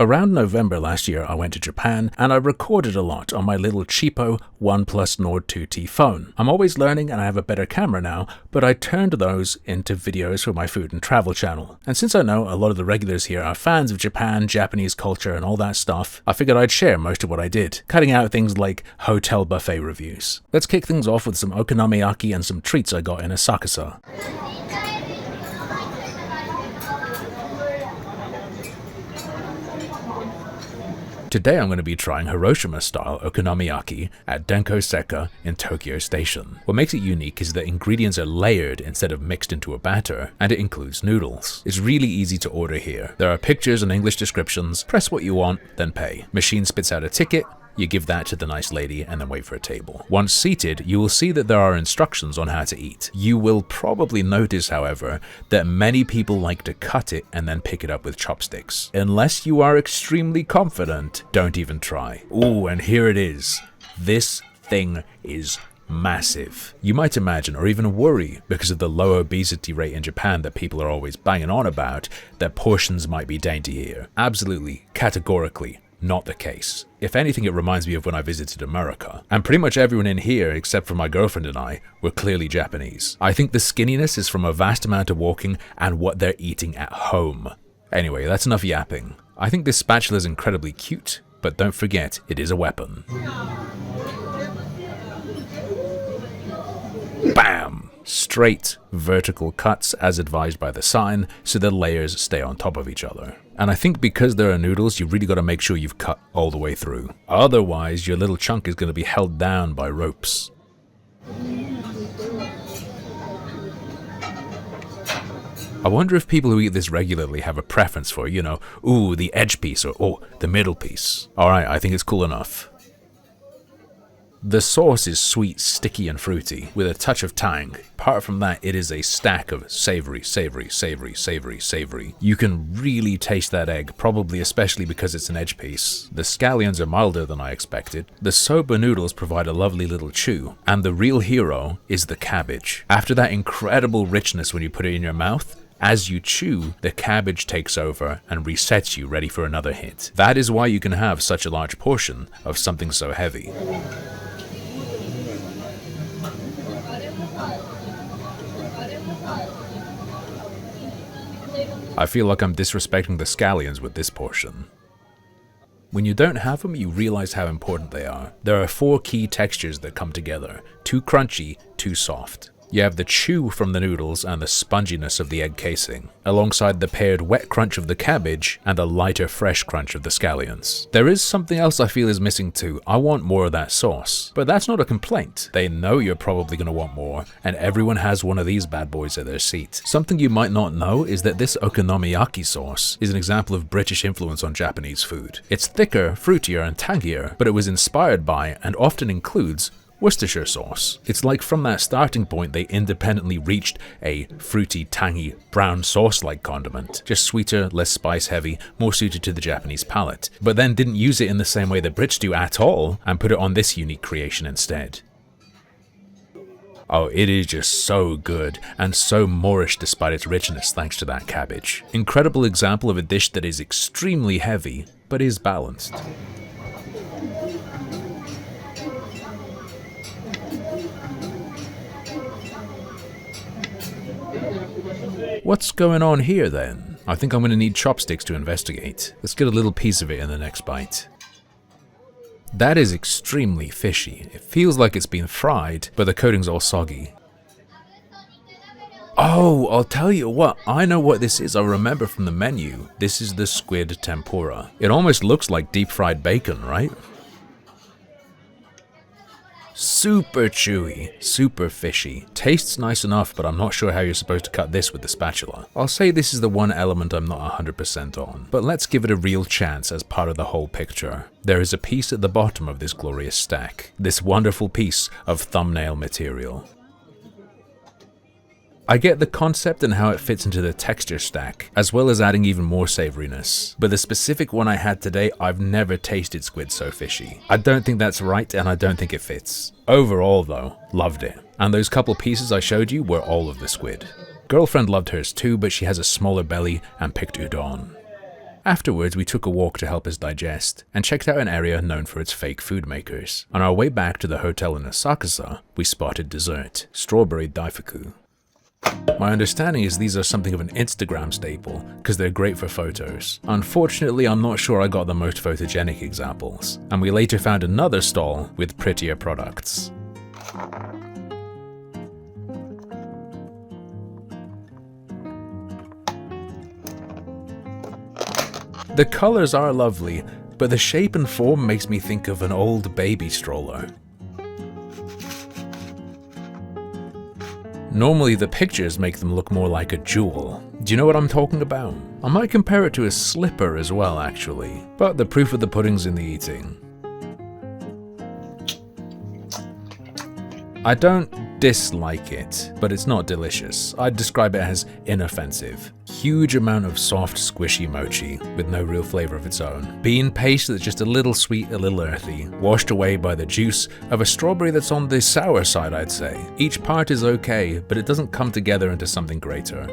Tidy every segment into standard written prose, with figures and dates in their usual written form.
Around November last year, I went to Japan and I recorded a lot on my little cheapo OnePlus Nord 2T phone. I'm always learning and I have a better camera now, but I turned those into videos for my food and travel channel. And since I know a lot of the regulars here are fans of Japan, Japanese culture and all that stuff, I figured I'd share most of what I did, cutting out things like hotel buffet reviews. Let's kick things off with some okonomiyaki and some treats I got in Asakusa. Today I'm going to be trying Hiroshima-style okonomiyaki at Denko Seka in Tokyo Station. What makes it unique is that ingredients are layered instead of mixed into a batter, and it includes noodles. It's really easy to order here. There are pictures and English descriptions, press what you want, then pay. Machine spits out a ticket, you give that to the nice lady and then wait for a table. Once seated, you will see that there are instructions on how to eat. You will probably notice, however, that many people like to cut it and then pick it up with chopsticks. Unless you are extremely confident, don't even try. Ooh, and here it is. This thing is massive. You might imagine or even worry, because of the low obesity rate in Japan that people are always banging on about, that portions might be dainty here. Absolutely, categorically, not the case. If anything, it reminds me of when I visited America. And pretty much everyone in here, except for my girlfriend and I, were clearly Japanese. I think the skinniness is from a vast amount of walking and what they're eating at home. Anyway, that's enough yapping. I think this spatula is incredibly cute, but don't forget, it is a weapon. Bam! Straight, vertical cuts as advised by the sign, so the layers stay on top of each other. And I think because there are noodles, you've really got to make sure you've cut all the way through. Otherwise, your little chunk is going to be held down by ropes. I wonder if people who eat this regularly have a preference for, ooh, the edge piece or, oh, the middle piece. Alright, I think it's cool enough. The sauce is sweet, sticky and fruity, with a touch of tang. Apart from that, it is a stack of savory, savory, savory, savory, savory. You can really taste that egg, probably especially because it's an edge piece. The scallions are milder than I expected. The soba noodles provide a lovely little chew. And the real hero is the cabbage. After that incredible richness when you put it in your mouth, as you chew, the cabbage takes over and resets you ready for another hit. That is why you can have such a large portion of something so heavy. I feel like I'm disrespecting the scallions with this portion. When you don't have them, you realize how important they are. There are 4 key textures that come together: too crunchy, too soft. You have the chew from the noodles and the sponginess of the egg casing, alongside the paired wet crunch of the cabbage and the lighter fresh crunch of the scallions. There is something else I feel is missing too. I want more of that sauce. But that's not a complaint. They know you're probably going to want more, and everyone has one of these bad boys at their seat. Something you might not know is that this okonomiyaki sauce is an example of British influence on Japanese food. It's thicker, fruitier, and tangier, but it was inspired by and often includes Worcestershire sauce. It's like from that starting point they independently reached a fruity, tangy, brown sauce-like condiment, just sweeter, less spice-heavy, more suited to the Japanese palate, but then didn't use it in the same way the Brits do at all, and put it on this unique creation instead. Oh, it is just so good, and so Moorish despite its richness thanks to that cabbage. Incredible example of a dish that is extremely heavy, but is balanced. What's going on here then? I think I'm going to need chopsticks to investigate. Let's get a little piece of it in the next bite. That is extremely fishy. It feels like it's been fried, but the coating's all soggy. Oh, I'll tell you what, I know what this is. I remember from the menu. This is the squid tempura. It almost looks like deep fried bacon, right? Super chewy, super fishy. Tastes nice enough, but I'm not sure how you're supposed to cut this with the spatula. I'll say this is the one element I'm not 100% on, but let's give it a real chance as part of the whole picture. There is a piece at the bottom of this glorious stack, this wonderful piece of thumbnail material. I get the concept and how it fits into the texture stack, as well as adding even more savoriness. But the specific one I had today, I've never tasted squid so fishy. I don't think that's right, and I don't think it fits. Overall though, loved it. And those couple pieces I showed you were all of the squid. Girlfriend loved hers too, but she has a smaller belly and picked udon. Afterwards, we took a walk to help us digest, and checked out an area known for its fake food makers. On our way back to the hotel in Asakusa, we spotted dessert, strawberry daifuku. My understanding is these are something of an Instagram staple, because they're great for photos. Unfortunately, I'm not sure I got the most photogenic examples, and we later found another stall with prettier products. The colors are lovely, but the shape and form makes me think of an old baby stroller. Normally the pictures make them look more like a jewel. Do you know what I'm talking about? I might compare it to a slipper as well, actually. But the proof of the pudding's in the eating. I don't dislike it, but it's not delicious. I'd describe it as inoffensive. Huge amount of soft, squishy mochi with no real flavor of its own. Bean paste that's just a little sweet, a little earthy, washed away by the juice of a strawberry that's on the sour side, I'd say. Each part is okay, but it doesn't come together into something greater.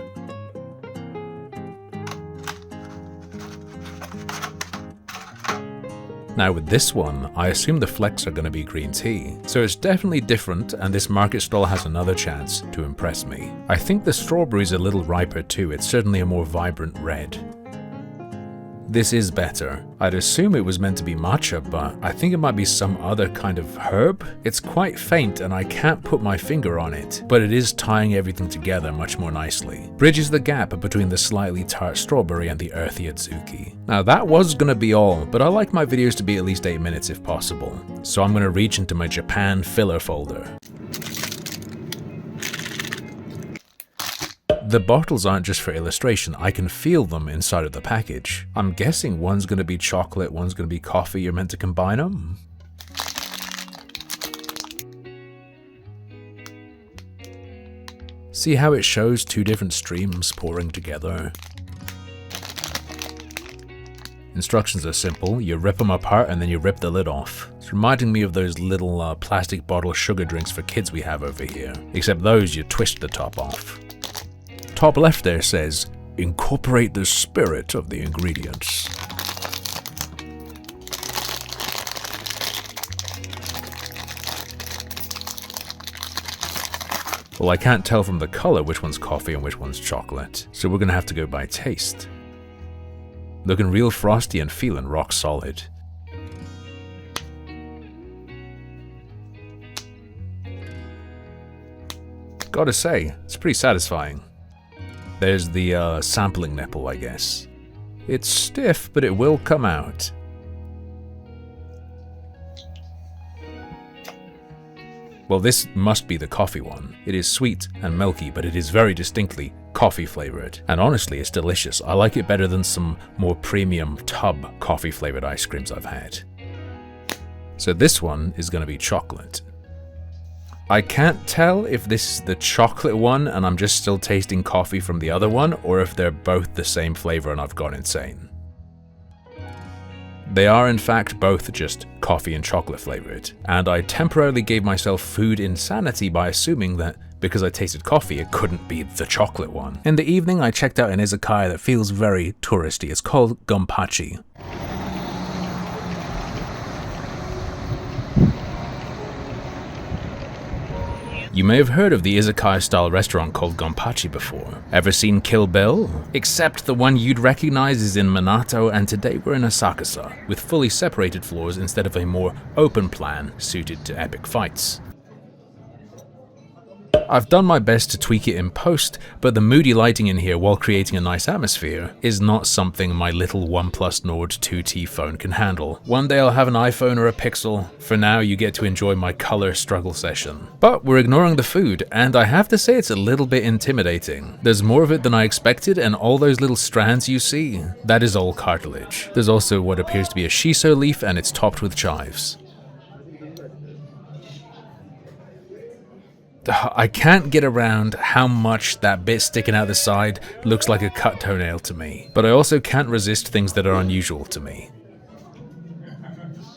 Now with this one, I assume the flecks are going to be green tea, so it's definitely different, and this market stall has another chance to impress me. I think the strawberry's a little riper too, it's certainly a more vibrant red. This is better. I'd assume it was meant to be matcha, but I think it might be some other kind of herb. It's quite faint and I can't put my finger on it, but it is tying everything together much more nicely. Bridges the gap between the slightly tart strawberry and the earthy adzuki. Now that was gonna be all, but I like my videos to be at least 8 minutes if possible, so I'm gonna reach into my Japan filler folder. The bottles aren't just for illustration, I can feel them inside of the package. I'm guessing one's going to be chocolate, one's going to be coffee, you're meant to combine them? See how it shows two different streams pouring together? Instructions are simple, you rip them apart and then you rip the lid off. It's reminding me of those little plastic bottle sugar drinks for kids we have over here, except those you twist the top off. Top left there says, incorporate the spirit of the ingredients. Well, I can't tell from the color which one's coffee and which one's chocolate, so we're gonna have to go by taste. Looking real frosty and feeling rock solid. Gotta say, it's pretty satisfying. There's the sampling nipple, I guess. It's stiff, but it will come out. Well, this must be the coffee one. It is sweet and milky, but it is very distinctly coffee flavored. And honestly, it's delicious. I like it better than some more premium tub coffee flavored ice creams I've had. So this one is going to be chocolate. I can't tell if this is the chocolate one and I'm just still tasting coffee from the other one, or if they're both the same flavor and I've gone insane. They are in fact both just coffee and chocolate flavored, and I temporarily gave myself food insanity by assuming that because I tasted coffee it couldn't be the chocolate one. In the evening I checked out an izakaya that feels very touristy. It's called Gonpachi. You may have heard of the izakaya-style restaurant called Gonpachi before. Ever seen Kill Bill? Except the one you'd recognize is in Minato, and today we're in Asakusa, with fully separated floors instead of a more open plan suited to epic fights. I've done my best to tweak it in post, but the moody lighting in here while creating a nice atmosphere is not something my little OnePlus Nord 2T phone can handle. One day I'll have an iPhone or a Pixel. For now, you get to enjoy my color struggle session. But we're ignoring the food, and I have to say it's a little bit intimidating. There's more of it than I expected, and all those little strands you see, that is all cartilage. There's also what appears to be a shiso leaf, and it's topped with chives. I can't get around how much that bit sticking out the side looks like a cut toenail to me, but I also can't resist things that are unusual to me.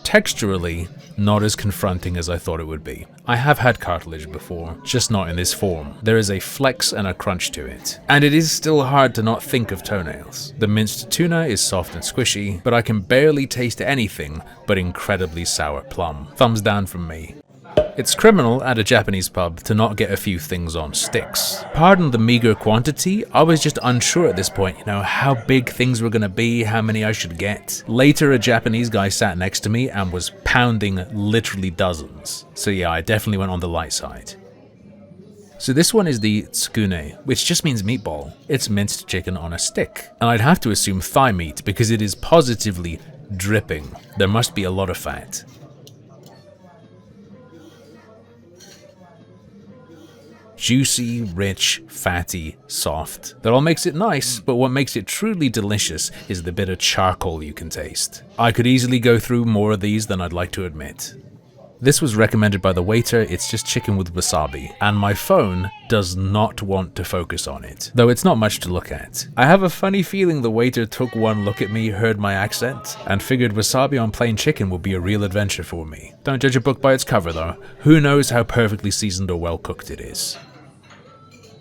texturally not as confronting as I thought it would be. I have had cartilage before, just not in this form. There is a flex and a crunch to it. And it is still hard to not think of toenails. The minced tuna is soft and squishy, but I can barely taste anything but incredibly sour plum. Thumbs down from me. It's criminal at a Japanese pub to not get a few things on sticks. Pardon the meager quantity, I was just unsure at this point, how big things were gonna be, how many I should get. Later, a Japanese guy sat next to me and was pounding literally dozens. So yeah, I definitely went on the light side. So this one is the tsukune, which just means meatball. It's minced chicken on a stick. And I'd have to assume thigh meat because it is positively dripping. There must be a lot of fat. Juicy, rich, fatty, soft. That all makes it nice, but what makes it truly delicious is the bit of charcoal you can taste. I could easily go through more of these than I'd like to admit. This was recommended by the waiter, it's just chicken with wasabi, and my phone does not want to focus on it, though it's not much to look at. I have a funny feeling the waiter took one look at me, heard my accent, and figured wasabi on plain chicken would be a real adventure for me. Don't judge a book by its cover though, who knows how perfectly seasoned or well cooked it is.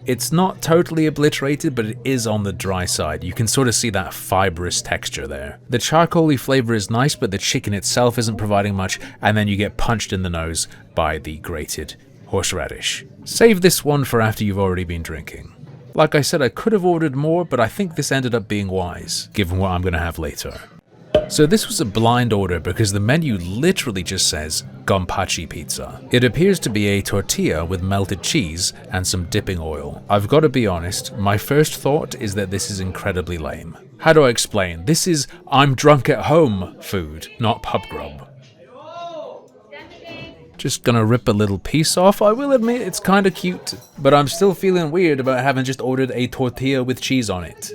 It's not totally obliterated, but it is on the dry side. You can sort of see that fibrous texture there. The charcoaly flavor is nice, but the chicken itself isn't providing much, and then you get punched in the nose by the grated horseradish. Save this one for after you've already been drinking. Like I said, I could have ordered more, but I think this ended up being wise, given what I'm gonna have later. So this was a blind order because the menu literally just says Gonpachi pizza. It appears to be a tortilla with melted cheese and some dipping oil. I've got to be honest, my first thought is that this is incredibly lame. How do I explain? This is I'm drunk at home food, not pub grub. Just gonna rip a little piece off. I will admit it's kinda cute, but I'm still feeling weird about having just ordered a tortilla with cheese on it.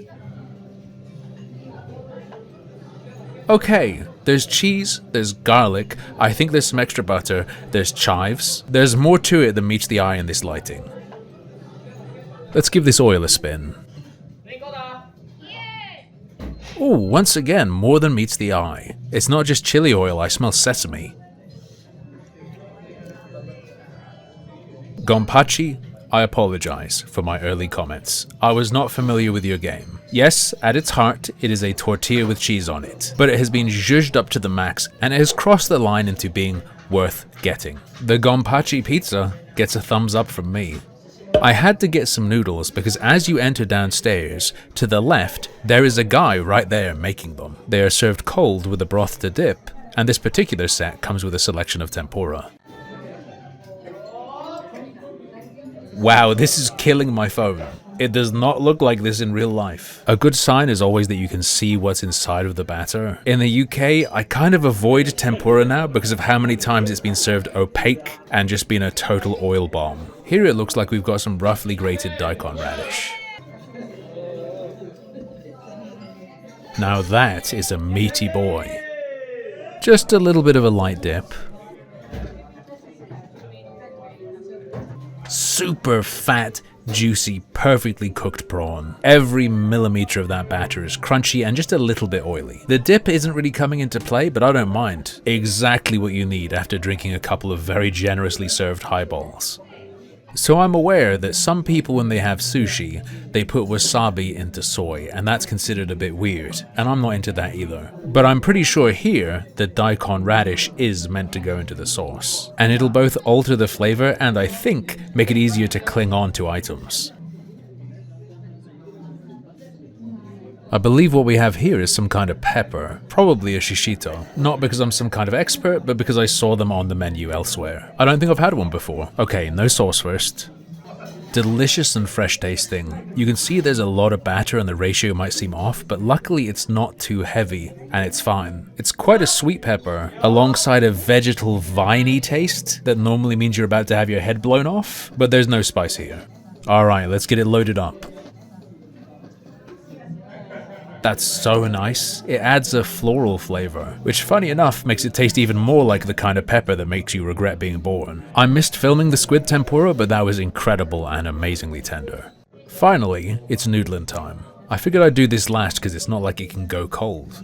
Okay, there's cheese, there's garlic, I think there's some extra butter, there's chives. There's more to it than meets the eye in this lighting. Let's give this oil a spin. Ooh, once again, more than meets the eye. It's not just chili oil, I smell sesame. Gonpachi, I apologize for my early comments. I was not familiar with your game. Yes, at its heart, it is a tortilla with cheese on it, but it has been zhuzhed up to the max and it has crossed the line into being worth getting. The Gonpachi pizza gets a thumbs up from me. I had to get some noodles because as you enter downstairs, to the left, there is a guy right there making them. They are served cold with a broth to dip, and this particular set comes with a selection of tempura. Wow, this is killing my phone. It does not look like this in real life. A good sign is always that you can see what's inside of the batter. In the UK, I kind of avoid tempura now because of how many times it's been served opaque and just been a total oil bomb. Here it looks like we've got some roughly grated daikon radish. Now that is a meaty boy. Just a little bit of a light dip. Super fat, juicy, perfectly cooked prawn. Every millimeter of that batter is crunchy and just a little bit oily. The dip isn't really coming into play, but I don't mind. Exactly what you need after drinking a couple of very generously served highballs. So I'm aware that some people when they have sushi, they put wasabi into soy, and that's considered a bit weird, and I'm not into that either. But I'm pretty sure here that daikon radish is meant to go into the sauce, and it'll both alter the flavor and I think make it easier to cling on to items. I believe what we have here is some kind of pepper, probably a shishito. Not because I'm some kind of expert, but because I saw them on the menu elsewhere. I don't think I've had one before. Okay, no sauce first. Delicious and fresh tasting. You can see there's a lot of batter and the ratio might seem off, but luckily it's not too heavy, and it's fine. It's quite a sweet pepper, alongside a vegetal viney taste that normally means you're about to have your head blown off, but there's no spice here. Alright, let's get it loaded up. That's so nice. It adds a floral flavor, which funny enough makes it taste even more like the kind of pepper that makes you regret being born. I missed filming the squid tempura, but that was incredible and amazingly tender. Finally, it's noodling time. I figured I'd do this last because it's not like it can go cold.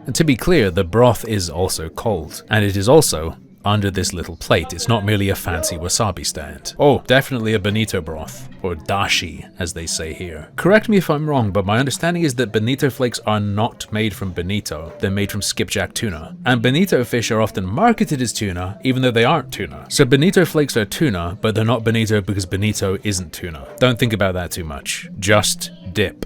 And to be clear, the broth is also cold, and it is also under this little plate. It's not merely a fancy wasabi stand. Oh, definitely a bonito broth, or dashi as they say here. Correct me if I'm wrong, but my understanding is that bonito flakes are not made from bonito, they're made from skipjack tuna. And bonito fish are often marketed as tuna, even though they aren't tuna. So bonito flakes are tuna, but they're not bonito because bonito isn't tuna. Don't think about that too much. Just dip.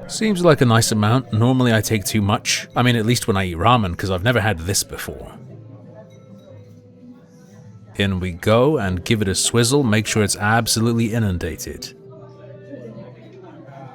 Seems like a nice amount. Normally I take too much. I mean, at least when I eat ramen, because I've never had this before. In we go and give it a swizzle, make sure it's absolutely inundated.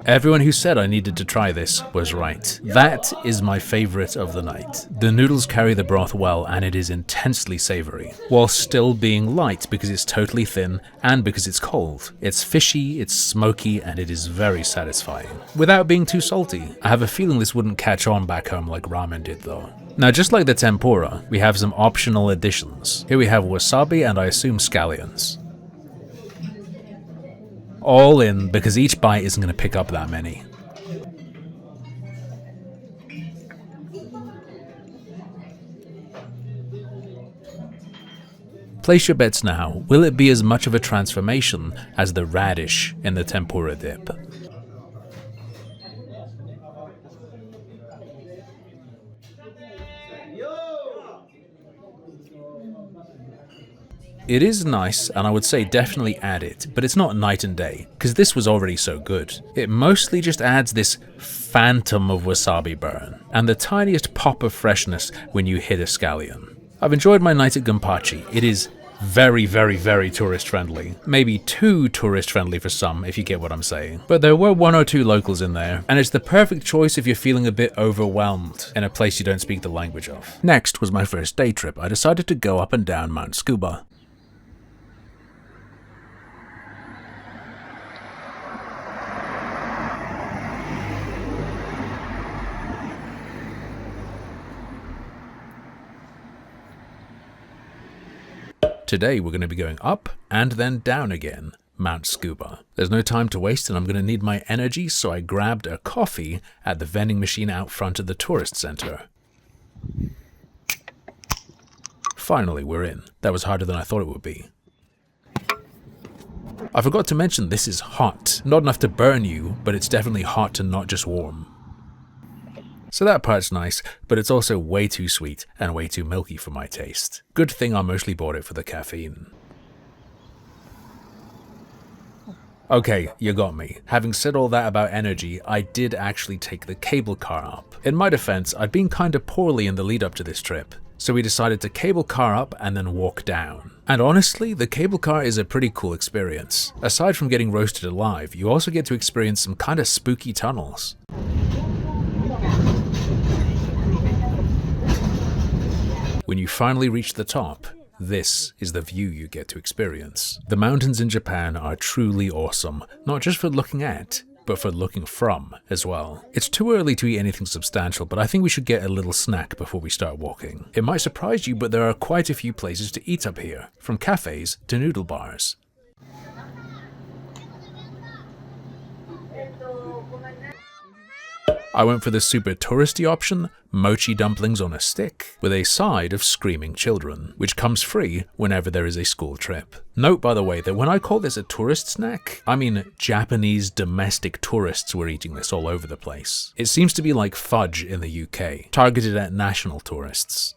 Everyone who said I needed to try this was right. That is my favorite of the night. The noodles carry the broth well and it is intensely savory, while still being light because it's totally thin and because it's cold. It's fishy, it's smoky, and it is very satisfying, without being too salty. I have a feeling this wouldn't catch on back home like ramen did though. Now, just like the tempura, we have some optional additions. Here we have wasabi and I assume scallions. All in, because each bite isn't going to pick up that many. Place your bets now. Will it be as much of a transformation as the radish in the tempura dip? It is nice, and I would say definitely add it, but it's not night and day, because this was already so good. It mostly just adds this phantom of wasabi burn, and the tiniest pop of freshness when you hit a scallion. I've enjoyed my night at Gunpachi. It is very, very, very tourist friendly. Maybe too tourist friendly for some, if you get what I'm saying. But there were 1 or 2 locals in there, and it's the perfect choice if you're feeling a bit overwhelmed in a place you don't speak the language of. Next was my first day trip. I decided to go up and down Mount Tsukuba. Today we're going to be going up and then down again, Mount Tsukuba. There's no time to waste and I'm going to need my energy, so I grabbed a coffee at the vending machine out front of the tourist center. Finally, we're in. That was harder than I thought it would be. I forgot to mention this is hot. Not enough to burn you, but it's definitely hot and not just warm. So that part's nice, but it's also way too sweet and way too milky for my taste. Good thing I mostly bought it for the caffeine. Okay, you got me. Having said all that about energy, I did actually take the cable car up. In my defense, I'd been kinda poorly in the lead up to this trip, so we decided to cable car up and then walk down. And honestly, the cable car is a pretty cool experience. Aside from getting roasted alive, you also get to experience some kinda spooky tunnels. When you finally reach the top, this is the view you get to experience. The mountains in Japan are truly awesome, not just for looking at, but for looking from as well. It's too early to eat anything substantial, but I think we should get a little snack before we start walking. It might surprise you, but there are quite a few places to eat up here, from cafes to noodle bars. I went for the super touristy option, mochi dumplings on a stick, with a side of screaming children, which comes free whenever there is a school trip. Note, by the way, that when I call this a tourist snack, I mean Japanese domestic tourists were eating this all over the place. It seems to be like fudge in the UK, targeted at national tourists.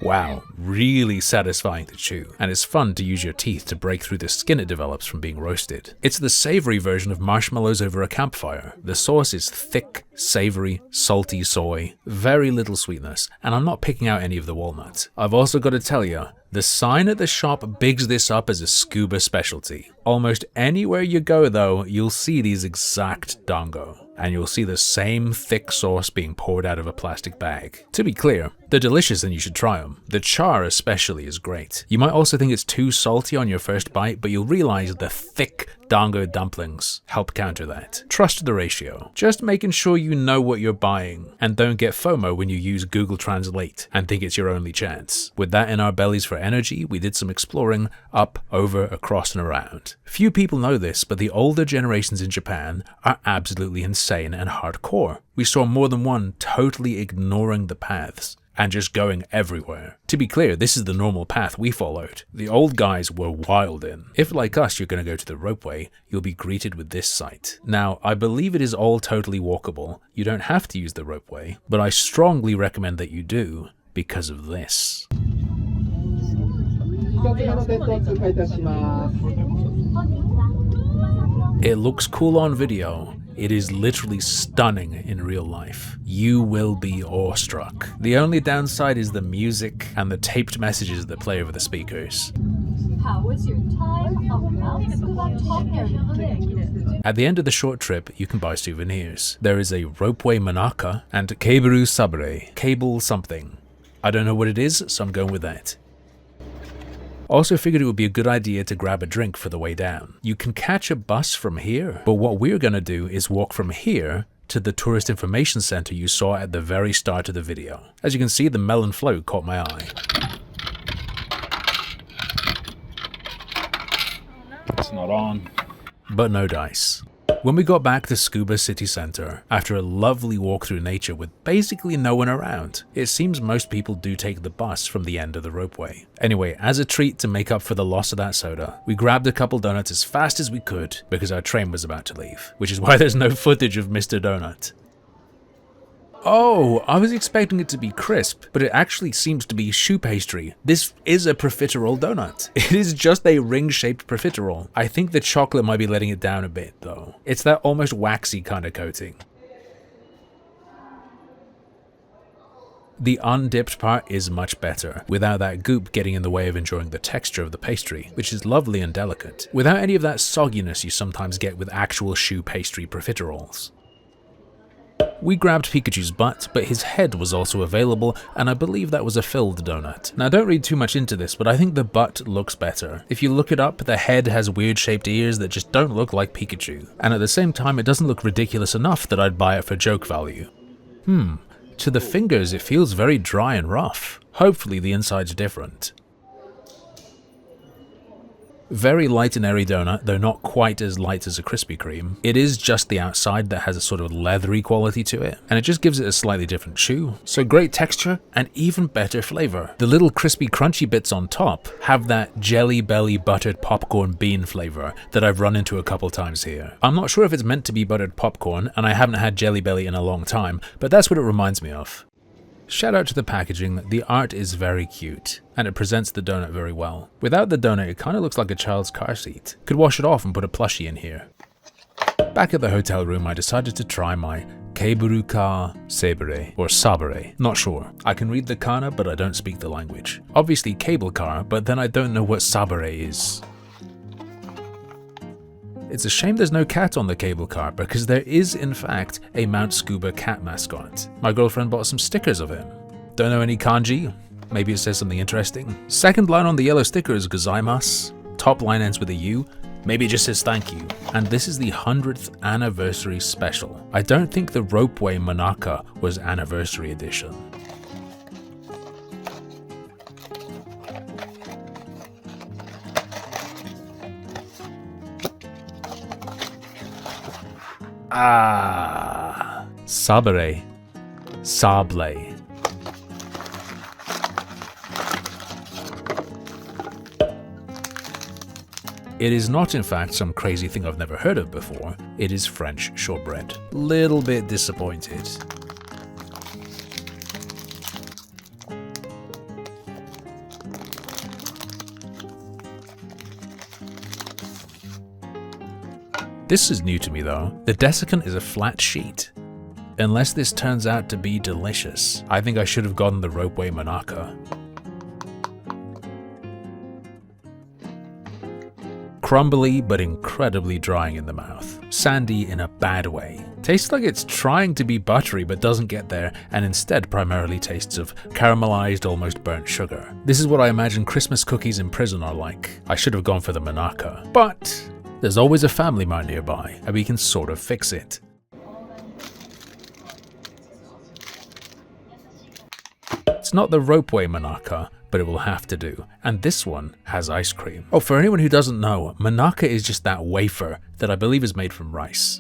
Wow, really satisfying to chew, and it's fun to use your teeth to break through the skin it develops from being roasted. It's the savory version of marshmallows over a campfire. The sauce is thick, savory, salty soy, very little sweetness, and I'm not picking out any of the walnut. I've also got to tell you, the sign at the shop bigs this up as a scuba specialty. Almost anywhere you go though, you'll see these exact dango. and you'll see the same thick sauce being poured out of a plastic bag. To be clear, they're delicious and you should try them. The char especially is great. You might also think it's too salty on your first bite, but you'll realize the thick dango dumplings help counter that. Trust the ratio. Just making sure you know what you're buying, and don't get FOMO when you use Google Translate and think it's your only chance. With that in our bellies for energy, we did some exploring up, over, across, and around. Few people know this, but the older generations in Japan are absolutely insane and hardcore. We saw more than one totally ignoring the paths and just going everywhere. To be clear, this is the normal path we followed. The old guys were wild in. If like us you're going to go to the ropeway, you'll be greeted with this sight. Now, I believe it is all totally walkable. You don't have to use the ropeway, but I strongly recommend that you do because of this. It looks cool on video. It is literally stunning in real life. You will be awestruck. The only downside is the music and the taped messages that play over the speakers. How was your time on Mount Scuba Top Area? At the end of the short trip, you can buy souvenirs. There is a ropeway manaka and Keiburu Sabare, cable something. I don't know what it is, so I'm going with that. Also figured it would be a good idea to grab a drink for the way down. You can catch a bus from here, but what we're gonna do is walk from here to the tourist information center you saw at the very start of the video. As you can see, the melon float caught my eye. It's not on. But no dice. When we got back to Tsukuba City Center, after a lovely walk through nature with basically no one around, it seems most people do take the bus from the end of the ropeway. Anyway, as a treat to make up for the loss of that soda, we grabbed a couple donuts as fast as we could because our train was about to leave, which is why there's no footage of Mr. Donut. Oh, I was expecting it to be crisp, but it actually seems to be choux pastry. This is a profiterole donut. It is just a ring-shaped profiterole. I think the chocolate might be letting it down a bit, though. It's that almost waxy kind of coating. The undipped part is much better, without that goop getting in the way of enjoying the texture of the pastry, which is lovely and delicate, without any of that sogginess you sometimes get with actual choux pastry profiteroles. We grabbed Pikachu's butt, but his head was also available, and I believe that was a filled donut. Now don't read too much into this, but I think the butt looks better. If you look it up, the head has weird shaped ears that just don't look like Pikachu. And at the same time, it doesn't look ridiculous enough that I'd buy it for joke value. To the fingers, it feels very dry and rough. Hopefully the inside's different. Very light and airy donut, though not quite as light as a Krispy Kreme. It is just the outside that has a sort of leathery quality to it, and it just gives it a slightly different chew. So great texture and even better flavor. The little crispy crunchy bits on top have that Jelly Belly buttered popcorn bean flavor that I've run into a couple times here. I'm not sure if it's meant to be buttered popcorn, and I haven't had Jelly Belly in a long time, but that's what it reminds me of. Shout out to the packaging, the art is very cute, and it presents the donut very well. Without the donut, it kind of looks like a child's car seat. Could wash it off and put a plushie in here. Back at the hotel room, I decided to try my Keiburu ka Sabare, or Sabare, not sure. I can read the kana, but I don't speak the language. Obviously cable car, but then I don't know what Sabare is. It's a shame there's no cat on the cable car because there is in fact a Mount Scuba cat mascot. My girlfriend bought some stickers of him. Don't know any kanji? Maybe it says something interesting. Second line on the yellow sticker is gozaimasu. Top line ends with a U. Maybe it just says thank you. And this is the 100th anniversary special. I don't think the Ropeway Manaka was anniversary edition. Sabare. Sable. It is not in fact some crazy thing I've never heard of before, it is French shortbread. Little bit disappointed. This is new to me though. The desiccant is a flat sheet. Unless this turns out to be delicious, I think I should have gotten the Ropeway Manaka. Crumbly but incredibly drying in the mouth. Sandy in a bad way. Tastes like it's trying to be buttery but doesn't get there, and instead primarily tastes of caramelized, almost burnt sugar. This is what I imagine Christmas cookies in prison are like. I should have gone for the Monaca. But there's always a Family Mart nearby, and we can sort of fix it. It's not the Ropeway Monaca, but it will have to do. And this one has ice cream. Oh, for anyone who doesn't know, Monaca is just that wafer that I believe is made from rice.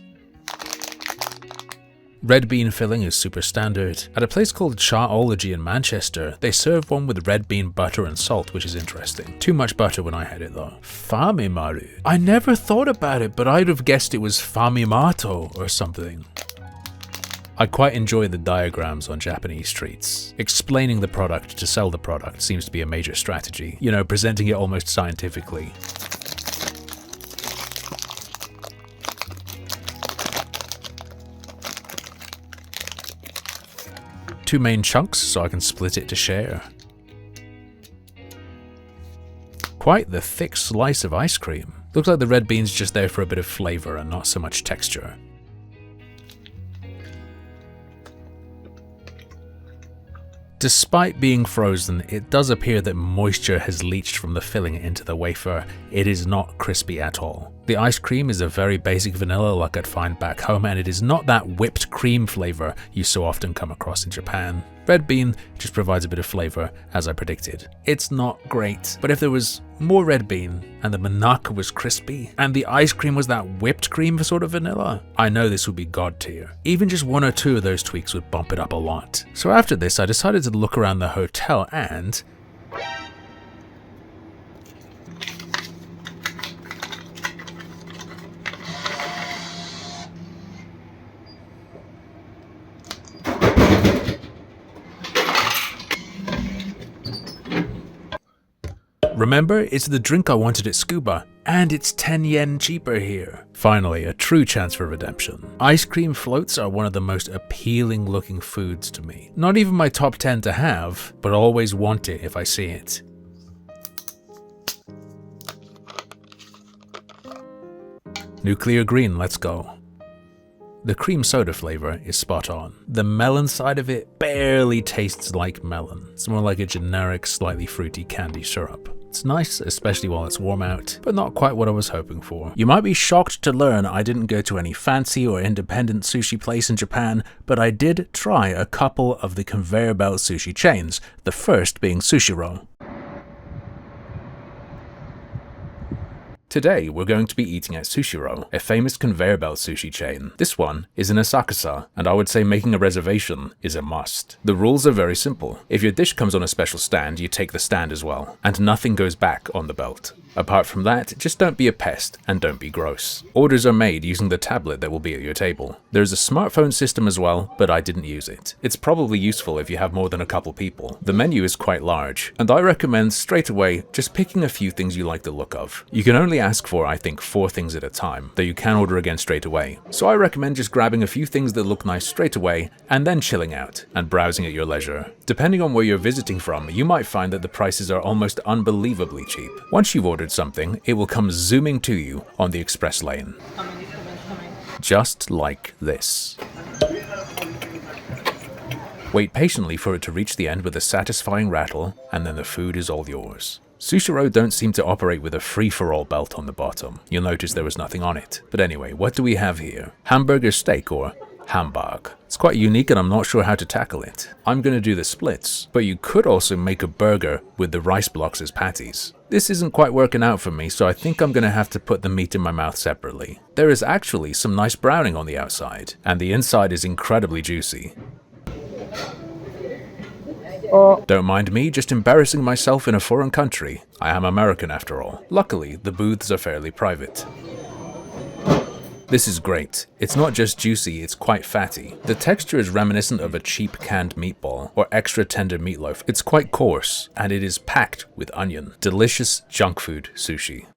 Red bean filling is super standard. At a place called Chaology in Manchester, they serve one with red bean butter and salt, which is interesting. Too much butter when I had it though. Famimaru. I never thought about it, but I'd have guessed it was Famimato or something. I quite enjoy the diagrams on Japanese streets. Explaining the product to sell the product seems to be a major strategy. You know, presenting it almost scientifically. Two main chunks so I can split it to share. Quite the thick slice of ice cream. Looks like the red bean's just there for a bit of flavor and not so much texture. Despite being frozen, it does appear that moisture has leached from the filling into the wafer. It is not crispy at all. The ice cream is a very basic vanilla like I'd find back home, and it is not that whipped cream flavor you so often come across in Japan. Red bean just provides a bit of flavor, as I predicted. It's not great, but if there was more red bean, and the Monaca was crispy, and the ice cream was that whipped cream sort of vanilla, I know this would be god tier. Even just one or two of those tweaks would bump it up a lot. So after this, I decided to look around the hotel and... remember, it's the drink I wanted at Scuba, and it's 10 yen cheaper here. Finally, a true chance for redemption. Ice cream floats are one of the most appealing looking foods to me. Not even my top 10 to have, but always want it if I see it. Nuclear green, let's go. The cream soda flavor is spot on. The melon side of it barely tastes like melon. It's more like a generic, slightly fruity candy syrup. It's nice, especially while it's warm out, but not quite what I was hoping for. You might be shocked to learn I didn't go to any fancy or independent sushi place in Japan, but I did try a couple of the conveyor belt sushi chains, the first being Sushiro. Today, we're going to be eating at Sushiro, a famous conveyor belt sushi chain. This one is in Asakusa, and I would say making a reservation is a must. The rules are very simple. If your dish comes on a special stand, you take the stand as well, and nothing goes back on the belt. Apart from that, just don't be a pest and don't be gross. Orders are made using the tablet that will be at your table. There's a smartphone system as well, but I didn't use it. It's probably useful if you have more than a couple people. The menu is quite large, and I recommend straight away just picking a few things you like the look of. You can only ask for, I think, 4 things at a time, though you can order again straight away. So I recommend just grabbing a few things that look nice straight away, and then chilling out and browsing at your leisure. Depending on where you're visiting from, you might find that the prices are almost unbelievably cheap. Once you've ordered something, it will come zooming to you on the express lane. Coming. Just like this. Wait patiently for it to reach the end with a satisfying rattle, and then the food is all yours. Sushiro don't seem to operate with a free-for-all belt on the bottom. You'll notice there was nothing on it. But anyway, what do we have here? Hamburger steak, or Hamburg. It's quite unique and I'm not sure how to tackle it. I'm going to do the splits, but you could also make a burger with the rice blocks as patties. This isn't quite working out for me, so I think I'm going to have to put the meat in my mouth separately. There is actually some nice browning on the outside, and the inside is incredibly juicy. Don't mind me, just embarrassing myself in a foreign country. I am American after all. Luckily, the booths are fairly private. This is great. It's not just juicy, it's quite fatty. The texture is reminiscent of a cheap canned meatball or extra tender meatloaf. It's quite coarse, and it is packed with onion. Delicious junk food sushi.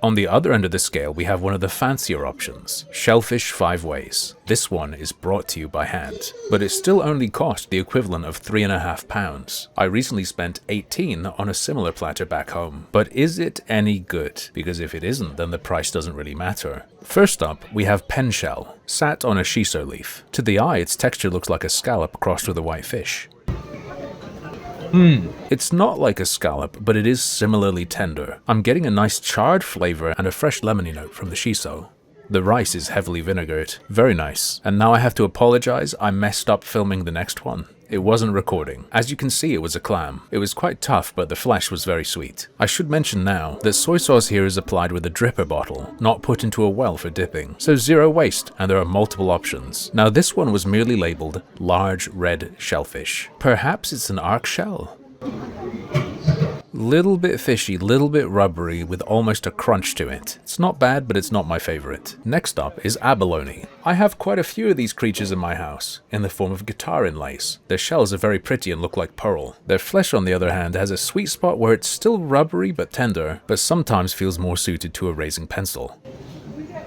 On the other end of the scale, we have one of the fancier options, Shellfish 5 Ways. This one is brought to you by hand, but it still only cost the equivalent of £3.50. I recently spent 18 on a similar platter back home. But is it any good? Because if it isn't, then the price doesn't really matter. First up, we have pen shell, sat on a shiso leaf. To the eye, its texture looks like a scallop crossed with a white fish. It's not like a scallop, but it is similarly tender. I'm getting a nice charred flavor and a fresh lemony note from the shiso. The rice is heavily vinegared. Very nice. And now I have to apologize, I messed up filming the next one. It wasn't recording. As you can see, it was a clam. It was quite tough, but the flesh was very sweet. I should mention now that soy sauce here is applied with a dripper bottle, not put into a well for dipping. So zero waste, and there are multiple options. Now this one was merely labeled large red shellfish. Perhaps it's an arc shell? Little bit fishy, little bit rubbery with almost a crunch to it. It's not bad, but it's not my favorite. Next up is abalone. I have quite a few of these creatures in my house, in the form of guitar inlays. Their shells are very pretty and look like pearl. Their flesh, on the other hand, has a sweet spot where it's still rubbery but tender, but sometimes feels more suited to a raising pencil.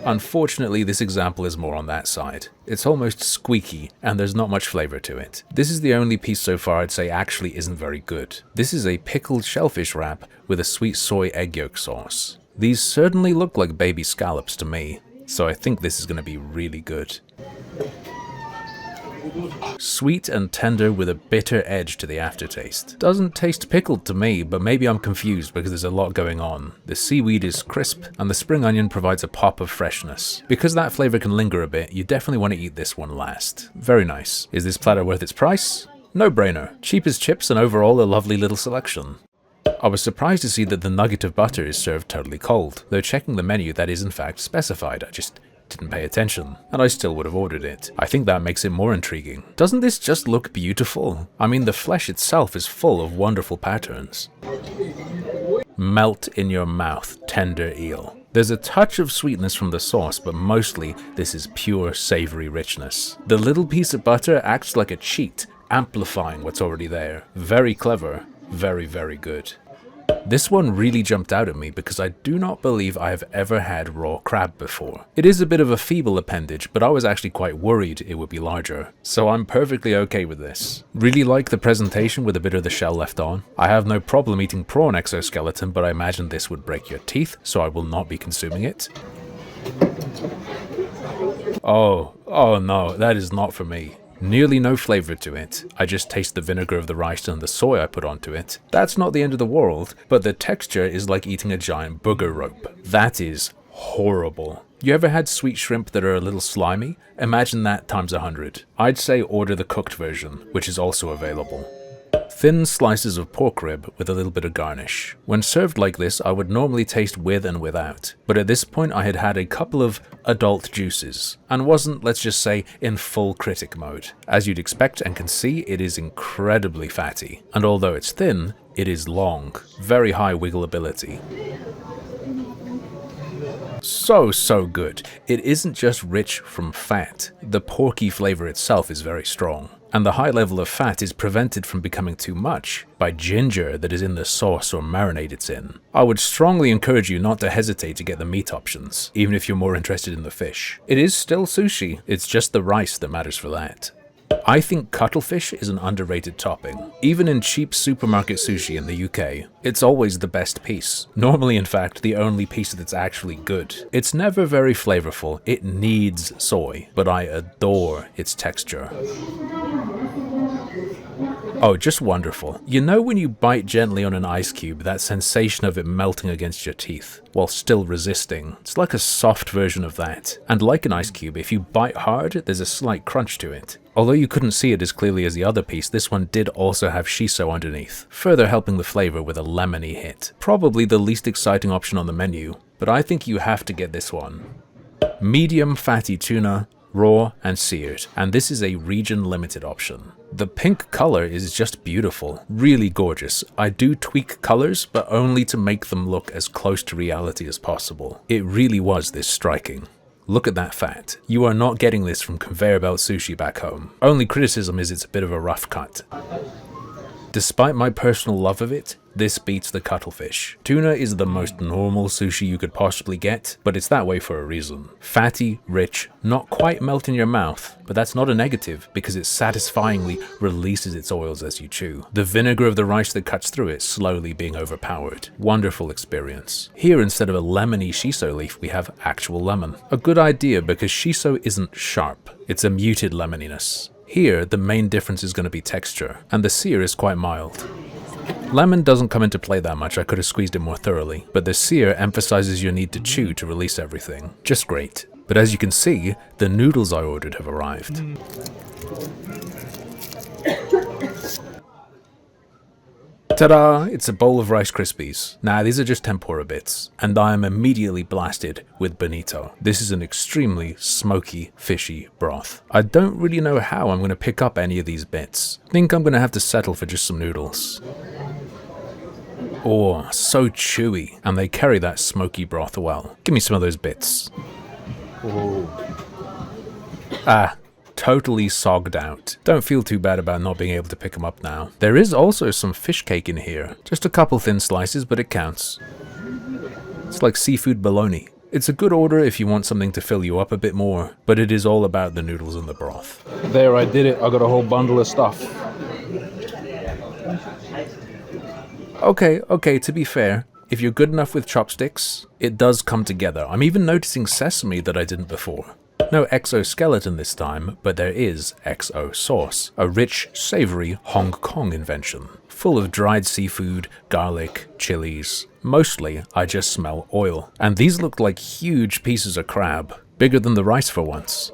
Unfortunately, this example is more on that side. It's almost squeaky, and there's not much flavor to it. This is the only piece so far I'd say actually isn't very good. This is a pickled shellfish wrap with a sweet soy egg yolk sauce. These certainly look like baby scallops to me, so I think this is going to be really good. Sweet and tender with a bitter edge to the aftertaste. Doesn't taste pickled to me, but maybe I'm confused because there's a lot going on. The seaweed is crisp, and the spring onion provides a pop of freshness. Because that flavor can linger a bit, you definitely want to eat this one last. Very nice. Is this platter worth its price? No brainer. Cheap as chips and overall a lovely little selection. I was surprised to see that the nugget of butter is served totally cold, though checking the menu that is in fact specified. I just didn't pay attention, and I still would have ordered it. I think that makes it more intriguing. Doesn't this just look beautiful? I mean, the flesh itself is full of wonderful patterns. Melt in your mouth, tender eel. There's a touch of sweetness from the sauce, but mostly this is pure savory richness. The little piece of butter acts like a cheat, amplifying what's already there. Very clever, very, very good. This one really jumped out at me because I do not believe I have ever had raw crab before. It is a bit of a feeble appendage, but I was actually quite worried it would be larger, so I'm perfectly okay with this. Really like the presentation with a bit of the shell left on. I have no problem eating prawn exoskeleton, but I imagine this would break your teeth, so I will not be consuming it. Oh no, that is not for me. Nearly no flavor to it. I just taste the vinegar of the rice and the soy I put onto it. That's not the end of the world, but the texture is like eating a giant booger rope. That is horrible. You ever had sweet shrimp that are a little slimy? Imagine that times 100. I'd say order the cooked version, which is also available. Thin slices of pork rib with a little bit of garnish. When served like this, I would normally taste with and without, but at this point I had had a couple of adult juices, and wasn't, let's just say, in full critic mode. As you'd expect and can see, it is incredibly fatty, and although it's thin, it is long, very high wiggleability. So good. It isn't just rich from fat, the porky flavor itself is very strong. And the high level of fat is prevented from becoming too much by ginger that is in the sauce or marinade it's in. I would strongly encourage you not to hesitate to get the meat options, even if you're more interested in the fish. It is still sushi, it's just the rice that matters for that. I think cuttlefish is an underrated topping. Even in cheap supermarket sushi in the UK, it's always the best piece. Normally, in fact, the only piece that's actually good. It's never very flavorful, it needs soy, but I adore its texture. Oh, just wonderful. You know when you bite gently on an ice cube, that sensation of it melting against your teeth, while still resisting? It's like a soft version of that. And like an ice cube, if you bite hard, there's a slight crunch to it. Although you couldn't see it as clearly as the other piece, this one did also have shiso underneath, further helping the flavor with a lemony hit. Probably the least exciting option on the menu, but I think you have to get this one. Medium fatty tuna, raw and seared, and this is a region limited option. The pink color is just beautiful, really gorgeous. I do tweak colors, but only to make them look as close to reality as possible. It really was this striking. Look at that fat. You are not getting this from conveyor belt sushi back home. Only criticism is it's a bit of a rough cut. Despite my personal love of it, This beats the cuttlefish. Tuna is the most normal sushi you could possibly get, but it's that way for a reason. Fatty, rich, not quite melt in your mouth, but that's not a negative because it satisfyingly releases its oils as you chew. The vinegar of the rice that cuts through it slowly being overpowered. Wonderful experience. Here, instead of a lemony shiso leaf, we have actual lemon. A good idea because shiso isn't sharp. It's a muted lemoniness. Here, the main difference is going to be texture, and the sear is quite mild. Lemon doesn't come into play that much, I could have squeezed it more thoroughly, but the sear emphasizes your need to chew to release everything. Just great. But as you can see, the noodles I ordered have arrived. Ta-da! It's a bowl of Rice Krispies. Nah, these are just tempura bits, and I am immediately blasted with bonito. This is an extremely smoky, fishy broth. I don't really know how I'm going to pick up any of these bits. I think I'm going to have to settle for just some noodles. Oh, so chewy, and they carry that smoky broth well. Give me some of those bits. Ah, totally sogged out. Don't feel too bad about not being able to pick them up now. There is also some fish cake in here. Just a couple thin slices, but it counts. It's like seafood bologna. It's a good order if you want something to fill you up a bit more, but it is all about the noodles and the broth. There, I did it. I got a whole bundle of stuff. Okay, to be fair, if you're good enough with chopsticks, it does come together. I'm even noticing sesame that I didn't before. No exoskeleton this time, but there is XO sauce, a rich, savory Hong Kong invention, full of dried seafood, garlic, chilies. Mostly, I just smell oil. And these look like huge pieces of crab, bigger than the rice for once.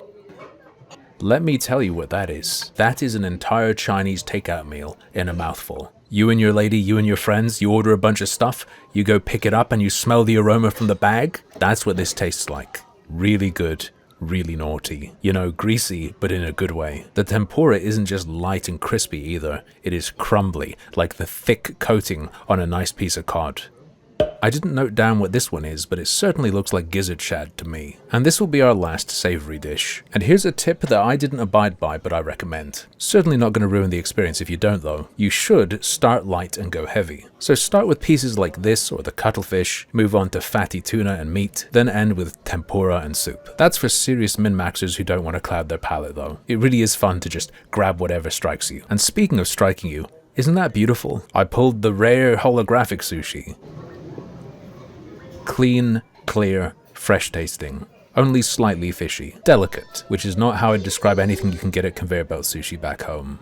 Let me tell you what that is. That is an entire Chinese takeout meal in a mouthful. You and your lady, you and your friends, you order a bunch of stuff, you go pick it up and you smell the aroma from the bag. That's what this tastes like. Really good. Really naughty. You know, greasy, but in a good way. The tempura isn't just light and crispy either. It is crumbly, like the thick coating on a nice piece of cod. I didn't note down what this one is, but it certainly looks like gizzard shad to me. And this will be our last savory dish. And here's a tip that I didn't abide by, but I recommend. Certainly not going to ruin the experience if you don't though. You should start light and go heavy. So start with pieces like this or the cuttlefish, move on to fatty tuna and meat, then end with tempura and soup. That's for serious min-maxers who don't want to cloud their palate though. It really is fun to just grab whatever strikes you. And speaking of striking you, isn't that beautiful? I pulled the rare holographic sushi. Clean, clear, fresh tasting. Only slightly fishy. Delicate, which is not how I'd describe anything you can get at conveyor belt sushi back home.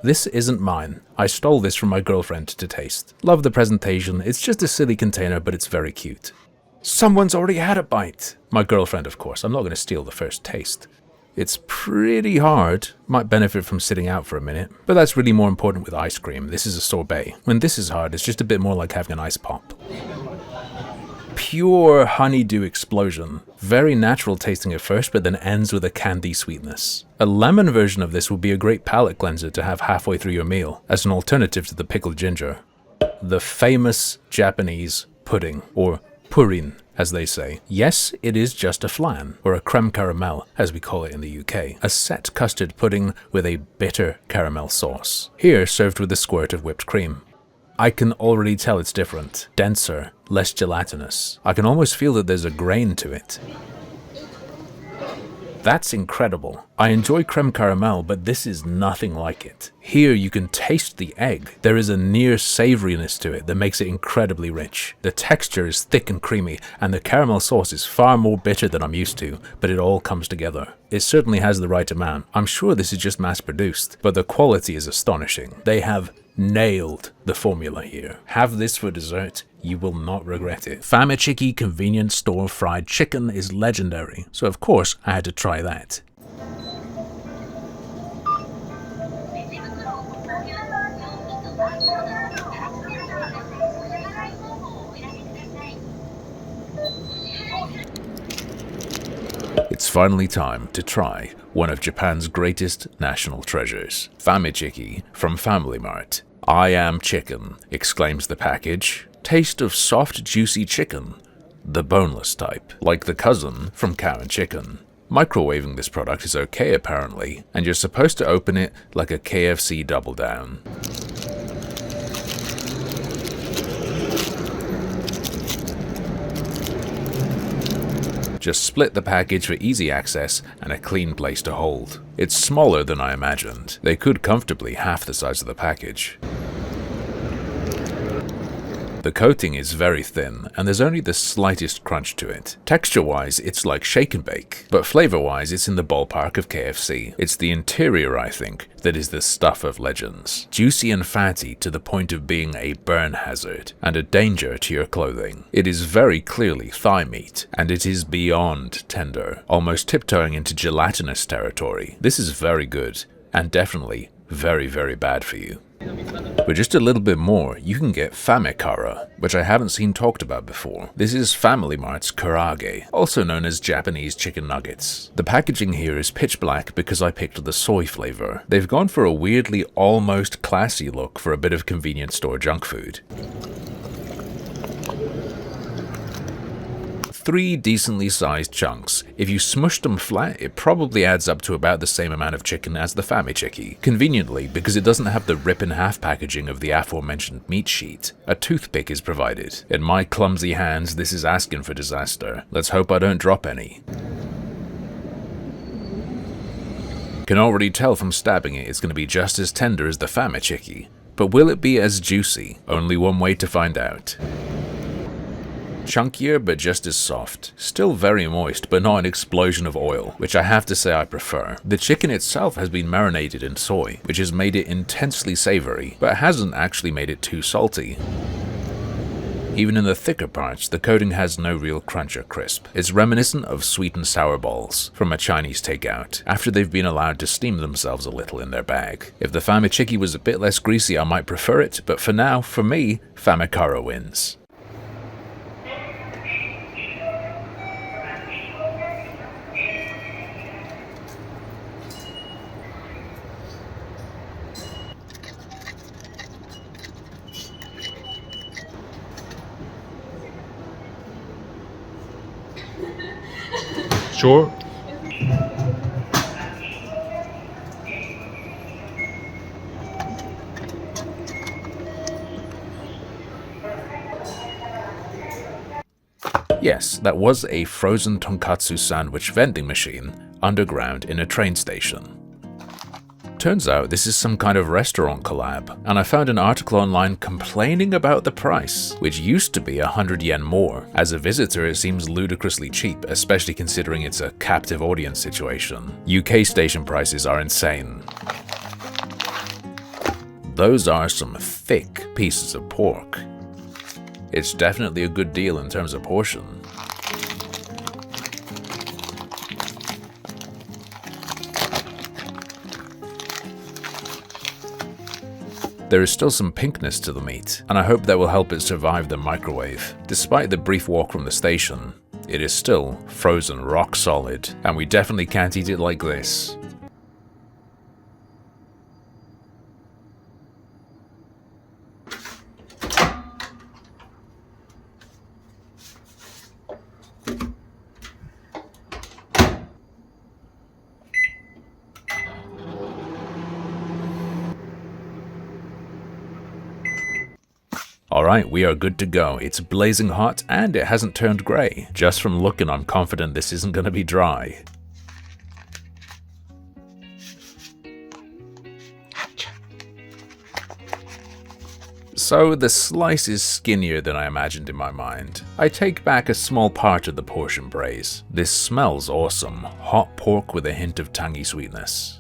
This isn't mine. I stole this from my girlfriend to taste. Love the presentation. It's just a silly container, but it's very cute. Someone's already had a bite. My girlfriend, of course. I'm not going to steal the first taste. It's pretty hard. Might benefit from sitting out for a minute, but that's really more important with ice cream. This is a sorbet. When this is hard, it's just a bit more like having an ice pop. Pure honeydew explosion. Very natural tasting at first, but then ends with a candy sweetness. A lemon version of this would be a great palate cleanser to have halfway through your meal, as an alternative to the pickled ginger. The famous Japanese pudding, or purin, as they say. Yes, it is just a flan, or a creme caramel, as we call it in the UK. A set custard pudding with a bitter caramel sauce. Here, served with a squirt of whipped cream. I can already tell it's different, denser, less gelatinous. I can almost feel that there's a grain to it. That's incredible. I enjoy creme caramel, but this is nothing like it. Here you can taste the egg. There is a near savoriness to it that makes it incredibly rich. The texture is thick and creamy, and the caramel sauce is far more bitter than I'm used to, but it all comes together. It certainly has the right amount. I'm sure this is just mass produced, but the quality is astonishing. They have nailed the formula here. Have this for dessert. You will not regret it. Famichiki convenience store fried chicken is legendary, so of course I had to try that. It's finally time to try one of Japan's greatest national treasures, Famichiki from Family Mart. I am chicken, exclaims the package. Taste of soft, juicy chicken, the boneless type, like the cousin from Cow and Chicken. Microwaving this product is okay apparently, and you're supposed to open it like a KFC Double Down. Just split the package for easy access and a clean place to hold. It's smaller than I imagined. They could comfortably half the size of the package. The coating is very thin, and there's only the slightest crunch to it. Texture-wise, it's like shake and bake, but flavor-wise, it's in the ballpark of KFC. It's the interior, I think, that is the stuff of legends. Juicy and fatty to the point of being a burn hazard, and a danger to your clothing. It is very clearly thigh meat, and it is beyond tender, almost tiptoeing into gelatinous territory. This is very good, and definitely very, very bad for you. For just a little bit more, you can get Famekara, which I haven't seen talked about before. This is Family Mart's karage, also known as Japanese chicken nuggets. The packaging here is pitch black because I picked the soy flavor. They've gone for a weirdly almost classy look for a bit of convenience store junk food. 3 decently sized chunks. If you smushed them flat, it probably adds up to about the same amount of chicken as the Famichiki. Conveniently, because it doesn't have the rip-in-half packaging of the aforementioned meat sheet, a toothpick is provided. In my clumsy hands, this is asking for disaster. Let's hope I don't drop any. Can already tell from stabbing it it's going to be just as tender as the Famichiki. But will it be as juicy? Only one way to find out. Chunkier but just as soft. Still very moist, but not an explosion of oil, which I have to say I prefer. The chicken itself has been marinated in soy, which has made it intensely savory, but hasn't actually made it too salty. Even in the thicker parts, the coating has no real crunch or crisp. It's reminiscent of sweet and sour balls from a Chinese takeout, after they've been allowed to steam themselves a little in their bag. If the Famichiki was a bit less greasy, I might prefer it, but for now, for me, Famekara wins. Sure. Yes, that was a frozen tonkatsu sandwich vending machine underground in a train station. Turns out this is some kind of restaurant collab, and I found an article online complaining about the price, which used to be 100 yen more. As a visitor, it seems ludicrously cheap, especially considering it's a captive audience situation. UK station prices are insane. Those are some thick pieces of pork. It's definitely a good deal in terms of portion. There is still some pinkness to the meat, and I hope that will help it survive the microwave. Despite the brief walk from the station, it is still frozen rock solid, and we definitely can't eat it like this. Alright, we are good to go. It's blazing hot and it hasn't turned grey. Just from looking, I'm confident this isn't going to be dry. So the slice is skinnier than I imagined in my mind. I take back a small part of the portion praise. This smells awesome. Hot pork with a hint of tangy sweetness.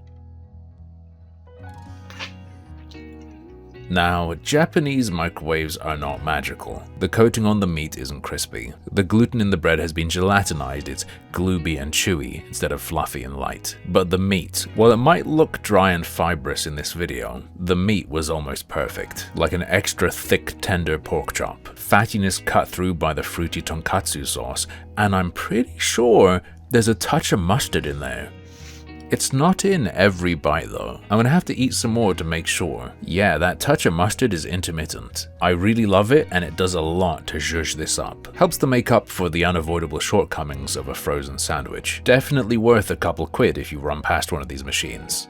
Now, Japanese microwaves are not magical. The coating on the meat isn't crispy. The gluten in the bread has been gelatinized, it's glooby and chewy instead of fluffy and light. But the meat, while it might look dry and fibrous in this video, the meat was almost perfect, like an extra thick, tender pork chop. Fattiness cut through by the fruity tonkatsu sauce, and I'm pretty sure there's a touch of mustard in there. It's not in every bite though. I'm gonna have to eat some more to make sure. Yeah, that touch of mustard is intermittent. I really love it and it does a lot to zhuzh this up. Helps to make up for the unavoidable shortcomings of a frozen sandwich. Definitely worth a couple quid if you run past one of these machines.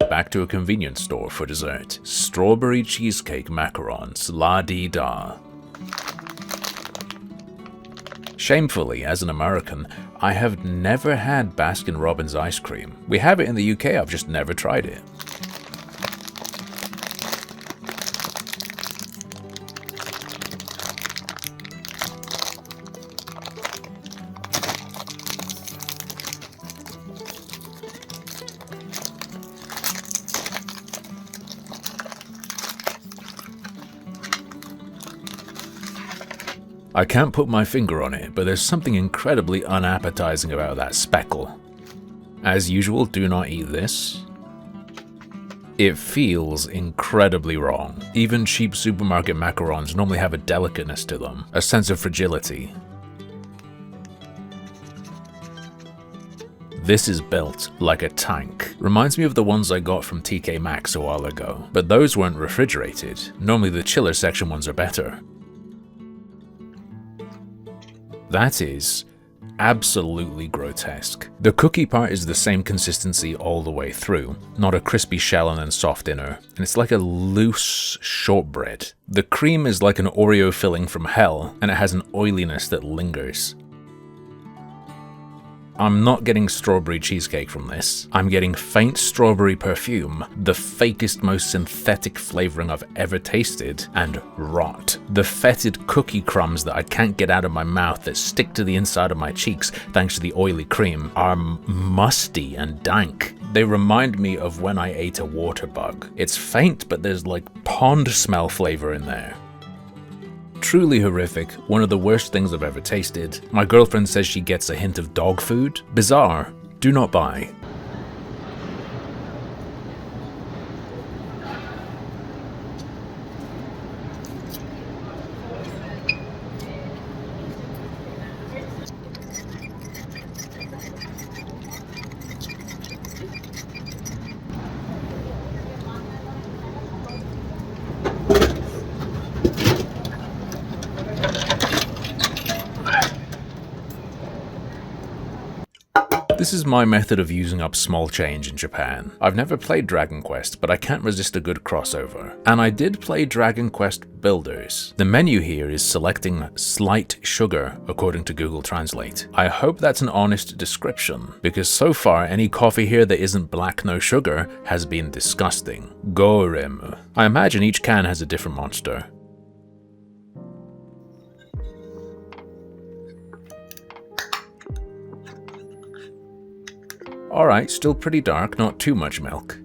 Back to a convenience store for dessert. Strawberry cheesecake macarons, la-dee-da. Shamefully, as an American, I have never had Baskin-Robbins ice cream. We have it in the UK, I've just never tried it. I can't put my finger on it, but there's something incredibly unappetizing about that speckle. As usual, do not eat this. It feels incredibly wrong. Even cheap supermarket macarons normally have a delicateness to them, a sense of fragility. This is built like a tank. Reminds me of the ones I got from TK Maxx a while ago, but those weren't refrigerated. Normally the chiller section ones are better. That is absolutely grotesque. The cookie part is the same consistency all the way through, not a crispy shell and then soft inner, and it's like a loose shortbread. The cream is like an Oreo filling from hell, and it has an oiliness that lingers. I'm not getting strawberry cheesecake from this. I'm getting faint strawberry perfume, the fakest, most synthetic flavoring I've ever tasted, and rot. The fetid cookie crumbs that I can't get out of my mouth that stick to the inside of my cheeks thanks to the oily cream are musty and dank. They remind me of when I ate a water bug. It's faint, but there's like pond smell flavor in there. Truly horrific, one of the worst things I've ever tasted. My girlfriend says she gets a hint of dog food. Bizarre. Do not buy. This is my method of using up small change in Japan. I've never played Dragon Quest, but I can't resist a good crossover. And I did play Dragon Quest Builders. The menu here is selecting slight sugar, according to Google Translate. I hope that's an honest description, because so far any coffee here that isn't black no sugar has been disgusting. Goremu. I imagine each can has a different monster. Alright, still pretty dark, not too much milk.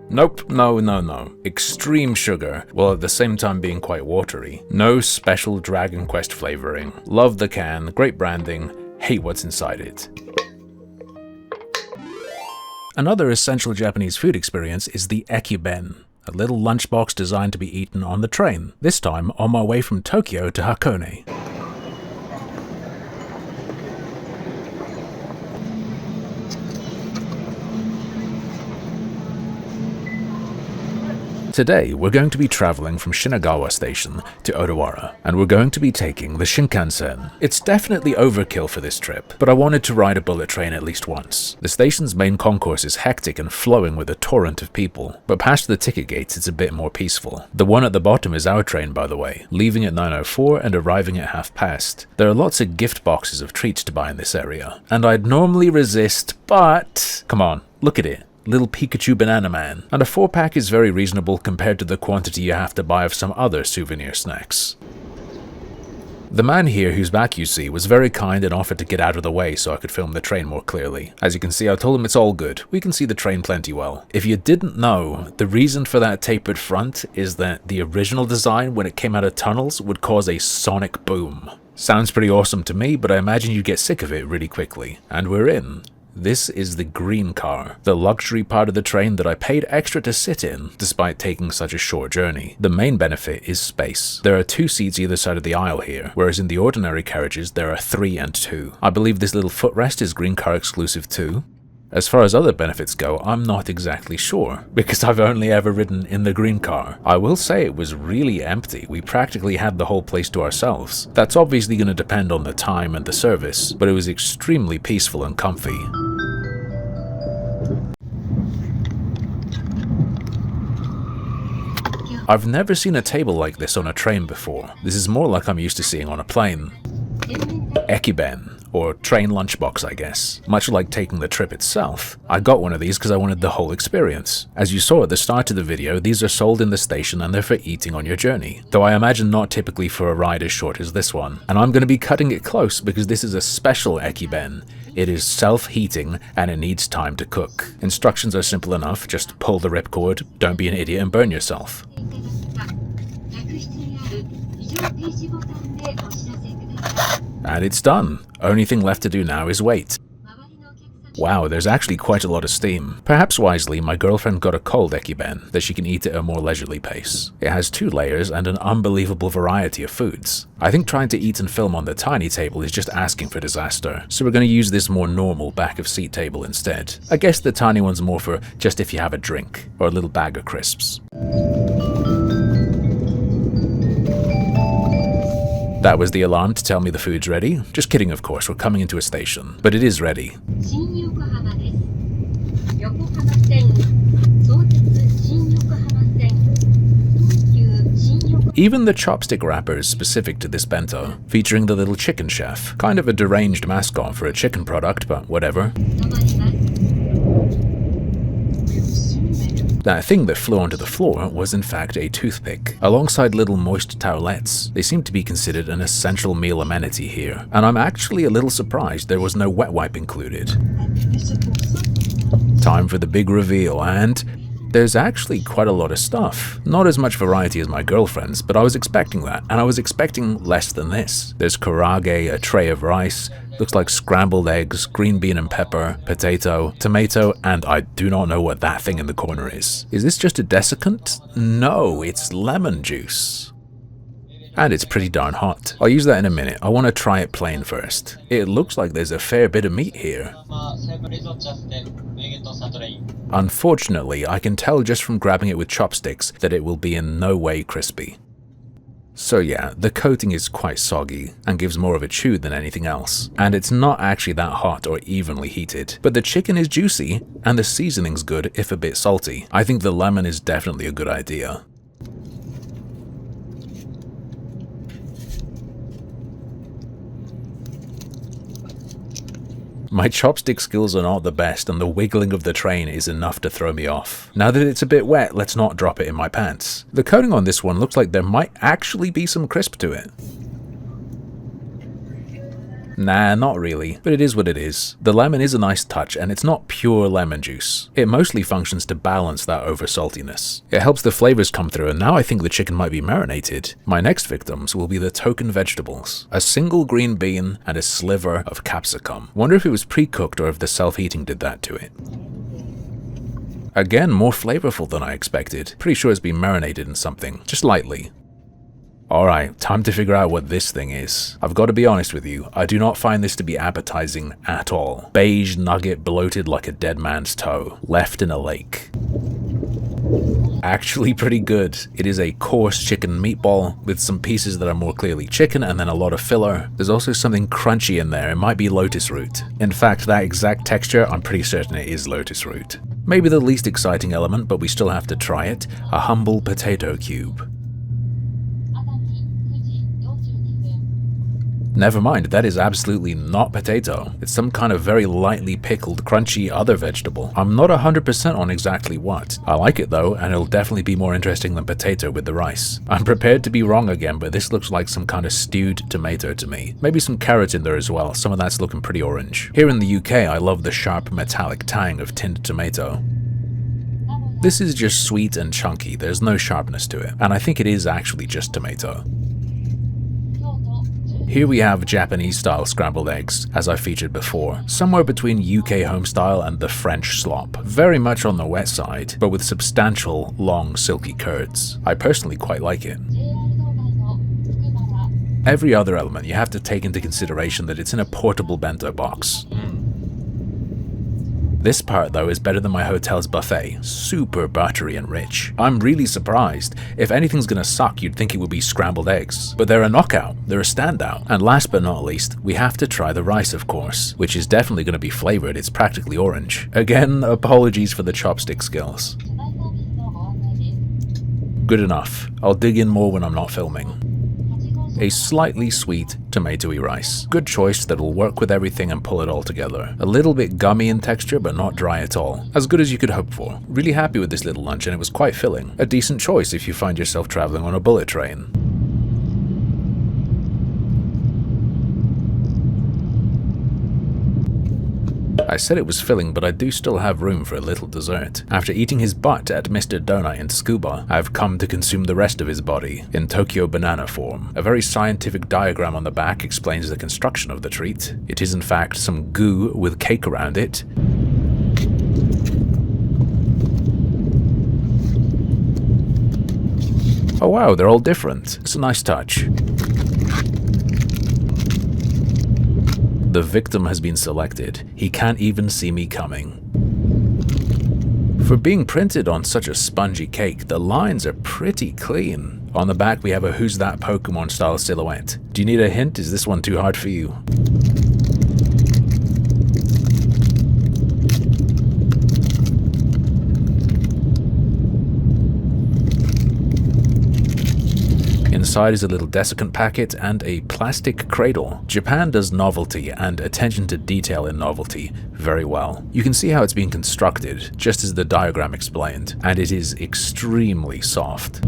Nope, no. Extreme sugar, while at the same time being quite watery. No special Dragon Quest flavoring. Love the can, great branding, hate what's inside it. Another essential Japanese food experience is the ekiben, a little lunchbox designed to be eaten on the train, this time on my way from Tokyo to Hakone. Today, we're going to be traveling from Shinagawa Station to Odawara, and we're going to be taking the Shinkansen. It's definitely overkill for this trip, but I wanted to ride a bullet train at least once. The station's main concourse is hectic and flowing with a torrent of people, but past the ticket gates it's a bit more peaceful. The one at the bottom is our train, by the way, leaving at 9:04 and arriving at 5:30. There are lots of gift boxes of treats to buy in this area, and I'd normally resist, but come on, look at it. Little Pikachu Banana Man, and a 4-pack is very reasonable compared to the quantity you have to buy of some other souvenir snacks. The man here whose back you see was very kind and offered to get out of the way so I could film the train more clearly. As you can see, I told him it's all good, we can see the train plenty well. If you didn't know, the reason for that tapered front is that the original design when it came out of tunnels would cause a sonic boom. Sounds pretty awesome to me, but I imagine you'd get sick of it really quickly. And we're in. This is the green car, the luxury part of the train that I paid extra to sit in, despite taking such a short journey. The main benefit is space. There are 2 seats either side of the aisle here, whereas in the ordinary carriages there are 3 and 2. I believe this little footrest is green car exclusive too. As far as other benefits go, I'm not exactly sure, because I've only ever ridden in the green car. I will say it was really empty, we practically had the whole place to ourselves. That's obviously going to depend on the time and the service, but it was extremely peaceful and comfy. I've never seen a table like this on a train before. This is more like I'm used to seeing on a plane. Ekiben, or train lunchbox I guess. Much like taking the trip itself, I got one of these because I wanted the whole experience. As you saw at the start of the video, these are sold in the station and they're for eating on your journey, though I imagine not typically for a ride as short as this one. And I'm going to be cutting it close because this is a special Ekiben. It is self-heating and it needs time to cook. Instructions are simple enough, just pull the ripcord, don't be an idiot and burn yourself. And it's done. Only thing left to do now is wait. Wow, there's actually quite a lot of steam. Perhaps wisely, my girlfriend got a cold Ekiben that she can eat at a more leisurely pace. It has 2 layers and an unbelievable variety of foods. I think trying to eat and film on the tiny table is just asking for disaster, so we're going to use this more normal back of seat table instead. I guess the tiny one's more for just if you have a drink, or a little bag of crisps. That was the alarm to tell me the food's ready. Just kidding, of course, we're coming into a station. But it is ready. Even the chopstick wrapper is specific to this bento, featuring the little chicken chef. Kind of a deranged mascot for a chicken product, but whatever. That thing that flew onto the floor was in fact a toothpick, alongside little moist towelettes. They seem to be considered an essential meal amenity here, and I'm actually a little surprised there was no wet wipe included. Time for the big reveal, and there's actually quite a lot of stuff. Not as much variety as my girlfriend's, but I was expecting that, and I was expecting less than this. There's karaage, a tray of rice, looks like scrambled eggs, green bean and pepper, potato, tomato, and I do not know what that thing in the corner is. Is this just a desiccant? No, it's lemon juice. And it's pretty darn hot. I'll use that in a minute. I want to try it plain first. It looks like there's a fair bit of meat here. Unfortunately, I can tell just from grabbing it with chopsticks that it will be in no way crispy. So yeah, the coating is quite soggy and gives more of a chew than anything else. And it's not actually that hot or evenly heated. But the chicken is juicy and the seasoning's good if a bit salty. I think the lemon is definitely a good idea. My chopstick skills are not the best and the wiggling of the train is enough to throw me off. Now that it's a bit wet, let's not drop it in my pants. The coating on this one looks like there might actually be some crisp to it. Nah, not really, but it is what it is. The lemon is a nice touch and it's not pure lemon juice. It mostly functions to balance that over saltiness. It helps the flavors come through, and now I think the chicken might be marinated. My next victims will be the token vegetables. A single green bean and a sliver of capsicum. Wonder if it was pre-cooked or if the self-heating did that to it. Again, more flavorful than I expected. Pretty sure it's been marinated in something, just lightly. Alright, time to figure out what this thing is. I've got to be honest with you, I do not find this to be appetizing at all. Beige nugget bloated like a dead man's toe, left in a lake. Actually pretty good. It is a coarse chicken meatball with some pieces that are more clearly chicken and then a lot of filler. There's also something crunchy in there, it might be lotus root. In fact, that exact texture, I'm pretty certain it is lotus root. Maybe the least exciting element, but we still have to try it, a humble potato cube. Never mind, that is absolutely not potato. It's some kind of very lightly pickled, crunchy other vegetable. I'm not 100% on exactly what. I like it though, and it'll definitely be more interesting than potato with the rice. I'm prepared to be wrong again, but this looks like some kind of stewed tomato to me. Maybe some carrot in there as well, some of that's looking pretty orange. Here in the UK, I love the sharp metallic tang of tinned tomato. This is just sweet and chunky, there's no sharpness to it, and I think it is actually just tomato. Here we have Japanese-style scrambled eggs, as I featured before, somewhere between UK homestyle and the French slop. Very much on the wet side, but with substantial, long, silky curds. I personally quite like it. Every other element you have to take into consideration that it's in a portable bento box. This part though is better than my hotel's buffet, super buttery and rich. I'm really surprised. If anything's gonna suck, you'd think it would be scrambled eggs. But they're a knockout, they're a standout. And last but not least, we have to try the rice of course, which is definitely gonna be flavored, it's practically orange. Again, apologies for the chopstick skills. Good enough, I'll dig in more when I'm not filming. a slightly sweet, tomatoey rice. Good choice that'll work with everything and pull it all together. A little bit gummy in texture, but not dry at all. As good as you could hope for. Really happy with this little lunch, and it was quite filling. A decent choice if you find yourself traveling on a bullet train. I said it was filling, but I do still have room for a little dessert. After eating his butt at Mr. Donut in Tsukuba, I've come to consume the rest of his body, in Tokyo banana form. A very scientific diagram on the back explains the construction of the treat. It is in fact some goo with cake around it. Oh wow, they're all different. It's a nice touch. The victim has been selected. He can't even see me coming. For being printed on such a spongy cake, the lines are pretty clean. On the back we have a Who's That Pokemon style silhouette. Do you need a hint? Is this one too hard for you? Inside is a little desiccant packet and a plastic cradle. Japan does novelty and attention to detail in novelty very well. You can see how it's being constructed, just as the diagram explained, and it is extremely soft.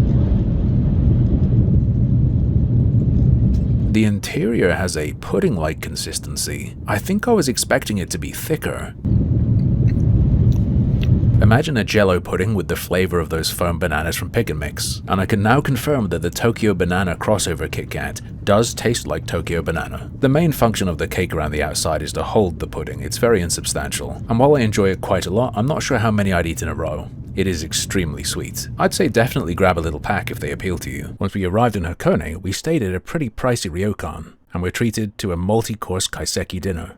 The interior has a pudding-like consistency. I think I was expecting it to be thicker. Imagine a Jell-O pudding with the flavor of those foam bananas from Pick and Mix, and I can now confirm that the Tokyo Banana crossover Kit Kat does taste like Tokyo Banana. The main function of the cake around the outside is to hold the pudding. It's very insubstantial, and while I enjoy it quite a lot, I'm not sure how many I'd eat in a row. It is extremely sweet. I'd say definitely grab a little pack if they appeal to you. Once we arrived in Hakone, we stayed at a pretty pricey ryokan, and were treated to a multi-course kaiseki dinner.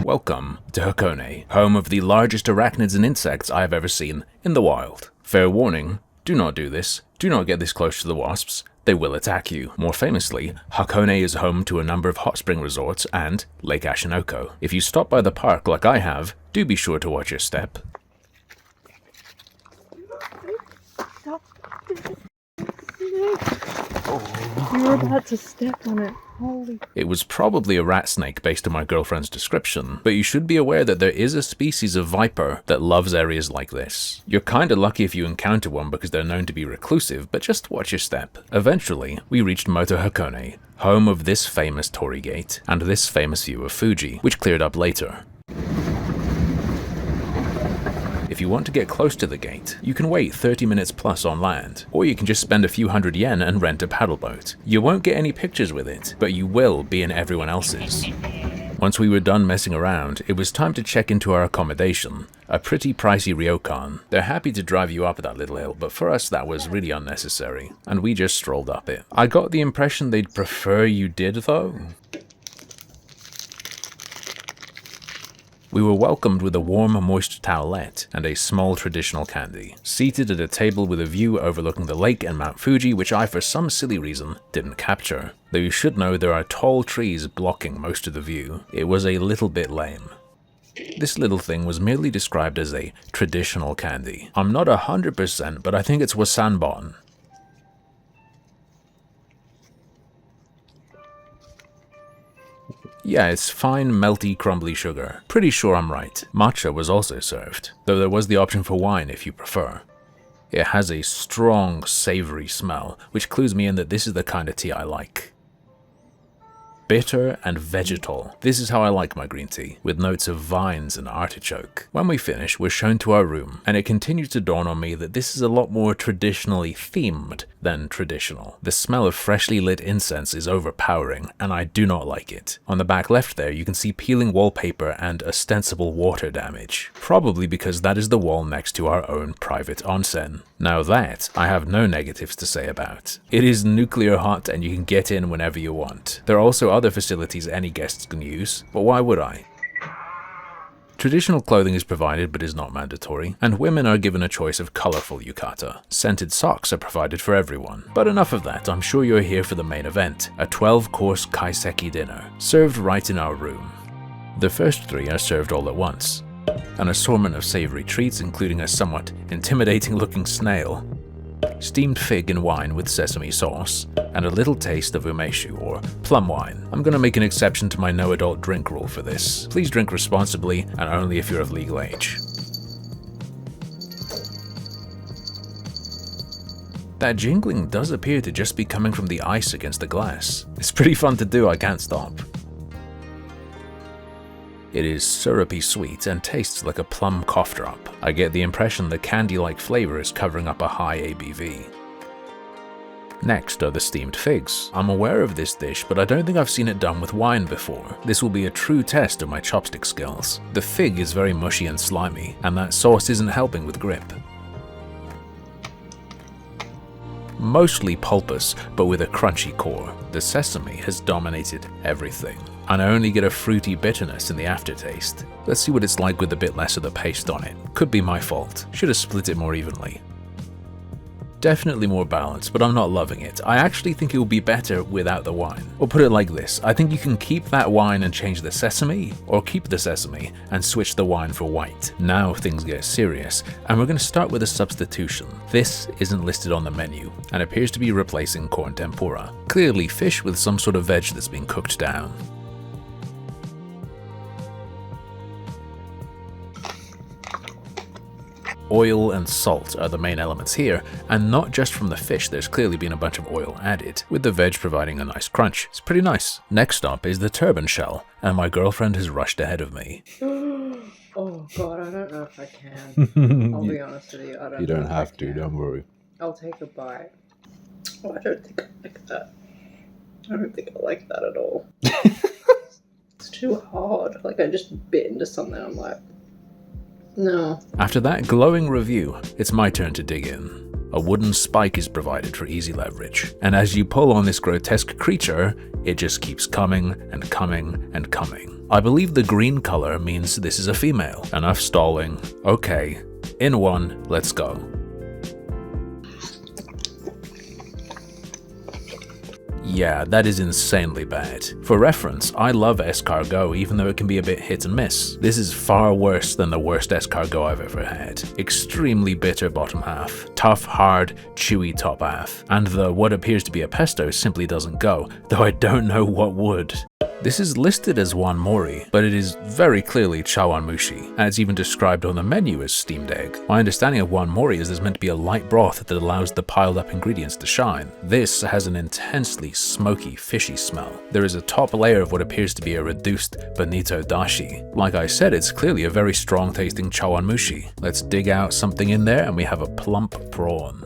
Welcome to Hakone, home of the largest arachnids and insects I have ever seen in the wild. Fair warning, do not do this. Do not get this close to the wasps. They will attack you. More famously, Hakone is home to a number of hot spring resorts and Lake Ashinoko. If you stop by the park like I have, do be sure to watch your step. You were about to step on it. Holy. It was probably a rat snake based on my girlfriend's description, but you should be aware that there is a species of viper that loves areas like this. You're kinda lucky if you encounter one because they're known to be reclusive, but just watch your step. Eventually, we reached Moto Hakone, home of this famous torii gate, and this famous view of Fuji, which cleared up later. If you want to get close to the gate, you can wait 30 minutes plus on land, or you can just spend a few hundred yen and rent a paddle boat. You won't get any pictures with it, but you will be in everyone else's. Once we were done messing around, it was time to check into our accommodation, a pretty pricey ryokan. They're happy to drive you up that little hill, but for us that was really unnecessary, and we just strolled up it. I got the impression they'd prefer you did though. We were welcomed with a warm, moist towelette and a small traditional candy, seated at a table with a view overlooking the lake and Mount Fuji, which I, for some silly reason, didn't capture. Though you should know there are tall trees blocking most of the view. It was a little bit lame. This little thing was merely described as a traditional candy. I'm not 100%, but I think it's wasanbon. Yeah, it's fine, melty, crumbly sugar. Pretty sure I'm right. Matcha was also served, though there was the option for wine if you prefer. It has a strong, savory smell, which clues me in that this is the kind of tea I like. Bitter and vegetal. This is how I like my green tea, with notes of vines and artichoke. When we finish, we're shown to our room, and it continued to dawn on me that this is a lot more traditionally themed than traditional. The smell of freshly lit incense is overpowering, and I do not like it. On the back left there, you can see peeling wallpaper and ostensible water damage, probably because that is the wall next to our own private onsen. Now that, I have no negatives to say about. It is nuclear hot and you can get in whenever you want. There are also other facilities any guests can use, but why would I? Traditional clothing is provided but is not mandatory, and women are given a choice of colorful yukata. Scented socks are provided for everyone. But enough of that, I'm sure you're here for the main event, a 12-course kaiseki dinner, served right in our room. The first 3 are served all at once. An assortment of savory treats, including a somewhat intimidating looking snail, steamed fig in wine with sesame sauce, and a little taste of umeshu, or plum wine. I'm gonna make an exception to my no adult drink rule for this. Please drink responsibly, and only if you're of legal age. That jingling does appear to just be coming from the ice against the glass. It's pretty fun to do, I can't stop. It is syrupy sweet and tastes like a plum cough drop. I get the impression the candy-like flavor is covering up a high ABV. Next are the steamed figs. I'm aware of this dish, but I don't think I've seen it done with wine before. This will be a true test of my chopstick skills. The fig is very mushy and slimy, and that sauce isn't helping with grip. Mostly pulpous, but with a crunchy core. The sesame has dominated everything, and I only get a fruity bitterness in the aftertaste. Let's see what it's like with a bit less of the paste on it. Could be my fault. Should have split it more evenly. Definitely more balanced, but I'm not loving it. I actually think it will be better without the wine. Or put it like this, I think you can keep that wine and change the sesame, or keep the sesame and switch the wine for white. Now things get serious, and we're going to start with a substitution. This isn't listed on the menu, and appears to be replacing corn tempura. Clearly fish with some sort of veg that's been cooked down. Oil and salt are the main elements here, and not just from the fish. There's clearly been a bunch of oil added, with the veg providing a nice crunch. It's pretty nice. Next up is the turban shell, and my girlfriend has rushed ahead of me. Oh god, I don't know if I can. I'll be honest with you, I don't. You don't know have if I to, can. don't worry. I'll take a bite. Oh, I don't think I like that. I don't think I like that at all. It's too hard. Like, I just bit into something, I'm like, no. After that glowing review, it's my turn to dig in. A wooden spike is provided for easy leverage, and as you pull on this grotesque creature, it just keeps coming and coming and coming. I believe the green color means this is a female. Enough stalling. Okay, in one, let's go. Yeah, that is insanely bad. For reference, I love escargot even though it can be a bit hit and miss. This is far worse than the worst escargot I've ever had. Extremely bitter bottom half, tough, hard, chewy top half, and the what appears to be a pesto simply doesn't go, though I don't know what would. This is listed as wan mori, but it is very clearly chawanmushi, and it's even described on the menu as steamed egg. My understanding of wan mori is there's meant to be a light broth that allows the piled up ingredients to shine. This has an intensely smoky, fishy smell. There is a top layer of what appears to be a reduced bonito dashi. Like I said, it's clearly a very strong tasting chawanmushi. Let's dig out something in there and we have a plump prawn.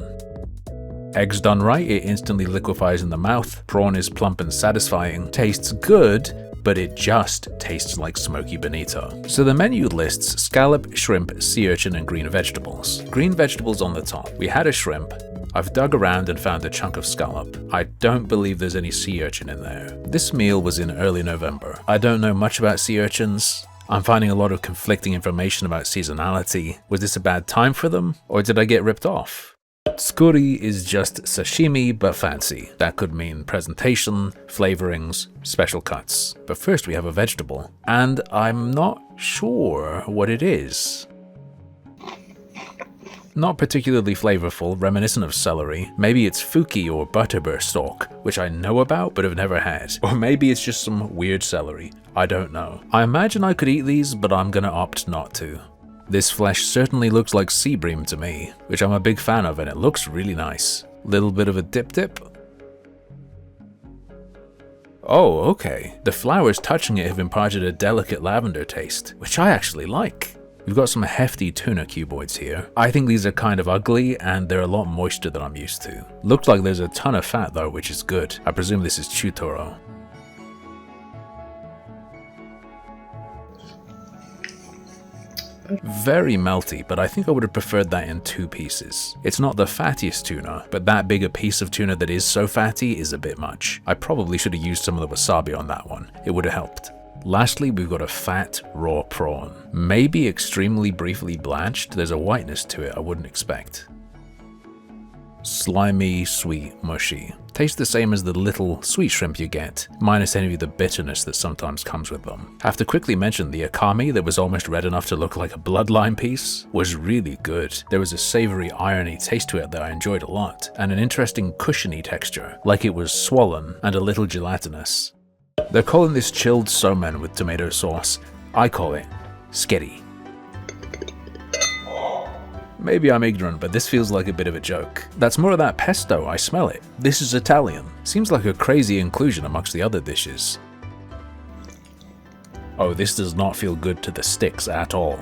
Eggs done right, it instantly liquefies in the mouth. Prawn is plump and satisfying. Tastes good, but it just tastes like smoky bonito. So the menu lists scallop, shrimp, sea urchin, and green vegetables. Green vegetables on the top. We had a shrimp. I've dug around and found a chunk of scallop. I don't believe there's any sea urchin in there. This meal was in early November. I don't know much about sea urchins. I'm finding a lot of conflicting information about seasonality. Was this a bad time for them, or did I get ripped off? Tsukuri is just sashimi but fancy. That could mean presentation, flavorings, special cuts. But first we have a vegetable, and I'm not sure what it is. Not particularly flavorful, reminiscent of celery. Maybe it's fuki or butterbur stalk, which I know about but have never had. Or maybe it's just some weird celery. I don't know. I imagine I could eat these, but I'm gonna opt not to. This flesh certainly looks like sea bream to me, which I'm a big fan of, and it looks really nice. Little bit of a dip. Oh, okay. The flowers touching it have imparted a delicate lavender taste, which I actually like. We've got some hefty tuna cuboids here. I think these are kind of ugly, and they're a lot moister than I'm used to. Looks like there's a ton of fat though, which is good. I presume this is chutoro. Very melty, but I think I would have preferred that in 2 pieces. It's not the fattiest tuna, but that big a piece of tuna that is so fatty is a bit much. I probably should have used some of the wasabi on that one. It would have helped. Lastly, we've got a fat, raw prawn. Maybe extremely briefly blanched. There's a whiteness to it I wouldn't expect. Slimy, sweet, mushy. Tastes the same as the little sweet shrimp you get, minus any of the bitterness that sometimes comes with them. Have to quickly mention the akami that was almost red enough to look like a bloodline piece was really good. There was a savory irony taste to it that I enjoyed a lot, and an interesting cushiony texture, like it was swollen and a little gelatinous. They're calling this chilled somen with tomato sauce. I call it sketty. Maybe I'm ignorant, but this feels like a bit of a joke. That's more of that pesto, I smell it. This is Italian. Seems like a crazy inclusion amongst the other dishes. Oh, this does not feel good to the sticks at all.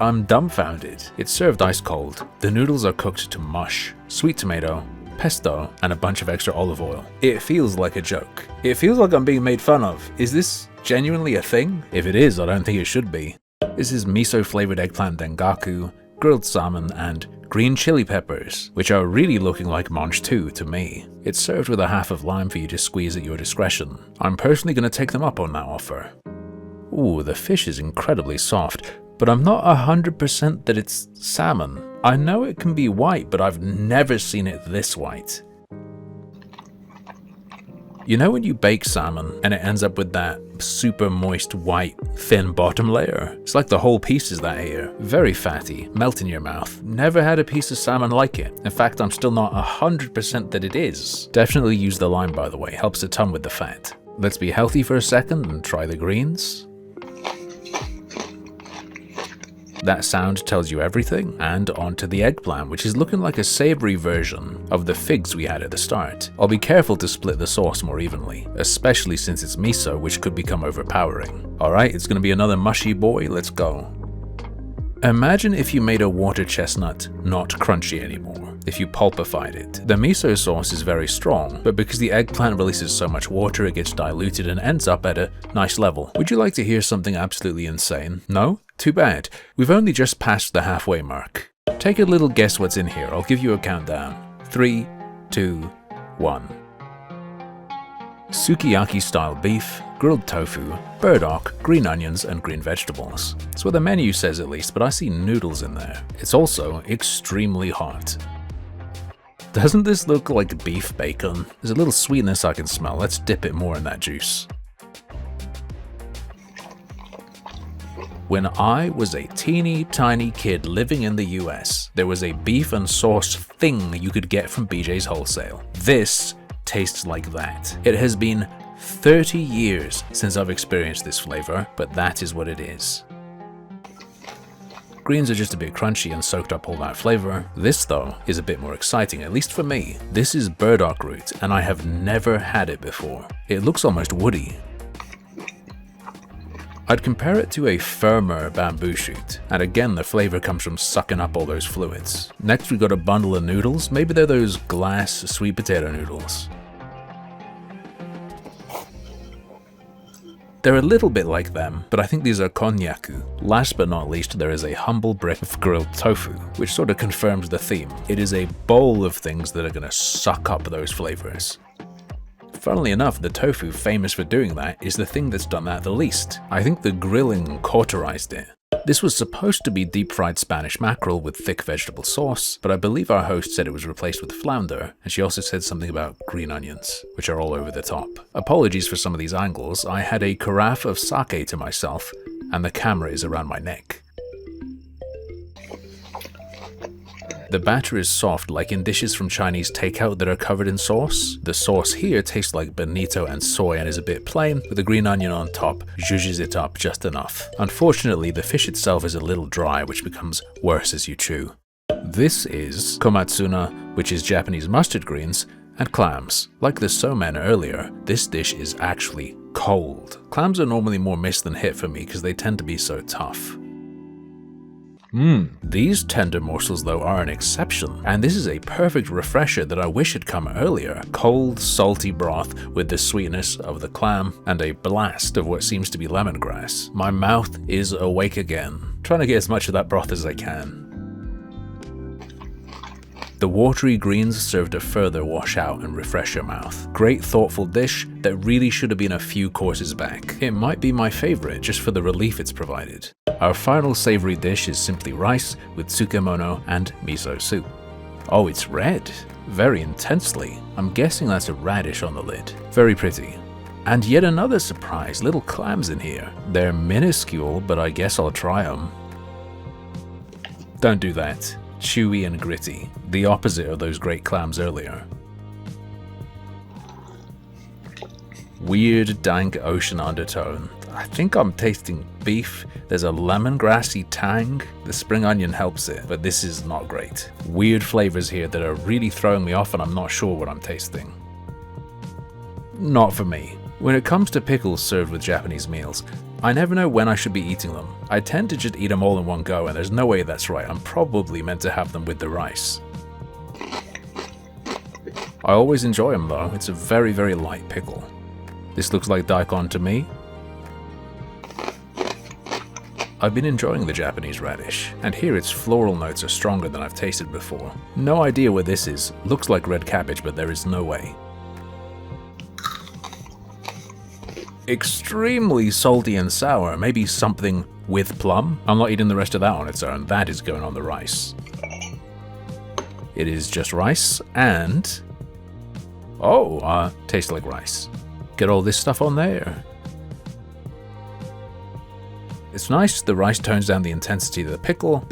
I'm dumbfounded. It's served ice cold. The noodles are cooked to mush, sweet tomato, pesto, and a bunch of extra olive oil. It feels like a joke. It feels like I'm being made fun of. Is this genuinely a thing? If it is, I don't think it should be. This is miso-flavored eggplant dengaku, grilled salmon, and green chili peppers, which are really looking like manchetou to me. It's served with a half of lime for you to squeeze at your discretion. I'm personally going to take them up on that offer. Ooh, the fish is incredibly soft, but I'm not 100% that it's salmon. I know it can be white, but I've never seen it this white. You know when you bake salmon and it ends up with that super moist white thin bottom layer? It's like the whole piece is that here. Very fatty, melt in your mouth. Never had a piece of salmon like it. In fact, I'm still not 100% that it is. Definitely use the lime, by the way, helps a ton with the fat. Let's be healthy for a second and try the greens. That sound tells you everything, and onto the eggplant, which is looking like a savory version of the figs we had at the start. I'll be careful to split the sauce more evenly, especially since it's miso, which could become overpowering. Alright, it's gonna be another mushy boy, let's go. Imagine if you made a water chestnut not crunchy anymore, if you pulpified it. The miso sauce is very strong, but because the eggplant releases so much water, it gets diluted and ends up at a nice level. Would you like to hear something absolutely insane? No? Too bad. We've only just passed the halfway mark. Take a little guess what's in here. I'll give you a countdown. 3, 2, 1. Sukiyaki style beef, grilled tofu, burdock, green onions, and green vegetables. That's what the menu says at least, but I see noodles in there. It's also extremely hot. Doesn't this look like beef bacon? There's a little sweetness I can smell. Let's dip it more in that juice. When I was a teeny tiny kid living in the US, there was a beef and sauce thing you could get from BJ's Wholesale. This tastes like that. It has been 30 years since I've experienced this flavor, but that is what it is. Greens are just a bit crunchy and soaked up all that flavor. This though is a bit more exciting, at least for me. This is burdock root and I have never had it before. It looks almost woody. I'd compare it to a firmer bamboo shoot, and again the flavor comes from sucking up all those fluids. Next we got a bundle of noodles, maybe they're those glass sweet potato noodles. They're a little bit like them, but I think these are konnyaku. Last but not least, there is a humble brick of grilled tofu, which sort of confirms the theme. It is a bowl of things that are gonna suck up those flavors. Funnily enough, the tofu, famous for doing that, is the thing that's done that the least. I think the grilling cauterized it. This was supposed to be deep-fried Spanish mackerel with thick vegetable sauce, but I believe our host said it was replaced with flounder, and she also said something about green onions, which are all over the top. Apologies for some of these angles. I had a carafe of sake to myself, and the camera is around my neck. The batter is soft, like in dishes from Chinese takeout that are covered in sauce. The sauce here tastes like bonito and soy and is a bit plain, with the green onion on top zhuzhes it up just enough. Unfortunately, the fish itself is a little dry, which becomes worse as you chew. This is komatsuna, which is Japanese mustard greens, and clams. Like the somen earlier, this dish is actually cold. Clams are normally more miss than hit for me because they tend to be so tough. These tender morsels though are an exception, and this is a perfect refresher that I wish had come earlier. Cold, salty broth with the sweetness of the clam and a blast of what seems to be lemongrass. My mouth is awake again, trying to get as much of that broth as I can. The watery greens serve to further wash out and refresh your mouth. Great thoughtful dish that really should have been a few courses back. It might be my favorite just for the relief it's provided. Our final savory dish is simply rice with tsukemono and miso soup. Oh, it's red. Very intensely. I'm guessing that's a radish on the lid. Very pretty. And yet another surprise, little clams in here. They're minuscule, but I guess I'll try them. Don't do that. Chewy and gritty. The opposite of those great clams earlier. Weird, dank ocean undertone. I think I'm tasting beef. There's a lemongrassy tang. The spring onion helps it, but this is not great. Weird flavors here that are really throwing me off and I'm not sure what I'm tasting. Not for me. When it comes to pickles served with Japanese meals, I never know when I should be eating them. I tend to just eat them all in one go, and there's no way that's right. I'm probably meant to have them with the rice. I always enjoy them though. It's a very, very light pickle. This looks like daikon to me. I've been enjoying the Japanese radish, and here its floral notes are stronger than I've tasted before. No idea what this is. Looks like red cabbage, but there is no way. Extremely salty and sour, maybe something with plum. I'm not eating the rest of that on its own. That is going on the rice. It is just rice and... oh, tastes like rice. Get all this stuff on there. It's nice, the rice tones down the intensity of the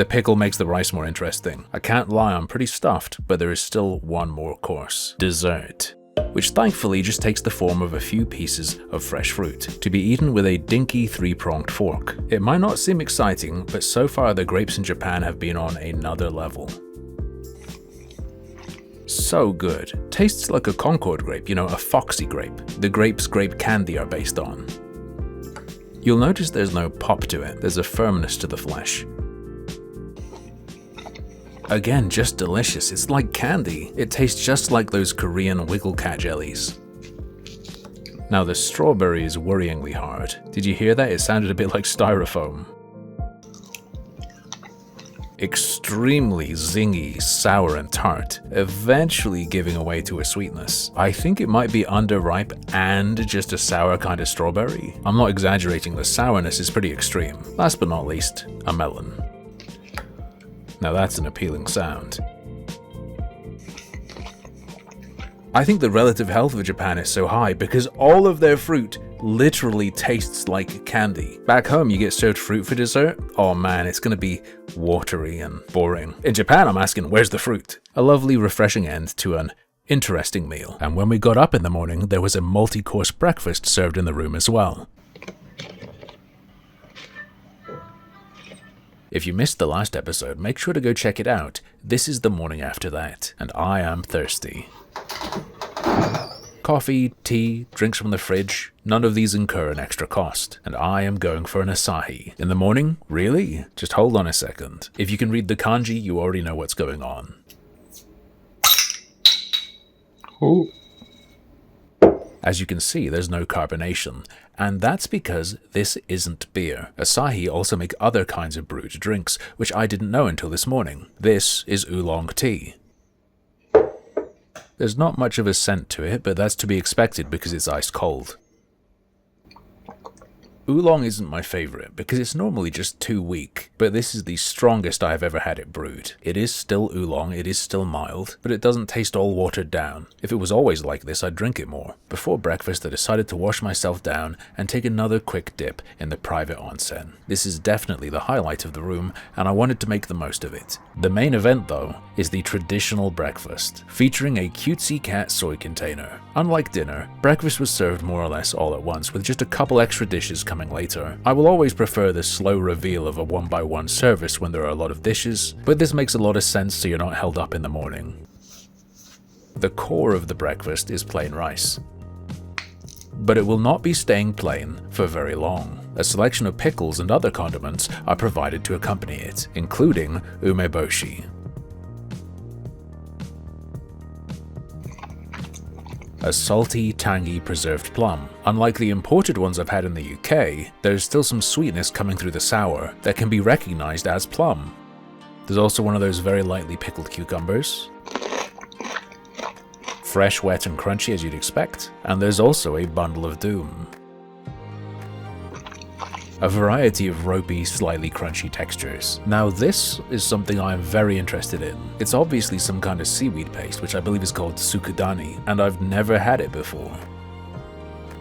pickle makes the rice more interesting. I can't lie, I'm pretty stuffed, but there is still one more course. Dessert. Which thankfully just takes the form of a few pieces of fresh fruit, to be eaten with a dinky 3-pronged fork. It might not seem exciting, but so far the grapes in Japan have been on another level. So good. Tastes like a Concord grape, you know, a foxy grape. The grapes grape candy are based on. You'll notice there's no pop to it, there's a firmness to the flesh. Again, just delicious. It's like candy. It tastes just like those Korean Wiggle Cat jellies. Now the strawberry is worryingly hard. Did you hear that? It sounded a bit like styrofoam. Extremely zingy, sour and tart, eventually giving away to a sweetness. I think it might be underripe and just a sour kind of strawberry. I'm not exaggerating, the sourness is pretty extreme. Last but not least, a melon. Now that's an appealing sound. I think the relative health of Japan is so high because all of their fruit literally tastes like candy. Back home you get served fruit for dessert, oh man, it's gonna be watery and boring. In Japan I'm asking, where's the fruit? A lovely refreshing end to an interesting meal. And when we got up in the morning, there was a multi-course breakfast served in the room as well. If you missed the last episode, make sure to go check it out. This is the morning after that, and I am thirsty. Coffee, tea, drinks from the fridge, none of these incur an extra cost, and I am going for an Asahi. In the morning? Really? Just hold on a second. If you can read the kanji, you already know what's going on. Ooh. As you can see, there's no carbonation, and that's because this isn't beer. Asahi also make other kinds of brewed drinks, which I didn't know until this morning. This is oolong tea. There's not much of a scent to it, but that's to be expected because it's ice cold. Oolong isn't my favorite because it's normally just too weak, but this is the strongest I've ever had it brewed. It is still oolong, it is still mild, but it doesn't taste all watered down. If it was always like this, I'd drink it more. Before breakfast, I decided to wash myself down and take another quick dip in the private onsen. This is definitely the highlight of the room, and I wanted to make the most of it. The main event, though, is the traditional breakfast, featuring a cutesy cat soy container. Unlike dinner, breakfast was served more or less all at once, with just a couple extra dishes coming later. I will always prefer the slow reveal of a one-by-one service when there are a lot of dishes, but this makes a lot of sense so you're not held up in the morning. The core of the breakfast is plain rice, but it will not be staying plain for very long. A selection of pickles and other condiments are provided to accompany it, including umeboshi. A salty, tangy preserved plum. Unlike the imported ones I've had in the UK, there's still some sweetness coming through the sour that can be recognized as plum. There's also one of those very lightly pickled cucumbers. Fresh, wet and crunchy as you'd expect. And there's also a bundle of doom. a variety of ropey, slightly crunchy textures. Now this is something I am very interested in. It's obviously some kind of seaweed paste, which I believe is called tsukudani, and I've never had it before.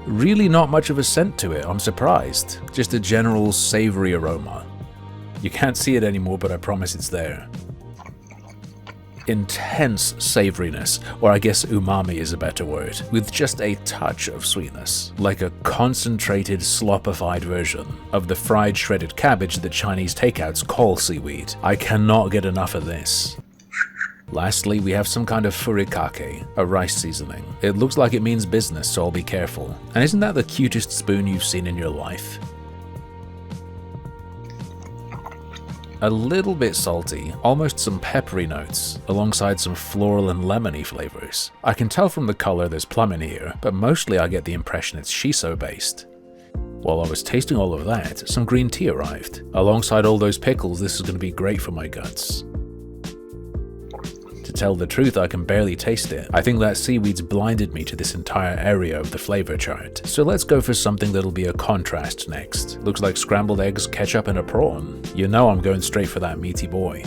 Really not much of a scent to it, I'm surprised. Just a general savory aroma. You can't see it anymore, but I promise it's there. Intense savoriness, or I guess umami is a better word, with just a touch of sweetness, like a concentrated, sloppified version of the fried shredded cabbage that Chinese takeouts call seaweed. I cannot get enough of this. Lastly, we have some kind of furikake, a rice seasoning. It looks like it means business, so I'll be careful. And isn't that the cutest spoon you've seen in your life? A little bit salty, almost some peppery notes, alongside some floral and lemony flavors. I can tell from the color there's plum in here, but mostly I get the impression it's shiso based. While I was tasting all of that, some green tea arrived. Alongside all those pickles, this is going to be great for my guts. To tell the truth, I can barely taste it. I think that seaweed's blinded me to this entire area of the flavor chart. So let's go for something that'll be a contrast next. Looks like scrambled eggs, ketchup, and a prawn. You know I'm going straight for that meaty boy.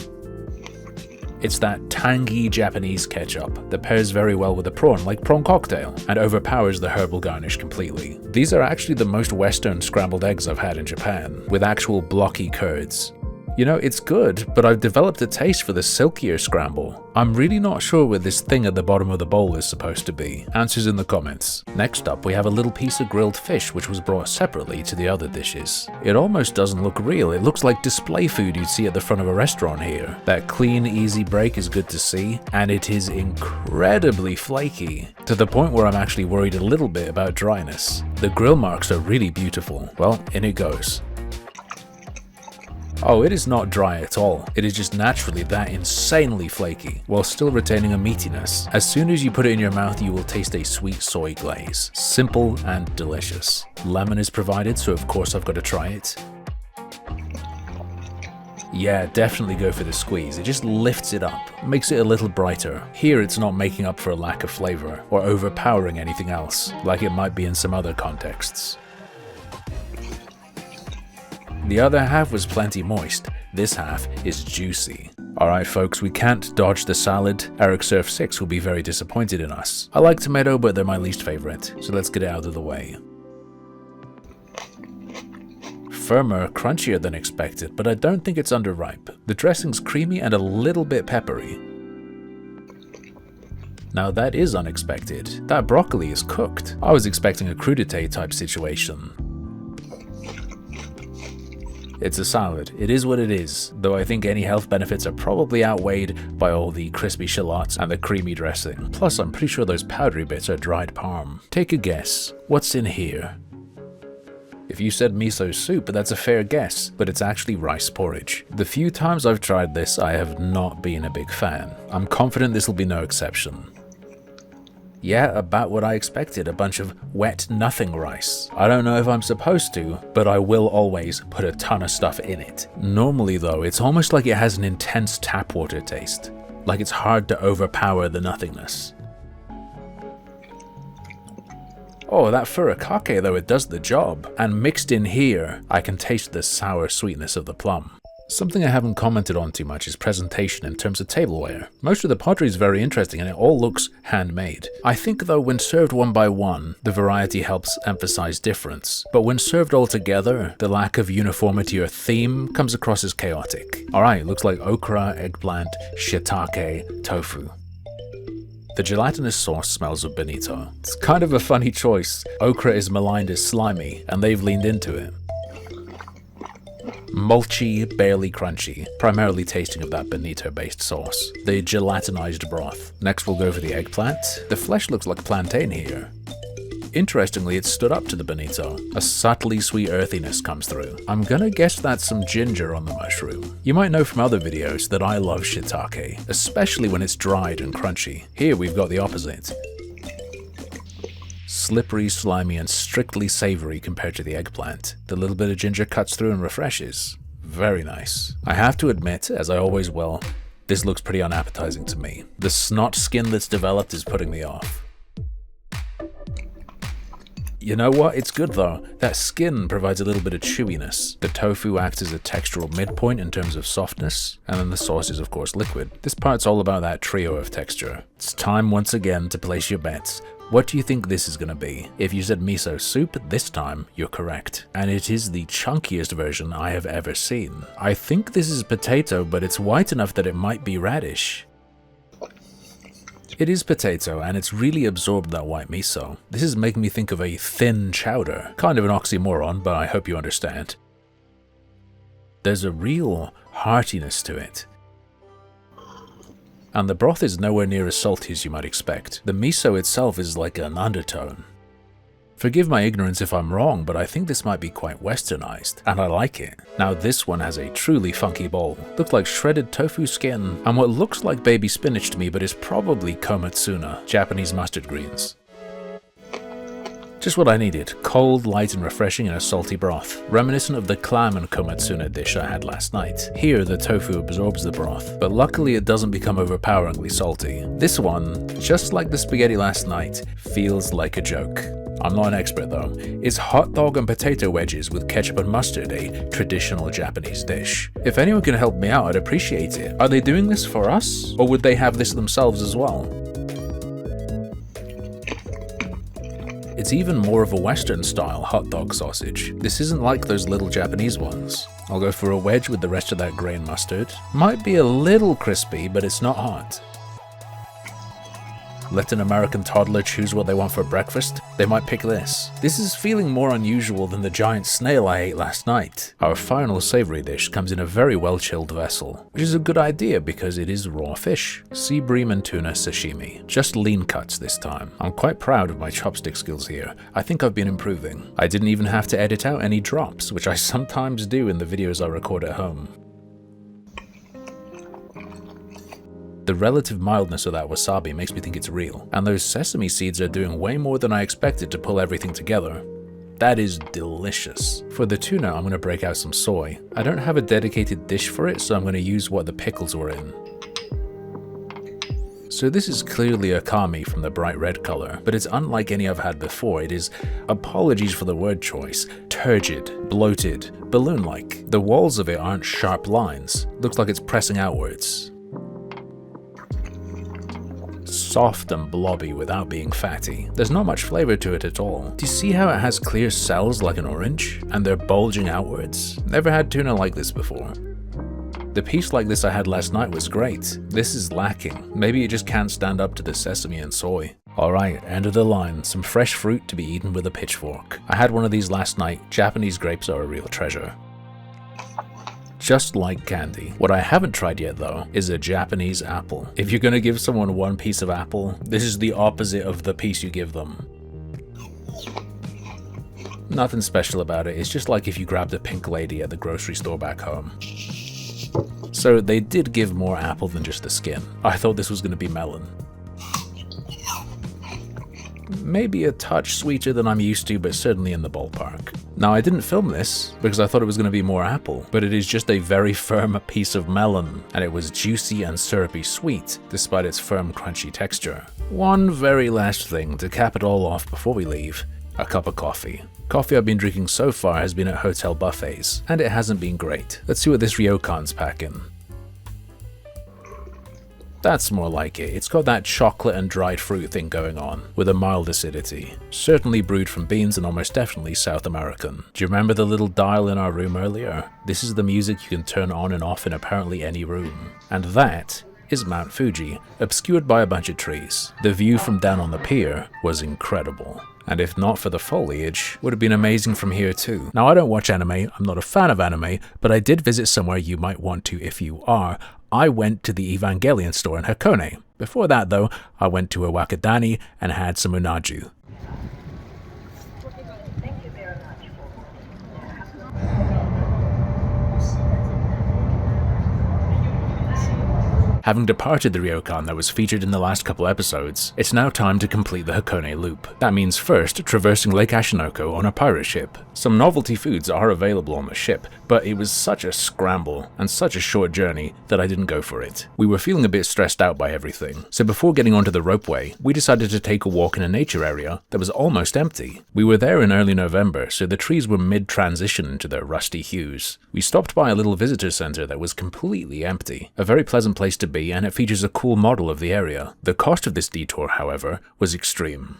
It's that tangy Japanese ketchup that pairs very well with a prawn like prawn cocktail and overpowers the herbal garnish completely. These are actually the most Western scrambled eggs I've had in Japan, with actual blocky curds. You know, it's good, but I've developed a taste for the silkier scramble. I'm really not sure what this thing at the bottom of the bowl is supposed to be. Answers in the comments. Next up, we have a little piece of grilled fish which was brought separately to the other dishes. It almost doesn't look real. It looks like display food you'd see at the front of a restaurant here. That clean, easy break is good to see, and it is incredibly flaky, to the point where I'm actually worried a little bit about dryness. The grill marks are really beautiful. Well, in it goes. Oh, it is not dry at all. It is just naturally that insanely flaky, while still retaining a meatiness. As soon as you put it in your mouth, you will taste a sweet soy glaze. Simple and delicious. Lemon is provided, so of course I've got to try it. Yeah, definitely go for the squeeze. It just lifts it up, makes it a little brighter. Here it's not making up for a lack of flavor, or overpowering anything else, like it might be in some other contexts. The other half was plenty moist. This half is juicy. Alright folks, we can't dodge the salad. Eric Surf 6 will be very disappointed in us. I like tomato, but they're my least favorite, so let's get it out of the way. Firmer, crunchier than expected, but I don't think it's underripe. The dressing's creamy and a little bit peppery. Now that is unexpected. That broccoli is cooked. I was expecting a crudité type situation. It's a salad. It is what it is, though I think any health benefits are probably outweighed by all the crispy shallots and the creamy dressing. Plus, I'm pretty sure those powdery bits are dried parm. Take a guess. What's in here? If you said miso soup, that's a fair guess, but it's actually rice porridge. The few times I've tried this, I have not been a big fan. I'm confident this will be no exception. Yeah, about what I expected, a bunch of wet nothing rice. I don't know if I'm supposed to, but I will always put a ton of stuff in it. Normally though, it's almost like it has an intense tap water taste, like it's hard to overpower the nothingness. Oh, that furikake though, it does the job. And mixed in here, I can taste the sour sweetness of the plum. Something I haven't commented on too much is presentation in terms of tableware. Most of the pottery is very interesting and it all looks handmade. I think though when served one by one, the variety helps emphasize difference. But when served all together, the lack of uniformity or theme comes across as chaotic. Alright, looks like okra, eggplant, shiitake, tofu. The gelatinous sauce smells of bonito. It's kind of a funny choice. Okra is maligned as slimy, and they've leaned into it. Mulchy, barely crunchy, primarily tasting of that bonito-based sauce. The gelatinized broth. Next we'll go for the eggplant. The flesh looks like plantain here. Interestingly, it stood up to the bonito. A subtly sweet earthiness comes through. I'm gonna guess that's some ginger on the mushroom. You might know from other videos that I love shiitake, especially when it's dried and crunchy. Here we've got the opposite. Slippery, slimy, and strictly savory compared to the eggplant. The little bit of ginger cuts through and refreshes. Very nice. I have to admit, as I always will, this looks pretty unappetizing to me. The snot skin that's developed is putting me off. You know what? It's good though. That skin provides a little bit of chewiness. The tofu acts as a textural midpoint in terms of softness, and then the sauce is of course liquid. This part's all about that trio of texture. It's time once again to place your bets. What do you think this is gonna be? If you said miso soup, this time you're correct. And it is the chunkiest version I have ever seen. I think this is potato, but it's white enough that it might be radish. It is potato, and it's really absorbed that white miso. This is making me think of a thin chowder. Kind of an oxymoron, but I hope you understand. There's a real heartiness to it. And the broth is nowhere near as salty as you might expect. The miso itself is like an undertone. Forgive my ignorance if I'm wrong, but I think this might be quite westernized, and I like it. Now this one has a truly funky bowl. Looks like shredded tofu skin, and what looks like baby spinach to me, but is probably komatsuna, Japanese mustard greens. Just what I needed, cold, light and refreshing in a salty broth, reminiscent of the clam and komatsuna dish I had last night. Here the tofu absorbs the broth, but luckily it doesn't become overpoweringly salty. This one, just like the spaghetti last night, feels like a joke. I'm not an expert though. Is hot dog and potato wedges with ketchup and mustard a traditional Japanese dish? If anyone can help me out, I'd appreciate it. Are they doing this for us, or would they have this themselves as well? It's even more of a Western-style hot dog sausage. This isn't like those little Japanese ones. I'll go for a wedge with the rest of that grain mustard. Might be a little crispy, but it's not hot. Let an American toddler choose what they want for breakfast, they might pick this. This is feeling more unusual than the giant snail I ate last night. Our final savory dish comes in a very well chilled vessel, which is a good idea because it is raw fish. Sea bream and tuna sashimi. Just lean cuts this time. I'm quite proud of my chopstick skills here. I think I've been improving. I didn't even have to edit out any drops, which I sometimes do in the videos I record at home. The relative mildness of that wasabi makes me think it's real, and those sesame seeds are doing way more than I expected to pull everything together. That is delicious. For the tuna, I'm going to break out some soy. I don't have a dedicated dish for it, so I'm going to use what the pickles were in. So this is clearly a kami from the bright red color, but it's unlike any I've had before. It is, apologies for the word choice, turgid, bloated, balloon-like. The walls of it aren't sharp lines. Looks like it's pressing outwards. Soft and blobby without being fatty. There's not much flavor to it at all. Do you see how it has clear cells like an orange? And they're bulging outwards? Never had tuna like this before. The piece like this I had last night was great. This is lacking. Maybe it just can't stand up to the sesame and soy. Alright, end of the line. Some fresh fruit to be eaten with a pitchfork. I had one of these last night. Japanese grapes are a real treasure. Just like candy. What I haven't tried yet though is a Japanese apple. If you're gonna give someone one piece of apple, this is the opposite of the piece you give them. Nothing special about it, it's just like if you grabbed a pink lady at the grocery store back home. So they did give more apple than just the skin. I thought this was gonna be melon. Maybe a touch sweeter than I'm used to, but certainly in the ballpark. Now I didn't film this because I thought it was going to be more apple, but it is just a very firm piece of melon, and it was juicy and syrupy sweet, despite its firm crunchy texture. One very last thing to cap it all off before we leave, a cup of coffee. Coffee I've been drinking so far has been at hotel buffets, and it hasn't been great. Let's see what this Ryokan's packing. That's more like it. It's got that chocolate and dried fruit thing going on, with a mild acidity. Certainly brewed from beans and almost definitely South American. Do you remember the little dial in our room earlier? This is the music you can turn on and off in apparently any room. And that is Mount Fuji, obscured by a bunch of trees. The view from down on the pier was incredible. And if not for the foliage, would have been amazing from here too. Now I don't watch anime, I'm not a fan of anime, but I did visit somewhere you might want to if you are. I went to the Evangelion store in Hakone. Before that though, I went to a Wakadani and had some unaju. Having departed the ryokan that was featured in the last couple episodes, it's now time to complete the Hakone loop. That means first traversing Lake Ashinoko on a pirate ship. Some novelty foods are available on the ship, but it was such a scramble and such a short journey that I didn't go for it. We were feeling a bit stressed out by everything, so before getting onto the ropeway, we decided to take a walk in a nature area that was almost empty. We were there in early November, so the trees were mid-transition into their rusty hues. We stopped by a little visitor center that was completely empty. A very pleasant place to be, and it features a cool model of the area. The cost of this detour, however, was extreme.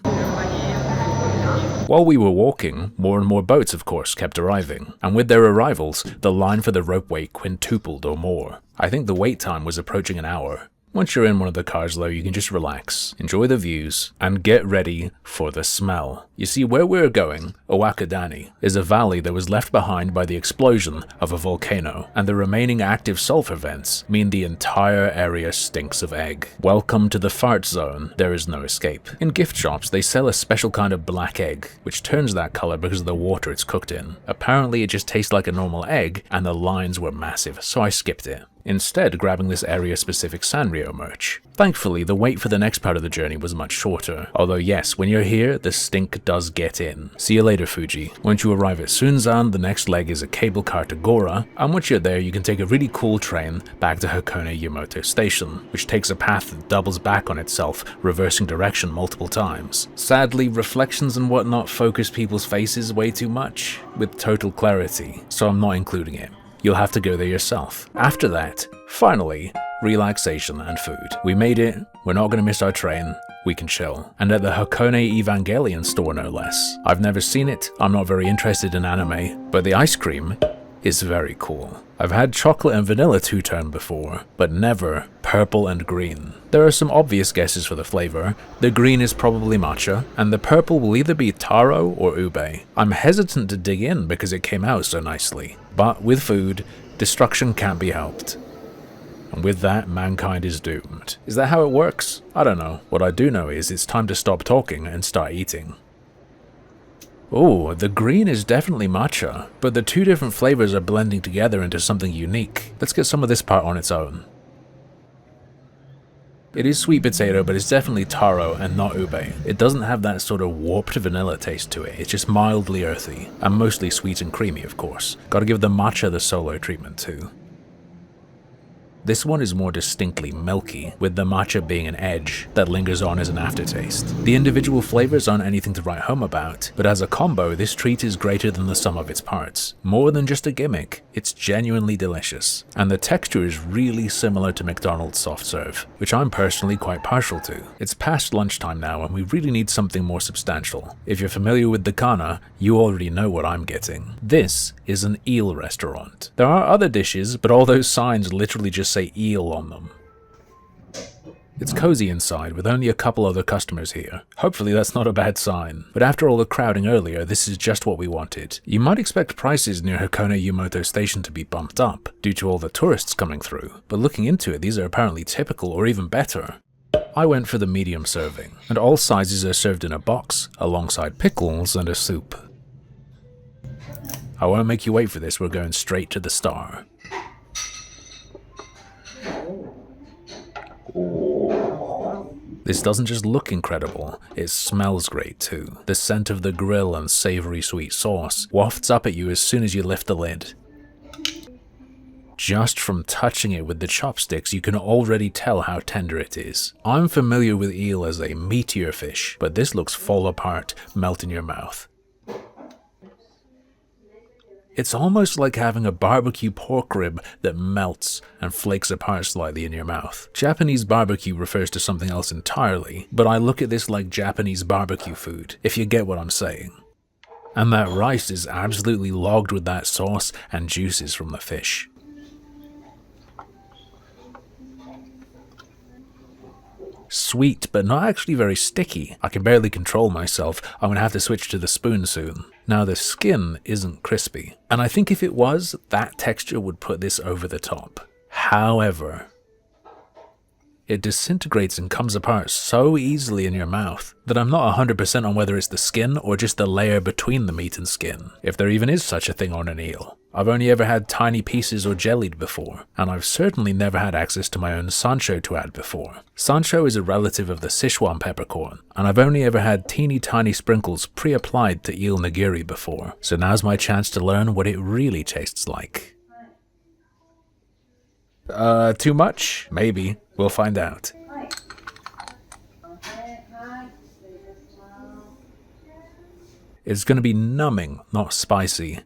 While we were walking, more and more boats of course kept arriving, and with their arrivals, the line for the ropeway quintupled or more. I think the wait time was approaching an hour. Once you're in one of the cars though, you can just relax, enjoy the views, and get ready for the smell. You see, where we're going, Owakadani, is a valley that was left behind by the explosion of a volcano, and the remaining active sulfur vents mean the entire area stinks of egg. Welcome to the fart zone, there is no escape. In gift shops, they sell a special kind of black egg, which turns that color because of the water it's cooked in. Apparently it just tastes like a normal egg, and the lines were massive, so I skipped it, instead grabbing this area-specific Sanrio merch. Thankfully, the wait for the next part of the journey was much shorter, although yes, when you're here, the stink does get in. See you later, Fuji. Once you arrive at Sunzan, the next leg is a cable car to Gora, and once you're there, you can take a really cool train back to Hakone Yumoto Station, which takes a path that doubles back on itself, reversing direction multiple times. Sadly, reflections and whatnot focus people's faces way too much, with total clarity, so I'm not including it. You'll have to go there yourself. After that, finally, relaxation and food. We made it, we're not going to miss our train, we can chill. And at the Hakone Evangelion store no less. I've never seen it, I'm not very interested in anime, but the ice cream is very cool. I've had chocolate and vanilla two-tone before, but never purple and green. There are some obvious guesses for the flavor. The green is probably matcha, and the purple will either be taro or ube. I'm hesitant to dig in because it came out so nicely. But with food, destruction can't be helped. And with that, mankind is doomed. Is that how it works? I don't know. What I do know is it's time to stop talking and start eating. Oh, the green is definitely matcha, but the two different flavors are blending together into something unique. Let's get some of this part on its own. It is sweet potato, but it's definitely taro and not ube. It doesn't have that sort of warped vanilla taste to it, it's just mildly earthy, and mostly sweet and creamy of course. Gotta give the matcha the solo treatment too. This one is more distinctly milky, with the matcha being an edge that lingers on as an aftertaste. The individual flavors aren't anything to write home about, but as a combo, this treat is greater than the sum of its parts. More than just a gimmick, it's genuinely delicious. And the texture is really similar to McDonald's soft serve, which I'm personally quite partial to. It's past lunchtime now and we really need something more substantial. If you're familiar with the Kana, you already know what I'm getting. This is an eel restaurant. There are other dishes, but all those signs literally just say eel on them. It's cozy inside with only a couple other customers here. Hopefully that's not a bad sign. But after all the crowding earlier, this is just what we wanted. You might expect prices near Hakone Yumoto Station to be bumped up due to all the tourists coming through, but looking into it, these are apparently typical or even better. I went for the medium serving, and all sizes are served in a box alongside pickles and a soup. I won't make you wait for this, we're going straight to the star. This doesn't just look incredible, it smells great too. The scent of the grill and savory sweet sauce wafts up at you as soon as you lift the lid. Just from touching it with the chopsticks, you can already tell how tender it is. I'm familiar with eel as a meatier fish, but this looks fall apart, melt in your mouth. It's almost like having a barbecue pork rib that melts and flakes apart slightly in your mouth. Japanese barbecue refers to something else entirely, but I look at this like Japanese barbecue food, if you get what I'm saying. And that rice is absolutely logged with that sauce and juices from the fish. Sweet, but not actually very sticky. I can barely control myself. I'm gonna have to switch to the spoon soon. Now the skin isn't crispy, and I think if it was, that texture would put this over the top. However, It disintegrates and comes apart so easily in your mouth that I'm not 100% on whether it's the skin or just the layer between the meat and skin, if there even is such a thing on an eel. I've only ever had tiny pieces or jellied before, and I've certainly never had access to my own sansho to add before. Sansho is a relative of the Sichuan peppercorn, and I've only ever had teeny tiny sprinkles pre-applied to eel nigiri before, so now's my chance to learn what it really tastes like. Too much? Maybe. We'll find out. It's gonna be numbing, not spicy.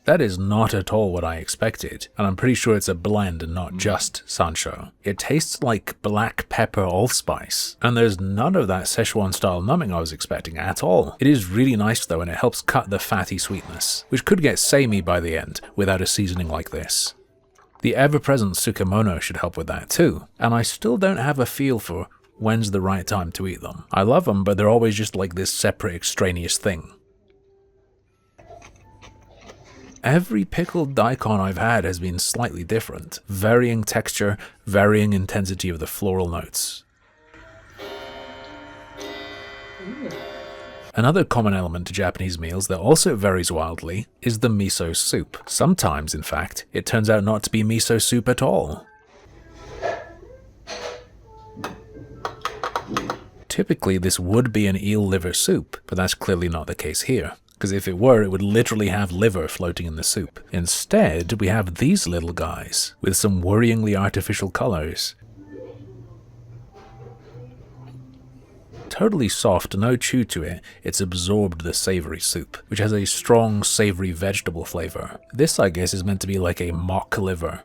That is not at all what I expected, and I'm pretty sure it's a blend and not just sansho. It tastes like black pepper allspice, and there's none of that Szechuan style numbing I was expecting at all. It is really nice though, and it helps cut the fatty sweetness, which could get samey by the end without a seasoning like this. The ever-present tsukemono should help with that too, and I still don't have a feel for when's the right time to eat them. I love them, but they're always just like this separate extraneous thing. Every pickled daikon I've had has been slightly different, varying texture, varying intensity of the floral notes. Another common element to Japanese meals that also varies wildly is the miso soup. Sometimes, in fact, it turns out not to be miso soup at all. Typically, this would be an eel liver soup, but that's clearly not the case here, because if it were, it would literally have liver floating in the soup. Instead, we have these little guys, with some worryingly artificial colors. Totally soft, no chew to it, it's absorbed the savory soup, which has a strong savory vegetable flavor. This, I guess, is meant to be like a mock liver.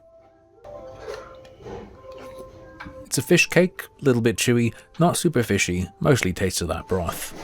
It's a fish cake, a little bit chewy, not super fishy, mostly tastes of that broth.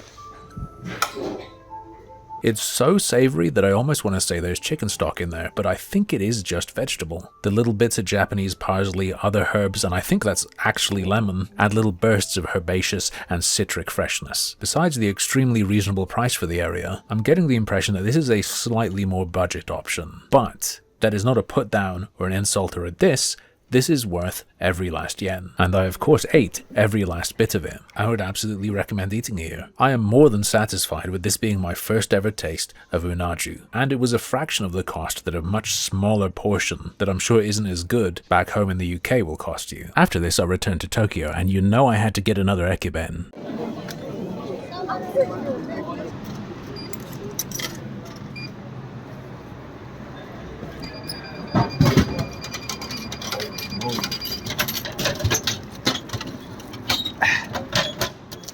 It's so savory that I almost want to say there's chicken stock in there, but I think it is just vegetable. The little bits of Japanese parsley, other herbs, and I think that's actually lemon, add little bursts of herbaceous and citric freshness. Besides the extremely reasonable price for the area, I'm getting the impression that this is a slightly more budget option. But that is not a put down or an insult or a diss. This is worth every last yen, and I of course ate every last bit of it. I would absolutely recommend eating here. I am more than satisfied with this being my first ever taste of unaju, and it was a fraction of the cost that a much smaller portion that I'm sure isn't as good back home in the UK will cost you. After this I returned to Tokyo, and you know I had to get another ekiben.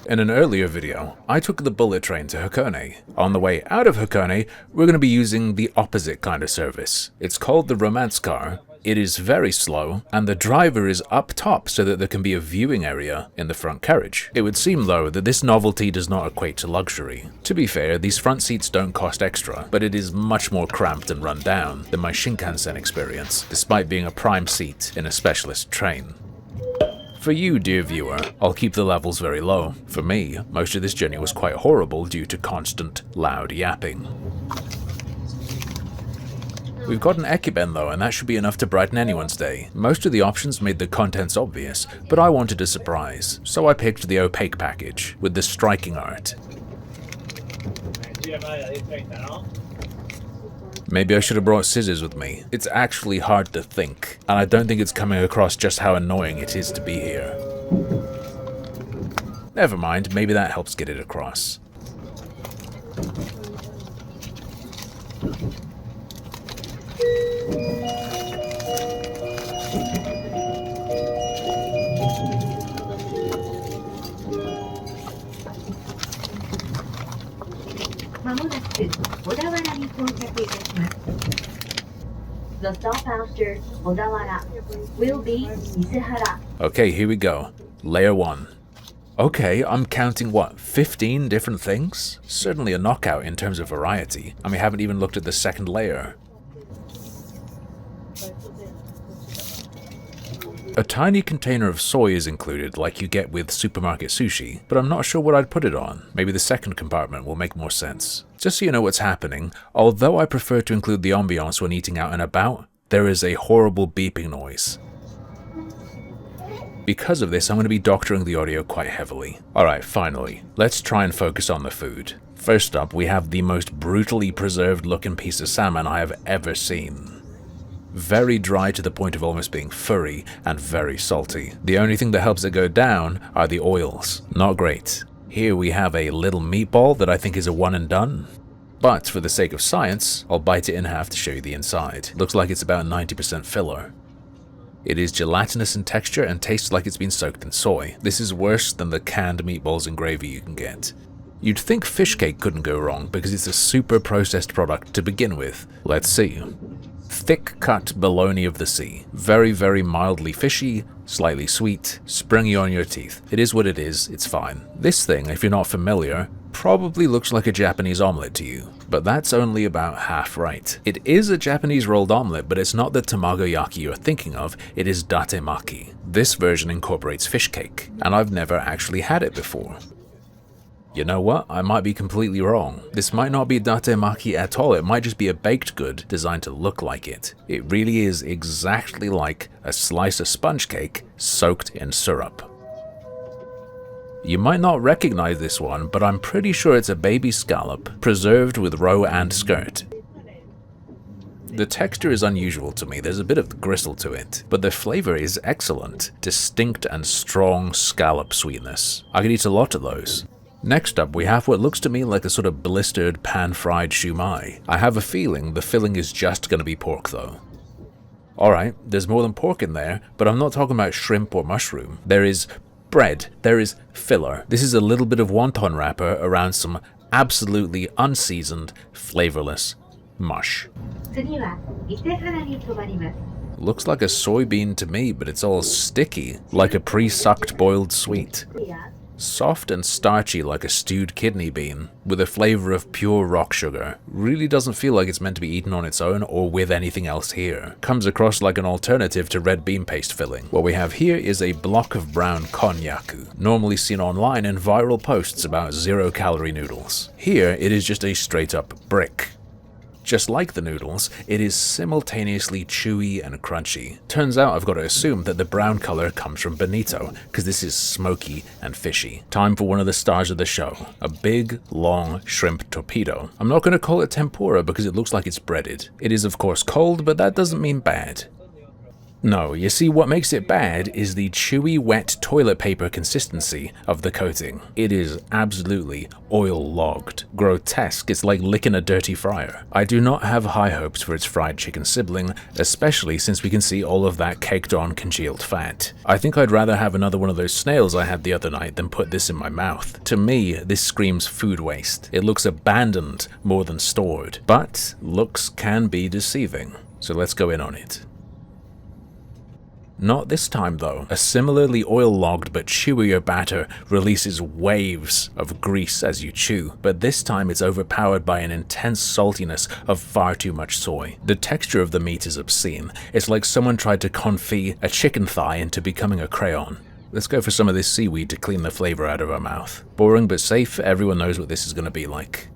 In an earlier video, I took the bullet train to Hakone. On the way out of Hakone, we're going to be using the opposite kind of service. It's called the romance car. It is very slow, and the driver is up top so that there can be a viewing area in the front carriage. It would seem, though, that this novelty does not equate to luxury. To be fair, these front seats don't cost extra, but it is much more cramped and run down than my Shinkansen experience, despite being a prime seat in a specialist train. For you, dear viewer, I'll keep the levels very low. For me, most of this journey was quite horrible due to constant, loud yapping. We've got an ekiben though, and that should be enough to brighten anyone's day. Most of the options made the contents obvious, but I wanted a surprise, so I picked the opaque package, with the striking art. Maybe I should have brought scissors with me. It's actually hard to think, and I don't think it's coming across just how annoying it is to be here. Never mind, maybe that helps get it across. The stop after Odawara will be Isehara. Okay, here we go. Layer 1. Okay, I'm counting what, 15 different things? Certainly a knockout in terms of variety, and we haven't even looked at the second layer. A tiny container of soy is included like you get with supermarket sushi, but I'm not sure what I'd put it on. Maybe the second compartment will make more sense. Just so you know what's happening, although I prefer to include the ambiance when eating out and about, there is a horrible beeping noise. Because of this, I'm going to be doctoring the audio quite heavily. Alright, finally, let's try and focus on the food. First up, we have the most brutally preserved looking piece of salmon I have ever seen. Very dry to the point of almost being furry, and very salty. The only thing that helps it go down are the oils. Not great. Here we have a little meatball that I think is a one and done. But for the sake of science, I'll bite it in half to show you the inside. Looks like it's about 90% filler. It is gelatinous in texture and tastes like it's been soaked in soy. This is worse than the canned meatballs and gravy you can get. You'd think fish cake couldn't go wrong because it's a super processed product to begin with. Let's see. Thick cut bologna of the sea. Very, very mildly fishy, slightly sweet, springy on your teeth. It is what it is, it's fine. This thing, if you're not familiar, probably looks like a Japanese omelette to you, but that's only about half right. It is a Japanese rolled omelette, but it's not the tamagoyaki you're thinking of, it is datemaki. This version incorporates fish cake, and I've never actually had it before. You know what? I might be completely wrong. This might not be datemaki at all, it might just be a baked good designed to look like it. It really is exactly like a slice of sponge cake soaked in syrup. You might not recognize this one, but I'm pretty sure it's a baby scallop, preserved with roe and skirt. The texture is unusual to me, there's a bit of gristle to it, but the flavor is excellent. Distinct and strong scallop sweetness. I could eat a lot of those. Next up, we have what looks to me like a sort of blistered pan-fried shumai. I have a feeling the filling is just gonna be pork though. Alright, there's more than pork in there, but I'm not talking about shrimp or mushroom. There is bread, there is filler. This is a little bit of wonton wrapper around some absolutely unseasoned, flavorless mush. Looks like a soybean to me, but it's all sticky, like a pre-sucked boiled sweet. Soft and starchy like a stewed kidney bean, with a flavor of pure rock sugar. Really doesn't feel like it's meant to be eaten on its own or with anything else here. Comes across like an alternative to red bean paste filling. What we have here is a block of brown konnyaku, normally seen online in viral posts about 0-calorie noodles. Here, it is just a straight up brick. Just like the noodles, it is simultaneously chewy and crunchy. Turns out I've got to assume that the brown color comes from bonito, because this is smoky and fishy. Time for one of the stars of the show, a big, long shrimp torpedo. I'm not going to call it tempura because it looks like it's breaded. It is of course cold, but that doesn't mean bad. No, you see what makes it bad is the chewy wet toilet paper consistency of the coating. It is absolutely oil-logged. Grotesque, it's like licking a dirty fryer. I do not have high hopes for its fried chicken sibling, especially since we can see all of that caked on congealed fat. I think I'd rather have another one of those snails I had the other night than put this in my mouth. To me, this screams food waste. It looks abandoned more than stored, but looks can be deceiving. So let's go in on it. Not this time though. A similarly oil-logged but chewier batter releases waves of grease as you chew, but this time it's overpowered by an intense saltiness of far too much soy. The texture of the meat is obscene. It's like someone tried to confit a chicken thigh into becoming a crayon. Let's go for some of this seaweed to clean the flavor out of our mouth. Boring but safe, everyone knows what this is going to be like.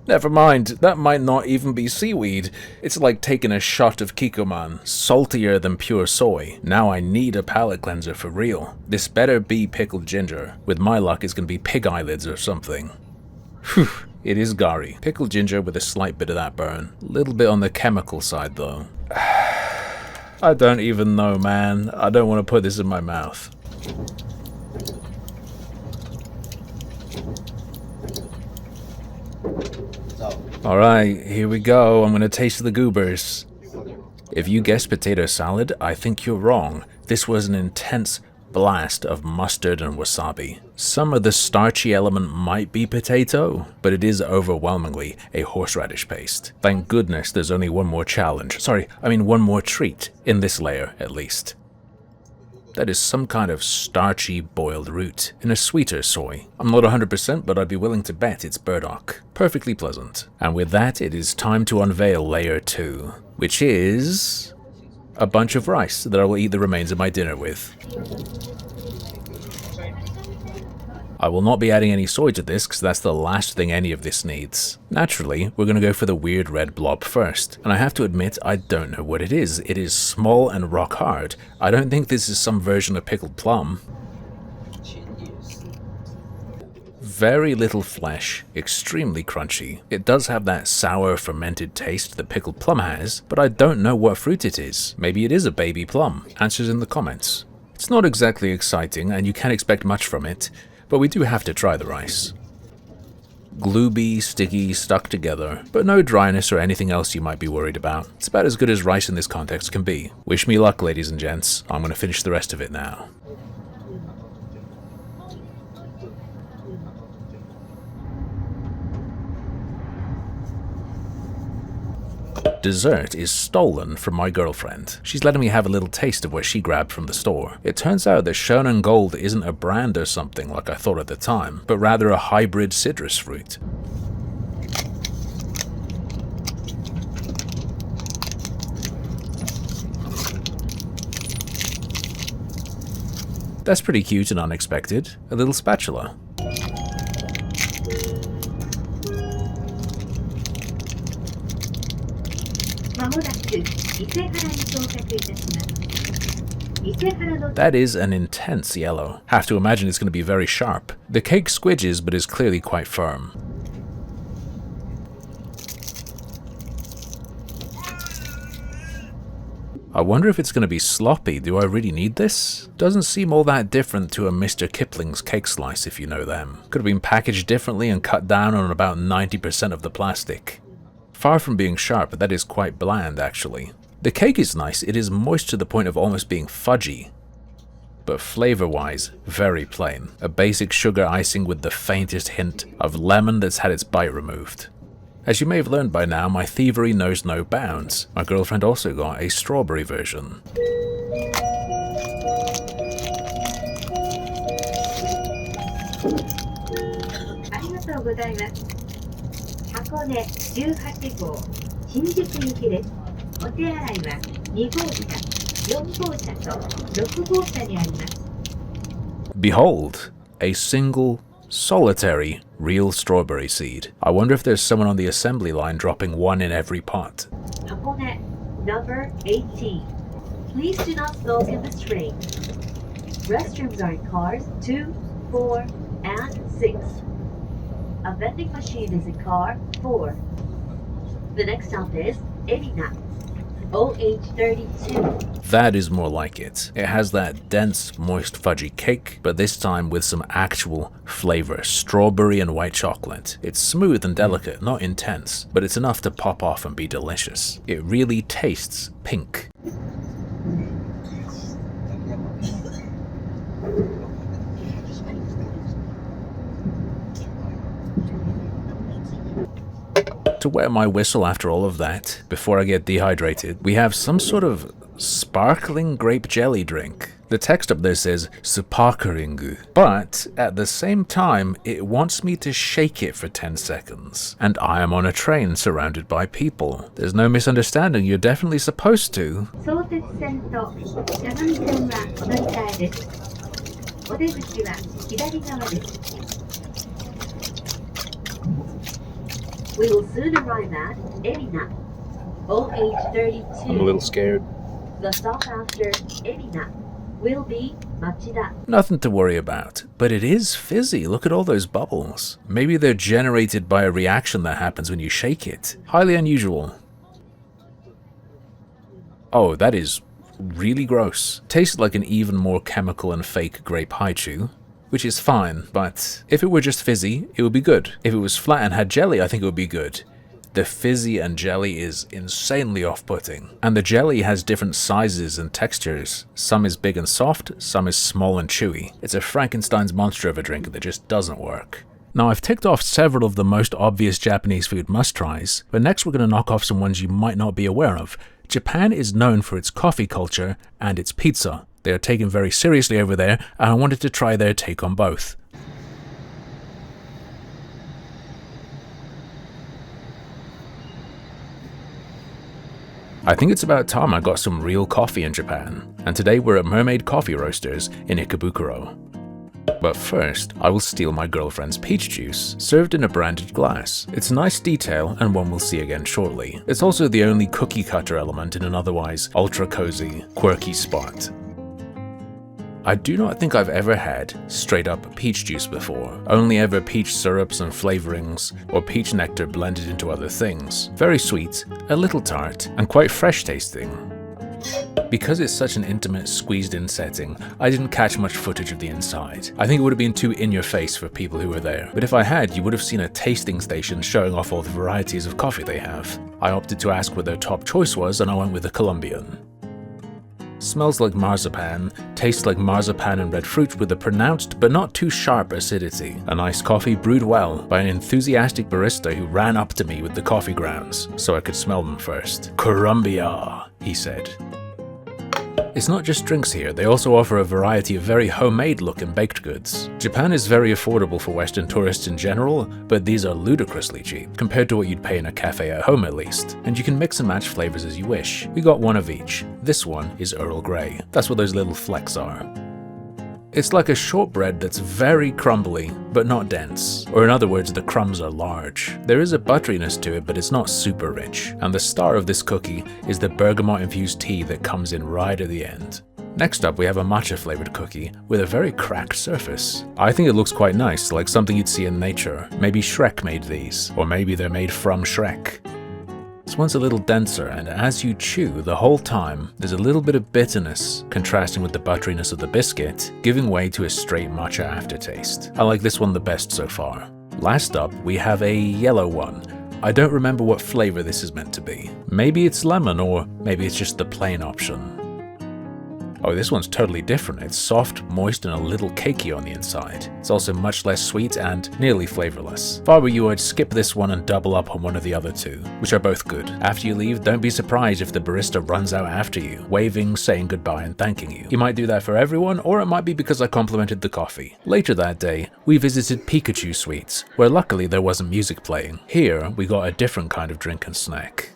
Never mind, that might not even be seaweed. It's like taking a shot of Kikkoman, saltier than pure soy. Now I need a palate cleanser for real. This better be pickled ginger. With my luck, it's gonna be pig eyelids or something. Whew, it is gari. Pickled ginger with a slight bit of that burn. Little bit on the chemical side though. I don't even know, man. I don't want to put this in my mouth. Alright, here we go. I'm gonna taste the goobers. If you guessed potato salad, I think you're wrong. This was an intense blast of mustard and wasabi. Some of the starchy element might be potato, but it is overwhelmingly a horseradish paste. Thank goodness there's only one more challenge. One more treat in this layer, at least. That is some kind of starchy boiled root in a sweeter soy. I'm not 100%, but I'd be willing to bet it's burdock. Perfectly pleasant. And with that, it is time to unveil layer 2, which is A bunch of rice that I will eat the remains of my dinner with. I will not be adding any soy to this because that's the last thing any of this needs. Naturally, we're going to go for the weird red blob first, and I have to admit I don't know what it is. It is small and rock hard. I don't think this is some version of pickled plum. Very little flesh, extremely crunchy. It does have that sour fermented taste that pickled plum has, but I don't know what fruit it is. Maybe it is a baby plum. Answers in the comments. It's not exactly exciting and you can't expect much from it, but we do have to try the rice. Glooby, sticky, stuck together, but no dryness or anything else you might be worried about. It's about as good as rice in this context can be. Wish me luck, ladies and gents. I'm going to finish the rest of it now. Dessert is stolen from my girlfriend. She's letting me have a little taste of what she grabbed from the store. It turns out that Shonen Gold isn't a brand or something like I thought at the time, but rather a hybrid citrus fruit. That's pretty cute and unexpected. A little spatula. That is an intense yellow. Have to imagine it's going to be very sharp. The cake squidges but is clearly quite firm. I wonder if it's going to be sloppy. Do I really need this? Doesn't seem all that different to a Mr. Kipling's cake slice if you know them. Could have been packaged differently and cut down on about 90% of the plastic. Far from being sharp, that is quite bland actually. The cake is nice, it is moist to the point of almost being fudgy. But flavor-wise, very plain. A basic sugar icing with the faintest hint of lemon that's had its bite removed. As you may have learned by now, my thievery knows no bounds. My girlfriend also got a strawberry version. Behold, a single, solitary, real strawberry seed. I wonder if there's someone on the assembly line dropping one in every pot. Hakone number 18. Please do not smoke in this train. Restrooms are in cars 2, 4, and 6. A vending machine is in car 4. The next stop is Erina, OH32. That is more like it. It has that dense, moist, fudgy cake, but this time with some actual flavor, strawberry and white chocolate. It's smooth and delicate, not intense, but it's enough to pop off and be delicious. It really tastes pink. To wet my whistle after all of that, before I get dehydrated, we have some sort of sparkling grape jelly drink. The text up there says "Sparkling," but at the same time, it wants me to shake it for 10 seconds. And I am on a train surrounded by people. There's no misunderstanding, you're definitely supposed to. We will soon arrive at Erina, OH32. I'm a little scared. The stop after Erina will be Machida. Nothing to worry about, but it is fizzy. Look at all those bubbles. Maybe they're generated by a reaction that happens when you shake it. Highly unusual. Oh, that is really gross. Tasted like an even more chemical and fake grape haichu. Which is fine, but if it were just fizzy, it would be good. If it was flat and had jelly, I think it would be good. The fizzy and jelly is insanely off-putting. And the jelly has different sizes and textures. Some is big and soft, some is small and chewy. It's a Frankenstein's monster of a drink that just doesn't work. Now, I've ticked off several of the most obvious Japanese food must-tries, but next we're going to knock off some ones you might not be aware of. Japan is known for its coffee culture and its pizza. They are taken very seriously over there, and I wanted to try their take on both. I think it's about time I got some real coffee in Japan, and today we're at Mermaid Coffee Roasters in Ikebukuro. But first, I will steal my girlfriend's peach juice, served in a branded glass. It's a nice detail and one we'll see again shortly. It's also the only cookie cutter element in an otherwise ultra cozy, quirky spot. I do not think I've ever had straight up peach juice before, only ever peach syrups and flavorings, or peach nectar blended into other things. Very sweet, a little tart, and quite fresh tasting. Because it's such an intimate, squeezed-in setting, I didn't catch much footage of the inside. I think it would have been too in-your-face for people who were there, but if I had, you would have seen a tasting station showing off all the varieties of coffee they have. I opted to ask what their top choice was, and I went with the Colombian. Smells like marzipan, tastes like marzipan and red fruit with a pronounced but not too sharp acidity. A nice coffee brewed well by an enthusiastic barista who ran up to me with the coffee grounds so I could smell them first. Colombia, he said. It's not just drinks here, they also offer a variety of very homemade looking baked goods. Japan is very affordable for Western tourists in general, but these are ludicrously cheap, compared to what you'd pay in a cafe at home at least. And you can mix and match flavors as you wish. We got one of each. This one is Earl Grey. That's what those little flecks are. It's like a shortbread that's very crumbly, but not dense. Or in other words, the crumbs are large. There is a butteriness to it, but it's not super rich. And the star of this cookie is the bergamot-infused tea that comes in right at the end. Next up, we have a matcha-flavored cookie with a very cracked surface. I think it looks quite nice, like something you'd see in nature. Maybe Shrek made these, or maybe they're made from Shrek. This one's a little denser, and as you chew the whole time, there's a little bit of bitterness contrasting with the butteriness of the biscuit, giving way to a straight matcha aftertaste. I like this one the best so far. Last up, we have a yellow one. I don't remember what flavor this is meant to be. Maybe it's lemon, or maybe it's just the plain option. Oh, this one's totally different. It's soft, moist, and a little cakey on the inside. It's also much less sweet and nearly flavorless. If I were you, I'd skip this one and double up on one of the other two, which are both good. After you leave, don't be surprised if the barista runs out after you, waving, saying goodbye, and thanking you. He might do that for everyone, or it might be because I complimented the coffee. Later that day, we visited Pikachu Sweets, where luckily there wasn't music playing. Here, we got a different kind of drink and snack.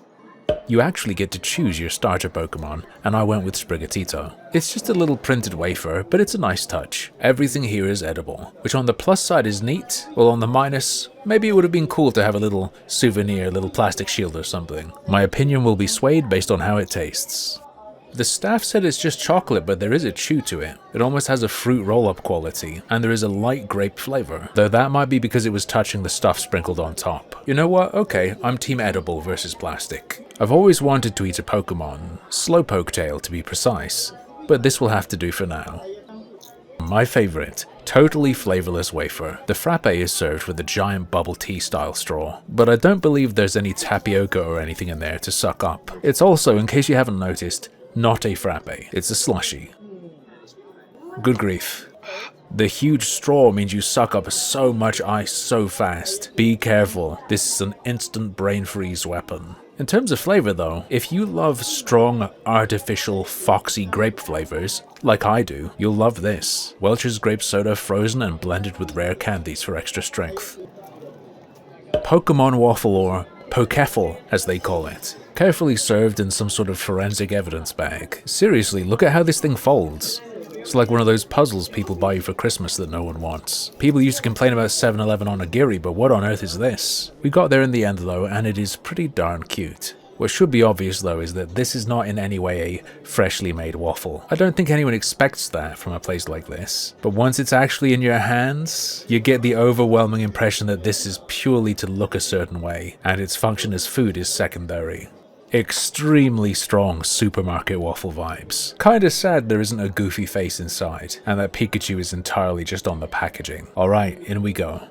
You actually get to choose your starter Pokemon, and I went with Sprigatito. It's just a little printed wafer, but it's a nice touch. Everything here is edible, which on the plus side is neat, while on the minus, maybe it would have been cool to have a little souvenir, little plastic shield or something. My opinion will be swayed based on how it tastes. The staff said it's just chocolate, but there is a chew to it. It almost has a fruit roll-up quality, and there is a light grape flavor, though that might be because it was touching the stuff sprinkled on top. You know what? Okay, I'm team edible versus plastic. I've always wanted to eat a Pokemon, Slowpoke tail to be precise, but this will have to do for now. My favorite, totally flavorless wafer. The frappe is served with a giant bubble tea style straw, but I don't believe there's any tapioca or anything in there to suck up. It's also, in case you haven't noticed, not a frappe, it's a slushie. Good grief. The huge straw means you suck up so much ice so fast. Be careful, this is an instant brain freeze weapon. In terms of flavor though, if you love strong, artificial, foxy grape flavors, like I do, you'll love this. Welch's grape soda frozen and blended with rare candies for extra strength. Pokemon waffle, or Pokeffel as they call it. Carefully served in some sort of forensic evidence bag. Seriously, look at how this thing folds. It's like one of those puzzles people buy you for Christmas that no one wants. People used to complain about 7-Eleven onigiri, but what on earth is this? We got there in the end though, and it is pretty darn cute. What should be obvious though is that this is not in any way a freshly made waffle. I don't think anyone expects that from a place like this. But once it's actually in your hands, you get the overwhelming impression that this is purely to look a certain way, and its function as food is secondary. Extremely strong supermarket waffle vibes. Kinda sad there isn't a goofy face inside, and that Pikachu is entirely just on the packaging. Alright, in we go.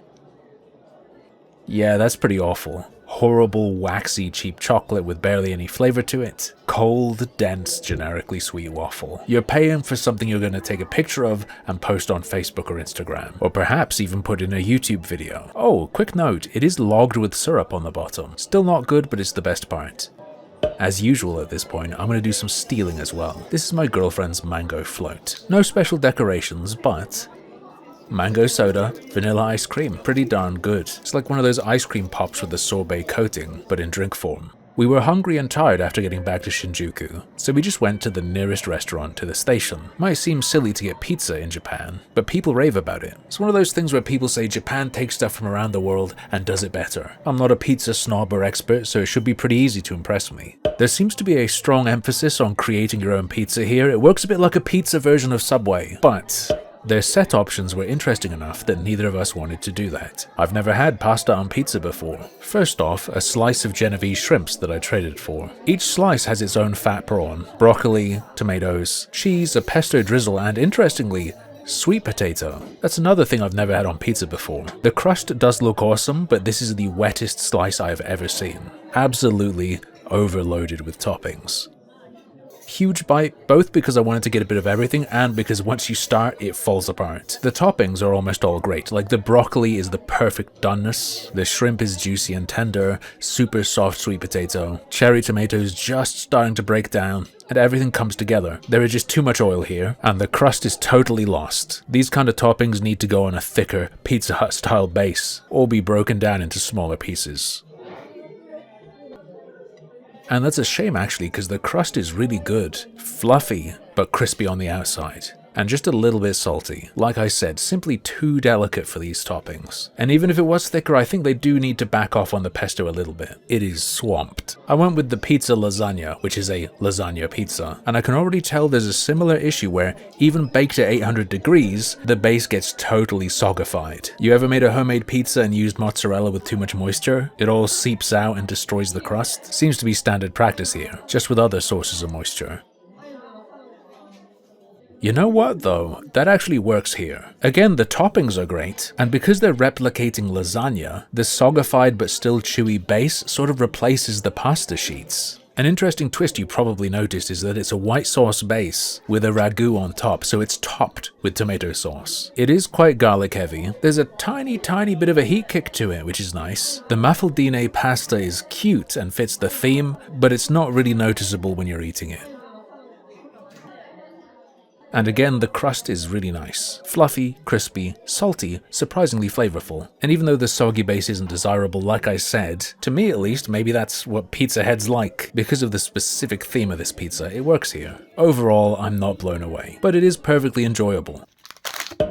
Yeah, that's pretty awful. Horrible, waxy, cheap chocolate with barely any flavor to it. Cold, dense, generically sweet waffle. You're paying for something you're going to take a picture of and post on Facebook or Instagram, or perhaps even put in a YouTube video. Oh, quick note, it is logged with syrup on the bottom. Still not good, but it's the best part. As usual at this point, I'm going to do some stealing as well. This is my girlfriend's mango float. No special decorations, but mango soda, vanilla ice cream. Pretty darn good. It's like one of those ice cream pops with a sorbet coating, but in drink form. We were hungry and tired after getting back to Shinjuku, so we just went to the nearest restaurant to the station. Might seem silly to get pizza in Japan, but people rave about it. It's one of those things where people say Japan takes stuff from around the world and does it better. I'm not a pizza snob or expert, so it should be pretty easy to impress me. There seems to be a strong emphasis on creating your own pizza here. It works a bit like a pizza version of Subway, but their set options were interesting enough that neither of us wanted to do that. I've never had pasta on pizza before. First off, a slice of Genovese shrimps that I traded for. Each slice has its own fat prawn, broccoli, tomatoes, cheese, a pesto drizzle, and interestingly, sweet potato. That's another thing I've never had on pizza before. The crust does look awesome, but this is the wettest slice I've ever seen. Absolutely overloaded with toppings. Huge bite, both because I wanted to get a bit of everything and because once you start, it falls apart. The toppings are almost all great, like the broccoli is the perfect doneness, the shrimp is juicy and tender, super soft sweet potato, cherry tomatoes just starting to break down, and everything comes together. There is just too much oil here, and the crust is totally lost. These kind of toppings need to go on a thicker Pizza Hut style base, or be broken down into smaller pieces. And that's a shame actually, because the crust is really good, fluffy, but crispy on the outside. And just a little bit salty. Like I said, simply too delicate for these toppings. And even if it was thicker, I think they do need to back off on the pesto a little bit. It is swamped. I went with the pizza lasagna, which is a lasagna pizza, and I can already tell there's a similar issue where even baked at 800 degrees, the base gets totally sogified. You ever made a homemade pizza and used mozzarella with too much moisture? It all seeps out and destroys the crust? Seems to be standard practice here, just with other sources of moisture. You know what though? That actually works here. Again, the toppings are great, and because they're replicating lasagna, the sogified but still chewy base sort of replaces the pasta sheets. An interesting twist you probably noticed is that it's a white sauce base with a ragu on top, so it's topped with tomato sauce. It is quite garlic heavy. There's a tiny bit of a heat kick to it, which is nice. The mafaldine pasta is cute and fits the theme, but it's not really noticeable when you're eating it. And again, the crust is really nice. Fluffy, crispy, salty, surprisingly flavorful. And even though the soggy base isn't desirable, like I said, to me at least, maybe that's what pizza heads like. Because of the specific theme of this pizza, it works here. Overall, I'm not blown away, but it is perfectly enjoyable.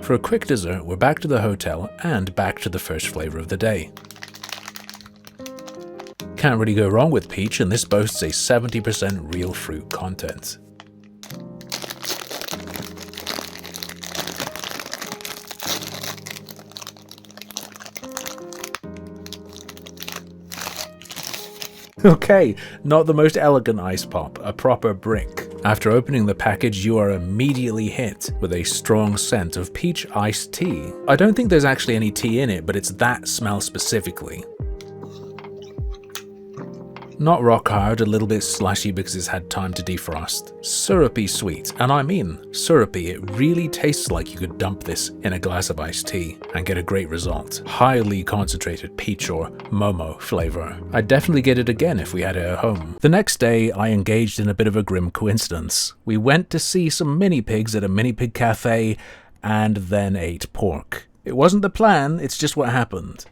For a quick dessert, we're back to the hotel and back to the first flavor of the day. Can't really go wrong with peach, and this boasts a 70% real fruit content. Okay, not the most elegant ice pop, a proper brick. After opening the package, you are immediately hit with a strong scent of peach iced tea. I don't think there's actually any tea in it, but it's that smell specifically. Not rock hard, a little bit slushy because it's had time to defrost. Syrupy sweet, and I mean syrupy. It really tastes like you could dump this in a glass of iced tea and get a great result. Highly concentrated peach or momo flavor. I'd definitely get it again if we had it at home. The next day, I engaged in a bit of a grim coincidence. We went to see some mini pigs at a mini pig cafe and then ate pork. It wasn't the plan, it's just what happened.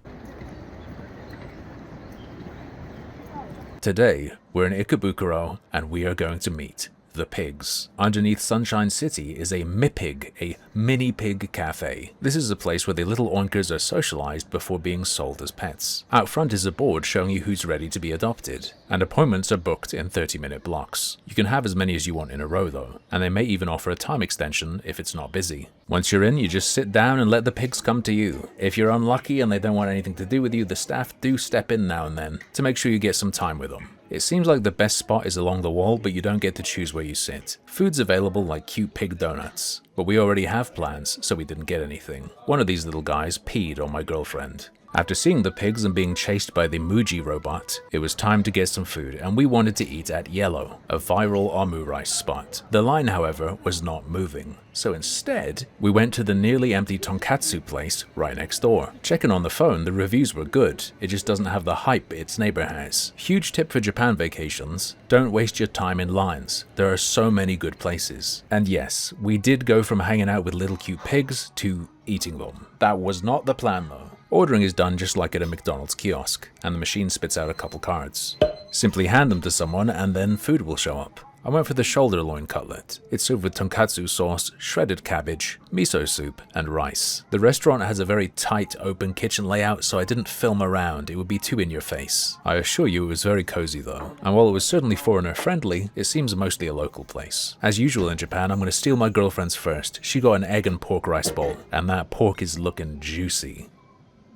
Today, we're in Ikebukuro, and we are going to meet the pigs. Underneath Sunshine City is a MiPig, a mini pig cafe. This is a place where the little oinkers are socialized before being sold as pets. Out front is a board showing you who's ready to be adopted, and appointments are booked in 30-minute blocks. You can have as many as you want in a row though, and they may even offer a time extension if it's not busy. Once you're in, you just sit down and let the pigs come to you. If you're unlucky and they don't want anything to do with you, the staff do step in now and then to make sure you get some time with them. It seems like the best spot is along the wall, but you don't get to choose where you sit. Food's available like cute pig donuts, but we already have plans, so we didn't get anything. One of these little guys peed on my girlfriend. After seeing the pigs and being chased by the Muji robot, it was time to get some food, and we wanted to eat at Yellow, a viral omu rice spot. The line, however, was not moving, so instead, we went to the nearly empty tonkatsu place right next door. Checking on the phone, the reviews were good, it just doesn't have the hype its neighbor has. Huge tip for Japan vacations, don't waste your time in lines. There are so many good places. And yes, we did go from hanging out with little cute pigs to eating them. That was not the plan though. Ordering is done just like at a McDonald's kiosk, and the machine spits out a couple cards. Simply hand them to someone and then food will show up. I went for the shoulder loin cutlet. It's served with tonkatsu sauce, shredded cabbage, miso soup, and rice. The restaurant has a very tight open kitchen layout, so I didn't film around, it would be too in your face. I assure you it was very cozy though, and while it was certainly foreigner friendly, it seems mostly a local place. As usual in Japan, I'm going to steal my girlfriend's first. She got an egg and pork rice bowl, and that pork is looking juicy.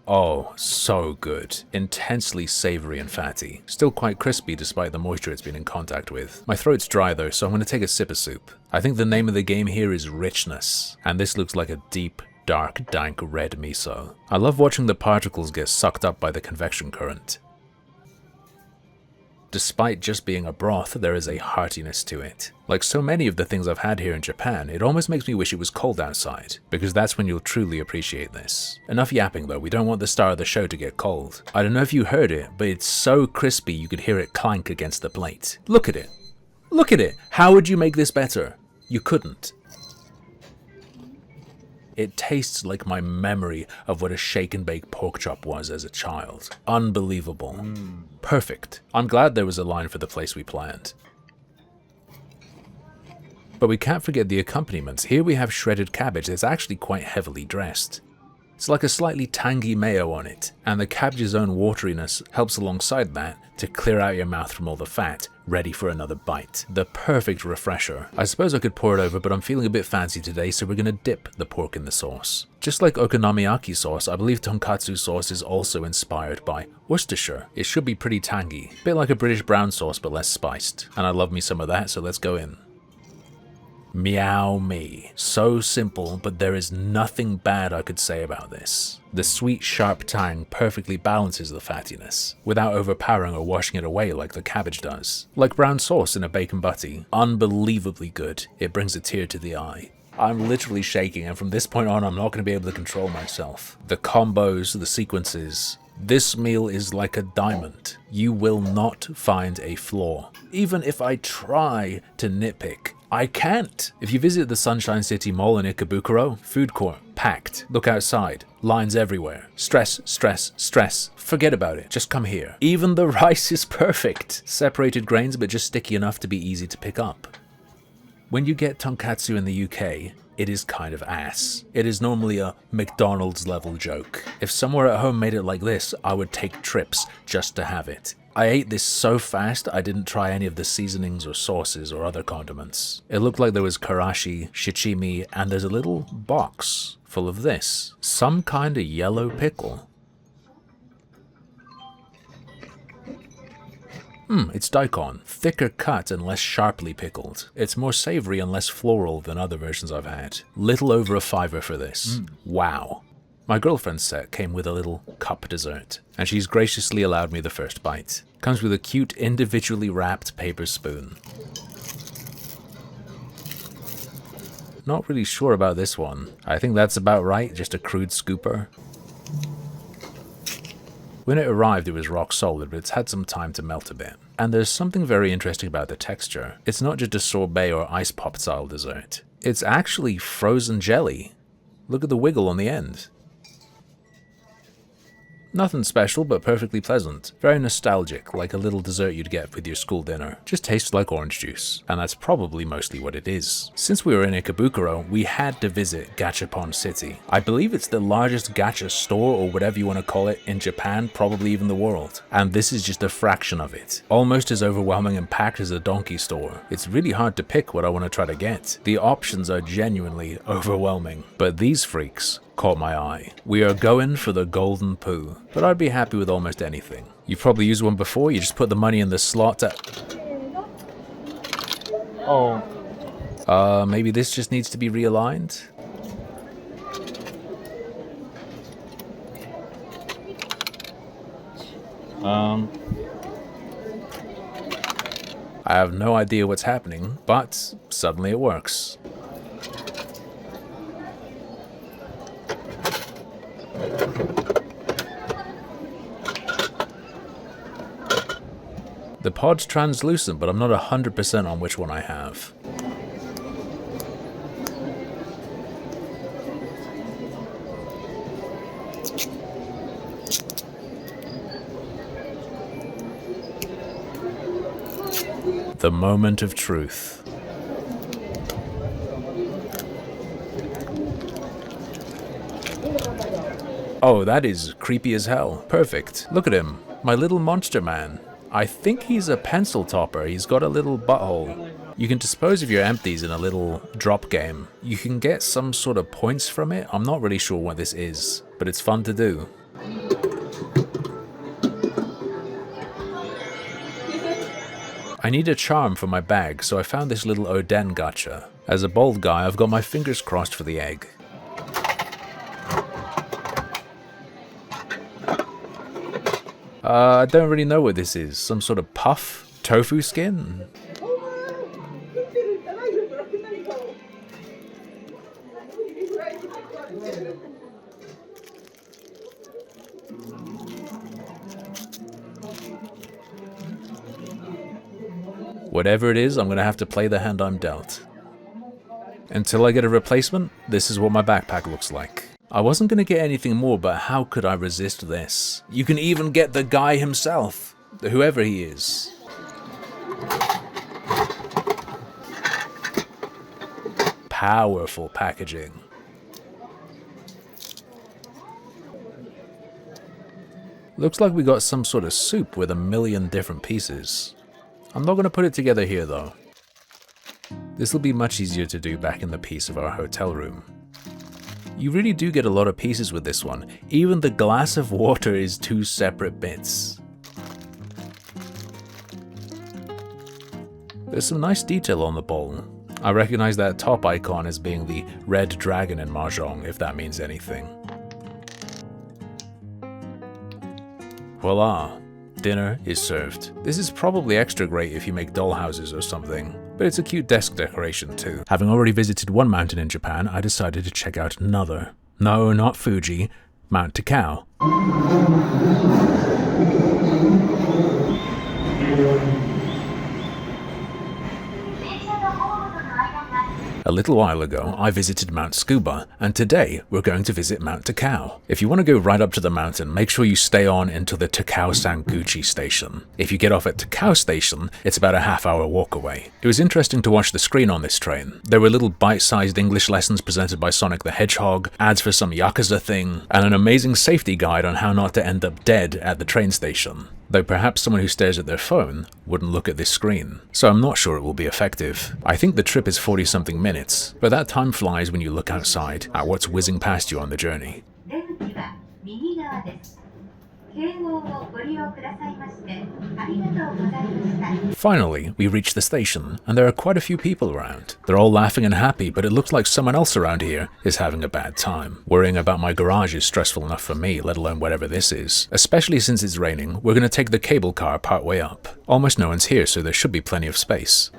Oh, so good. Intensely savory and fatty. Still quite crispy despite the moisture it's been in contact with. My throat's dry though, so I'm going to take a sip of soup. I think the name of the game here is richness, and this looks like a deep, dark, dank red miso. I love watching the particles get sucked up by the convection current. Despite just being a broth, there is a heartiness to it. Like so many of the things I've had here in Japan, it almost makes me wish it was cold outside, because that's when you'll truly appreciate this. Enough yapping though, we don't want the star of the show to get cold. I don't know if you heard it, but it's so crispy you could hear it clank against the plate. Look at it! Look at it! How would you make this better? You couldn't. It tastes like my memory of what a shake and bake pork chop was as a child. Unbelievable. Perfect. I'm glad there was a line for the place we planned. But we can't forget the accompaniments. Here we have shredded cabbage that's actually quite heavily dressed. It's like a slightly tangy mayo on it, and the cabbage's own wateriness helps alongside that to clear out your mouth from all the fat, ready for another bite. The perfect refresher. I suppose I could pour it over, but I'm feeling a bit fancy today, so we're gonna dip the pork in the sauce. Just like okonomiyaki sauce, I believe tonkatsu sauce is also inspired by Worcestershire. It should be pretty tangy, a bit like a British brown sauce but less spiced. And I love me some of that, so let's go in. Meow me. So simple, but there is nothing bad I could say about this. The sweet, sharp tang perfectly balances the fattiness, without overpowering or washing it away like the cabbage does. Like brown sauce in a bacon butty. Unbelievably good. It brings a tear to the eye. I'm literally shaking, and from this point on, I'm not going to be able to control myself. The combos, the sequences. This meal is like a diamond. You will not find a flaw. Even if I try to nitpick, I can't. If you visit the Sunshine City Mall in Ikebukuro, food court, packed. Look outside, lines everywhere. Stress, stress, stress. Forget about it, just come here. Even the rice is perfect. Separated grains, but just sticky enough to be easy to pick up. When you get tonkatsu in the UK, it is kind of ass. It is normally a McDonald's level joke. If somewhere at home made it like this, I would take trips just to have it. I ate this so fast I didn't try any of the seasonings or sauces or other condiments. It looked like there was karashi, shichimi, and there's a little box full of this. Some kind of yellow pickle. It's daikon. Thicker cut and less sharply pickled. It's more savory and less floral than other versions I've had. Little over $5 for this. Wow. My girlfriend's set came with a little cup dessert, and she's graciously allowed me the first bite. Comes with a cute individually wrapped paper spoon. Not really sure about this one. I think that's about right, just a crude scooper. When it arrived, it was rock solid, but it's had some time to melt a bit. And there's something very interesting about the texture. It's not just a sorbet or ice pop style dessert. It's actually frozen jelly. Look at the wiggle on the end. Nothing special, but perfectly pleasant. Very nostalgic, like a little dessert you'd get with your school dinner. Just tastes like orange juice, and that's probably mostly what it is. Since we were in Ikebukuro, we had to visit Gachapon City. I believe it's the largest gacha store, or whatever you want to call it, in Japan, probably even the world. And this is just a fraction of it. Almost as overwhelming and packed as a donkey store. It's really hard to pick what I want to try to get. The options are genuinely overwhelming. But these freaks caught my eye. We are going for the golden poo, but I'd be happy with almost anything. You've probably used one before, you just put the money in the slot maybe this just needs to be realigned? I have no idea what's happening, but suddenly it works. The pod's translucent, but I'm not 100% on which one I have. The moment of truth. Oh, that is creepy as hell. Perfect. Look at him. My little monster man. I think he's a pencil topper. He's got a little butthole. You can dispose of your empties in a little drop game. You can get some sort of points from it. I'm not really sure what this is, but it's fun to do. I need a charm for my bag, so I found this little Oden gacha. As a bald guy, I've got my fingers crossed for the egg. I don't really know what this is. Some sort of puff? Tofu skin? Whatever it is, I'm gonna have to play the hand I'm dealt. Until I get a replacement, this is what my backpack looks like. I wasn't gonna get anything more, but how could I resist this? You can even get the guy himself, whoever he is. Powerful packaging. Looks like we got some sort of soup with a million different pieces. I'm not gonna put it together here though. This will be much easier to do back in the piece of our hotel room. You really do get a lot of pieces with this one. Even the glass of water is 2 separate bits. There's some nice detail on the bowl. I recognize that top icon as being the red dragon in Mahjong, if that means anything. Voila! Dinner is served. This is probably extra great if you make doll houses or something, but it's a cute desk decoration too. Having already visited one mountain in Japan, I decided to check out another. No, not Fuji, Mount Takao. A little while ago, I visited Mount Tsukuba, and today we're going to visit Mount Takao. If you want to go right up to the mountain, make sure you stay on until the Takao Sanguchi station. If you get off at Takao station, it's about a half-hour walk away. It was interesting to watch the screen on this train. There were little bite-sized English lessons presented by Sonic the Hedgehog, ads for some Yakuza thing, and an amazing safety guide on how not to end up dead at the train station. Though perhaps someone who stares at their phone wouldn't look at this screen, so I'm not sure it will be effective. I think the trip is 40-something minutes, but that time flies when you look outside at what's whizzing past you on the journey. Finally, we reach the station, and there are quite a few people around. They're all laughing and happy, but it looks like someone else around here is having a bad time. Worrying about my garage is stressful enough for me, let alone whatever this is. Especially since it's raining, we're gonna take the cable car part way up. Almost no one's here, so there should be plenty of space.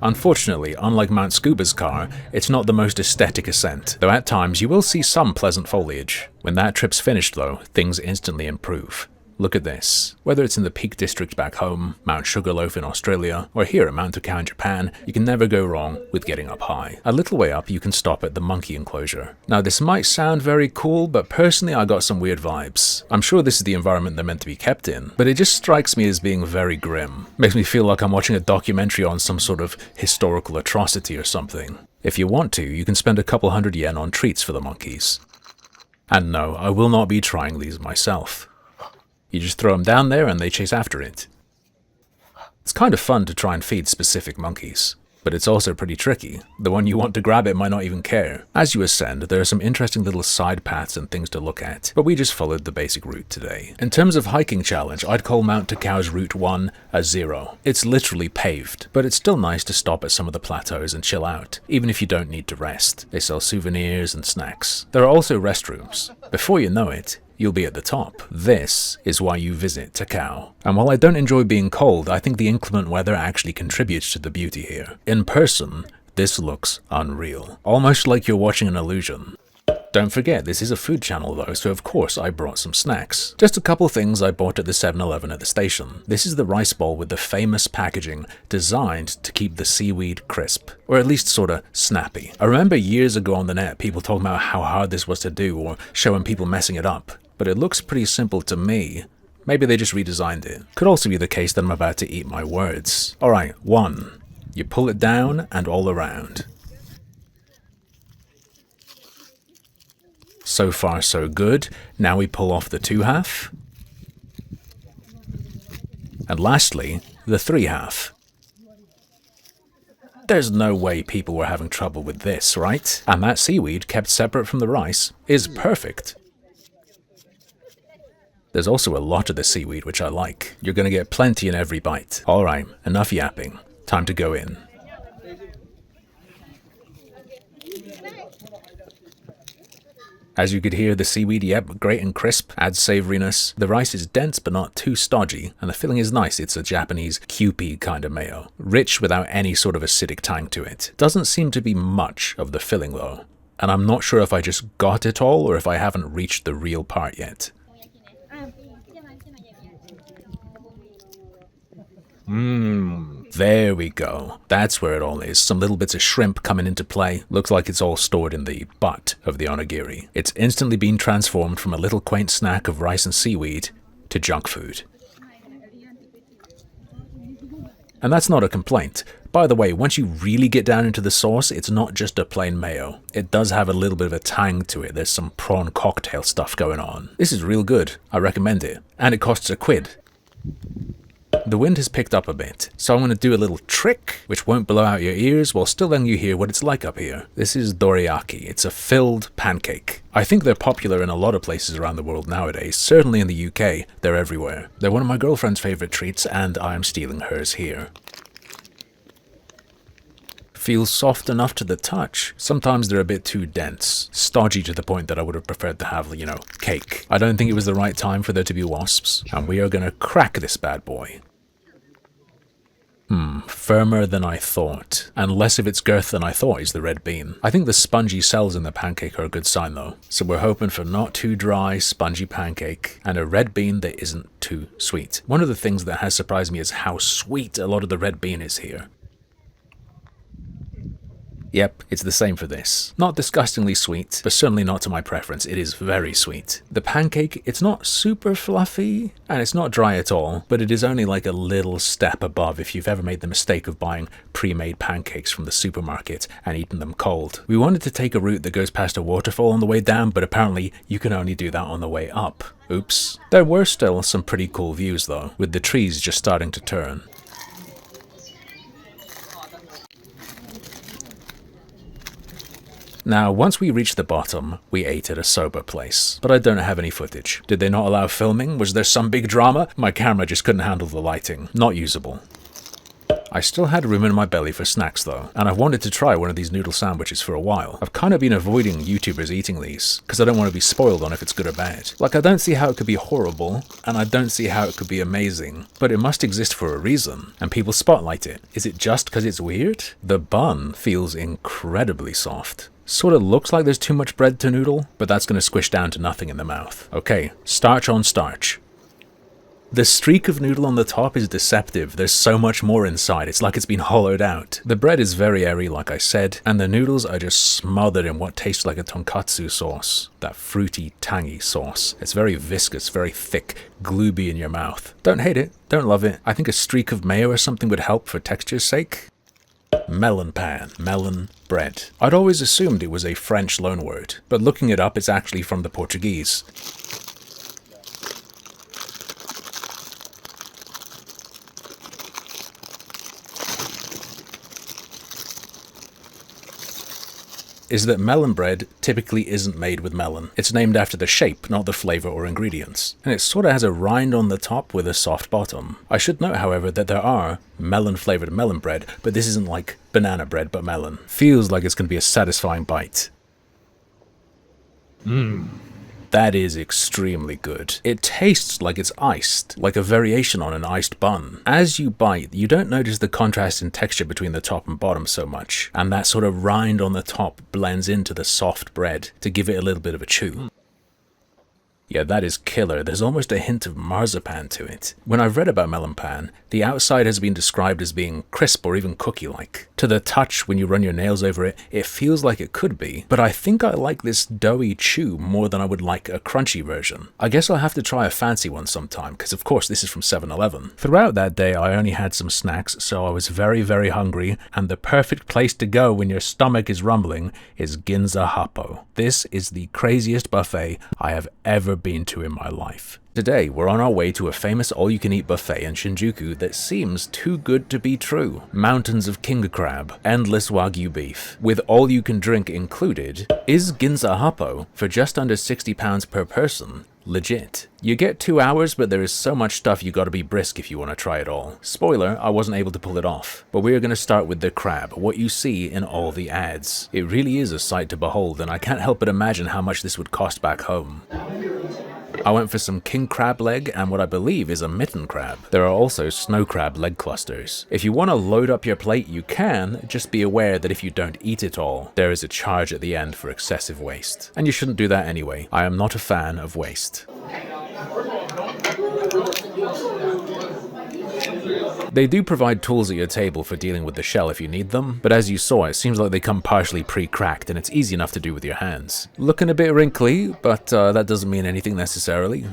Unfortunately, unlike Mount Tsukuba's car, it's not the most aesthetic ascent, though at times you will see some pleasant foliage. When that trip's finished though, things instantly improve. Look at this. Whether it's in the Peak District back home, Mount Sugarloaf in Australia, or here at Mount Takao in Japan, you can never go wrong with getting up high. A little way up, you can stop at the monkey enclosure. Now this might sound very cool, but personally I got some weird vibes. I'm sure this is the environment they're meant to be kept in, but it just strikes me as being very grim. Makes me feel like I'm watching a documentary on some sort of historical atrocity or something. If you want to, you can spend a couple hundred yen on treats for the monkeys. And no, I will not be trying these myself. You just throw them down there and they chase after it. It's kind of fun to try and feed specific monkeys, but it's also pretty tricky. The one you want to grab it might not even care. As you ascend, there are some interesting little side paths and things to look at, but we just followed the basic route today. In terms of hiking challenge, I'd call Mount Takao's Route 1 a 0. It's literally paved, but it's still nice to stop at some of the plateaus and chill out, even if you don't need to rest. They sell souvenirs and snacks. There are also restrooms. Before you know it, you'll be at the top. This is why you visit Takao. And while I don't enjoy being cold, I think the inclement weather actually contributes to the beauty here. In person, this looks unreal. Almost like you're watching an illusion. Don't forget, this is a food channel though, so of course I brought some snacks. Just a couple things I bought at the 7-Eleven at the station. This is the rice bowl with the famous packaging designed to keep the seaweed crisp, or at least sorta snappy. I remember years ago on the net people talking about how hard this was to do or showing people messing it up, but it looks pretty simple to me. Maybe they just redesigned it. Could also be the case that I'm about to eat my words. Alright, 1. You pull it down and all around. So far so good. Now we pull off the 2/2. And lastly, the 3/2. There's no way people were having trouble with this, right? And that seaweed, kept separate from the rice, is perfect. There's also a lot of the seaweed, which I like. You're gonna get plenty in every bite. Alright, enough yapping. Time to go in. As you could hear, the seaweed, yep, great and crisp, adds savouriness. The rice is dense but not too stodgy, and the filling is nice. It's a Japanese Kewpie kind of mayo. Rich without any sort of acidic tang to it. Doesn't seem to be much of the filling though, and I'm not sure if I just got it all or if I haven't reached the real part yet. There we go. That's where it all is. Some little bits of shrimp coming into play. Looks like it's all stored in the butt of the onigiri. It's instantly been transformed from a little quaint snack of rice and seaweed to junk food. And that's not a complaint. By the way, once you really get down into the sauce, it's not just a plain mayo. It does have a little bit of a tang to it. There's some prawn cocktail stuff going on. This is real good. I recommend it. And it costs £1. The wind has picked up a bit, so I'm going to do a little trick which won't blow out your ears while still letting you hear what it's like up here. This is dorayaki. It's a filled pancake. I think they're popular in a lot of places around the world nowadays. Certainly in the UK, they're everywhere. They're one of my girlfriend's favourite treats, and I'm stealing hers here. Feels soft enough to the touch. Sometimes they're a bit too dense, stodgy to the point that I would have preferred to have, you know, cake. I don't think it was the right time for there to be wasps, and we are gonna crack this bad boy. Firmer than I thought, and less of its girth than I thought is the red bean. I think the spongy cells in the pancake are a good sign though, so we're hoping for not too dry, spongy pancake, and a red bean that isn't too sweet. One of the things that has surprised me is how sweet a lot of the red bean is here. Yep, it's the same for this. Not disgustingly sweet, but certainly not to my preference. It is very sweet. The pancake, it's not super fluffy, and it's not dry at all, but it is only like a little step above if you've ever made the mistake of buying pre-made pancakes from the supermarket and eating them cold. We wanted to take a route that goes past a waterfall on the way down, but apparently you can only do that on the way up. Oops. There were still some pretty cool views though, with the trees just starting to turn. Now, once we reached the bottom, we ate at a soba place, but I don't have any footage. Did they not allow filming? Was there some big drama? My camera just couldn't handle the lighting. Not usable. I still had room in my belly for snacks though, and I've wanted to try one of these noodle sandwiches for a while. I've kind of been avoiding YouTubers eating these, because I don't want to be spoiled on if it's good or bad. Like, I don't see how it could be horrible, and I don't see how it could be amazing, but it must exist for a reason, and people spotlight it. Is it just because it's weird? The bun feels incredibly soft. Sort of looks like there's too much bread to noodle, but that's going to squish down to nothing in the mouth. Okay, starch on starch. The streak of noodle on the top is deceptive. There's so much more inside. It's like it's been hollowed out. The bread is very airy, like I said, and the noodles are just smothered in what tastes like a tonkatsu sauce. That fruity, tangy sauce. It's very viscous, very thick, glooby in your mouth. Don't hate it, don't love it. I think a streak of mayo or something would help for texture's sake. Melon pan, melon bread. I'd always assumed it was a French loanword, but looking it up, it's actually from the Portuguese. Is that melon bread typically isn't made with melon. It's named after the shape, not the flavor or ingredients. And it sort of has a rind on the top with a soft bottom. I should note, however, that there are melon-flavored melon bread, but this isn't like banana bread but melon. Feels like it's going to be a satisfying bite. That is extremely good. It tastes like it's iced, like a variation on an iced bun. As you bite, you don't notice the contrast in texture between the top and bottom so much, and that sort of rind on the top blends into the soft bread to give it a little bit of a chew. Yeah, that is killer. There's almost a hint of marzipan to it. When I've read about melon pan, the outside has been described as being crisp or even cookie-like. To the touch, when you run your nails over it, it feels like it could be, but I think I like this doughy chew more than I would like a crunchy version. I guess I'll have to try a fancy one sometime, because of course this is from 7-Eleven. Throughout that day, I only had some snacks, so I was very, very hungry, and the perfect place to go when your stomach is rumbling is Ginza Happo. This is the craziest buffet I have ever been to in my life. Today, we're on our way to a famous all-you-can-eat buffet in Shinjuku that seems too good to be true. Mountains of king crab, endless wagyu beef, with all-you-can-drink included. Is Ginza Happo, for just under £60 per person, legit? You get 2 hours, but there is so much stuff you gotta be brisk if you want to try it all. Spoiler, I wasn't able to pull it off. But we are going to start with the crab, what you see in all the ads. It really is a sight to behold, and I can't help but imagine how much this would cost back home. I went for some king crab leg and what I believe is a mitten crab. There are also snow crab leg clusters. If you want to load up your plate, you can, just be aware that if you don't eat it all, there is a charge at the end for excessive waste. And you shouldn't do that anyway. I am not a fan of waste. They do provide tools at your table for dealing with the shell if you need them, but as you saw, it seems like they come partially pre-cracked and it's easy enough to do with your hands. Looking a bit wrinkly, but that doesn't mean anything necessarily.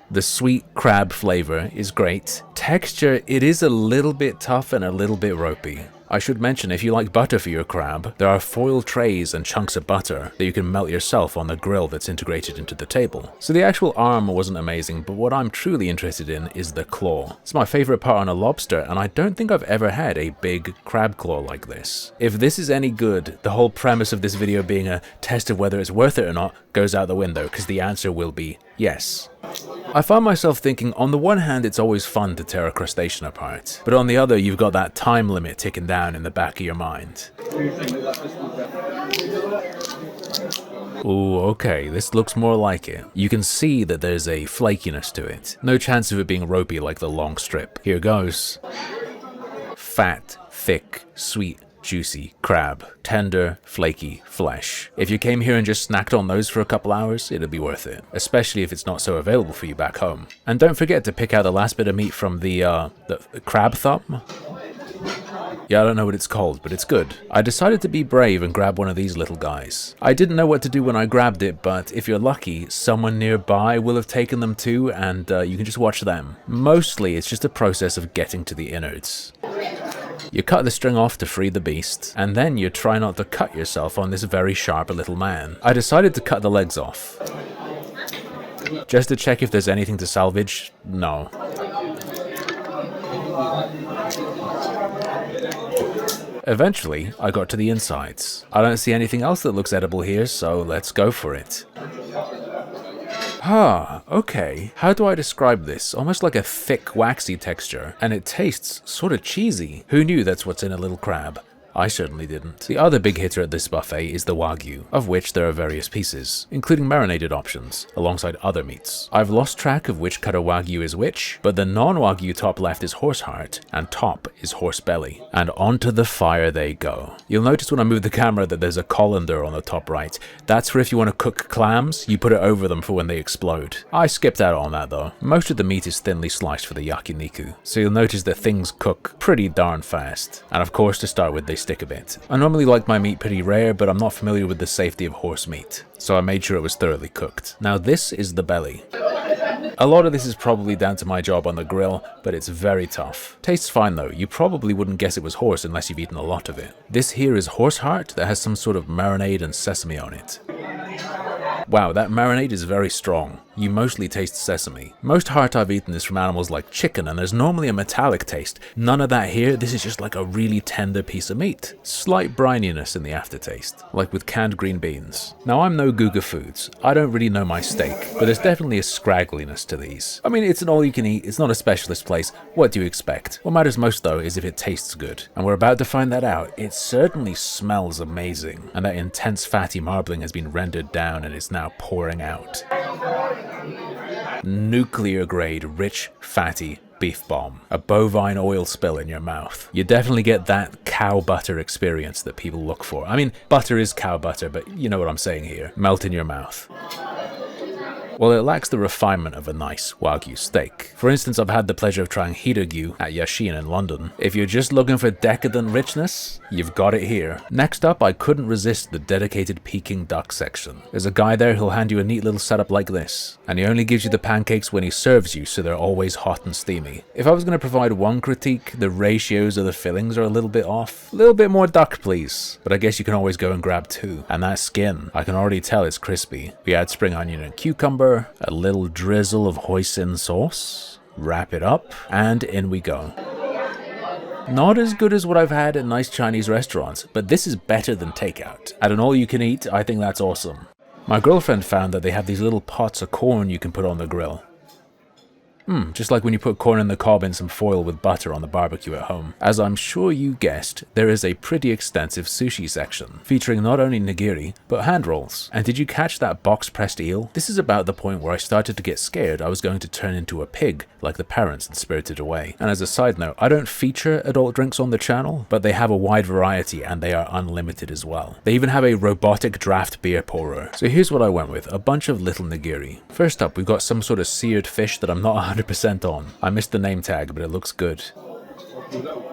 The sweet crab flavor is great. Texture, it is a little bit tough and a little bit ropey. I should mention, if you like butter for your crab, there are foil trays and chunks of butter that you can melt yourself on the grill that's integrated into the table. So the actual arm wasn't amazing, but what I'm truly interested in is the claw. It's my favorite part on a lobster, and I don't think I've ever had a big crab claw like this. If this is any good, the whole premise of this video being a test of whether it's worth it or not goes out the window, because the answer will be yes. I find myself thinking, on the one hand, it's always fun to tear a crustacean apart, but on the other, you've got that time limit ticking down in the back of your mind. Ooh, okay, this looks more like it. You can see that there's a flakiness to it. No chance of it being ropey like the long strip. Here goes. Fat, thick, sweet, juicy crab. Tender, flaky flesh. If you came here and just snacked on those for a couple hours, it'd be worth it. Especially if it's not so available for you back home. And don't forget to pick out the last bit of meat from the crab thumb? Yeah, I don't know what it's called, but it's good. I decided to be brave and grab one of these little guys. I didn't know what to do when I grabbed it, but if you're lucky, someone nearby will have taken them too, and you can just watch them. Mostly, it's just a process of getting to the innards. You cut the string off to free the beast, and then you try not to cut yourself on this very sharp little man. I decided to cut the legs off. Just to check if there's anything to salvage? No. Eventually, I got to the insides. I don't see anything else that looks edible here, so let's go for it. Ah, okay. How do I describe this? Almost like a thick, waxy texture, and it tastes sort of cheesy. Who knew that's what's in a little crab? I certainly didn't. The other big hitter at this buffet is the Wagyu, of which there are various pieces, including marinated options, alongside other meats. I've lost track of which cut of Wagyu is which, but the non-Wagyu top left is horse heart, and top is horse belly. And onto the fire they go. You'll notice when I move the camera that there's a colander on the top right. That's for if you want to cook clams, you put it over them for when they explode. I skipped out on that though. Most of the meat is thinly sliced for the yakiniku, so you'll notice that things cook pretty darn fast. And of course, to start with, they stick a bit. I normally like my meat pretty rare, but I'm not familiar with the safety of horse meat, so I made sure it was thoroughly cooked. Now this is the belly. A lot of this is probably down to my job on the grill, but it's very tough. Tastes fine though. You probably wouldn't guess it was horse unless you've eaten a lot of it. This here is horse heart that has some sort of marinade and sesame on it. Wow, that marinade is very strong. You mostly taste sesame. Most heart I've eaten is from animals like chicken, and there's normally a metallic taste. None of that here. This is just like a really tender piece of meat. Slight brininess in the aftertaste, like with canned green beans. Now, I'm no Guga Foods. I don't really know my steak, but there's definitely a scraggliness to these. I mean, it's an all-you-can-eat. It's not a specialist place. What do you expect? What matters most, though, is if it tastes good. And we're about to find that out. It certainly smells amazing, and that intense fatty marbling has been rendered down and is now pouring out. Nuclear grade, rich, fatty beef bomb. A bovine oil spill in your mouth. You definitely get that cow butter experience that people look for. I mean, butter is cow butter, but you know what I'm saying here. Melt in your mouth. Well, it lacks the refinement of a nice Wagyu steak. For instance, I've had the pleasure of trying Hiragyu at Yashin in London. If you're just looking for decadent richness, you've got it here. Next up, I couldn't resist the dedicated Peking duck section. There's a guy there who'll hand you a neat little setup like this, and he only gives you the pancakes when he serves you, so they're always hot and steamy. If I was going to provide one critique, the ratios of the fillings are a little bit off. A little bit more duck, please. But I guess you can always go and grab two. And that skin, I can already tell it's crispy. We add spring onion and cucumber, a little drizzle of hoisin sauce, wrap it up, and in we go. Not as good as what I've had at nice Chinese restaurants, but this is better than takeout. At an all-you-can-eat, I think that's awesome. My girlfriend found that they have these little pots of corn you can put on the grill. Just like when you put corn in the cob in some foil with butter on the barbecue at home. As I'm sure you guessed, there is a pretty extensive sushi section, featuring not only nigiri, but hand rolls. And did you catch that box-pressed eel? This is about the point where I started to get scared I was going to turn into a pig, like the parents in Spirited Away. And as a side note, I don't feature adult drinks on the channel, but they have a wide variety and they are unlimited as well. They even have a robotic draft beer pourer. So here's what I went with, a bunch of little nigiri. First up, we've got some sort of seared fish that I'm not 100% on. I missed the name tag, but it looks good.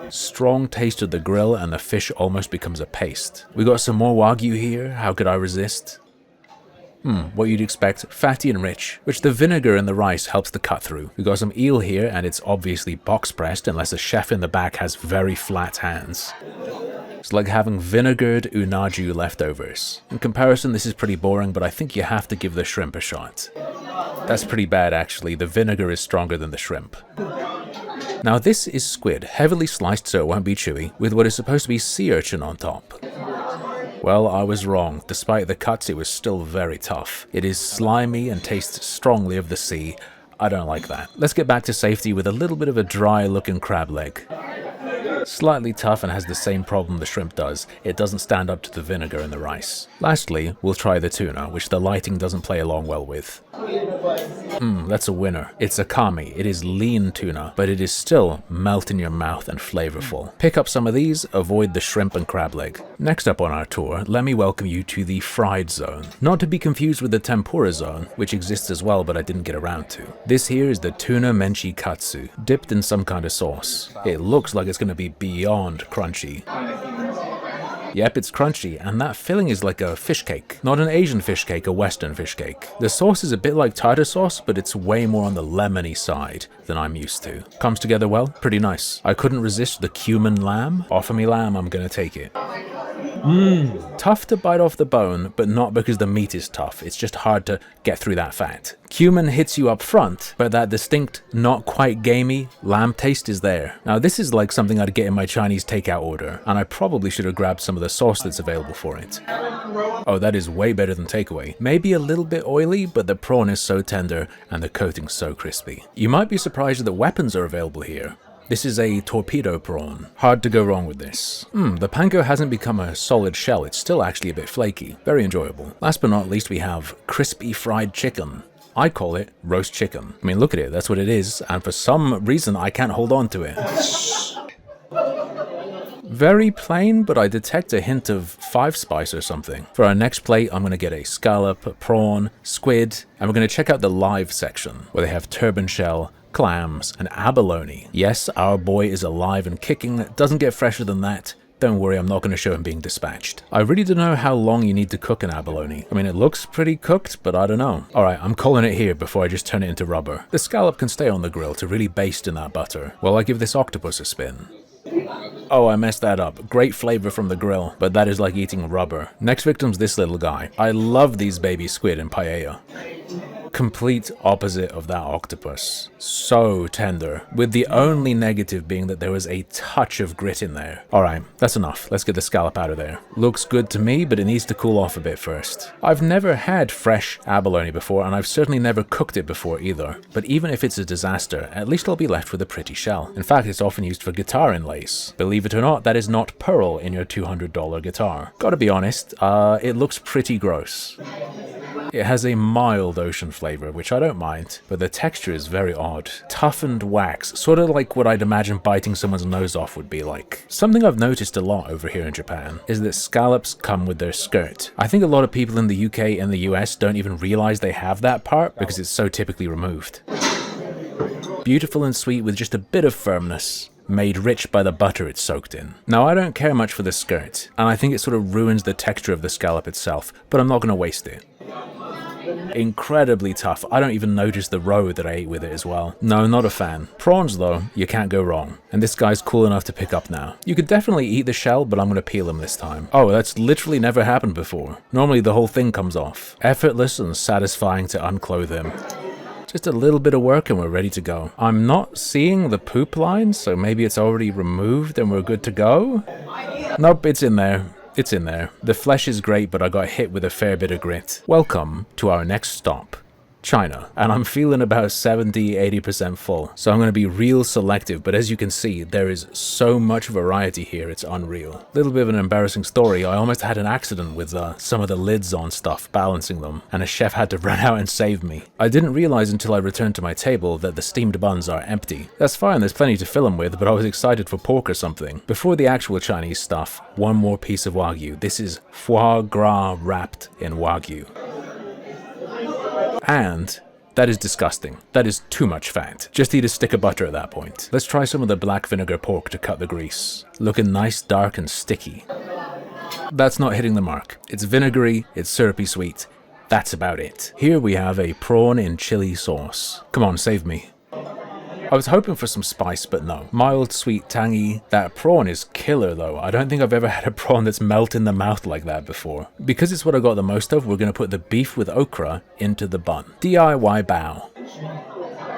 Strong taste of the grill and the fish almost becomes a paste. We got some more Wagyu here, how could I resist? What you'd expect, fatty and rich, which the vinegar in the rice helps to cut through. We got some eel here and it's obviously box pressed unless a chef in the back has very flat hands. It's like having vinegared unaju leftovers. In comparison, this is pretty boring, but I think you have to give the shrimp a shot. That's pretty bad actually, the vinegar is stronger than the shrimp. Now this is squid, heavily sliced so it won't be chewy, with what is supposed to be sea urchin on top. Well, I was wrong. Despite the cuts, it was still very tough. It is slimy and tastes strongly of the sea. I don't like that. Let's get back to safety with a little bit of a dry looking crab leg. Slightly tough and has the same problem the shrimp does. It doesn't stand up to the vinegar in the rice. Lastly, we'll try the tuna, which the lighting doesn't play along well with. That's a winner. It's a kami. It is lean tuna, but it is still melt in your mouth and flavorful. Pick up some of these, avoid the shrimp and crab leg. Next up on our tour, let me welcome you to the fried zone. Not to be confused with the tempura zone, which exists as well but I didn't get around to. This here is the tuna menchi katsu, dipped in some kind of sauce. It looks like it's going to be beyond crunchy. Yep, it's crunchy, and that filling is like a fish cake. Not an Asian fish cake, a Western fish cake. The sauce is a bit like tartar sauce, but it's way more on the lemony side than I'm used to. Comes together well, pretty nice. I couldn't resist the cumin lamb. Offer me lamb, I'm gonna take it. Tough to bite off the bone, but not because the meat is tough, it's just hard to get through that fat. Cumin hits you up front, but that distinct, not quite gamey lamb taste is there. Now this is like something I'd get in my Chinese takeout order, and I probably should have grabbed some of the sauce that's available for it. Oh, that is way better than takeaway. Maybe a little bit oily, but the prawn is so tender and the coating so crispy. You might be surprised that weapons are available here. This is a torpedo prawn. Hard to go wrong with this. The panko hasn't become a solid shell, it's still actually a bit flaky. Very enjoyable. Last but not least we have crispy fried chicken. I call it roast chicken. I mean, look at it, that's what it is, and for some reason I can't hold on to it. Very plain, but I detect a hint of 5 spice or something. For our next plate, I'm gonna get a scallop, a prawn, squid, and we're gonna check out the live section, where they have turban shell, clams, and abalone. Yes, our boy is alive and kicking. Doesn't get fresher than that. Don't worry, I'm not going to show him being dispatched. I really don't know how long you need to cook an abalone. I mean, it looks pretty cooked, but I don't know. Alright, I'm calling it here before I just turn it into rubber. The scallop can stay on the grill to really baste in that butter, while I give this octopus a spin. Oh, I messed that up. Great flavor from the grill, but that is like eating rubber. Next victim's this little guy. I love these baby squid in paella. Complete opposite of that octopus. So tender, with the only negative being that there was a touch of grit in there. Alright, that's enough. Let's get the scallop out of there. Looks good to me, but it needs to cool off a bit first. I've never had fresh abalone before, and I've certainly never cooked it before either. But even if it's a disaster, at least I'll be left with a pretty shell. In fact, it's often used for guitar inlays. Believe it or not, that is not pearl in your $200 guitar. Gotta be honest, it looks pretty gross. It has a mild ocean flavor, which I don't mind, but the texture is very odd. Toughened wax, sort of like what I'd imagine biting someone's nose off would be like. Something I've noticed a lot over here in Japan is that scallops come with their skirt. I think a lot of people in the UK and the US don't even realize they have that part because it's so typically removed. Beautiful and sweet with just a bit of firmness, made rich by the butter it's soaked in. Now, I don't care much for the skirt, and I think it sort of ruins the texture of the scallop itself, but I'm not going to waste it. Incredibly tough. I don't even notice the roe that I ate with it as well. No, not a fan. Prawns though, you can't go wrong. And this guy's cool enough to pick up now. You could definitely eat the shell, but I'm going to peel him this time. Oh, that's literally never happened before. Normally the whole thing comes off. Effortless and satisfying to unclothe him. Just a little bit of work and we're ready to go. I'm not seeing the poop line, so maybe it's already removed and we're good to go? Nope, it's in there. It's in there. The flesh is great, but I got hit with a fair bit of grit. Welcome to our next stop, China. And I'm feeling about 70-80% full, so I'm going to be real selective, but as you can see, there is so much variety here, it's unreal. Little bit of an embarrassing story, I almost had an accident with some of the lids on stuff, balancing them, and a chef had to run out and save me. I didn't realize until I returned to my table that the steamed buns are empty. That's fine, there's plenty to fill them with, but I was excited for pork or something. Before the actual Chinese stuff, one more piece of Wagyu. This is foie gras wrapped in Wagyu. And that is disgusting. That is too much fat. Just eat a stick of butter at that point. Let's try some of the black vinegar pork to cut the grease. Looking nice, dark, and sticky. That's not hitting the mark. It's vinegary, it's syrupy sweet. That's about it. Here we have a prawn in chili sauce. Come on, save me. I was hoping for some spice, but no. Mild, sweet, tangy. That prawn is killer though. I don't think I've ever had a prawn that's melt in the mouth like that before. Because it's what I got the most of, we're going to put the beef with okra into the bun. DIY bao.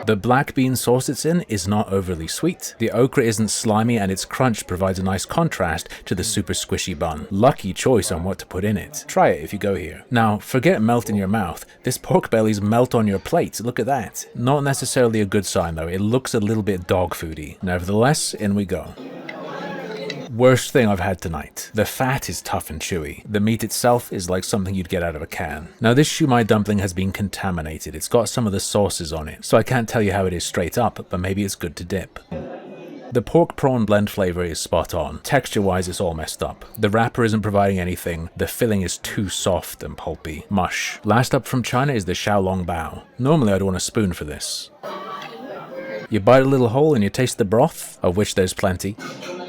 The black bean sauce it's in is not overly sweet. The okra isn't slimy and its crunch provides a nice contrast to the super squishy bun. Lucky choice on what to put in it. Try it if you go here. Now, forget melt in your mouth. This pork belly's melt on your plate. Look at that. Not necessarily a good sign though. It looks a little bit dog foody. Nevertheless, in we go. Worst thing I've had tonight. The fat is tough and chewy. The meat itself is like something you'd get out of a can. Now this shumai dumpling has been contaminated. It's got some of the sauces on it, so I can't tell you how it is straight up, but maybe it's good to dip. The pork prawn blend flavor is spot on. Texture wise it's all messed up. The wrapper isn't providing anything. The filling is too soft and pulpy. Mush. Last up from China is the Xiaolong Bao. Normally I'd want a spoon for this. You bite a little hole and you taste the broth, of which there's plenty.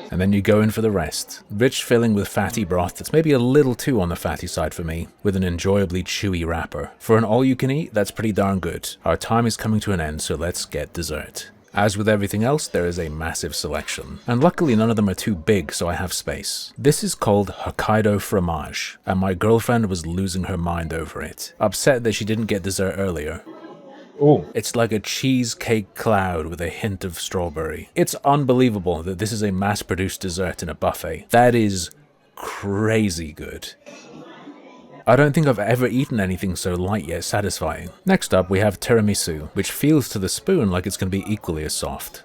And then you go in for the rest. Rich filling with fatty broth that's maybe a little too on the fatty side for me, with an enjoyably chewy wrapper. For an all-you-can-eat, that's pretty darn good. Our time is coming to an end, so let's get dessert. As with everything else, there is a massive selection. And luckily none of them are too big, so I have space. This is called Hokkaido fromage, and my girlfriend was losing her mind over it. Upset that she didn't get dessert earlier. Oh, It's like a cheesecake cloud with a hint of strawberry. It's unbelievable that this is a mass-produced dessert in a buffet. That is crazy good. I don't think I've ever eaten anything so light yet satisfying. Next up, we have tiramisu, which feels to the spoon like it's going to be equally as soft.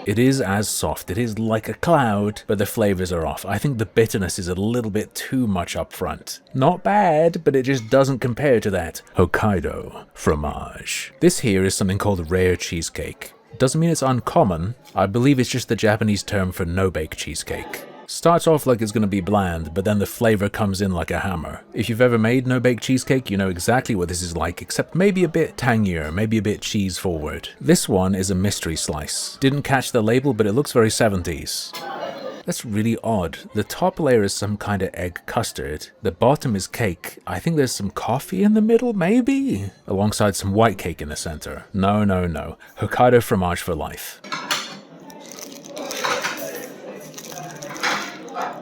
It is as soft, it is like a cloud, but the flavors are off. I think the bitterness is a little bit too much up front. Not bad, but it just doesn't compare to that Hokkaido fromage. This here is something called rare cheesecake. Doesn't mean it's uncommon. I believe it's just the Japanese term for no-bake cheesecake. Starts off like it's going to be bland, but then the flavor comes in like a hammer. If you've ever made no-bake cheesecake, you know exactly what this is like, except maybe a bit tangier, maybe a bit cheese forward. This one is a mystery slice. Didn't catch the label, but it looks very 70s. That's really odd. The top layer is some kind of egg custard. The bottom is cake. I think there's some coffee in the middle, maybe? Alongside some white cake in the center. No, no, no. Hokkaido fromage for life.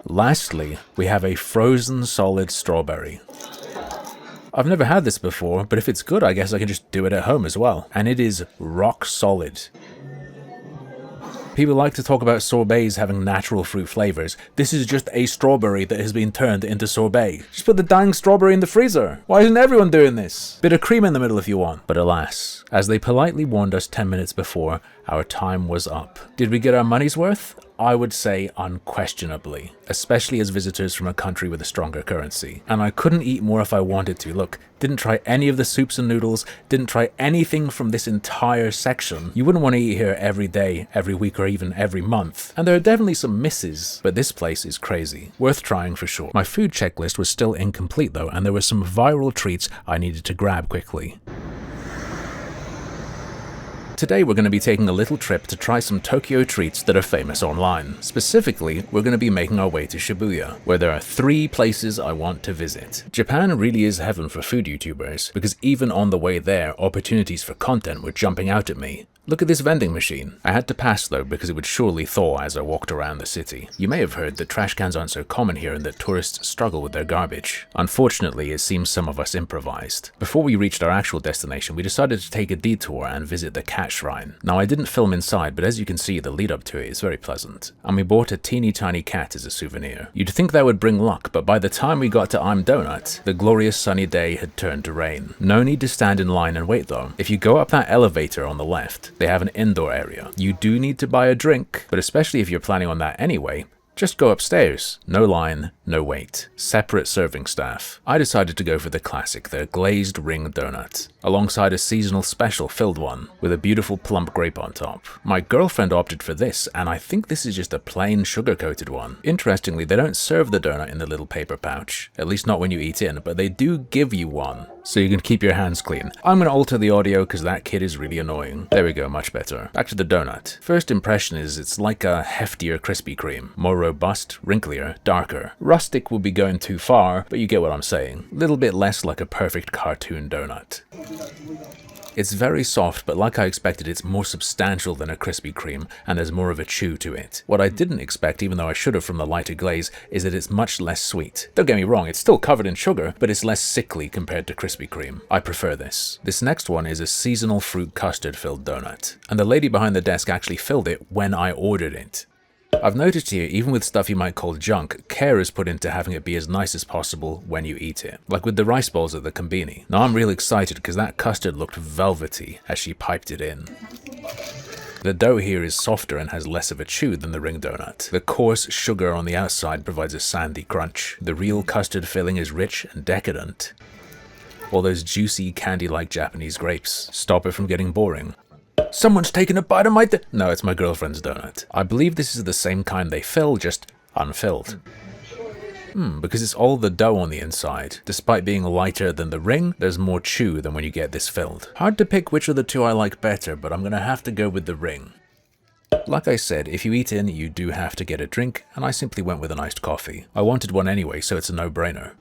Lastly, we have a frozen solid strawberry. I've never had this before, but if it's good, I guess I can just do it at home as well. And it is rock solid. People like to talk about sorbets having natural fruit flavors. This is just a strawberry that has been turned into sorbet. Just put the dang strawberry in the freezer. Why isn't everyone doing this? Bit of cream in the middle if you want. But alas, as they politely warned us 10 minutes before, our time was up. Did we get our money's worth? I would say unquestionably, especially as visitors from a country with a stronger currency. And I couldn't eat more if I wanted to. Look, didn't try any of the soups and noodles, didn't try anything from this entire section. You wouldn't want to eat here every day, every week, or even every month. And there are definitely some misses, but this place is crazy. Worth trying for sure. My food checklist was still incomplete though, and there were some viral treats I needed to grab quickly. Today we're going to be taking a little trip to try some Tokyo treats that are famous online. Specifically, we're going to be making our way to Shibuya, where there are 3 places I want to visit. Japan really is heaven for food YouTubers, because even on the way there, opportunities for content were jumping out at me. Look at this vending machine. I had to pass though because it would surely thaw as I walked around the city. You may have heard that trash cans aren't so common here and that tourists struggle with their garbage. Unfortunately, it seems some of us improvised. Before we reached our actual destination, we decided to take a detour and visit the cat shrine. Now I didn't film inside, but as you can see, the lead up to it is very pleasant. And we bought a teeny tiny cat as a souvenir. You'd think that would bring luck, but by the time we got to I'm Donut, the glorious sunny day had turned to rain. No need to stand in line and wait though. If you go up that elevator on the left, they have an indoor area. You do need to buy a drink, but especially if you're planning on that anyway, just go upstairs. No line, no wait. Separate serving staff. I decided to go for the classic, the glazed ring donut, alongside a seasonal special filled one, with a beautiful plump grape on top. My girlfriend opted for this, and I think this is just a plain sugar-coated one. Interestingly, they don't serve the donut in the little paper pouch, at least not when you eat in, but they do give you one, so you can keep your hands clean. I'm gonna alter the audio because that kid is really annoying. There we go, much better. Back to the donut. First impression is it's like a heftier Krispy Kreme. More robust, wrinklier, darker. Rustic would be going too far, but you get what I'm saying. Little bit less like a perfect cartoon donut. It's very soft, but like I expected, it's more substantial than a Krispy Kreme, and there's more of a chew to it. What I didn't expect, even though I should have from the lighter glaze, is that it's much less sweet. Don't get me wrong, it's still covered in sugar, but it's less sickly compared to Krispy Kreme. I prefer this. This next one is a seasonal fruit custard filled donut, and the lady behind the desk actually filled it when I ordered it. I've noticed here, even with stuff you might call junk, care is put into having it be as nice as possible when you eat it. Like with the rice balls at the Konbini. Now I'm really excited because that custard looked velvety as she piped it in. The dough here is softer and has less of a chew than the ring donut. The coarse sugar on the outside provides a sandy crunch. The real custard filling is rich and decadent. All those juicy candy-like Japanese grapes stop it from getting boring. Someone's taken a bite of my No, it's my girlfriend's donut. I believe this is the same kind they fill, just unfilled. Because it's all the dough on the inside. Despite being lighter than the ring, there's more chew than when you get this filled. Hard to pick which of the two I like better, but I'm gonna have to go with the ring. Like I said, if you eat in, you do have to get a drink, and I simply went with an iced coffee. I wanted one anyway, so it's a no-brainer.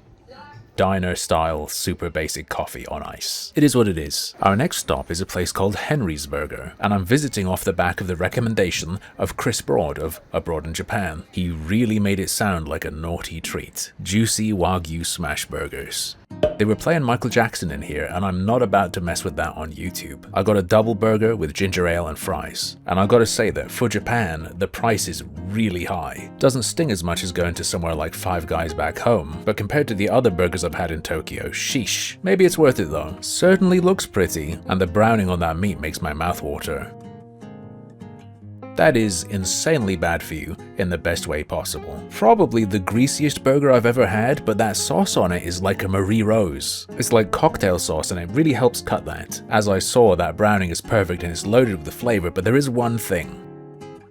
Diner style, super basic coffee on ice. It is what it is. Our next stop is a place called Henry's Burger, and I'm visiting off the back of the recommendation of Chris Broad of Abroad in Japan. He really made it sound like a naughty treat. Juicy Wagyu smash burgers. They were playing Michael Jackson in here, and I'm not about to mess with that on YouTube. I got a double burger with ginger ale and fries. And I gotta say that for Japan, the price is really high. Doesn't sting as much as going to somewhere like Five Guys back home, but compared to the other burgers I've had in Tokyo, sheesh. Maybe it's worth it though. Certainly looks pretty, and the browning on that meat makes my mouth water. That is insanely bad for you in the best way possible. Probably the greasiest burger I've ever had, but that sauce on it is like a Marie Rose. It's like cocktail sauce and it really helps cut that. As I saw, that browning is perfect and it's loaded with flavor, but there is one thing.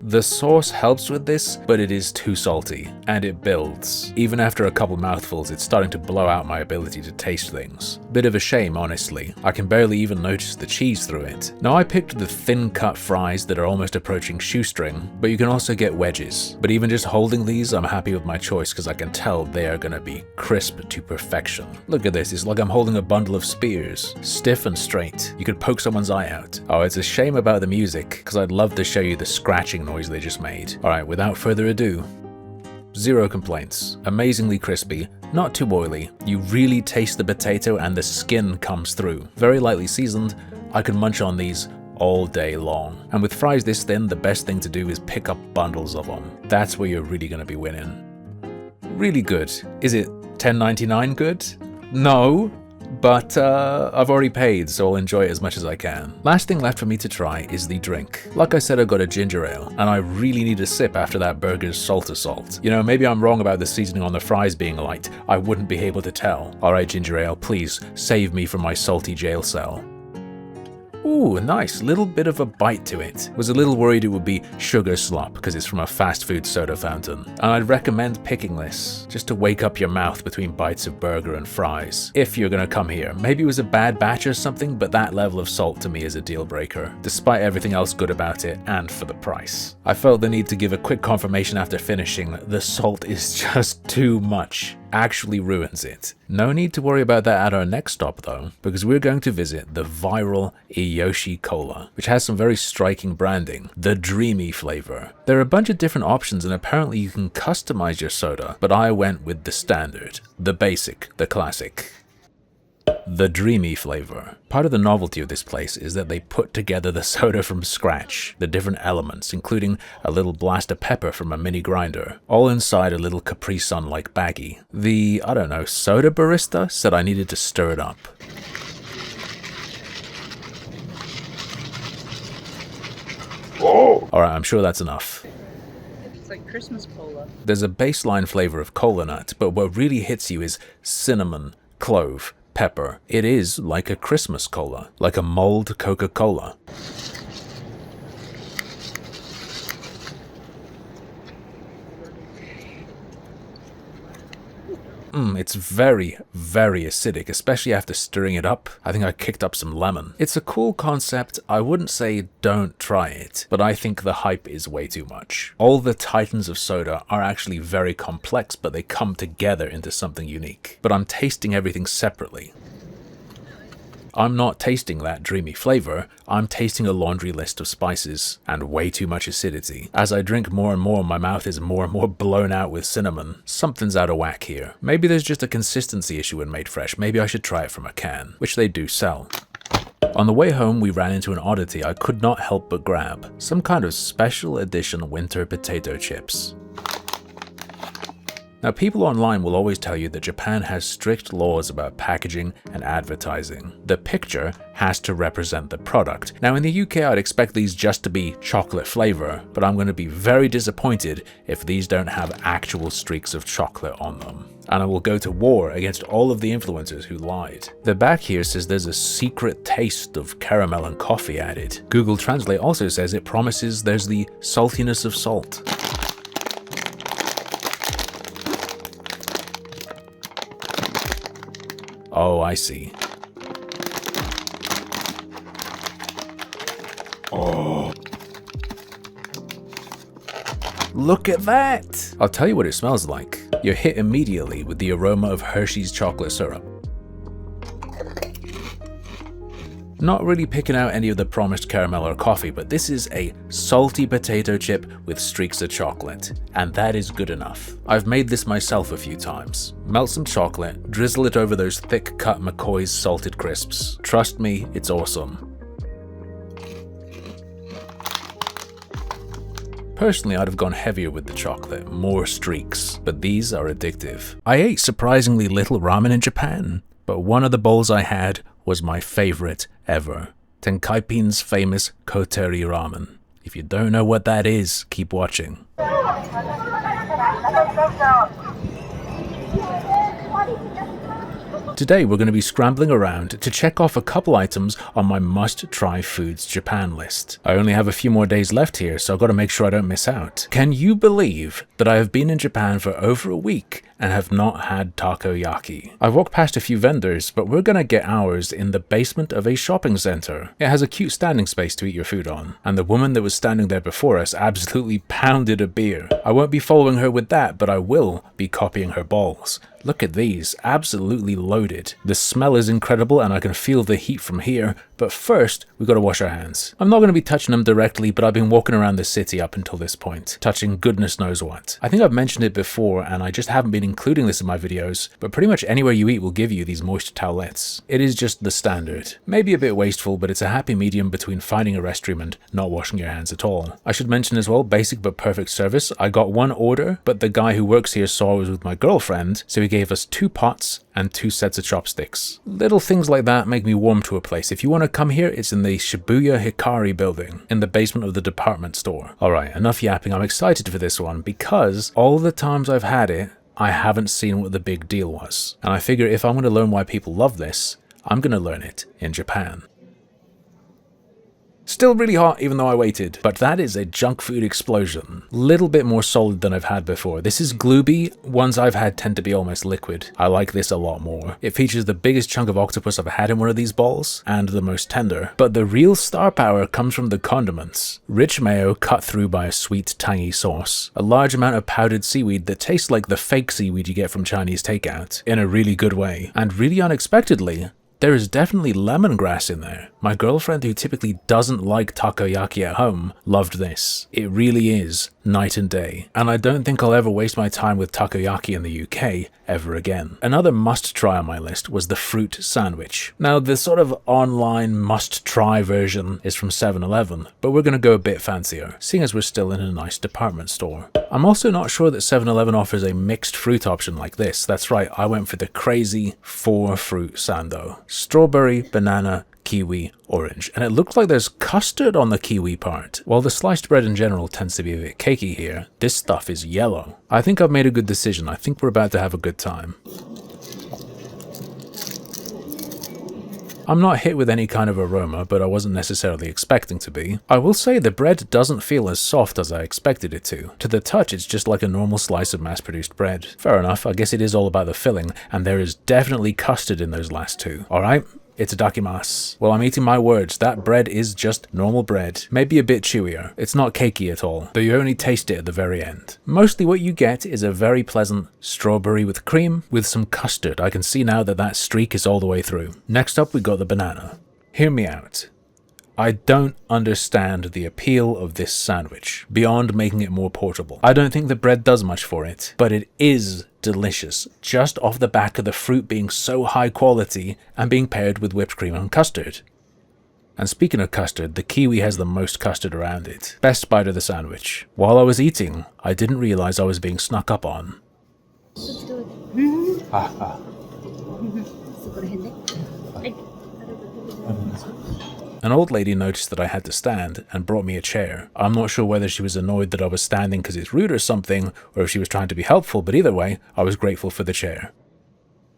The sauce helps with this, but it is too salty, and it builds. Even after a couple mouthfuls, it's starting to blow out my ability to taste things. Bit of a shame, honestly. I can barely even notice the cheese through it. Now I picked the thin cut fries that are almost approaching shoestring, but you can also get wedges. But even just holding these, I'm happy with my choice because I can tell they are gonna be crisp to perfection. Look at this, it's like I'm holding a bundle of spears. Stiff and straight. You could poke someone's eye out. Oh, it's a shame about the music, because I'd love to show you the scratching noise they just made. Alright, without further ado, zero complaints. Amazingly crispy, not too oily. You really taste the potato and the skin comes through. Very lightly seasoned. I could munch on these all day long. And with fries this thin, the best thing to do is pick up bundles of them. That's where you're really gonna be winning. Really good. Is it $10.99 good? No, But I've already paid, so I'll enjoy it as much as I can. Last thing left for me to try is the drink. Like I said, I got a ginger ale, and I really need a sip after that burger's salt assault. You know, maybe I'm wrong about the seasoning on the fries being light. I wouldn't be able to tell. Alright, ginger ale, please save me from my salty jail cell. Ooh, nice, little bit of a bite to it. Was a little worried it would be sugar slop because it's from a fast food soda fountain. And I'd recommend picking this, just to wake up your mouth between bites of burger and fries. If you're gonna come here. Maybe it was a bad batch or something, but that level of salt to me is a deal breaker, despite everything else good about it and for the price. I felt the need to give a quick confirmation after finishing. The salt is just too much. Actually ruins it. No need to worry about that at our next stop though, because we're going to visit the viral Iyoshi Cola, which has some very striking branding, the dreamy flavor. There are a bunch of different options and apparently you can customize your soda, but I went with the standard, the basic, the classic. The dreamy flavor. Part of the novelty of this place is that they put together the soda from scratch, the different elements, including a little blast of pepper from a mini grinder, all inside a little Capri Sun-like baggie. The, I don't know, soda barista said I needed to stir it up. Alright, I'm sure that's enough. It's like Christmas cola. There's a baseline flavor of cola nut, but what really hits you is cinnamon, clove, pepper. It is like a Christmas cola, like a mulled Coca-Cola. It's very, very acidic, especially after stirring it up. I think I kicked up some lemon. It's a cool concept. I wouldn't say don't try it, but I think the hype is way too much. All the titans of soda are actually very complex, but they come together into something unique. But I'm tasting everything separately. I'm not tasting that dreamy flavor, I'm tasting a laundry list of spices, and way too much acidity. As I drink more and more, my mouth is more and more blown out with cinnamon. Something's out of whack here. Maybe there's just a consistency issue in Made Fresh, maybe I should try it from a can, which they do sell. On the way home, we ran into an oddity I could not help but grab. Some kind of special edition winter potato chips. Now, people online will always tell you that Japan has strict laws about packaging and advertising. The picture has to represent the product. Now, in the UK, I'd expect these just to be chocolate flavor, but I'm going to be very disappointed if these don't have actual streaks of chocolate on them. And I will go to war against all of the influencers who lied. The back here says there's a secret taste of caramel and coffee added. Google Translate also says it promises there's the saltiness of salt. Oh, I see. Oh. Look at that! I'll tell you what it smells like. You're hit immediately with the aroma of Hershey's chocolate syrup. Not really picking out any of the promised caramel or coffee, but this is a salty potato chip with streaks of chocolate, and that is good enough. I've made this myself a few times. Melt some chocolate, drizzle it over those thick cut McCoy's salted crisps. Trust me, it's awesome. Personally, I'd have gone heavier with the chocolate, more streaks, but these are addictive. I ate surprisingly little ramen in Japan, but one of the bowls I had was my favorite ever. Tenkaipin's famous Koteri ramen. If you don't know what that is, keep watching. Today we're going to be scrambling around to check off a couple items on my must-try foods Japan list. I only have a few more days left here, so I've got to make sure I don't miss out. Can you believe that I have been in Japan for over a week and have not had takoyaki? I've walked past a few vendors, but we're gonna get ours in the basement of a shopping center. It has a cute standing space to eat your food on, and the woman that was standing there before us absolutely pounded a beer. I won't be following her with that, but I will be copying her balls. Look at these, absolutely loaded. The smell is incredible and I can feel the heat from here, but first we gotta wash our hands. I'm not going to be touching them directly, but I've been walking around the city up until this point, touching goodness knows what. I think I've mentioned it before and I just haven't been including this in my videos, but pretty much anywhere you eat will give you these moist towelettes. It is just the standard. Maybe a bit wasteful, but it's a happy medium between finding a restroom and not washing your hands at all. I should mention as well, basic but perfect service. I got one order, but the guy who works here saw I was with my girlfriend, so he gave us 2 pots and 2 sets of chopsticks. Little things like that make me warm to a place. If you want to come here, it's in the Shibuya Hikari building, in the basement of the department store. Alright, enough yapping. I'm excited for this one because all the times I've had it, I haven't seen what the big deal was. And I figure if I'm going to learn why people love this, I'm going to learn it in Japan. Still really hot even though I waited, but that is a junk food explosion. Little bit more solid than I've had before. This is Glooby. Ones I've had tend to be almost liquid. I like this a lot more. It features the biggest chunk of octopus I've had in one of these balls, and the most tender. But the real star power comes from the condiments. Rich mayo cut through by a sweet, tangy sauce. A large amount of powdered seaweed that tastes like the fake seaweed you get from Chinese takeout, in a really good way. And really unexpectedly, there is definitely lemongrass in there. My girlfriend, who typically doesn't like takoyaki at home, loved this. It really is night and day. And I don't think I'll ever waste my time with takoyaki in the UK ever again. Another must-try on my list was the fruit sandwich. Now, the sort of online must-try version is from 7-Eleven, but we're going to go a bit fancier, seeing as we're still in a nice department store. I'm also not sure that 7-Eleven offers a mixed fruit option like this. That's right, I went for the crazy 4-fruit sando. Strawberry, banana, kiwi, orange. And it looks like there's custard on the kiwi part. While the sliced bread in general tends to be a bit cakey here, this stuff is yellow. I think I've made a good decision. I think we're about to have a good time. I'm not hit with any kind of aroma, but I wasn't necessarily expecting to be. I will say the bread doesn't feel as soft as I expected it to. To the touch, it's just like a normal slice of mass-produced bread. Fair enough, I guess it is all about the filling, and there is definitely custard in those last 2. Alright? It's itadakimasu. Well, I'm eating my words. That bread is just normal bread. Maybe a bit chewier. It's not cakey at all, but you only taste it at the very end. Mostly what you get is a very pleasant strawberry with cream with some custard. I can see now that that streak is all the way through. Next up, we got the banana. Hear me out. I don't understand the appeal of this sandwich, beyond making it more portable. I don't think the bread does much for it, but it is delicious, just off the back of the fruit being so high quality and being paired with whipped cream and custard. And speaking of custard, the kiwi has the most custard around it. Best bite of the sandwich. While I was eating, I didn't realize I was being snuck up on. An old lady noticed that I had to stand and brought me a chair. I'm not sure whether she was annoyed that I was standing because it's rude or something, or if she was trying to be helpful, but either way, I was grateful for the chair.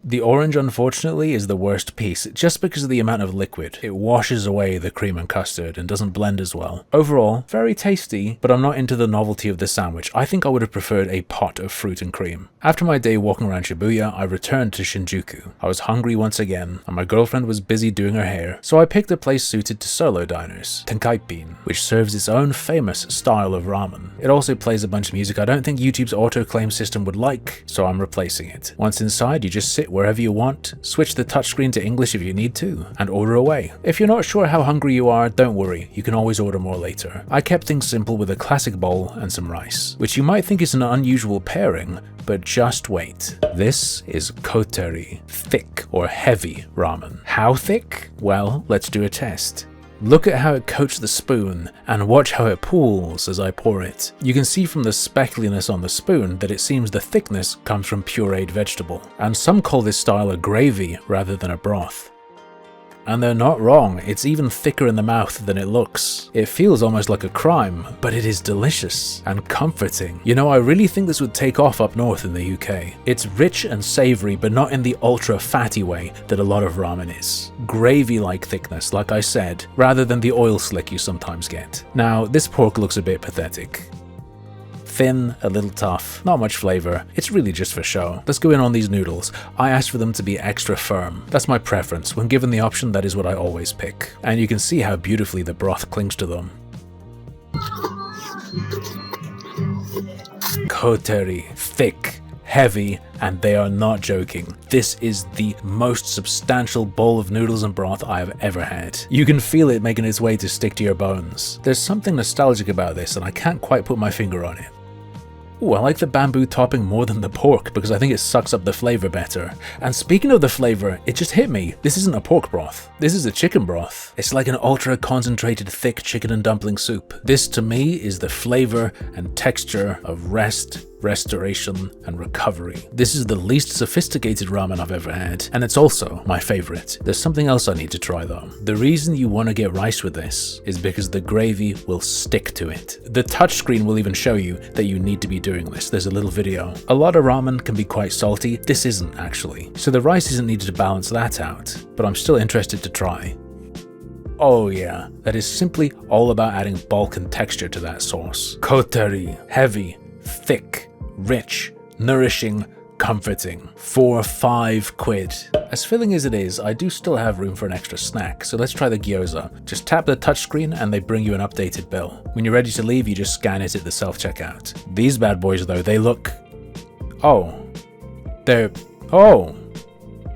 The orange, unfortunately, is the worst piece, just because of the amount of liquid. It washes away the cream and custard and doesn't blend as well. Overall, very tasty, but I'm not into the novelty of the sandwich. I think I would have preferred a pot of fruit and cream. After my day walking around Shibuya, I returned to Shinjuku. I was hungry once again, and my girlfriend was busy doing her hair, so I picked a place suited to solo diners, Tenkaipin, which serves its own famous style of ramen. It also plays a bunch of music I don't think YouTube's auto-claim system would like, so I'm replacing it. Once inside, you just sit wherever you want, switch the touchscreen to English if you need to, and order away. If you're not sure how hungry you are, don't worry, you can always order more later. I kept things simple with a classic bowl and some rice, which you might think is an unusual pairing, but just wait. This is koteri, thick or heavy ramen. How thick? Well, let's do a test. Look at how it coats the spoon, and watch how it pools as I pour it. You can see from the speckliness on the spoon that it seems the thickness comes from pureed vegetable, and some call this style a gravy rather than a broth. And they're not wrong, it's even thicker in the mouth than it looks. It feels almost like a crime, but it is delicious and comforting. You know, I really think this would take off up north in the UK. It's rich and savoury, but not in the ultra fatty way that a lot of ramen is. Gravy-like thickness, like I said, rather than the oil slick you sometimes get. Now, this pork looks a bit pathetic. Thin, a little tough, not much flavor, it's really just for show. Let's go in on these noodles. I asked for them to be extra firm. That's my preference. When given the option, that is what I always pick. And you can see how beautifully the broth clings to them. Koteri, thick, heavy, and they are not joking. This is the most substantial bowl of noodles and broth I have ever had. You can feel it making its way to stick to your bones. There's something nostalgic about this and I can't quite put my finger on it. Ooh, I like the bamboo topping more than the pork because I think it sucks up the flavor better. And speaking of the flavor, it just hit me. This isn't a pork broth. This is a chicken broth. It's like an ultra concentrated thick chicken and dumpling soup. This to me is the flavor and texture of rest, restoration, and recovery. This is the least sophisticated ramen I've ever had, and it's also my favorite. There's something else I need to try though. The reason you want to get rice with this is because the gravy will stick to it. The touchscreen will even show you that you need to be doing this. There's a little video. A lot of ramen can be quite salty. This isn't actually. So the rice isn't needed to balance that out, but I'm still interested to try. Oh yeah, that is simply all about adding bulk and texture to that sauce. Kotari, heavy, thick, rich, nourishing, comforting. For 5 quid. As filling as it is, I do still have room for an extra snack, so let's try the gyoza. Just tap the touchscreen and they bring you an updated bill. When you're ready to leave, you just scan it at the self-checkout. These bad boys though, they look...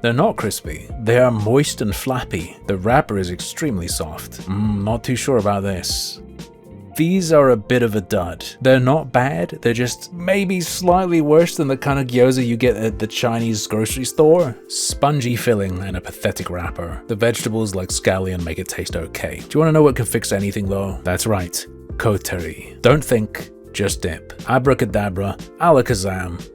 They're not crispy. They are moist and flappy. The wrapper is extremely soft. Not too sure about this. These are a bit of a dud. They're not bad, they're just maybe slightly worse than the kind of gyoza you get at the Chinese grocery store. Spongy filling and a pathetic wrapper. The vegetables like scallion make it taste okay. Do you want to know what can fix anything though? That's right, kotari. Don't think, just dip. Abracadabra, alakazam.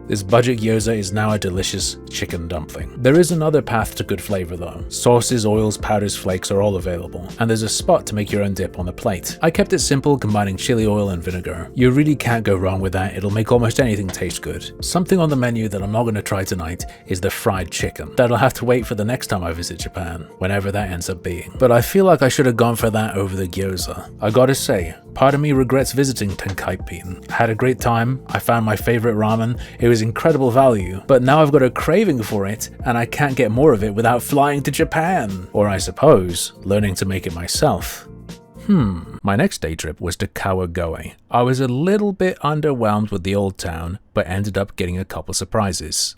This budget gyoza is now a delicious chicken dumpling. There is another path to good flavor though. Sauces, oils, powders, flakes are all available, and there's a spot to make your own dip on the plate. I kept it simple, combining chili oil and vinegar. You really can't go wrong with that, it'll make almost anything taste good. Something on the menu that I'm not going to try tonight is the fried chicken. That'll have to wait for the next time I visit Japan, whenever that ends up being. But I feel like I should have gone for that over the gyoza. I gotta say, part of me regrets visiting Tenkaippin. I had a great time, I found my favorite ramen, it was incredible value, but now I've got a craving for it and I can't get more of it without flying to Japan. Or I suppose, learning to make it myself. My next day trip was to Kawagoe. I was a little bit underwhelmed with the old town, but ended up getting a couple surprises.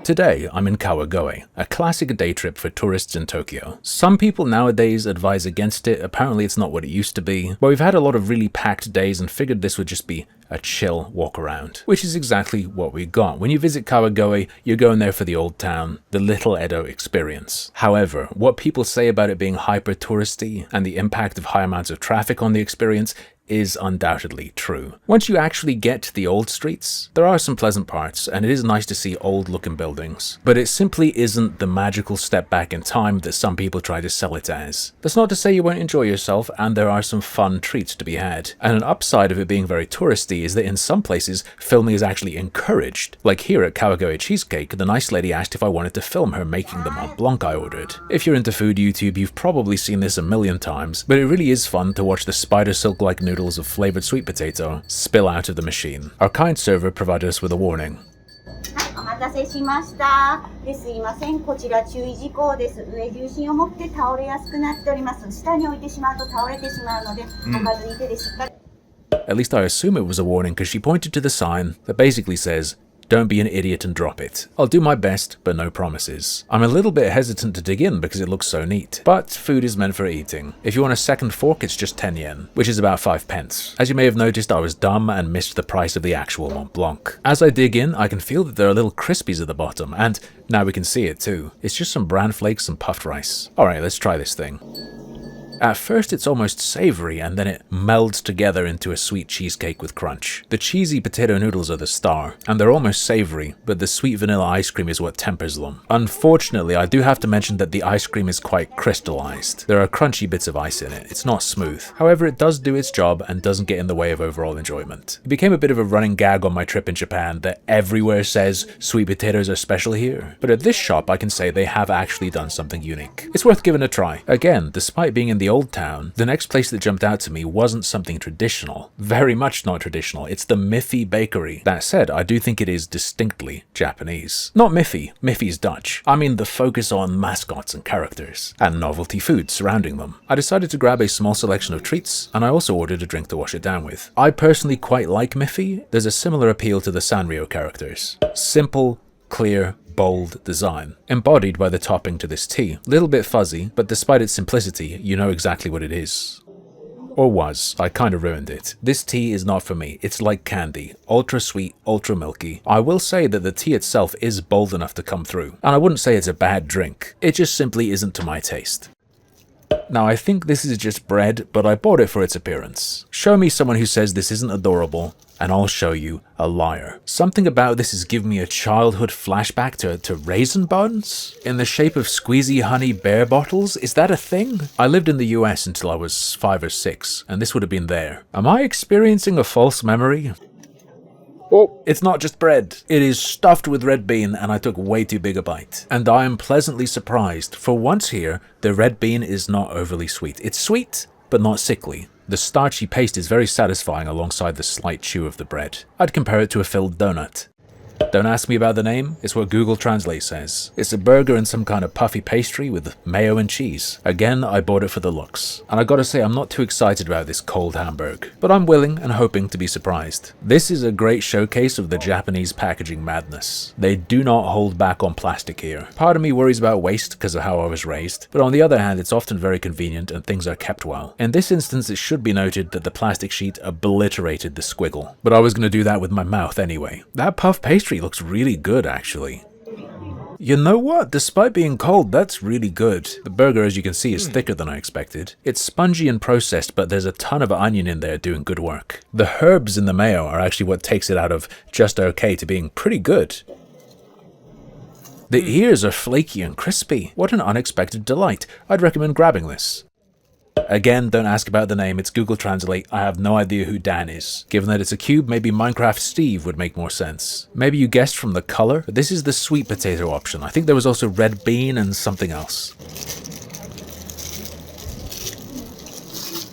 Today, I'm in Kawagoe, a classic day trip for tourists in Tokyo. Some people nowadays advise against it, apparently it's not what it used to be, but we've had a lot of really packed days and figured this would just be a chill walk around, which is exactly what we got. When you visit Kawagoe, you're going there for the old town, the Little Edo experience. However, what people say about it being hyper touristy and the impact of high amounts of traffic on the experience is undoubtedly true. Once you actually get to the old streets, there are some pleasant parts, and it is nice to see old-looking buildings. But it simply isn't the magical step back in time that some people try to sell it as. That's not to say you won't enjoy yourself, and there are some fun treats to be had. And an upside of it being very touristy is that in some places, filming is actually encouraged. Like here at Kawagoe Cheesecake, the nice lady asked if I wanted to film her making the Mont Blanc I ordered. If you're into food YouTube, you've probably seen this a million times, but it really is fun to watch the spider silk-like noodles of flavored sweet potato spill out of the machine. Our kind server provided us with a warning. お待たせしました。すいません、こちら注意事項です。上重心を持って倒れやすくなっております。下に置いてしまうと倒れてしまうので、おかずいてでしっかり。At least I assume it was a warning because she pointed to the sign that basically says, "Don't be an idiot and drop it." I'll do my best, but no promises. I'm a little bit hesitant to dig in because it looks so neat, but food is meant for eating. If you want a second fork, it's just 10 yen, which is about 5 pence. As you may have noticed, I was dumb and missed the price of the actual Mont Blanc. As I dig in, I can feel that there are little crispies at the bottom, and now we can see it too. It's just some bran flakes and puffed rice. Alright, let's try this thing. At first it's almost savory, and then it melds together into a sweet cheesecake with crunch. The cheesy potato noodles are the star, and they're almost savory, but the sweet vanilla ice cream is what tempers them. Unfortunately, I do have to mention that the ice cream is quite crystallized. There are crunchy bits of ice in it, it's not smooth. However, it does do its job and doesn't get in the way of overall enjoyment. It became a bit of a running gag on my trip in Japan that everywhere says sweet potatoes are special here. But at this shop, I can say they have actually done something unique. It's worth giving a try. Again, despite being in the old town, the next place that jumped out to me wasn't something traditional. Very much not traditional. It's the Miffy Bakery. That said, I do think it is distinctly Japanese. Not Miffy. Miffy's Dutch. I mean the focus on mascots and characters, and novelty food surrounding them. I decided to grab a small selection of treats, and I also ordered a drink to wash it down with. I personally quite like Miffy. There's a similar appeal to the Sanrio characters. Simple, clear, bold design, embodied by the topping to this tea. Little bit fuzzy, but despite its simplicity, you know exactly what it is. Or was. I kind of ruined it. This tea is not for me. It's like candy. Ultra sweet, ultra milky. I will say that the tea itself is bold enough to come through. And I wouldn't say it's a bad drink. It just simply isn't to my taste. Now, I think this is just bread, but I bought it for its appearance. Show me someone who says this isn't adorable, and I'll show you a liar. Something about this is giving me a childhood flashback to raisin buns in the shape of squeezy honey bear bottles. Is that a thing? I lived in the US until I was 5 or 6, and this would have been there. Am I experiencing a false memory? Oh, it's not just bread. It is stuffed with red bean, and I took way too big a bite. And I am pleasantly surprised. For once here, the red bean is not overly sweet. It's sweet, but not sickly. The starchy paste is very satisfying alongside the slight chew of the bread. I'd compare it to a filled donut. Don't ask me about the name, it's what Google Translate says. It's a burger and some kind of puffy pastry with mayo and cheese. Again, I bought it for the looks. And I gotta say, I'm not too excited about this cold hamburg, but I'm willing and hoping to be surprised. This is a great showcase of the Japanese packaging madness. They do not hold back on plastic here. Part of me worries about waste because of how I was raised, but on the other hand, it's often very convenient and things are kept well. In this instance, it should be noted that the plastic sheet obliterated the squiggle, but I was gonna do that with my mouth anyway. That puff pastry looks really good, actually. You know what? Despite being cold, that's really good. The burger, as you can see, is thicker than I expected. It's spongy and processed, but there's a ton of onion in there doing good work. The herbs in the mayo are actually what takes it out of just okay to being pretty good. The ears are flaky and crispy. What an unexpected delight. I'd recommend grabbing this. Again, don't ask about the name, it's Google Translate. I have no idea who Dan is. Given that it's a cube, maybe Minecraft Steve would make more sense. Maybe you guessed from the color, but this is the sweet potato option. I think there was also red bean and something else.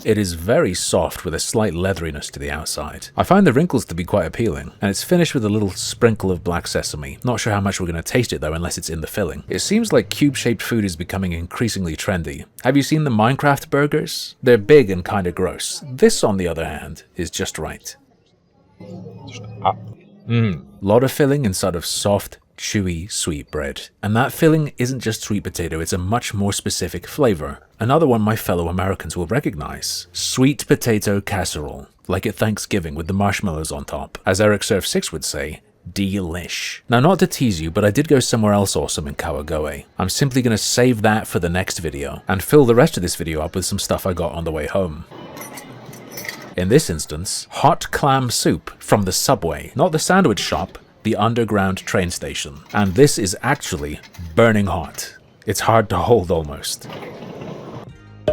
It is very soft with a slight leatheriness to the outside. I find the wrinkles to be quite appealing, and it's finished with a little sprinkle of black sesame. Not sure how much we're going to taste it though unless it's in the filling. It seems like cube-shaped food is becoming increasingly trendy. Have you seen the Minecraft burgers? They're big and kinda gross. This, on the other hand, is just right. Lot of filling inside of soft, chewy, sweet bread. And that filling isn't just sweet potato, it's a much more specific flavor. Another one my fellow Americans will recognize. Sweet potato casserole. Like at Thanksgiving with the marshmallows on top. As Eric Surf 6 would say, delish. Now, not to tease you, but I did go somewhere else awesome in Kawagoe. I'm simply gonna save that for the next video, and fill the rest of this video up with some stuff I got on the way home. In this instance, hot clam soup from the Subway. Not the sandwich shop, the underground train station. And this is actually burning hot. It's hard to hold almost.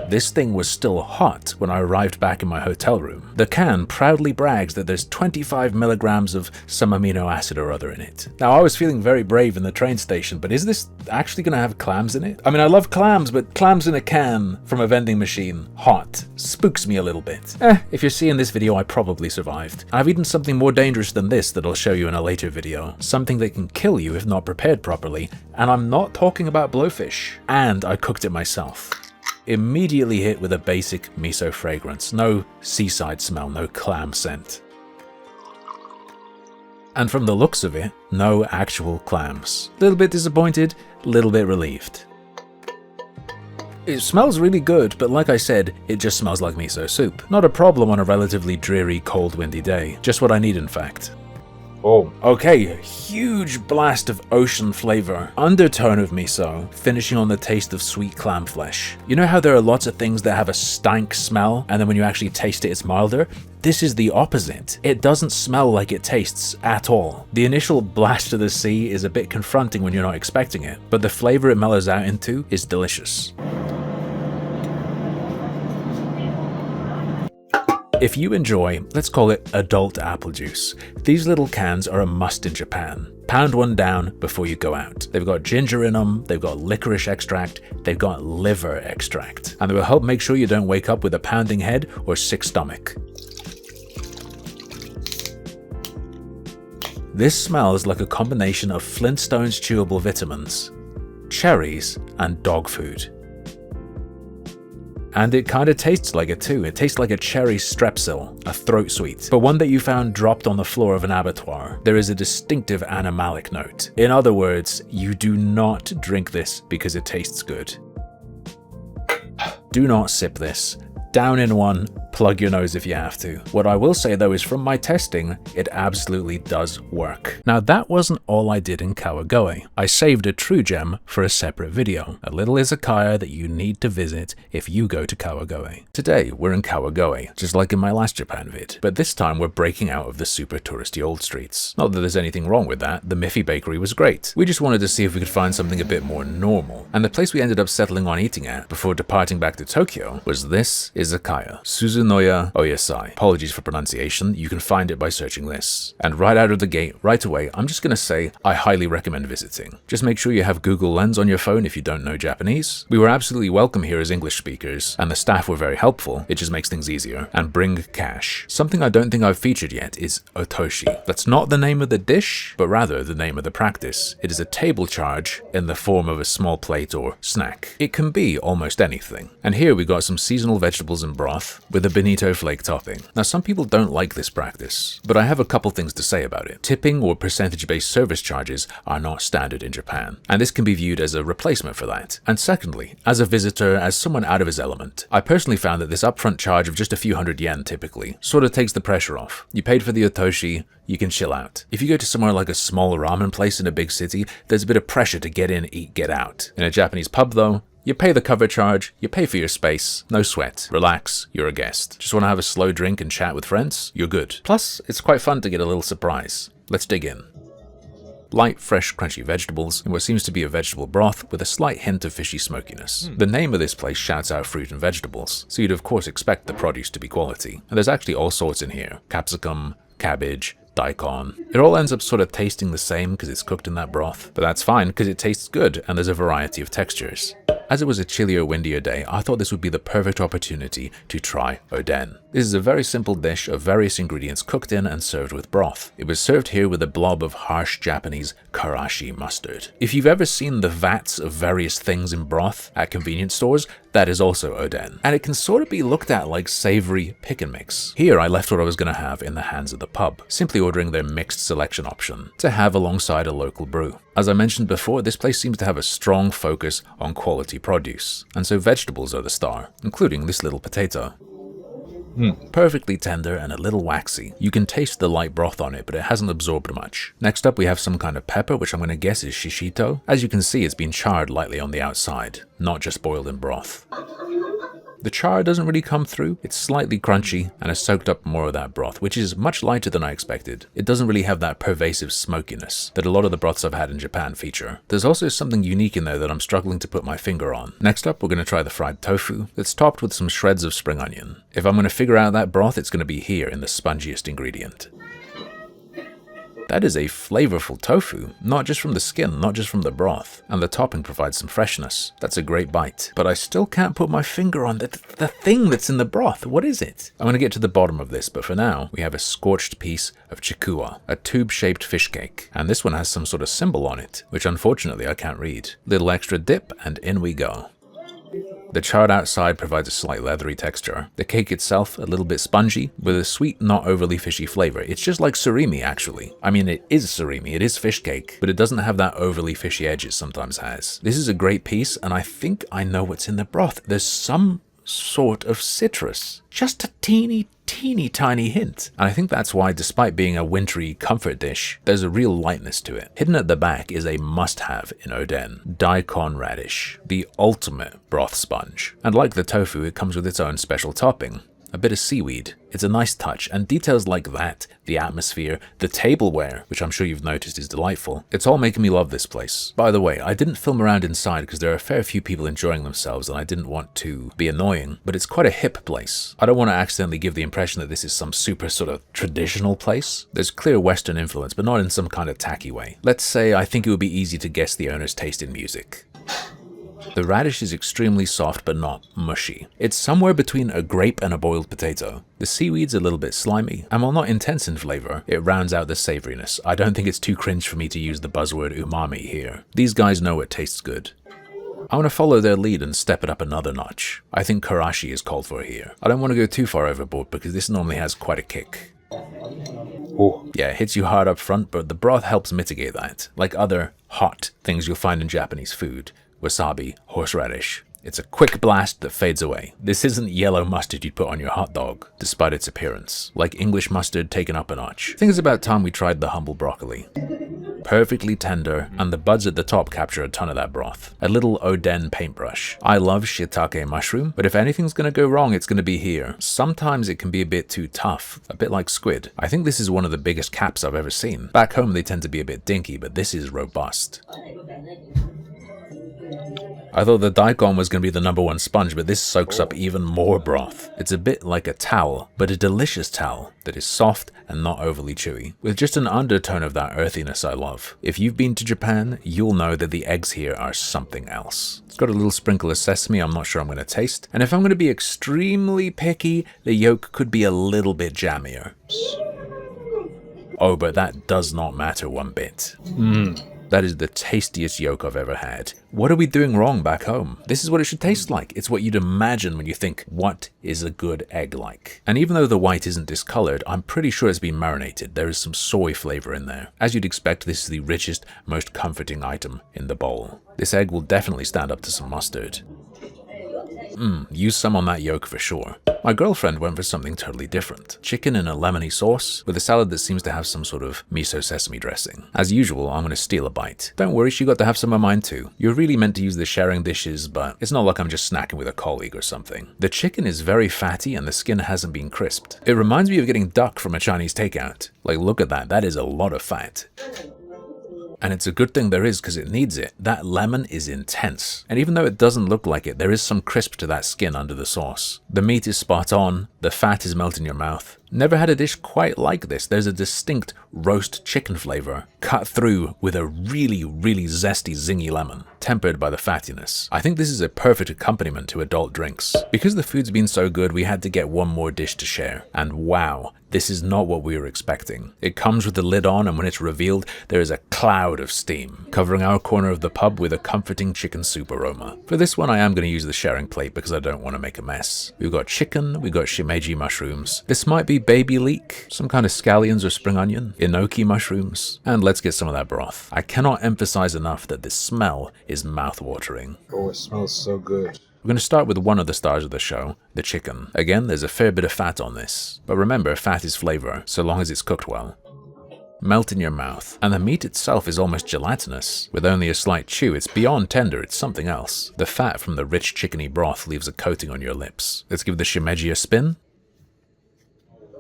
This thing was still hot when I arrived back in my hotel room. The can proudly brags that there's 25 milligrams of some amino acid or other in it. Now, I was feeling very brave in the train station, but is this actually gonna have clams in it? I mean, I love clams, but clams in a can from a vending machine, hot, spooks me a little bit. If you're seeing this video, I probably survived. I've eaten something more dangerous than this that I'll show you in a later video. Something that can kill you if not prepared properly, and I'm not talking about blowfish. And I cooked it myself. Immediately hit with a basic miso fragrance. No seaside smell, no clam scent. And from the looks of it, no actual clams. Little bit disappointed, little bit relieved. It smells really good, but like I said, it just smells like miso soup. Not a problem on a relatively dreary, cold, windy day. Just what I need, in fact. Oh, okay, huge blast of ocean flavor, undertone of miso, finishing on the taste of sweet clam flesh. You know how there are lots of things that have a stank smell, and then when you actually taste it, it's milder? This is the opposite. It doesn't smell like it tastes at all. The initial blast of the sea is a bit confronting when you're not expecting it, but the flavor it mellows out into is delicious. If you enjoy, let's call it adult apple juice, these little cans are a must in Japan. Pound one down before you go out. They've got ginger in them, they've got licorice extract, they've got liver extract, and they will help make sure you don't wake up with a pounding head or sick stomach. This smells like a combination of Flintstones chewable vitamins, cherries, and dog food. And it kinda tastes like it too. It tastes like a cherry strepsil, a throat sweet, but one that you found dropped on the floor of an abattoir. There is a distinctive animalic note. In other words, you do not drink this because it tastes good. Do not sip this. Down in one, plug your nose if you have to. What I will say though is from my testing, it absolutely does work. Now that wasn't all I did in Kawagoe. I saved a true gem for a separate video, a little izakaya that you need to visit if you go to Kawagoe. Today we're in Kawagoe, just like in my last Japan vid, but this time we're breaking out of the super touristy old streets. Not that there's anything wrong with that, the Miffy Bakery was great. We just wanted to see if we could find something a bit more normal, and the place we ended up settling on eating at before departing back to Tokyo was this izakaya, Suzunoya Oyasai. Apologies for pronunciation, you can find it by searching this. And right out of the gate, right away, I'm just gonna say I highly recommend visiting. Just make sure you have Google Lens on your phone if you don't know Japanese. We were absolutely welcome here as English speakers, and the staff were very helpful, it just makes things easier. And bring cash. Something I don't think I've featured yet is otoshi. That's not the name of the dish, but rather the name of the practice. It is a table charge in the form of a small plate or snack. It can be almost anything. And here we got some seasonal vegetables and broth with a bonito flake topping. Now some people don't like this practice, but I have a couple things to say about it. Tipping or percentage-based service charges are not standard in Japan, and this can be viewed as a replacement for that. And secondly, as a visitor, as someone out of his element, I personally found that this upfront charge of just a few hundred yen typically sort of takes the pressure off. You paid for the otoshi, you can chill out. If you go to somewhere like a small ramen place in a big city, there's a bit of pressure to get in, eat, get out. In a Japanese pub though, you pay the cover charge, you pay for your space, no sweat, relax, you're a guest. Just want to have a slow drink and chat with friends? You're good. Plus, it's quite fun to get a little surprise. Let's dig in. Light, fresh, crunchy vegetables in what seems to be a vegetable broth with a slight hint of fishy smokiness. The name of this place shouts out fruit and vegetables, so you'd of course expect the produce to be quality. And there's actually all sorts in here. Capsicum, cabbage, daikon. It all ends up sort of tasting the same because it's cooked in that broth, but that's fine because it tastes good and there's a variety of textures. As it was a chillier, windier day, I thought this would be the perfect opportunity to try oden. This is a very simple dish of various ingredients cooked in and served with broth. It was served here with a blob of harsh Japanese karashi mustard. If you've ever seen the vats of various things in broth at convenience stores, that is also oden. And it can sort of be looked at like savory pick and mix. Here I left what I was going to have in the hands of the pub, simply ordering their mixed selection option to have alongside a local brew. As I mentioned before, this place seems to have a strong focus on quality produce, and so vegetables are the star, including this little potato. Perfectly tender and a little waxy. You can taste the light broth on it, but it hasn't absorbed much. Next up we have some kind of pepper, which I'm going to guess is shishito. As you can see, it's been charred lightly on the outside, not just boiled in broth. The char doesn't really come through, it's slightly crunchy and has soaked up more of that broth, which is much lighter than I expected. It doesn't really have that pervasive smokiness that a lot of the broths I've had in Japan feature. There's also something unique in there that I'm struggling to put my finger on. Next up, we're going to try the fried tofu that's topped with some shreds of spring onion. If I'm going to figure out that broth, it's going to be here in the spongiest ingredient. That is a flavorful tofu, not just from the skin, not just from the broth, and the topping provides some freshness. That's a great bite, but I still can't put my finger on the thing that's in the broth. What is it? I'm going to get to the bottom of this, but for now, we have a scorched piece of chikuwa, a tube-shaped fish cake, and this one has some sort of symbol on it, which unfortunately I can't read. Little extra dip, and in we go. The charred outside provides a slight leathery texture. The cake itself, a little bit spongy, with a sweet, not overly fishy flavor. It's just like surimi, actually. I mean, it is surimi, it is fish cake, but it doesn't have that overly fishy edge it sometimes has. This is a great piece, and I think I know what's in the broth. There's some sort of citrus. Just a teeny tiny hint. And I think that's why, despite being a wintry comfort dish, there's a real lightness to it. Hidden at the back is a must-have in oden, daikon radish, the ultimate broth sponge. And like the tofu, it comes with its own special topping. A bit of seaweed. It's a nice touch, and details like that, the atmosphere, the tableware, which I'm sure you've noticed is delightful. It's all making me love this place. By the way, I didn't film around inside because there are a fair few people enjoying themselves and I didn't want to be annoying, but it's quite a hip place. I don't want to accidentally give the impression that this is some super sort of traditional place. There's clear Western influence, but not in some kind of tacky way. Let's say I think it would be easy to guess the owner's taste in music. The radish is extremely soft but not mushy. It's somewhere between a grape and a boiled potato. The seaweed's a little bit slimy, and while not intense in flavor, it rounds out the savoriness. I don't think it's too cringe for me to use the buzzword umami here. These guys know it tastes good. I want to follow their lead and step it up another notch. I think karashi is called for here. I don't want to go too far overboard because this normally has quite a kick. Oh. Yeah, it hits you hard up front, but the broth helps mitigate that, like other hot things you'll find in Japanese food. Wasabi, horseradish. It's a quick blast that fades away. This isn't yellow mustard you'd put on your hot dog, despite its appearance. Like English mustard taken up a notch. I think it's about time we tried the humble broccoli. Perfectly tender, and the buds at the top capture a ton of that broth. A little Oden paintbrush. I love shiitake mushroom, but if anything's gonna go wrong, it's gonna be here. Sometimes it can be a bit too tough, a bit like squid. I think this is one of the biggest caps I've ever seen. Back home they tend to be a bit dinky, but this is robust. I thought the daikon was going to be the #1 sponge, but this soaks up even more broth. It's a bit like a towel, but a delicious towel that is soft and not overly chewy, with just an undertone of that earthiness I love. If you've been to Japan, you'll know that the eggs here are something else. It's got a little sprinkle of sesame I'm not sure I'm going to taste, and if I'm going to be extremely picky, the yolk could be a little bit jammier. Oh, but that does not matter one bit. That is the tastiest yolk I've ever had. What are we doing wrong back home? This is what it should taste like. It's what you'd imagine when you think, what is a good egg like? And even though the white isn't discolored, I'm pretty sure it's been marinated. There is some soy flavor in there. As you'd expect, this is the richest, most comforting item in the bowl. This egg will definitely stand up to some mustard. Use some on that yolk for sure. My girlfriend went for something totally different. Chicken in a lemony sauce with a salad that seems to have some sort of miso sesame dressing. As usual, I'm going to steal a bite. Don't worry, she got to have some of mine too. You're really meant to use the sharing dishes, but it's not like I'm just snacking with a colleague or something. The chicken is very fatty and the skin hasn't been crisped. It reminds me of getting duck from a Chinese takeout. Like, look at that. That is a lot of fat. And it's a good thing there is because it needs it. That lemon is intense. And even though it doesn't look like it, there is some crisp to that skin under the sauce. The meat is spot on. The fat is melting in your mouth. Never had a dish quite like this. There's a distinct roast chicken flavor cut through with a really, really zesty, zingy lemon, tempered by the fattiness. I think this is a perfect accompaniment to adult drinks. Because the food's been so good, we had to get one more dish to share. And wow, this is not what we were expecting. It comes with the lid on, and when it's revealed, there is a cloud of steam, covering our corner of the pub with a comforting chicken soup aroma. For this one, I am going to use the sharing plate because I don't want to make a mess. We've got chicken, we've got shimeji mushrooms. This might be baby leek, some kind of scallions or spring onion, enoki mushrooms, and let's get some of that broth. I cannot emphasize enough that the smell is mouth-watering. Oh, it smells so good. We're going to start with one of the stars of the show, the chicken. Again, there's a fair bit of fat on this, but remember, fat is flavor, so long as it's cooked well. Melt in your mouth, and the meat itself is almost gelatinous. With only a slight chew, it's beyond tender, it's something else. The fat from the rich chickeny broth leaves a coating on your lips. Let's give the shimeji a spin.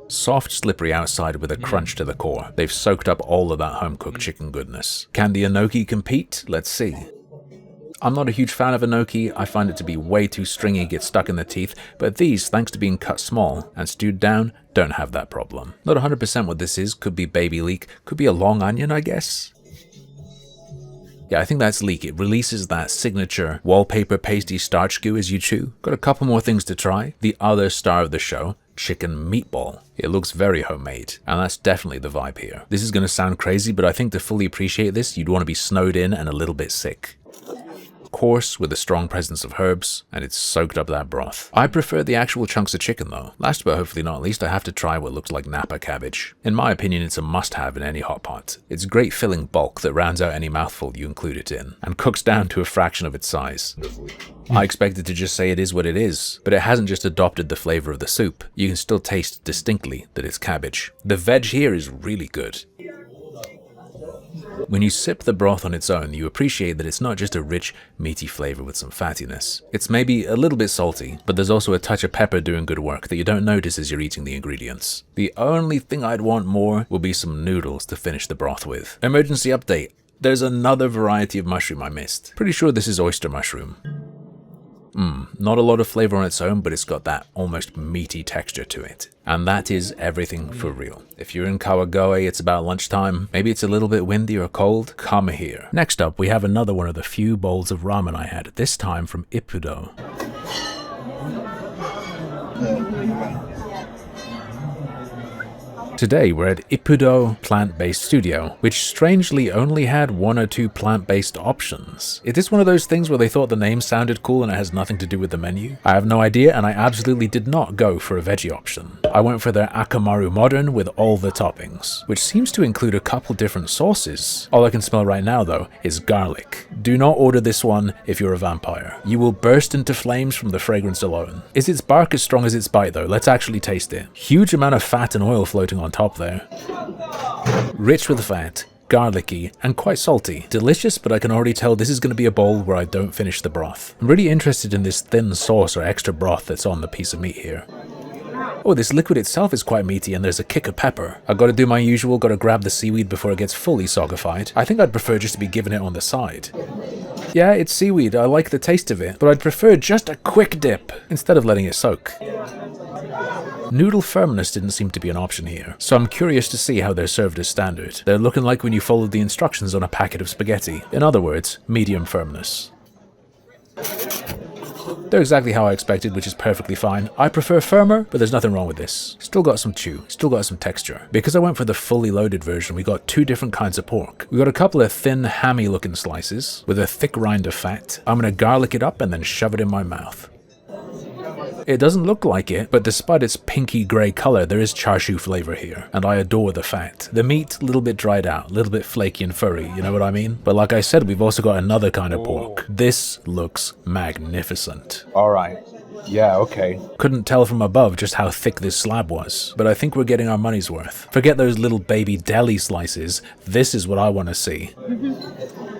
Soft, slippery outside with a crunch to the core. They've soaked up all of that home-cooked chicken goodness. Can the enoki compete? Let's see. I'm not a huge fan of enoki. I find it to be way too stringy, get stuck in the teeth, but these, thanks to being cut small and stewed down, don't have that problem. Not 100% what this is. Could be baby leek, could be a long onion, I guess. Yeah, I think that's leek. It releases that signature wallpaper pasty starch goo as you chew. Got a couple more things to try. The other star of the show, chicken meatball. It looks very homemade, and that's definitely the vibe here. This is going to sound crazy, but I think to fully appreciate this, you'd want to be snowed in and a little bit sick. Coarse with a strong presence of herbs, and it's soaked up that broth. I prefer the actual chunks of chicken though. Last but hopefully not least, I have to try what looks like Napa cabbage. In my opinion, it's a must-have in any hot pot. It's great filling bulk that rounds out any mouthful you include it in, and cooks down to a fraction of its size. I expected to just say it is what it is, but it hasn't just adopted the flavor of the soup. You can still taste distinctly that it's cabbage. The veg here is really good. When you sip the broth on its own, you appreciate that it's not just a rich, meaty flavor with some fattiness. It's maybe a little bit salty, but there's also a touch of pepper doing good work that you don't notice as you're eating the ingredients. The only thing I'd want more would be some noodles to finish the broth with. Emergency update. There's another variety of mushroom I missed. Pretty sure this is oyster mushroom. Not a lot of flavor on its own, but it's got that almost meaty texture to it. And that is everything for real. If you're in Kawagoe, it's about lunchtime, maybe it's a little bit windy or cold, come here. Next up, we have another one of the few bowls of ramen I had, this time from Ippudo. Today we're at Ippudo Plant-Based Studio, which strangely only had 1 or 2 plant-based options. Is this one of those things where they thought the name sounded cool and it has nothing to do with the menu? I have no idea, and I absolutely did not go for a veggie option. I went for their Akamaru Modern with all the toppings, which seems to include a couple different sauces. All I can smell right now though is garlic. Do not order this one if you're a vampire. You will burst into flames from the fragrance alone. Is its bark as strong as its bite though? Let's actually taste it. Huge amount of fat and oil floating on top there. Rich with fat, garlicky, and quite salty. Delicious, but I can already tell this is going to be a bowl where I don't finish the broth. I'm really interested in this thin sauce or extra broth that's on the piece of meat here. Oh, this liquid itself is quite meaty and there's a kick of pepper. I've got to do my usual, got to grab the seaweed before it gets fully sogified. I think I'd prefer just to be given it on the side. Yeah, it's seaweed, I like the taste of it, but I'd prefer just a quick dip instead of letting it soak. Noodle firmness didn't seem to be an option here, so I'm curious to see how they're served as standard. They're looking like when you followed the instructions on a packet of spaghetti. In other words, medium firmness. They're exactly how I expected, which is perfectly fine. I prefer firmer, but there's nothing wrong with this. Still got some chew, still got some texture. Because I went for the fully loaded version, we got 2 different kinds of pork. We got a couple of thin, hammy looking slices with a thick rind of fat. I'm gonna garlic it up and then shove it in my mouth. It doesn't look like it, but despite its pinky grey colour, there is char siu flavour here, and I adore the fat. The meat, a little bit dried out, a little bit flaky and furry, you know what I mean? But like I said, we've also got another kind of pork. This looks magnificent. Alright. Yeah, okay. Couldn't tell from above just how thick this slab was, but I think we're getting our money's worth. Forget those little baby deli slices, this is what I want to see.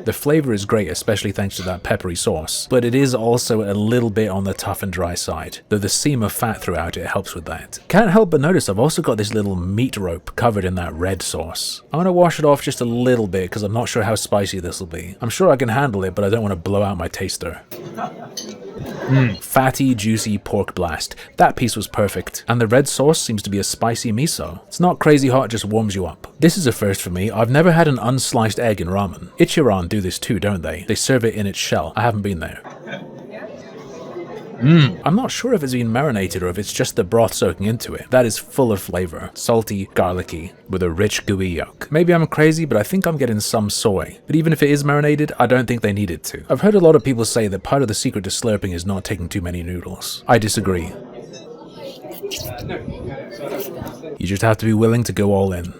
The flavor is great, especially thanks to that peppery sauce, but it is also a little bit on the tough and dry side, though the seam of fat throughout it helps with that. Can't help but notice I've also got this little meat rope covered in that red sauce. I'm gonna wash it off just a little bit because I'm not sure how spicy this will be. I'm sure I can handle it, but I don't want to blow out my taster. Fatty, juicy pork blast. That piece was perfect. And the red sauce seems to be a spicy miso. It's not crazy hot, just warms you up. This is a first for me. I've never had an unsliced egg in ramen. Ichiran do this too, don't they? They serve it in its shell. I haven't been there. I'm not sure if it's been marinated or if it's just the broth soaking into it. That is full of flavor. Salty, garlicky, with a rich gooey yolk. Maybe I'm crazy, but I think I'm getting some soy. But even if it is marinated, I don't think they needed to. I've heard a lot of people say that part of the secret to slurping is not taking too many noodles. I disagree. You just have to be willing to go all in.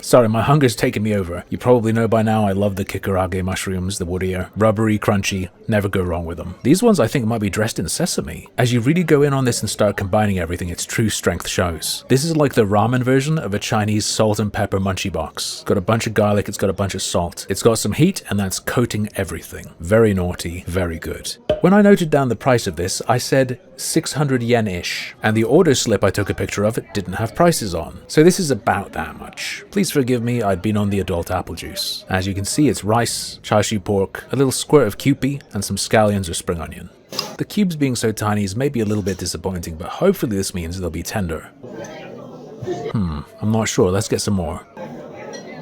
Sorry, my hunger's taken me over. You probably know by now I love the kikurage mushrooms, the wood ear. Rubbery, crunchy, never go wrong with them. These ones I think might be dressed in sesame. As you really go in on this and start combining everything, its true strength shows. This is like the ramen version of a Chinese salt and pepper munchie box. Got a bunch of garlic, it's got a bunch of salt. It's got some heat, and that's coating everything. Very naughty, very good. When I noted down the price of this, I said 600 yen-ish, and the order slip I took a picture of it didn't have prices on. So this is about that much. Please forgive me, I'd been on the adult apple juice. As you can see, it's rice, char siu pork, a little squirt of kewpie, and some scallions or spring onion. The cubes being so tiny is maybe a little bit disappointing, but hopefully this means they'll be tender. I'm not sure, let's get some more.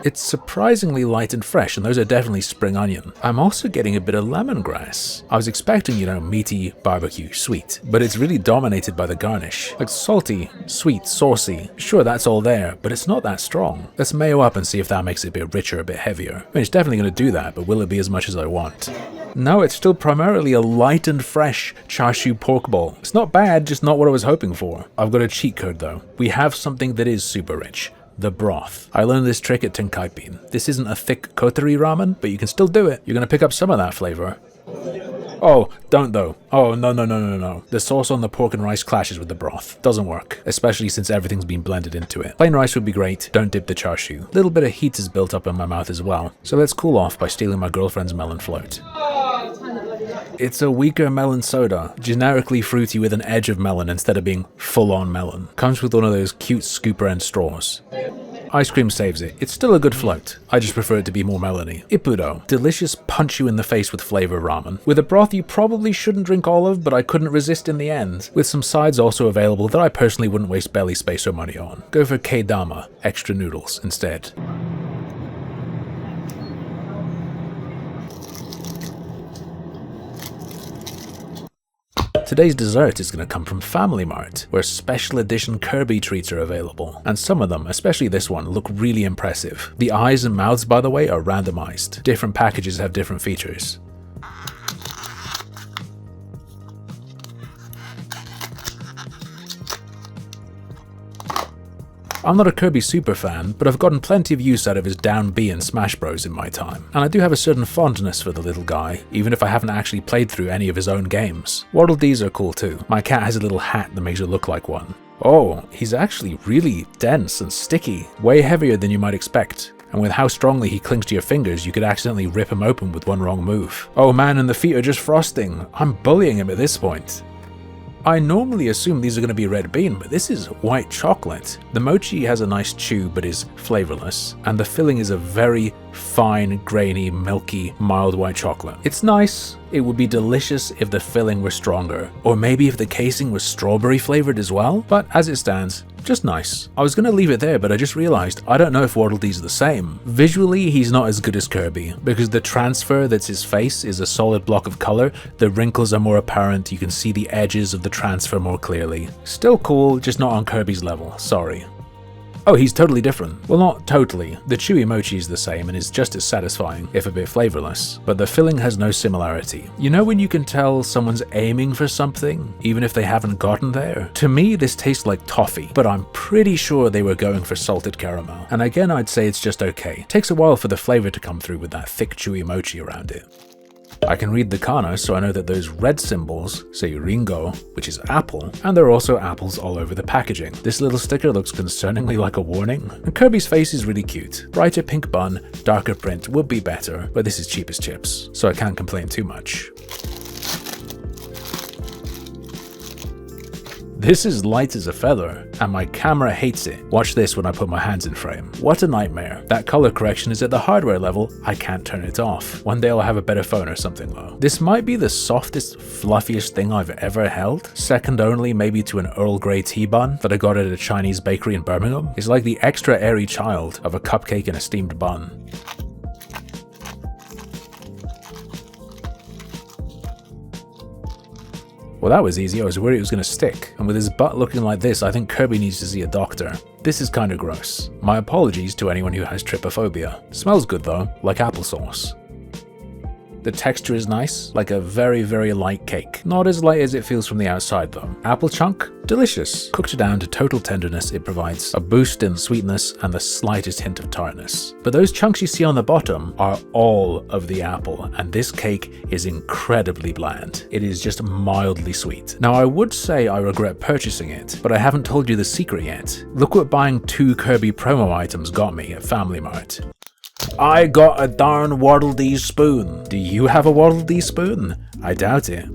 It's surprisingly light and fresh, and those are definitely spring onion. I'm also getting a bit of lemongrass. I was expecting, you know, meaty, barbecue, sweet, but it's really dominated by the garnish. Like salty, sweet, saucy. Sure, that's all there, but it's not that strong. Let's mayo up and see if that makes it a bit richer, a bit heavier. I mean, it's definitely going to do that, but will it be as much as I want? No, it's still primarily a light and fresh char siu pork bowl. It's not bad, just not what I was hoping for. I've got a cheat code though. We have something that is super rich. The broth. I learned this trick at Tenkaipin. This isn't a thick kotori ramen, but you can still do it. You're gonna pick up some of that flavor. Oh, don't though. Oh, no. The sauce on the pork and rice clashes with the broth. Doesn't work, especially since everything's been blended into it. Plain rice would be great, don't dip the char siu. A little bit of heat is built up in my mouth as well, so let's cool off by stealing my girlfriend's melon float. It's a weaker melon soda, generically fruity with an edge of melon instead of being full-on melon. Comes with one of those cute scooper end straws. Ice cream saves it. It's still a good float. I just prefer it to be more melony. Ippudo. Delicious punch you in the face with flavor ramen. With a broth you probably shouldn't drink all of, but I couldn't resist in the end. With some sides also available that I personally wouldn't waste belly space or money on. Go for K-dama, extra noodles, instead. Today's dessert is going to come from Family Mart, where special edition Kirby treats are available. And some of them, especially this one, look really impressive. The eyes and mouths, by the way, are randomized. Different packages have different features. I'm not a Kirby super fan, but I've gotten plenty of use out of his down B in Smash Bros in my time, and I do have a certain fondness for the little guy, even if I haven't actually played through any of his own games. Waddle Dees are cool too. My cat has a little hat that makes it look like one. Oh, he's actually really dense and sticky, way heavier than you might expect. And with how strongly he clings to your fingers, you could accidentally rip him open with one wrong move. Oh man, and the feet are just frosting. I'm bullying him at this point. I normally assume these are going to be red bean, but this is white chocolate. The mochi has a nice chew but is flavorless, and the filling is a very fine, grainy, milky, mild white chocolate. It's nice. It would be delicious if the filling were stronger, or maybe if the casing was strawberry flavored as well, but as it stands, just nice. I was going to leave it there, but I just realized I don't know if Waddle Dee's the same. Visually, he's not as good as Kirby, because the transfer that's his face is a solid block of color, the wrinkles are more apparent, you can see the edges of the transfer more clearly. Still cool, just not on Kirby's level, sorry. Oh, he's totally different. Well, not totally. The chewy mochi is the same and is just as satisfying, if a bit flavorless, but the filling has no similarity. You know when you can tell someone's aiming for something, even if they haven't gotten there? To me, this tastes like toffee, but I'm pretty sure they were going for salted caramel. And again, I'd say it's just okay. Takes a while for the flavor to come through with that thick, chewy mochi around it. I can read the kana, so I know that those red symbols say Ringo, which is apple, and there are also apples all over the packaging. This little sticker looks concerningly like a warning. And Kirby's face is really cute. Brighter pink bun, darker print would be better, but this is cheap as chips, so I can't complain too much. This is light as a feather, and my camera hates it. Watch this when I put my hands in frame. What a nightmare. That color correction is at the hardware level, I can't turn it off. One day I'll have a better phone or something though. This might be the softest, fluffiest thing I've ever held, second only maybe to an Earl Grey tea bun that I got at a Chinese bakery in Birmingham. It's like the extra airy child of a cupcake and a steamed bun. Well, that was easy. I was worried it was going to stick. And with his butt looking like this, I think Kirby needs to see a doctor. This is kind of gross. My apologies to anyone who has trypophobia. Smells good though, like applesauce. The texture is nice, like a very, very light cake. Not as light as it feels from the outside though. Apple chunk? Delicious. Cooked down to total tenderness, it provides a boost in sweetness and the slightest hint of tartness. But those chunks you see on the bottom are all of the apple, and this cake is incredibly bland. It is just mildly sweet. Now I would say I regret purchasing it, but I haven't told you the secret yet. Look what buying 2 Kirby promo items got me at Family Mart. I got a darn Waddle Dee spoon. Do you have a Waddle Dee spoon? I doubt it.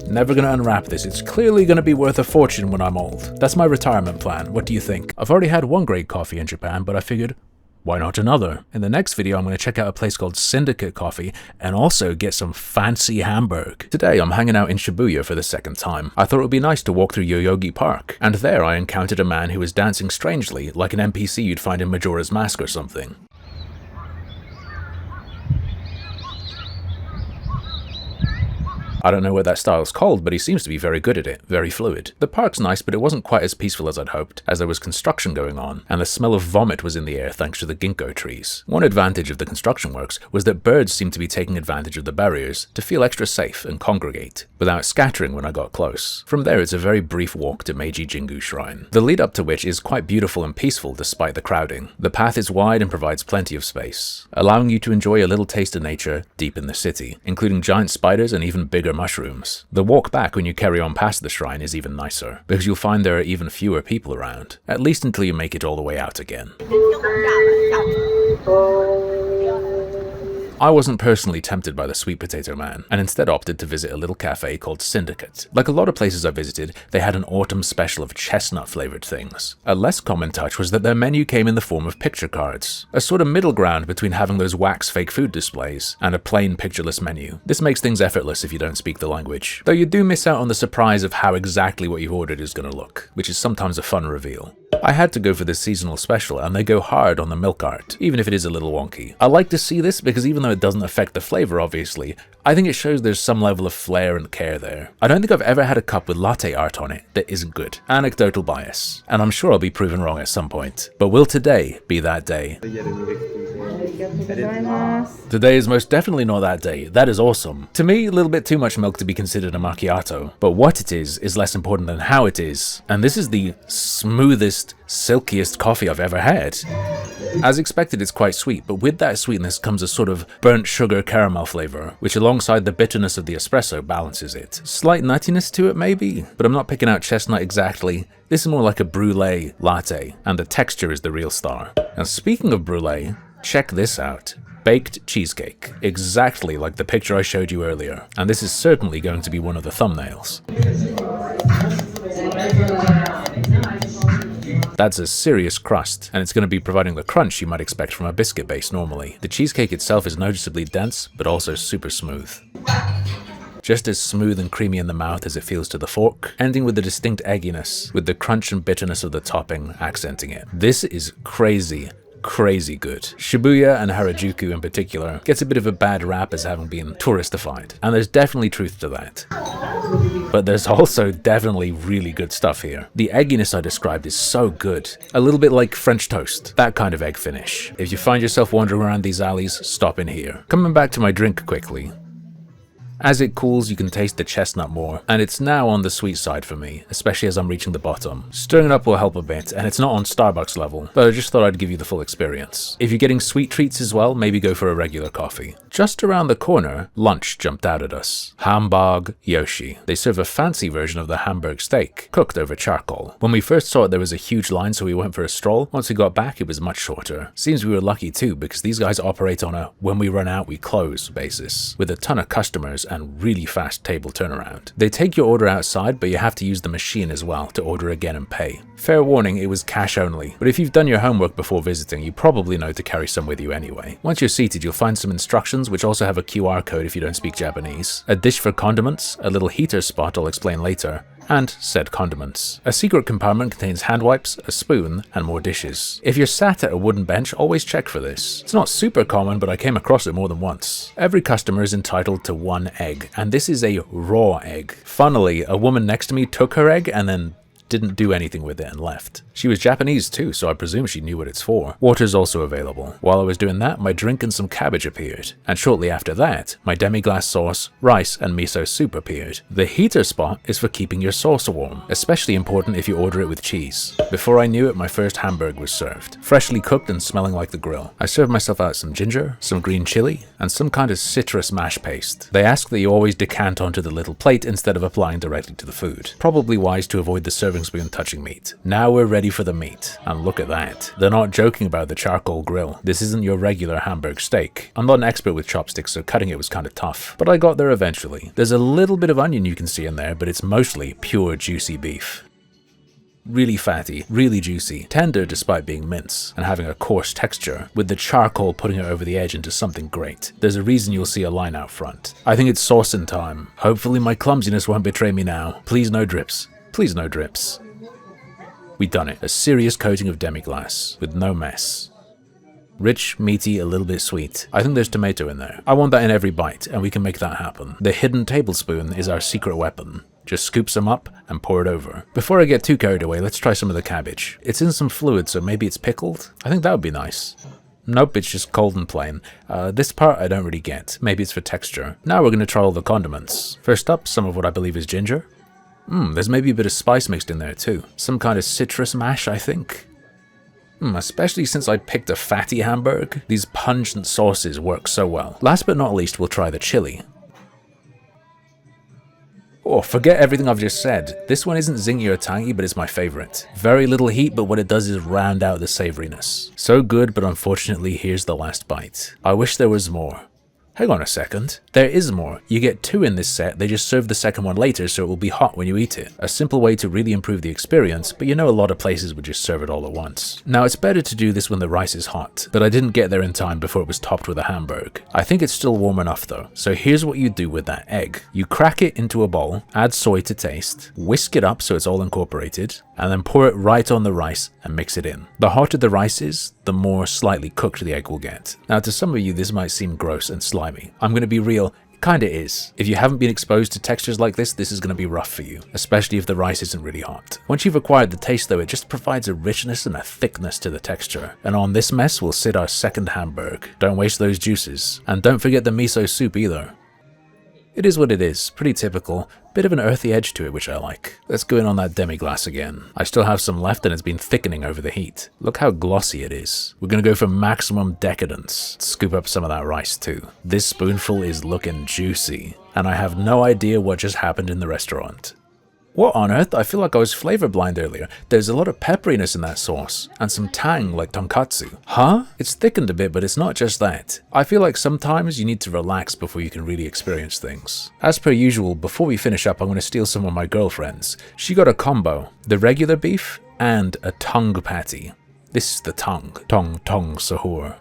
Never gonna unwrap this. It's clearly gonna be worth a fortune when I'm old. That's my retirement plan. What do you think? I've already had one great coffee in Japan, but I figured, why not another? In the next video, I'm going to check out a place called Syndicate Coffee and also get some fancy Hamburg. Today, I'm hanging out in Shibuya for the second time. I thought it would be nice to walk through Yoyogi Park, and there I encountered a man who was dancing strangely, like an NPC you'd find in Majora's Mask or something. I don't know what that style is called, but he seems to be very good at it, very fluid. The park's nice, but it wasn't quite as peaceful as I'd hoped, as there was construction going on, and the smell of vomit was in the air thanks to the ginkgo trees. One advantage of the construction works was that birds seemed to be taking advantage of the barriers to feel extra safe and congregate, without scattering when I got close. From there, it's a very brief walk to Meiji Jingu Shrine, the lead up to which is quite beautiful and peaceful despite the crowding. The path is wide and provides plenty of space, allowing you to enjoy a little taste of nature deep in the city, including giant spiders and even bigger mushrooms. The walk back when you carry on past the shrine is even nicer, because you'll find there are even fewer people around, at least until you make it all the way out again. I wasn't personally tempted by the sweet potato man, and instead opted to visit a little cafe called Syndicate. Like a lot of places I visited, they had an autumn special of chestnut flavored things. A less common touch was that their menu came in the form of picture cards, a sort of middle ground between having those wax fake food displays and a plain pictureless menu. This makes things effortless if you don't speak the language, though you do miss out on the surprise of how exactly what you've ordered is going to look, which is sometimes a fun reveal. I had to go for this seasonal special, and they go hard on the milk art, even if it is a little wonky. I like to see this because even though it doesn't affect the flavor, obviously, I think it shows there's some level of flair and care there. I don't think I've ever had a cup with latte art on it that isn't good. Anecdotal bias. And I'm sure I'll be proven wrong at some point. But will today be that day? Today is most definitely not that day. That is awesome. To me, a little bit too much milk to be considered a macchiato. But what it is less important than how it is. And this is the smoothest, silkiest coffee I've ever had. As expected, it's quite sweet, but with that sweetness comes a sort of burnt sugar caramel flavor, which alongside the bitterness of the espresso balances it. Slight nuttiness to it maybe, but I'm not picking out chestnut exactly. This is more like a brulee latte, and the texture is the real star. Now speaking of brulee, check this out. Baked cheesecake, exactly like the picture I showed you earlier, and this is certainly going to be one of the thumbnails. That's a serious crust, and it's going to be providing the crunch you might expect from a biscuit base normally. The cheesecake itself is noticeably dense, but also super smooth. Just as smooth and creamy in the mouth as it feels to the fork, ending with the distinct egginess, with the crunch and bitterness of the topping accenting it. This is crazy good. Shibuya and Harajuku in particular gets a bit of a bad rap as having been touristified, and there's definitely truth to that. But there's also definitely really good stuff here. The egginess I described is so good. A little bit like French toast, that kind of egg finish. If you find yourself wandering around these alleys, stop in here. Coming back to my drink quickly. As it cools, you can taste the chestnut more, and it's now on the sweet side for me, especially as I'm reaching the bottom. Stirring it up will help a bit, and it's not on Starbucks level, but I just thought I'd give you the full experience. If you're getting sweet treats as well, maybe go for a regular coffee. Just around the corner, lunch jumped out at us. Hamburg Yoshi. They serve a fancy version of the Hamburg steak, cooked over charcoal. When we first saw it, there was a huge line, so we went for a stroll. Once we got back, it was much shorter. Seems we were lucky too, because these guys operate on a when we run out, we close basis, with a ton of customers and really fast table turnaround. They take your order outside, but you have to use the machine as well to order again and pay. Fair warning, it was cash only, but if you've done your homework before visiting, you probably know to carry some with you anyway. Once you're seated, you'll find some instructions which also have a QR code if you don't speak Japanese, a dish for condiments, a little heater spot I'll explain later, and said condiments. A secret compartment contains hand wipes, a spoon, and more dishes. If you're sat at a wooden bench, always check for this. It's not super common, but I came across it more than once. Every customer is entitled to one egg, and this is a raw egg. Funnily, a woman next to me took her egg and then didn't do anything with it and left. She was Japanese too, so I presume she knew what it's for. Water's also available. While I was doing that, my drink and some cabbage appeared. And shortly after that, my demi-glace sauce, rice, and miso soup appeared. The heater spot is for keeping your sauce warm, especially important if you order it with cheese. Before I knew it, my first hamburg was served. Freshly cooked and smelling like the grill. I served myself out some ginger, some green chili, and some kind of citrus mash paste. They ask that you always decant onto the little plate instead of applying directly to the food. Probably wise to avoid the serving spoon touching meat. Now we're ready for the meat, and look at that. They're not joking about the charcoal grill. This isn't your regular Hamburg steak. I'm not an expert with chopsticks, so cutting it was kind of tough, but I got there eventually. There's a little bit of onion you can see in there, but it's mostly pure juicy beef. Really fatty, really juicy, tender despite being mince, and having a coarse texture, with the charcoal putting it over the edge into something great. There's a reason you'll see a line out front. I think it's saucing time. Hopefully my clumsiness won't betray me now. Please no drips. Please no drips. We done it. A serious coating of demi-glace, with no mess. Rich, meaty, a little bit sweet. I think there's tomato in there. I want that in every bite, and we can make that happen. The hidden tablespoon is our secret weapon. Just scoop some up and pour it over. Before I get too carried away, let's try some of the cabbage. It's in some fluid, so maybe it's pickled? I think that would be nice. Nope, it's just cold and plain. This part I don't really get. Maybe it's for texture. Now we're going to try all the condiments. First up, some of what I believe is ginger. There's maybe a bit of spice mixed in there too. Some kind of citrus mash, I think. Especially since I picked a fatty Hamburg, these pungent sauces work so well. Last but not least, we'll try the chili. Oh, forget everything I've just said. This one isn't zingy or tangy, but it's my favorite. Very little heat, but what it does is round out the savoriness. So good, but unfortunately, here's the last bite. I wish there was more. Hang on a second. There is more. You get 2 in this set, they just serve the second one later so it will be hot when you eat it. A simple way to really improve the experience, but you know a lot of places would just serve it all at once. Now it's better to do this when the rice is hot, but I didn't get there in time before it was topped with a hamburg. I think it's still warm enough though, so here's what you do with that egg. You crack it into a bowl, add soy to taste, whisk it up so it's all incorporated, and then pour it right on the rice and mix it in. The hotter the rice is, the more slightly cooked the egg will get. Now to some of you this might seem gross and slimy. I'm going to be real, it kinda is. If you haven't been exposed to textures like this is going to be rough for you, especially if the rice isn't really hot. Once you've acquired the taste though, it just provides a richness and a thickness to the texture. And on this mess will sit our second hamburg. Don't waste those juices. And don't forget the miso soup either. It is what it is, pretty typical, bit of an earthy edge to it which I like. Let's go in on that demi-glace again. I still have some left and it's been thickening over the heat. Look how glossy it is. We're gonna go for maximum decadence. Scoop up some of that rice too. This spoonful is looking juicy, and I have no idea what just happened in the restaurant. What on earth? I feel like I was flavor blind earlier. There's a lot of pepperiness in that sauce, and some tang like tonkatsu. Huh? It's thickened a bit, but it's not just that. I feel like sometimes you need to relax before you can really experience things. As per usual, before we finish up, I'm going to steal some of my girlfriend's. She got a combo, the regular beef and a tongue patty. This is the tongue. Tong tong sahur.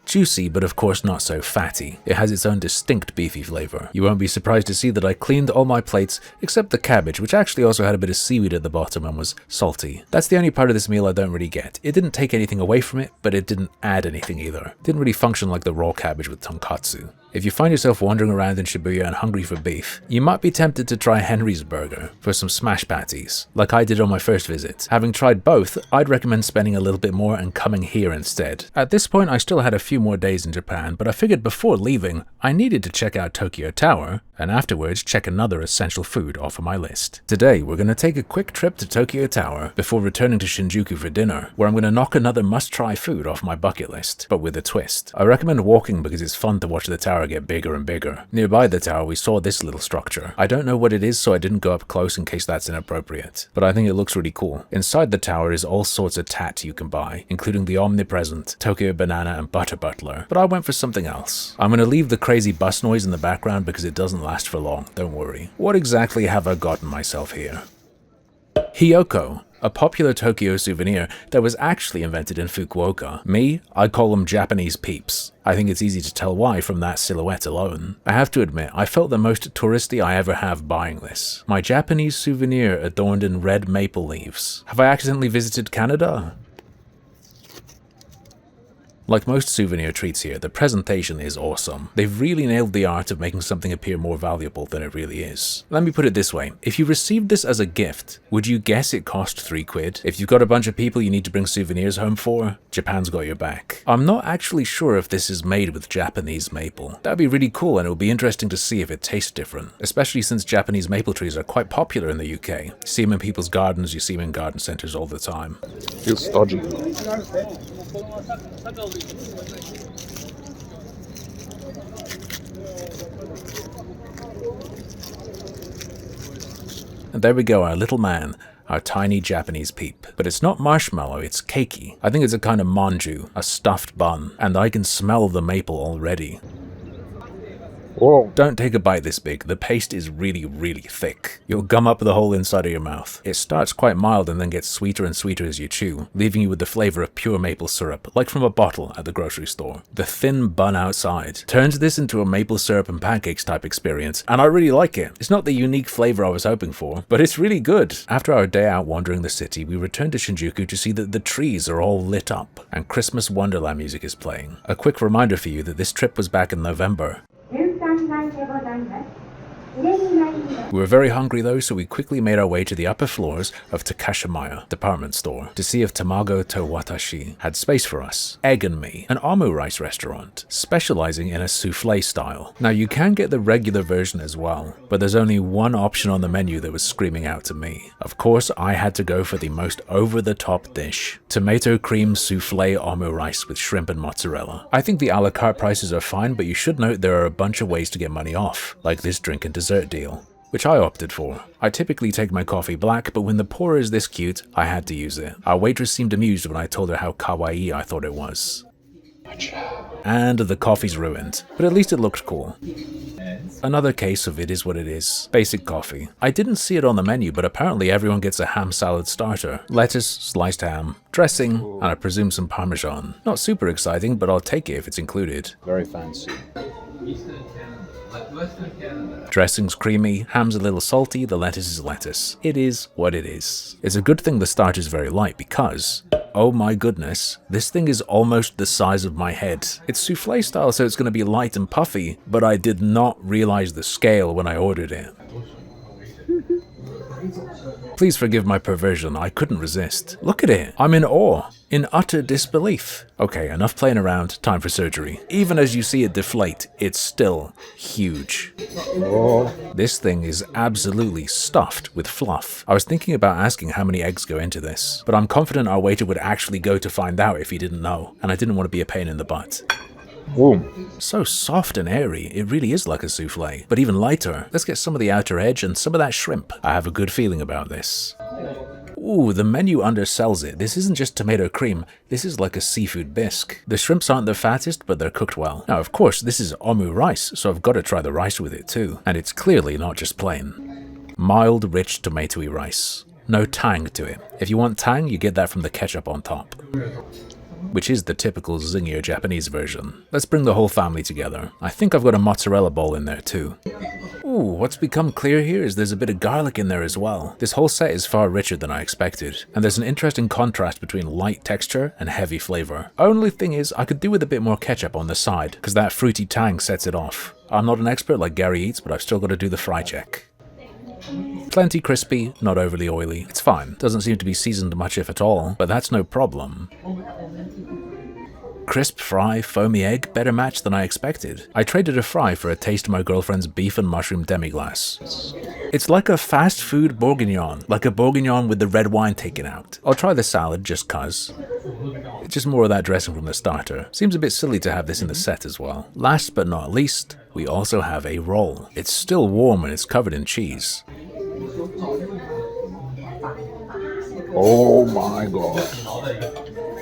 Juicy, but of course not so fatty. It has its own distinct beefy flavor. You won't be surprised to see that I cleaned all my plates except the cabbage, which actually also had a bit of seaweed at the bottom and was salty. That's the only part of this meal I don't really get. It didn't take anything away from it, but it didn't add anything either. It didn't really function like the raw cabbage with tonkatsu. If you find yourself wandering around in Shibuya and hungry for beef, you might be tempted to try Henry's Burger for some smash patties, like I did on my first visit. Having tried both, I'd recommend spending a little bit more and coming here instead. At this point, I still had a few more days in Japan, but I figured before leaving, I needed to check out Tokyo Tower, and afterwards check another essential food off of my list. Today, we're going to take a quick trip to Tokyo Tower before returning to Shinjuku for dinner, where I'm going to knock another must-try food off my bucket list, but with a twist. I recommend walking because it's fun to watch the tower get bigger and bigger. Nearby the tower, we saw this little structure. I don't know what it is, so I didn't go up close in case that's inappropriate, but I think it looks really cool. Inside the tower is all sorts of tat you can buy, including the omnipresent Tokyo Banana and Butter Butler, but I went for something else. I'm going to leave the crazy bus noise in the background because it doesn't last for long, don't worry. What exactly have I gotten myself here? Hiyoko, a popular Tokyo souvenir that was actually invented in Fukuoka. Me, I call them Japanese peeps. I think it's easy to tell why from that silhouette alone. I have to admit, I felt the most touristy I ever have buying this. My Japanese souvenir adorned in red maple leaves. Have I accidentally visited Canada? Like most souvenir treats here, the presentation is awesome. They've really nailed the art of making something appear more valuable than it really is. Let me put it this way, if you received this as a gift, would you guess it cost £3? If you've got a bunch of people you need to bring souvenirs home for, Japan's got your back. I'm not actually sure if this is made with Japanese maple. That'd be really cool, and it would be interesting to see if it tastes different, especially since Japanese maple trees are quite popular in the UK. You see them in people's gardens, you see them in garden centers all the time. Feels stodgy. And there we go, our little man, our tiny Japanese peep. But it's not marshmallow, it's keiki. I think it's a kind of manju, a stuffed bun, and I can smell the maple already. Whoa. Don't take a bite this big, the paste is really, really thick. You'll gum up the whole inside of your mouth. It starts quite mild and then gets sweeter and sweeter as you chew, leaving you with the flavor of pure maple syrup, like from a bottle at the grocery store. The thin bun outside turns this into a maple syrup and pancakes type experience, and I really like it. It's not the unique flavor I was hoping for, but it's really good. After our day out wandering the city, we returned to Shinjuku to see that the trees are all lit up, and Christmas Wonderland music is playing. A quick reminder for you that this trip was back in November. We were very hungry though, so we quickly made our way to the upper floors of Takashimaya department store to see if Tamago to Watashi had space for us. Egg and Me, an omu rice restaurant, specializing in a souffle style. Now you can get the regular version as well, but there's only one option on the menu that was screaming out to me. Of course, I had to go for the most over-the-top dish, tomato cream souffle omu rice with shrimp and mozzarella. I think the a la carte prices are fine, but you should note there are a bunch of ways to get money off, like this drink and dessert deal, which I opted for. I typically take my coffee black, but when the pour is this cute, I had to use it. Our waitress seemed amused when I told her how kawaii I thought it was. And the coffee's ruined, but at least it looked cool. Another case of it is what it is. Basic coffee. I didn't see it on the menu, but apparently everyone gets a ham salad starter. Lettuce, sliced ham, dressing, and I presume some Parmesan. Not super exciting, but I'll take it if it's included. Very fancy. Dressing's creamy, ham's a little salty, the lettuce is lettuce. It is what it is. It's a good thing the starter's very light because, oh my goodness, this thing is almost the size of my head. It's souffle style, so it's going to be light and puffy, but I did not realize the scale when I ordered it. Please forgive my perversion, I couldn't resist. Look at it, I'm in awe, in utter disbelief. Okay, enough playing around, time for surgery. Even as you see it deflate, it's still huge. Oh, This thing is absolutely stuffed with fluff. I was thinking about asking how many eggs go into this, but I'm confident our waiter would actually go to find out if he didn't know, and I didn't want to be a pain in the butt. boom. So soft and airy, it really is like a souffle, but even lighter. Let's get some of the outer edge and some of that shrimp. I have a good feeling about this. Ooh, the menu undersells it. This isn't just tomato cream, this is like a seafood bisque. The shrimps aren't the fattest, but they're cooked well. Now, of course, this is omu rice, so I've got to try the rice with it too. And it's clearly not just plain. Mild, rich, tomatoey rice. No tang to it. If you want tang, you get that from the ketchup on top, which is the typical zingier Japanese version. Let's bring the whole family together. I think I've got a mozzarella ball in there too. Ooh, what's become clear here is there's a bit of garlic in there as well. This whole set is far richer than I expected, and there's an interesting contrast between light texture and heavy flavor. Only thing is, I could do with a bit more ketchup on the side, because that fruity tang sets it off. I'm not an expert like Gary Eats, but I've still got to do the fry check. Plenty crispy, not overly oily. It's fine. Doesn't seem to be seasoned much if at all, but that's no problem. Crisp fry, foamy egg, better match than I expected. I traded a fry for a taste of my girlfriend's beef and mushroom demi-glace. It's like a fast food bourguignon, like a bourguignon with the red wine taken out. I'll try the salad just cuz. It's just more of that dressing from the starter. Seems a bit silly to have this in the set as well. Last but not least, we also have a roll. It's still warm and it's covered in cheese. Oh my god.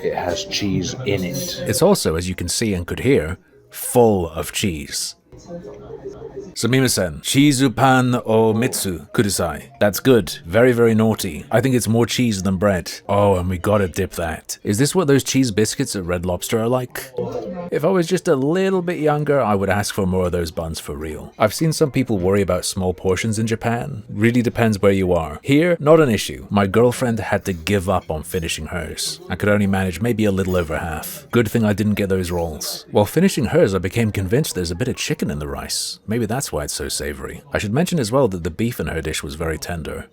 It has cheese in it. It's also, as you can see and could hear, full of cheese. Sumimasen, chizu pan o mitsu kudasai. That's good. Very, very naughty. I think it's more cheese than bread. Oh, and we gotta dip that. Is this what those cheese biscuits at Red Lobster are like? If I was just a little bit younger, I would ask for more of those buns for real. I've seen some people worry about small portions in Japan. Really depends where you are. Here, not an issue. My girlfriend had to give up on finishing hers. I could only manage maybe a little over half. Good thing I didn't get those rolls. While finishing hers, I became convinced there's a bit of chicken in the rice. Maybe that's why it's so savory. I should mention as well that the beef in her dish was very tender.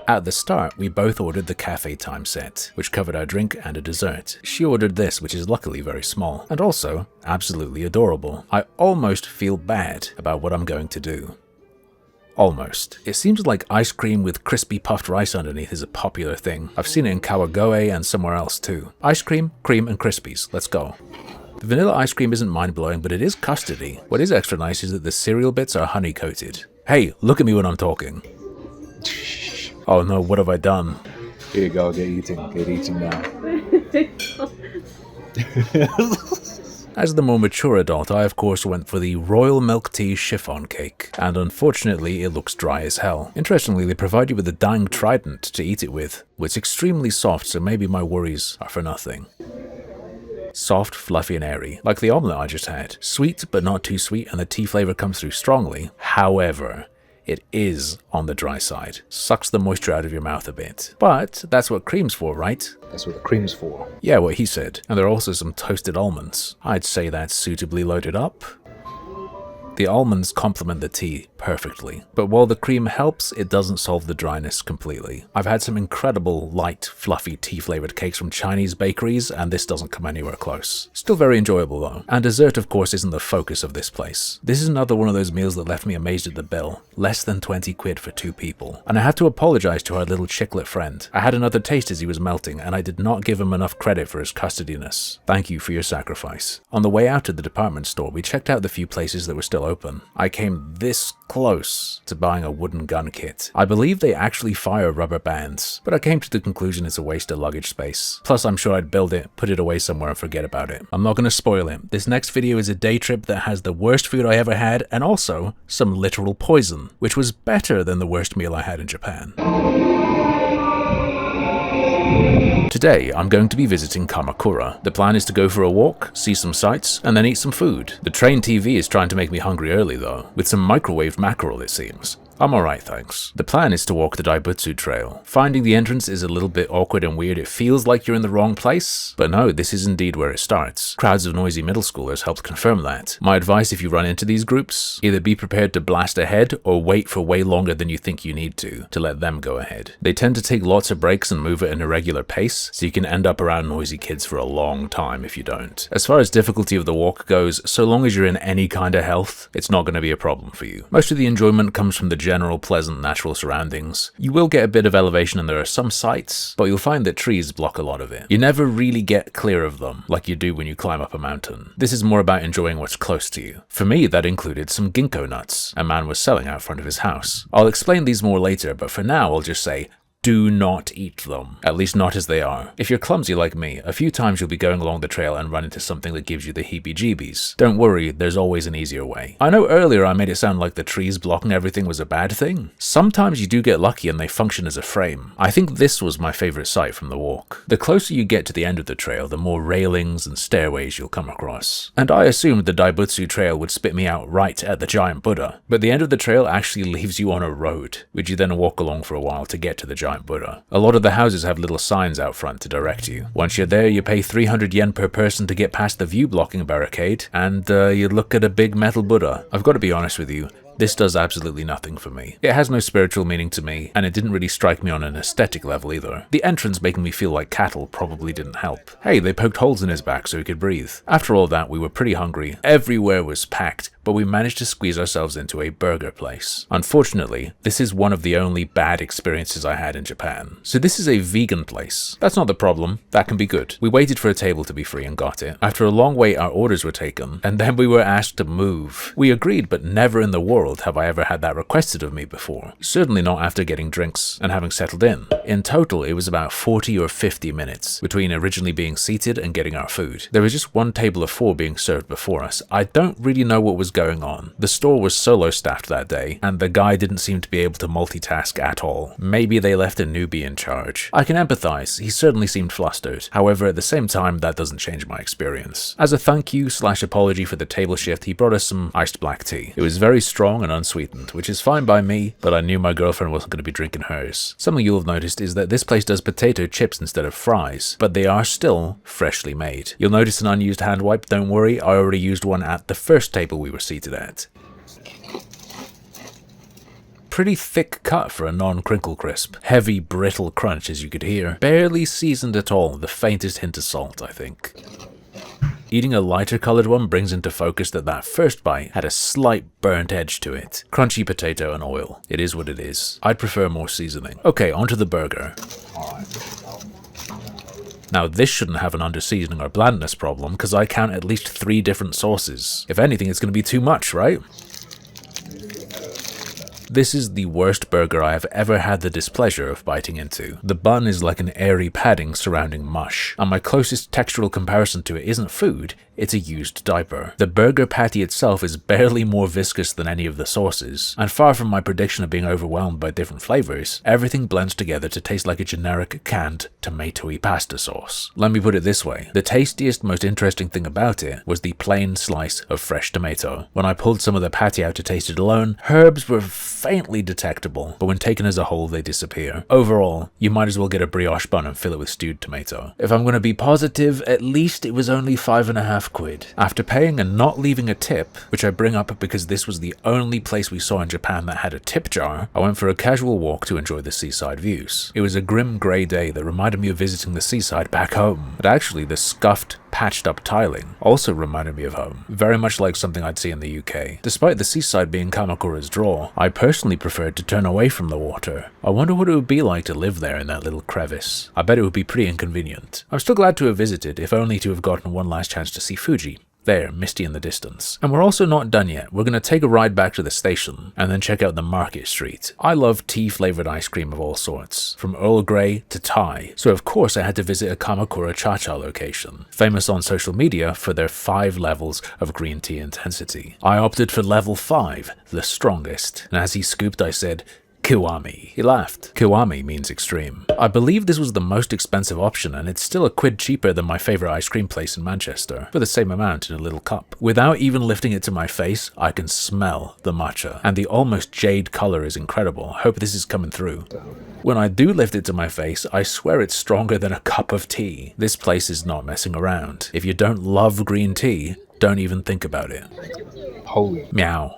At the start, we both ordered the cafe time set, which covered our drink and a dessert. She ordered this, which is luckily very small, and also absolutely adorable. I almost feel bad about what I'm going to do. Almost. It seems like ice cream with crispy puffed rice underneath is a popular thing. I've seen it in Kawagoe and somewhere else too. Ice cream, cream, and Krispies. Let's go. The vanilla ice cream isn't mind-blowing, but it is custardy. What is extra nice is that the cereal bits are honey-coated. Hey, look at me when I'm talking. Oh no, what have I done? Here you go, get eating. Get eating now. As the more mature adult, I of course went for the royal milk tea chiffon cake, and unfortunately it looks dry as hell. Interestingly, they provide you with a dang trident to eat it with. It's extremely soft, so maybe my worries are for nothing. Soft, fluffy, and airy, like the omelette I just had. Sweet, but not too sweet, and the tea flavor comes through strongly. However, it is on the dry side. Sucks the moisture out of your mouth a bit. But that's what cream's for, right? That's what the cream's for. Yeah, what he said. And there are also some toasted almonds. I'd say that's suitably loaded up. The almonds complement the tea perfectly, but while the cream helps, it doesn't solve the dryness completely. I've had some incredible, light, fluffy tea-flavored cakes from Chinese bakeries, and this doesn't come anywhere close. Still very enjoyable though. And dessert, of course, isn't the focus of this place. This is another one of those meals that left me amazed at the bill. Less than 20 quid for 2 people. And I had to apologize to our little chicklet friend. I had another taste as he was melting, and I did not give him enough credit for his custardiness. Thank you for your sacrifice. On the way out to the department store, we checked out the few places that were still open. I came this close to buying a wooden gun kit. I believe they actually fire rubber bands, but I came to the conclusion it's a waste of luggage space. Plus, I'm sure I'd build it, put it away somewhere and forget about it. I'm not going to spoil it. This next video is a day trip that has the worst food I ever had and also some literal poison, which was better than the worst meal I had in Japan. Today, I'm going to be visiting Kamakura. The plan is to go for a walk, see some sights, and then eat some food. The train TV is trying to make me hungry early though, with some microwaved mackerel it seems. I'm alright, thanks. The plan is to walk the Daibutsu Trail. Finding the entrance is a little bit awkward and weird. It feels like you're in the wrong place, but no, this is indeed where it starts. Crowds of noisy middle schoolers helped confirm that. My advice if you run into these groups, either be prepared to blast ahead or wait for way longer than you think you need to let them go ahead. They tend to take lots of breaks and move at an irregular pace, so you can end up around noisy kids for a long time if you don't. As far as difficulty of the walk goes, so long as you're in any kind of health, it's not going to be a problem for you. Most of the enjoyment comes from the general pleasant natural surroundings. You will get a bit of elevation and there are some sights, but you'll find that trees block a lot of it. You never really get clear of them like you do when you climb up a mountain. This is more about enjoying what's close to you. For me, that included some ginkgo nuts a man was selling out front of his house. I'll explain these more later, but for now I'll just say, do not eat them. At least not as they are. If you're clumsy like me, a few times you'll be going along the trail and run into something that gives you the heebie-jeebies. Don't worry, there's always an easier way. I know earlier I made it sound like the trees blocking everything was a bad thing. Sometimes you do get lucky and they function as a frame. I think this was my favorite sight from the walk. The closer you get to the end of the trail, the more railings and stairways you'll come across. And I assumed the Daibutsu Trail would spit me out right at the giant Buddha, but the end of the trail actually leaves you on a road, which you then walk along for a while to get to the giant Buddha. A lot of the houses have little signs out front to direct you. Once you're there, you pay 300 yen per person to get past the view blocking barricade, and you look at a big metal Buddha. I've got to be honest with you, this does absolutely nothing for me. It has no spiritual meaning to me, and it didn't really strike me on an aesthetic level either. The entrance making me feel like cattle probably didn't help. Hey, they poked holes in his back so he could breathe. After all that, we were pretty hungry. Everywhere was packed, but we managed to squeeze ourselves into a burger place. Unfortunately, this is one of the only bad experiences I had in Japan. So this is a vegan place. That's not the problem. That can be good. We waited for a table to be free and got it. After a long wait, our orders were taken, and then we were asked to move. We agreed, but never in the world have I ever had that requested of me before. Certainly not after getting drinks and having settled in. In total, it was about 40 or 50 minutes between originally being seated and getting our food. There was just one table of 4 being served before us. I don't really know what was going on. The store was solo staffed that day, and the guy didn't seem to be able to multitask at all. Maybe they left a newbie in charge. I can empathize, he certainly seemed flustered. However, at the same time, that doesn't change my experience. As a thank you / apology for the table shift, he brought us some iced black tea. It was very strong and unsweetened, which is fine by me, but I knew my girlfriend wasn't going to be drinking hers. Something you'll have noticed is that this place does potato chips instead of fries, but they are still freshly made. You'll notice an unused hand wipe, don't worry, I already used one at the first table we were seated at. Pretty thick cut for a non-crinkle crisp. Heavy, brittle crunch as you could hear. Barely seasoned at all, the faintest hint of salt, I think. Eating a lighter colored one brings into focus that that first bite had a slight burnt edge to it. Crunchy potato and oil. It is what it is. I'd prefer more seasoning. Okay, onto the burger. Now this shouldn't have an under-seasoning or blandness problem because I count at least 3 different sauces. If anything, it's going to be too much, right? This is the worst burger I have ever had the displeasure of biting into. The bun is like an airy padding surrounding mush, and my closest textural comparison to it isn't food, it's a used diaper. The burger patty itself is barely more viscous than any of the sauces, and far from my prediction of being overwhelmed by different flavors, everything blends together to taste like a generic canned tomato-y pasta sauce. Let me put it this way, the tastiest, most interesting thing about it was the plain slice of fresh tomato. When I pulled some of the patty out to taste it alone, herbs were faintly detectable, but when taken as a whole they disappear. Overall, you might as well get a brioche bun and fill it with stewed tomato. If I'm going to be positive, at least it was only 5.5 quid. After paying and not leaving a tip, which I bring up because this was the only place we saw in Japan that had a tip jar, I went for a casual walk to enjoy the seaside views. It was a grim grey day that reminded me of visiting the seaside back home, but actually the scuffed, patched up tiling also reminded me of home, very much like something I'd see in the UK. Despite the seaside being Kamakura's draw, I personally preferred to turn away from the water. I wonder what it would be like to live there in that little crevice. I bet it would be pretty inconvenient. I'm still glad to have visited, if only to have gotten one last chance to see Fuji. There, misty in the distance. And we're also not done yet. We're going to take a ride back to the station and then check out the Market Street. I love tea-flavored ice cream of all sorts, from Earl Grey to Thai, so of course I had to visit a Kamakura Cha-Cha location, famous on social media for their 5 levels of green tea intensity. I opted for level 5, the strongest, and as he scooped I said, Kiwami. He laughed. Kiwami means extreme. I believe this was the most expensive option, and it's still a quid cheaper than my favorite ice cream place in Manchester, for the same amount in a little cup. Without even lifting it to my face, I can smell the matcha, and the almost jade color is incredible. Hope this is coming through. When I do lift it to my face, I swear it's stronger than a cup of tea. This place is not messing around. If you don't love green tea, don't even think about it. Holy. Meow.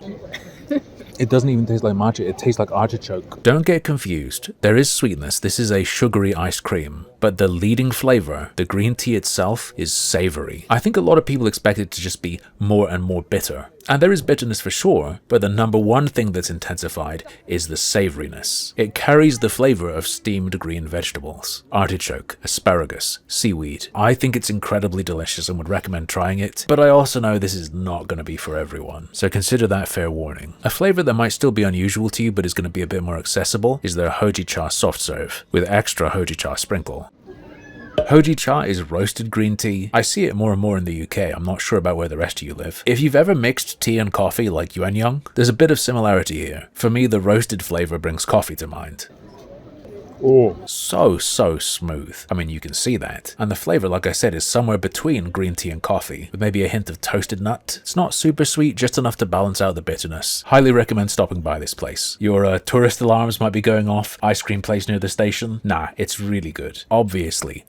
It doesn't even taste like matcha, it tastes like artichoke. Don't get confused. There is sweetness. This is a sugary ice cream. But the leading flavor, the green tea itself, is savory. I think a lot of people expect it to just be more and more bitter. And there is bitterness for sure, but the number one thing that's intensified is the savoriness. It carries the flavor of steamed green vegetables. Artichoke, asparagus, seaweed. I think it's incredibly delicious and would recommend trying it, but I also know this is not going to be for everyone, so consider that fair warning. A flavor that might still be unusual to you but is going to be a bit more accessible is their Hojicha soft serve, with extra Hojicha sprinkle. Hojicha is roasted green tea. I see it more and more in the UK. I'm not sure about where the rest of you live. If you've ever mixed tea and coffee like Yuan Yang, there's a bit of similarity here. For me, the roasted flavor brings coffee to mind. Oh. So smooth. I mean, you can see that. And the flavor, like I said, is somewhere between green tea and coffee, with maybe a hint of toasted nut. It's not super sweet, just enough to balance out the bitterness. Highly recommend stopping by this place. Your tourist alarms might be going off. Ice cream place near the station? Nah, it's really good. Obviously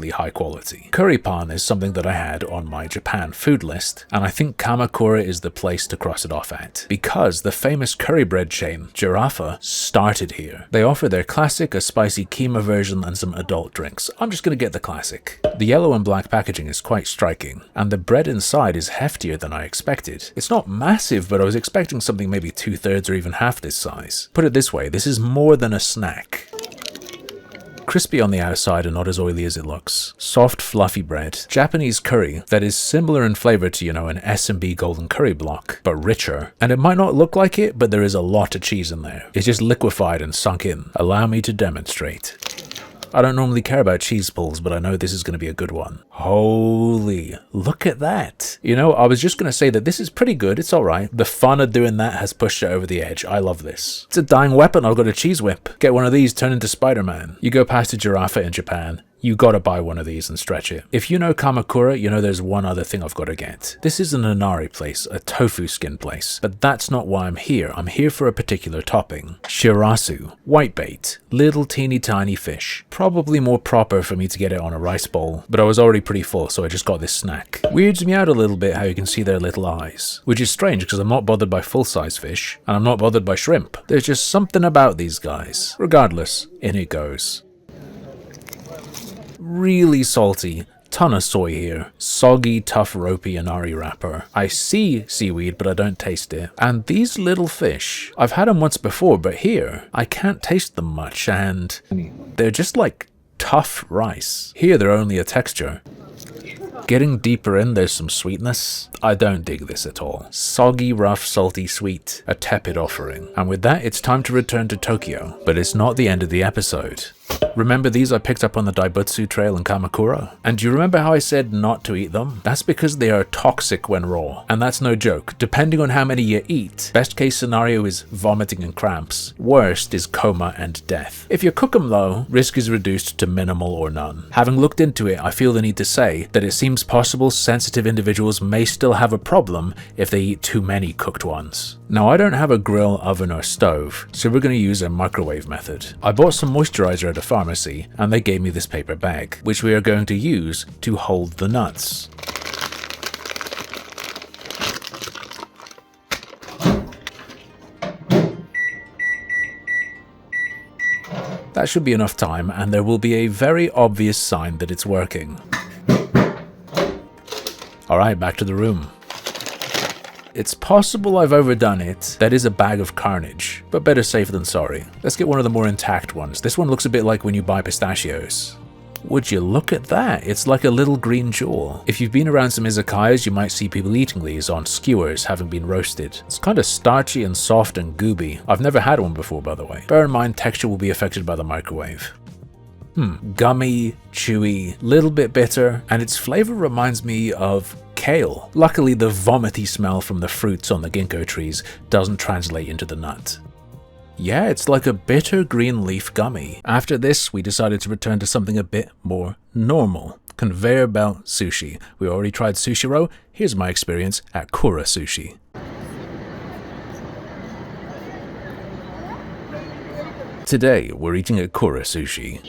high quality. Curry pan is something that I had on my Japan food list, and I think Kamakura is the place to cross it off at, because the famous curry bread chain, Giraffe, started here. They offer their classic, a spicy keema version, and some adult drinks. I'm just gonna get the classic. The yellow and black packaging is quite striking, and the bread inside is heftier than I expected. It's not massive, but I was expecting something maybe 2/3 or even half this size. Put it this way, this is more than a snack. Crispy on the outside and not as oily as it looks. Soft, fluffy bread. Japanese curry that is similar in flavor to, an S&B golden curry block, but richer. And it might not look like it, but there is a lot of cheese in there. It's just liquefied and sunk in. Allow me to demonstrate. I don't normally care about cheese pulls, but I know this is going to be a good one. Holy, look at that. I was just going to say that this is pretty good. It's alright. The fun of doing that has pushed it over the edge. I love this. It's a dying weapon. I've got a cheese whip. Get one of these, turn into Spider-Man. You go past a Giraffe in Japan, you gotta buy one of these and stretch it. If you know Kamakura, you know there's one other thing I've got to get. This is an inari place, a tofu skin place, but that's not why I'm here. I'm here for a particular topping. Shirasu, whitebait, little teeny tiny fish. Probably more proper for me to get it on a rice bowl, but I was already pretty full, so I just got this snack. Weirds me out a little bit how you can see their little eyes, which is strange because I'm not bothered by full-size fish, and I'm not bothered by shrimp. There's just something about these guys. Regardless, in it goes. Really salty, ton of soy here. Soggy, tough, ropey inari wrapper. I see seaweed, but I don't taste it. And these little fish, I've had them once before, but here, I can't taste them much, and they're just like tough rice. Here, they're only a texture. Getting deeper in, there's some sweetness. I don't dig this at all. Soggy, rough, salty, sweet. A tepid offering. And with that, it's time to return to Tokyo. But it's not the end of the episode. Remember these I picked up on the Daibutsu Trail in Kamakura? And do you remember how I said not to eat them? That's because they are toxic when raw. And that's no joke. Depending on how many you eat, best case scenario is vomiting and cramps. Worst is coma and death. If you cook them though, risk is reduced to minimal or none. Having looked into it, I feel the need to say that it seems possible sensitive individuals may still have a problem if they eat too many cooked ones. Now I don't have a grill, oven or stove, so we're going to use a microwave method. I bought some moisturizer at a pharmacy and they gave me this paper bag, which we are going to use to hold the nuts. That should be enough time and there will be a very obvious sign that it's working. Alright, back to the room. It's possible I've overdone it. That is a bag of carnage, but better safe than sorry. Let's get one of the more intact ones. This one looks a bit like when you buy pistachios. Would you look at that? It's like a little green jewel. If you've been around some izakayas, you might see people eating these on skewers having been roasted. It's kind of starchy and soft and gooby. I've never had one before, by the way. Bear in mind, texture will be affected by the microwave. Gummy, chewy, little bit bitter, and its flavor reminds me of kale. Luckily, the vomity smell from the fruits on the ginkgo trees doesn't translate into the nut. Yeah, it's like a bitter green leaf gummy. After this, we decided to return to something a bit more normal. Conveyor belt sushi. We already tried Sushiro. Here's my experience at Kura Sushi. Today, we're eating at Kura Sushi.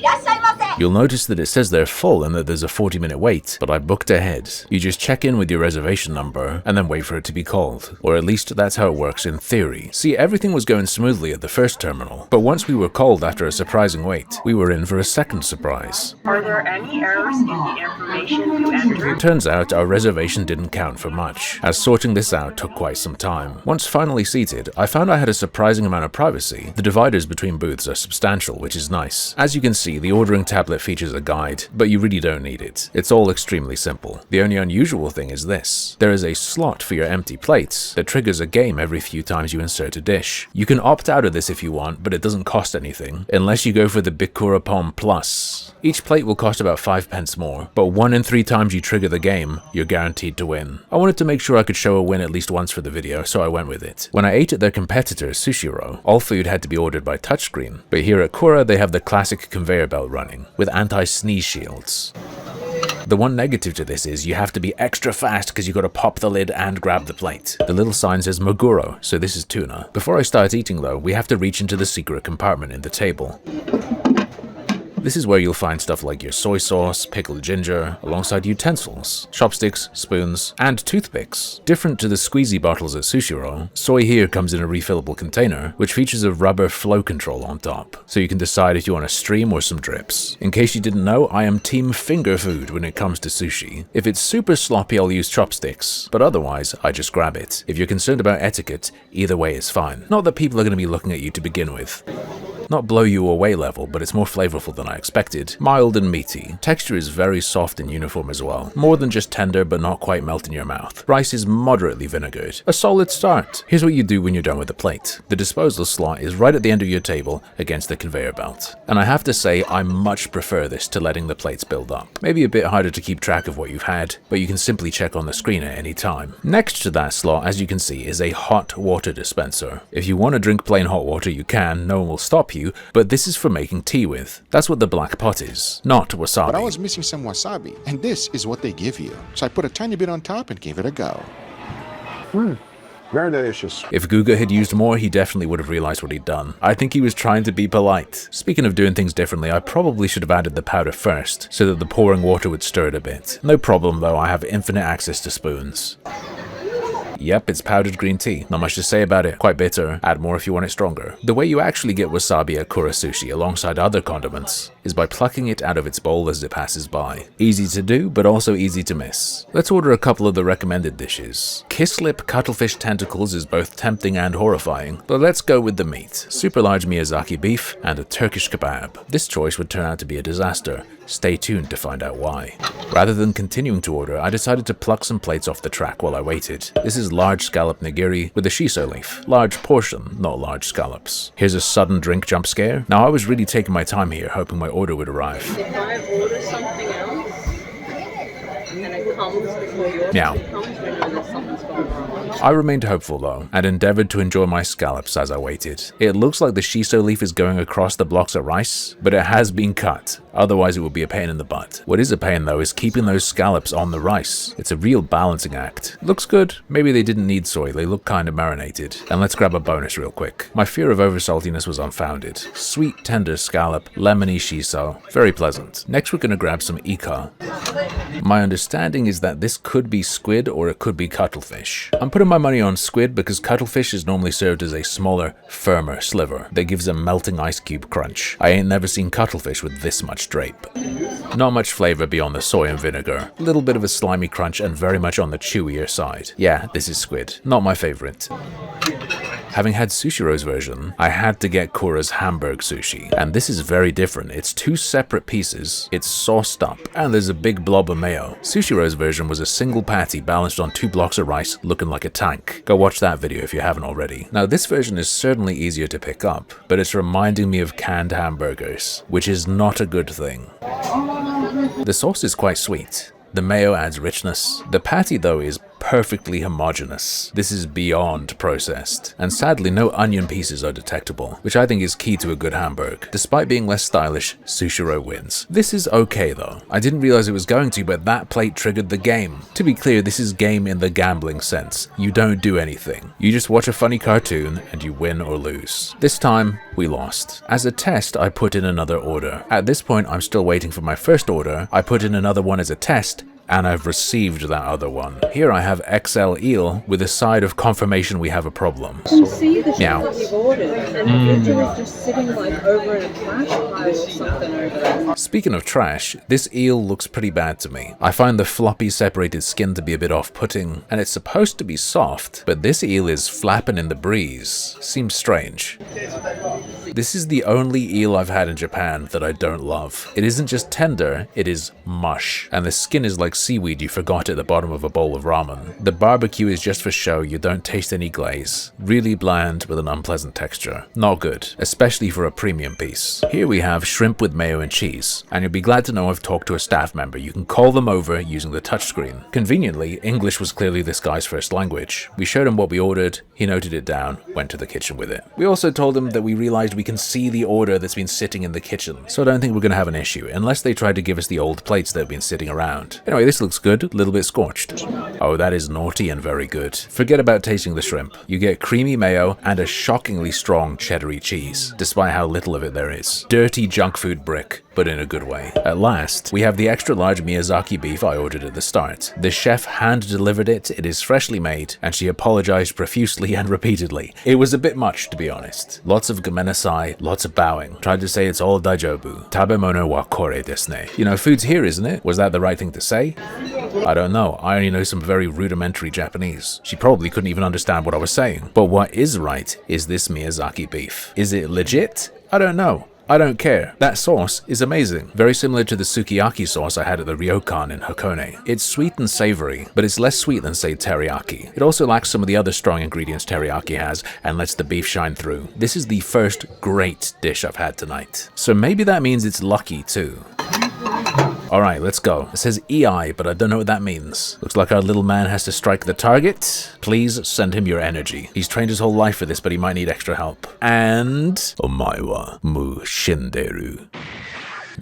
You'll notice that it says they're full and that there's a 40-minute wait, but I booked ahead. You just check in with your reservation number and then wait for it to be called. Or at least that's how it works in theory. See, everything was going smoothly at the first terminal, but once we were called after a surprising wait, we were in for a second surprise. Are there any errors in the information you entered? Turns out our reservation didn't count for much, as sorting this out took quite some time. Once finally seated, I found I had a surprising amount of privacy. The dividers between booths are substantial, which is nice. As you can see, the ordering tablet features a guide, but you really don't need it. It's all extremely simple. The only unusual thing is this. There is a slot for your empty plates that triggers a game every few times you insert a dish. You can opt out of this if you want, but it doesn't cost anything, unless you go for the Bikurapon Plus. Each plate will cost about 5 pence more, but 1 in 3 times you trigger the game, you're guaranteed to win. I wanted to make sure I could show a win at least once for the video, so I went with it. When I ate at their competitor, Sushiro, all food had to be ordered by touchscreen, but here at Kura they have the classic conveyor belt running, with anti-sneeze shields. The one negative to this is you have to be extra fast because you got to pop the lid and grab the plate. The little sign says Maguro, so this is tuna. Before I start eating though, we have to reach into the secret compartment in the table. This is where you'll find stuff like your soy sauce, pickled ginger, alongside utensils, chopsticks, spoons, and toothpicks. Different to the squeezy bottles at Sushiro, soy here comes in a refillable container, which features a rubber flow control on top, so you can decide if you want a stream or some drips. In case you didn't know, I am team finger food when it comes to sushi. If it's super sloppy, I'll use chopsticks, but otherwise, I just grab it. If you're concerned about etiquette, either way is fine. Not that people are going to be looking at you to begin with. Not blow you away level, but it's more flavorful than I expected. Mild and meaty. Texture is very soft and uniform as well. More than just tender, but not quite melt in your mouth. Rice is moderately vinegared. A solid start. Here's what you do when you're done with the plate. The disposal slot is right at the end of your table against the conveyor belt. And I have to say, I much prefer this to letting the plates build up. Maybe a bit harder to keep track of what you've had, but you can simply check on the screen at any time. Next to that slot, as you can see, is a hot water dispenser. If you want to drink plain hot water, you can. No one will stop you, but this is for making tea with. That's what the black pot is, not wasabi. But I was missing some wasabi, and this is what they give you. So I put a tiny bit on top and gave it a go. Very delicious. If Guga had used more, he definitely would have realized what he'd done. I think he was trying to be polite. Speaking of doing things differently, I probably should have added the powder first, so that the pouring water would stir it a bit. No problem though, I have infinite access to spoons. Yep, it's powdered green tea. Not much to say about it. Quite bitter. Add more if you want it stronger. The way you actually get wasabi at Kura Sushi alongside other condiments is by plucking it out of its bowl as it passes by. Easy to do, but also easy to miss. Let's order a couple of the recommended dishes. Kisslip cuttlefish tentacles is both tempting and horrifying, but let's go with the meat. Super large Miyazaki beef and a Turkish kebab. This choice would turn out to be a disaster. Stay tuned to find out why. Rather than continuing to order, I decided to pluck some plates off the track while I waited. This is large scallop nigiri with a shiso leaf. Large portion, not large scallops. Here's a sudden drink jump scare. Now I was really taking my time here, hoping my order would arrive. If I order something else and it comes before yours, Meow. it comes, we know that something's going wrong. I remained hopeful though, and endeavored to enjoy my scallops as I waited. It looks like the shiso leaf is going across the blocks of rice, but it has been cut. Otherwise it would be a pain in the butt. What is a pain though is keeping those scallops on the rice. It's a real balancing act. Looks good. Maybe they didn't need soy, they look kind of marinated. And let's grab a bonus real quick. My fear of oversaltiness was unfounded. Sweet, tender scallop, lemony shiso. Very pleasant. Next we're gonna grab some ika. My understanding is that this could be squid or it could be cuttlefish. I'm putting my money on squid because cuttlefish is normally served as a smaller, firmer sliver that gives a melting ice cube crunch. I ain't never seen cuttlefish with this much drape. Not much flavor beyond the soy and vinegar. Little bit of a slimy crunch and very much on the chewier side. Yeah, this is squid. Not my favorite. Having had Sushiro's version, I had to get Kura's Hamburg sushi, and this is very different. It's 2 separate pieces, it's sauced up, and there's a big blob of mayo. Sushiro's version was a single patty balanced on 2 blocks of rice looking like a tank. Go watch that video if you haven't already. Now this version is certainly easier to pick up, but it's reminding me of canned hamburgers, which is not a good thing. The sauce is quite sweet. The mayo adds richness. The patty though is perfectly homogeneous. This is beyond processed. And sadly no onion pieces are detectable, which I think is key to a good Hamburg. Despite being less stylish, Sushiro wins. This is okay though. I didn't realize it was going to, but that plate triggered the game. To be clear, this is game in the gambling sense. You don't do anything. You just watch a funny cartoon and you win or lose. This time, we lost. As a test, I put in another order. At this point, I'm still waiting for my first order. I put in another one as a test, and I've received that other one. Here I have XL eel with a side of confirmation we have a problem. You can see the shit Meow. that you've ordered, and the picture is just sitting like over in a trash pile or something over there. Speaking of trash, this eel looks pretty bad to me. I find the floppy separated skin to be a bit off-putting, and it's supposed to be soft, but this eel is flapping in the breeze. Seems strange. This is the only eel I've had in Japan that I don't love. It isn't just tender, it is mush, and the skin is like seaweed you forgot at the bottom of a bowl of ramen. The barbecue is just for show, you don't taste any glaze. Really bland with an unpleasant texture. Not good, especially for a premium piece. Here we have shrimp with mayo and cheese, and you'll be glad to know I've talked to a staff member. You can call them over using the touchscreen. Conveniently, English was clearly this guy's first language. We showed him what we ordered, he noted it down, went to the kitchen with it. We also told him that we realized we can see the order that's been sitting in the kitchen, so I don't think we're gonna have an issue, unless they try to give us the old plates that have been sitting around. Anyway, this looks good, a little bit scorched. Oh, that is naughty and very good. Forget about tasting the shrimp. You get creamy mayo and a shockingly strong cheddary cheese, despite how little of it there is. Dirty junk food brick, but in a good way. At last, we have the extra large Miyazaki beef I ordered at the start. The chef hand-delivered it, it is freshly made, and she apologized profusely and repeatedly. It was a bit much, to be honest. Lots of gomenasai, lots of bowing. Tried to say it's all daijoubu. Tabemono wa kore desu ne. You know, food's here, isn't it? Was that the right thing to say? I don't know. I only know some very rudimentary Japanese. She probably couldn't even understand what I was saying. But what is right is this Miyazaki beef. Is it legit? I don't know. I don't care. That sauce is amazing. Very similar to the sukiyaki sauce I had at the Ryokan in Hakone. It's sweet and savory, but it's less sweet than, say, teriyaki. It also lacks some of the other strong ingredients teriyaki has and lets the beef shine through. This is the first great dish I've had tonight. So maybe that means it's lucky too. Alright, let's go. It says EI, but I don't know what that means. Looks like our little man has to strike the target. Please send him your energy. He's trained his whole life for this, but he might need extra help. And omae wa mu shinderu.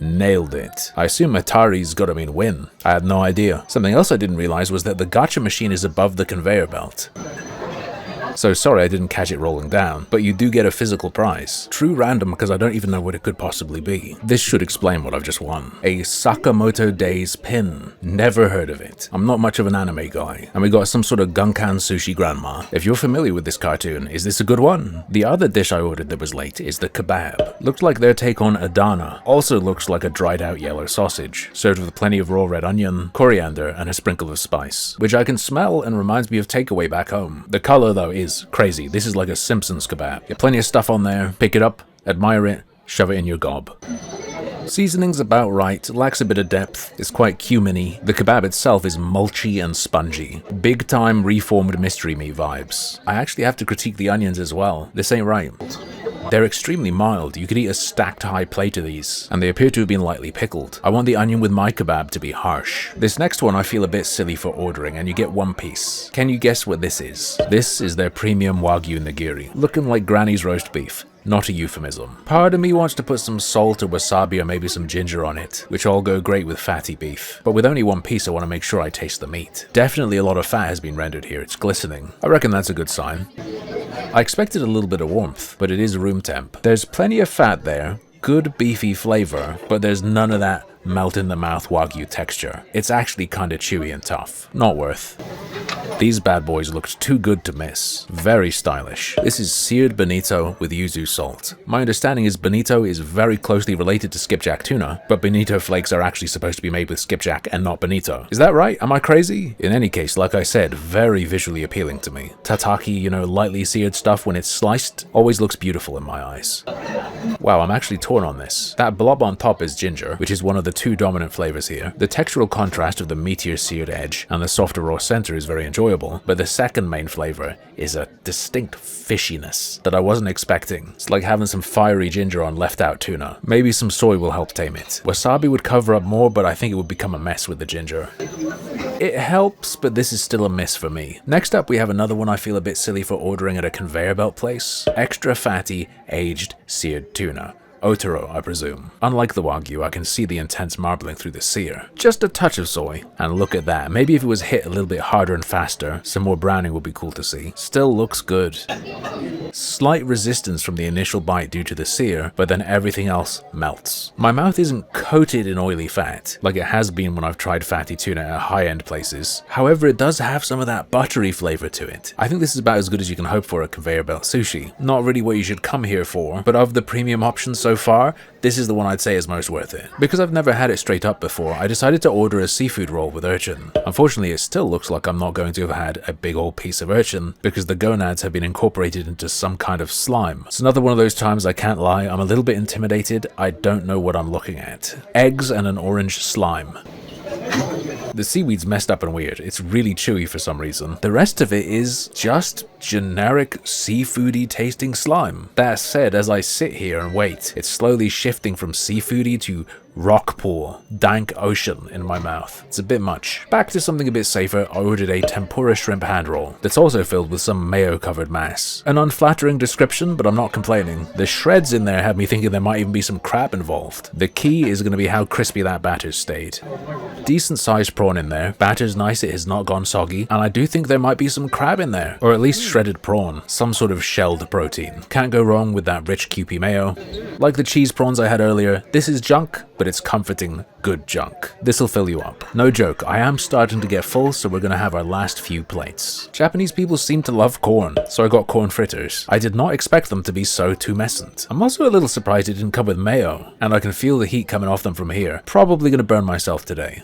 Nailed it. I assume Atari's gotta mean win. I had no idea. Something else I didn't realize was that the gacha machine is above the conveyor belt. So sorry I didn't catch it rolling down, but you do get a physical prize. True random because I don't even know what it could possibly be. This should explain what I've just won. A Sakamoto Days pin. Never heard of it. I'm not much of an anime guy. And we got some sort of Gunkan Sushi grandma. If you're familiar with this cartoon, is this a good one? The other dish I ordered that was late is the kebab. Looked like their take on Adana. Also looks like a dried out yellow sausage, served with plenty of raw red onion, coriander, and a sprinkle of spice, which I can smell and reminds me of takeaway back home. The color though is crazy. This is like a Simpsons kebab. Get plenty of stuff on there, pick it up, admire it, shove it in your gob. Seasoning's about right, lacks a bit of depth, is quite cumin-y. The kebab itself is mulchy and spongy. Big time reformed mystery meat vibes. I actually have to critique the onions as well. This ain't right. They're extremely mild. You could eat a stacked high plate of these, and they appear to have been lightly pickled. I want the onion with my kebab to be harsh. This next one I feel a bit silly for ordering, and you get one piece. Can you guess what this is? This is their premium Wagyu nigiri, looking like Granny's roast beef. Not a euphemism. Part of me wants to put some salt or wasabi or maybe some ginger on it, which all go great with fatty beef. But with only one piece, I want to make sure I taste the meat. Definitely a lot of fat has been rendered here, it's glistening. I reckon that's a good sign. I expected a little bit of warmth, but it is room temp. There's plenty of fat there, good beefy flavor, but there's none of that melt in the mouth Wagyu texture. It's actually kinda chewy and tough. Not worth. These bad boys looked too good to miss. Very stylish. This is seared bonito with yuzu salt. My understanding is bonito is very closely related to skipjack tuna, but bonito flakes are actually supposed to be made with skipjack and not bonito. Is that right? Am I crazy? In any case, like I said, very visually appealing to me. Tataki, you know, lightly seared stuff when it's sliced, always looks beautiful in my eyes. Wow, I'm actually torn on this. That blob on top is ginger, which is one of the two dominant flavors here. The textural contrast of the meatier seared edge and the softer raw center is very enjoyable, but the second main flavor is a distinct fishiness that I wasn't expecting. It's like having some fiery ginger on left out tuna. Maybe some soy will help tame it. Wasabi would cover up more, but I think it would become a mess with the ginger. It helps, but this is still a miss for me. Next up, we have another one I feel a bit silly for ordering at a conveyor belt place. Extra fatty, aged, seared tuna. Otoro, I presume. Unlike the Wagyu, I can see the intense marbling through the sear. Just a touch of soy, and look at that. Maybe if it was hit a little bit harder and faster, some more browning would be cool to see. Still looks good. Slight resistance from the initial bite due to the sear, but then everything else melts. My mouth isn't coated in oily fat, like it has been when I've tried fatty tuna at high-end places. However, it does have some of that buttery flavor to it. I think this is about as good as you can hope for at conveyor belt sushi. Not really what you should come here for, but of the premium options so far, this is the one I'd say is most worth it. Because I've never had it straight up before, I decided to order a seafood roll with urchin. Unfortunately, it still looks like I'm not going to have had a big old piece of urchin, because the gonads have been incorporated into some kind of slime. It's another one of those times I can't lie, I'm a little bit intimidated, I don't know what I'm looking at. Eggs and an orange slime. The seaweed's messed up and weird. It's really chewy for some reason. The rest of it is just generic seafoody tasting slime. That said, as I sit here and wait, it's slowly shifting from seafoody to rock pool, dank ocean in my mouth. It's a bit much. Back to something a bit safer, I ordered a tempura shrimp hand roll that's also filled with some mayo covered mass. An unflattering description, but I'm not complaining. The shreds in there had me thinking there might even be some crab involved. The key is going to be how crispy that batter's stayed. Decent sized prawn in there, batter's nice, it has not gone soggy, and I do think there might be some crab in there, or at least shredded prawn, some sort of shelled protein. Can't go wrong with that rich Kewpie mayo. Like the cheese prawns I had earlier, this is junk, but it's comforting, good junk. This'll fill you up. No joke, I am starting to get full, so we're gonna have our last few plates. Japanese people seem to love corn, so I got corn fritters. I did not expect them to be so tumescent. I'm also a little surprised it didn't come with mayo, and I can feel the heat coming off them from here. Probably gonna burn myself today.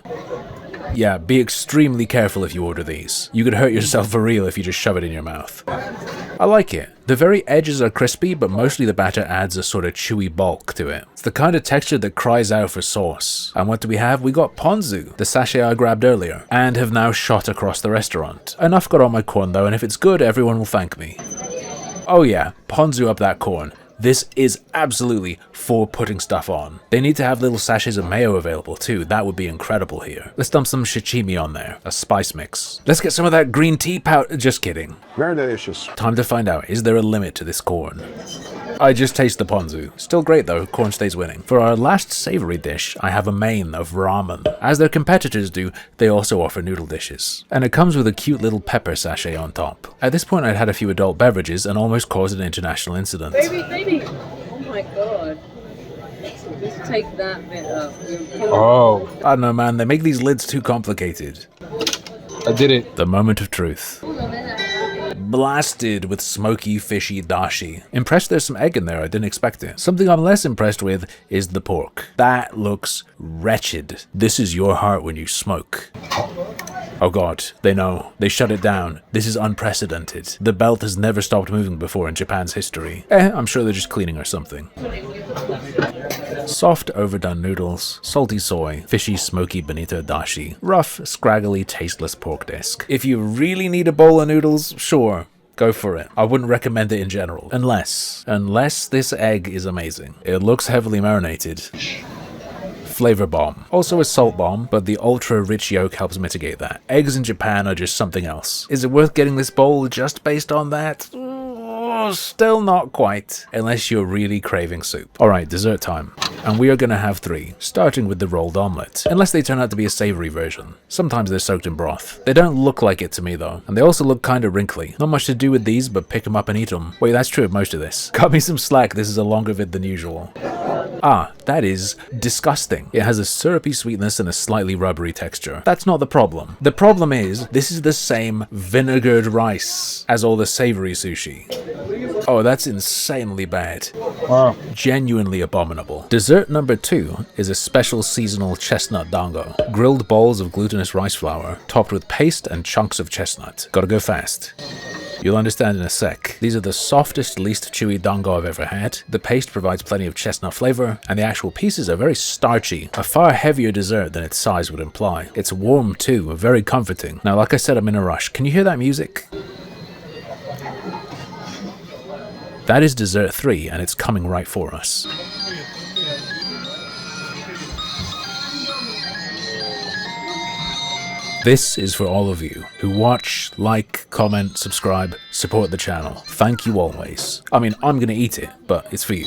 Yeah, be extremely careful if you order these. You could hurt yourself for real if you just shove it in your mouth. I like it. The very edges are crispy, but mostly the batter adds a sort of chewy bulk to it. It's the kind of texture that cries out for sauce. And what do we have? We got ponzu, the sachet I grabbed earlier, and have now shot across the restaurant. Enough got on my corn though, and if it's good, everyone will thank me. Oh yeah, ponzu up that corn. This is absolutely for putting stuff on. They need to have little sachets of mayo available too, that would be incredible here. Let's dump some shichimi on there, a spice mix. Let's get some of that green tea powder, just kidding. Very delicious. Time to find out, is there a limit to this corn? I just taste the ponzu. Still great though, corn stays winning. For our last savory dish, I have a main of ramen. As their competitors do, they also offer noodle dishes. And it comes with a cute little pepper sachet on top. At this point I'd had a few adult beverages and almost caused an international incident. Baby! Oh my god. Just take that bit up. Oh, I don't know man, they make these lids too complicated. I did it. The moment of truth. Blasted with smoky, fishy dashi. Impressed there's some egg in there, I didn't expect it. Something I'm less impressed with is the pork. That looks wretched. This is your heart when you smoke. Oh god, they know. They shut it down. This is unprecedented. The belt has never stopped moving before in Japan's history. I'm sure they're just cleaning or something. Soft, overdone noodles, salty soy, fishy, smoky bonito dashi, rough, scraggly, tasteless pork disc. If you really need a bowl of noodles, sure, go for it. I wouldn't recommend it in general, unless this egg is amazing. It looks heavily marinated. Flavor bomb. Also a salt bomb, but the ultra rich yolk helps mitigate that. Eggs in Japan are just something else. Is it worth getting this bowl just based on that? Still not quite, unless you're really craving soup. Alright, dessert time. And we are gonna have 3, starting with the rolled omelette, unless they turn out to be a savory version. Sometimes they're soaked in broth. They don't look like it to me though, and they also look kinda wrinkly. Not much to do with these, but pick them up and eat them. Wait, that's true of most of this. Cut me some slack, this is a longer vid than usual. Ah, that is disgusting. It has a syrupy sweetness and a slightly rubbery texture. That's not the problem. The problem is, this is the same vinegared rice as all the savory sushi. Oh, that's insanely bad. Wow. Genuinely abominable. Dessert number 2 is a special seasonal chestnut dango. Grilled balls of glutinous rice flour, topped with paste and chunks of chestnut. Gotta go fast. You'll understand in a sec. These are the softest, least chewy dango I've ever had. The paste provides plenty of chestnut flavor, and the actual pieces are very starchy, a far heavier dessert than its size would imply. It's warm too, very comforting. Now, like I said, I'm in a rush. Can you hear that music? That is dessert 3, and it's coming right for us. This is for all of you who watch, like, comment, subscribe, support the channel. Thank you always. I mean, I'm gonna eat it, but it's for you.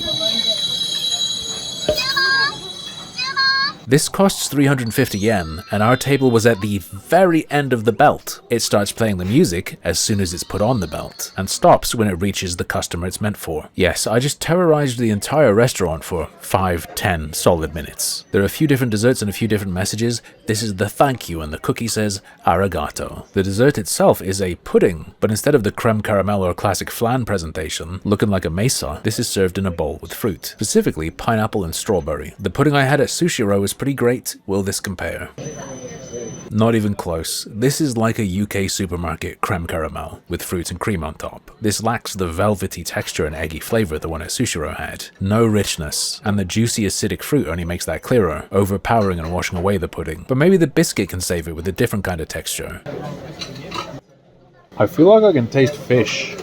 This costs 350 yen, and our table was at the very end of the belt. It starts playing the music as soon as it's put on the belt, and stops when it reaches the customer it's meant for. Yes, I just terrorized the entire restaurant for 5-10 solid minutes. There are a few different desserts and a few different messages. This is the thank you, and the cookie says arigato. The dessert itself is a pudding, but instead of the creme caramel or classic flan presentation, looking like a mesa, this is served in a bowl with fruit, specifically pineapple and strawberry. The pudding I had at Sushiro was pretty great. Will this compare? Not even close. This is like a UK supermarket creme caramel with fruit and cream on top. This lacks the velvety texture and eggy flavor the one at Sushiro had. No richness, and the juicy acidic fruit only makes that clearer, overpowering and washing away the pudding. But maybe the biscuit can save it with a different kind of texture. I feel like I can taste fish.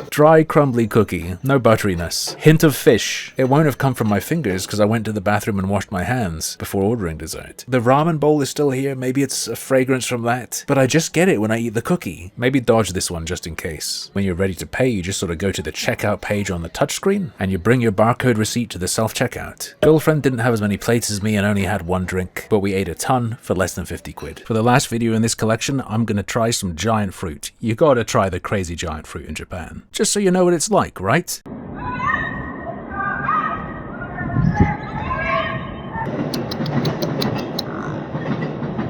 Dry, crumbly cookie, no butteriness. Hint of fish. It won't have come from my fingers because I went to the bathroom and washed my hands before ordering dessert. The ramen bowl is still here, maybe it's a fragrance from that, but I just get it when I eat the cookie. Maybe dodge this one just in case. When you're ready to pay, you just sort of go to the checkout page on the touchscreen, and you bring your barcode receipt to the self-checkout. Girlfriend didn't have as many plates as me and only had one drink, but we ate a ton for less than 50 quid. For the last video in this collection, I'm gonna try some giant fruit. You gotta try the crazy giant fruit in Japan. Just so you know what it's like, right?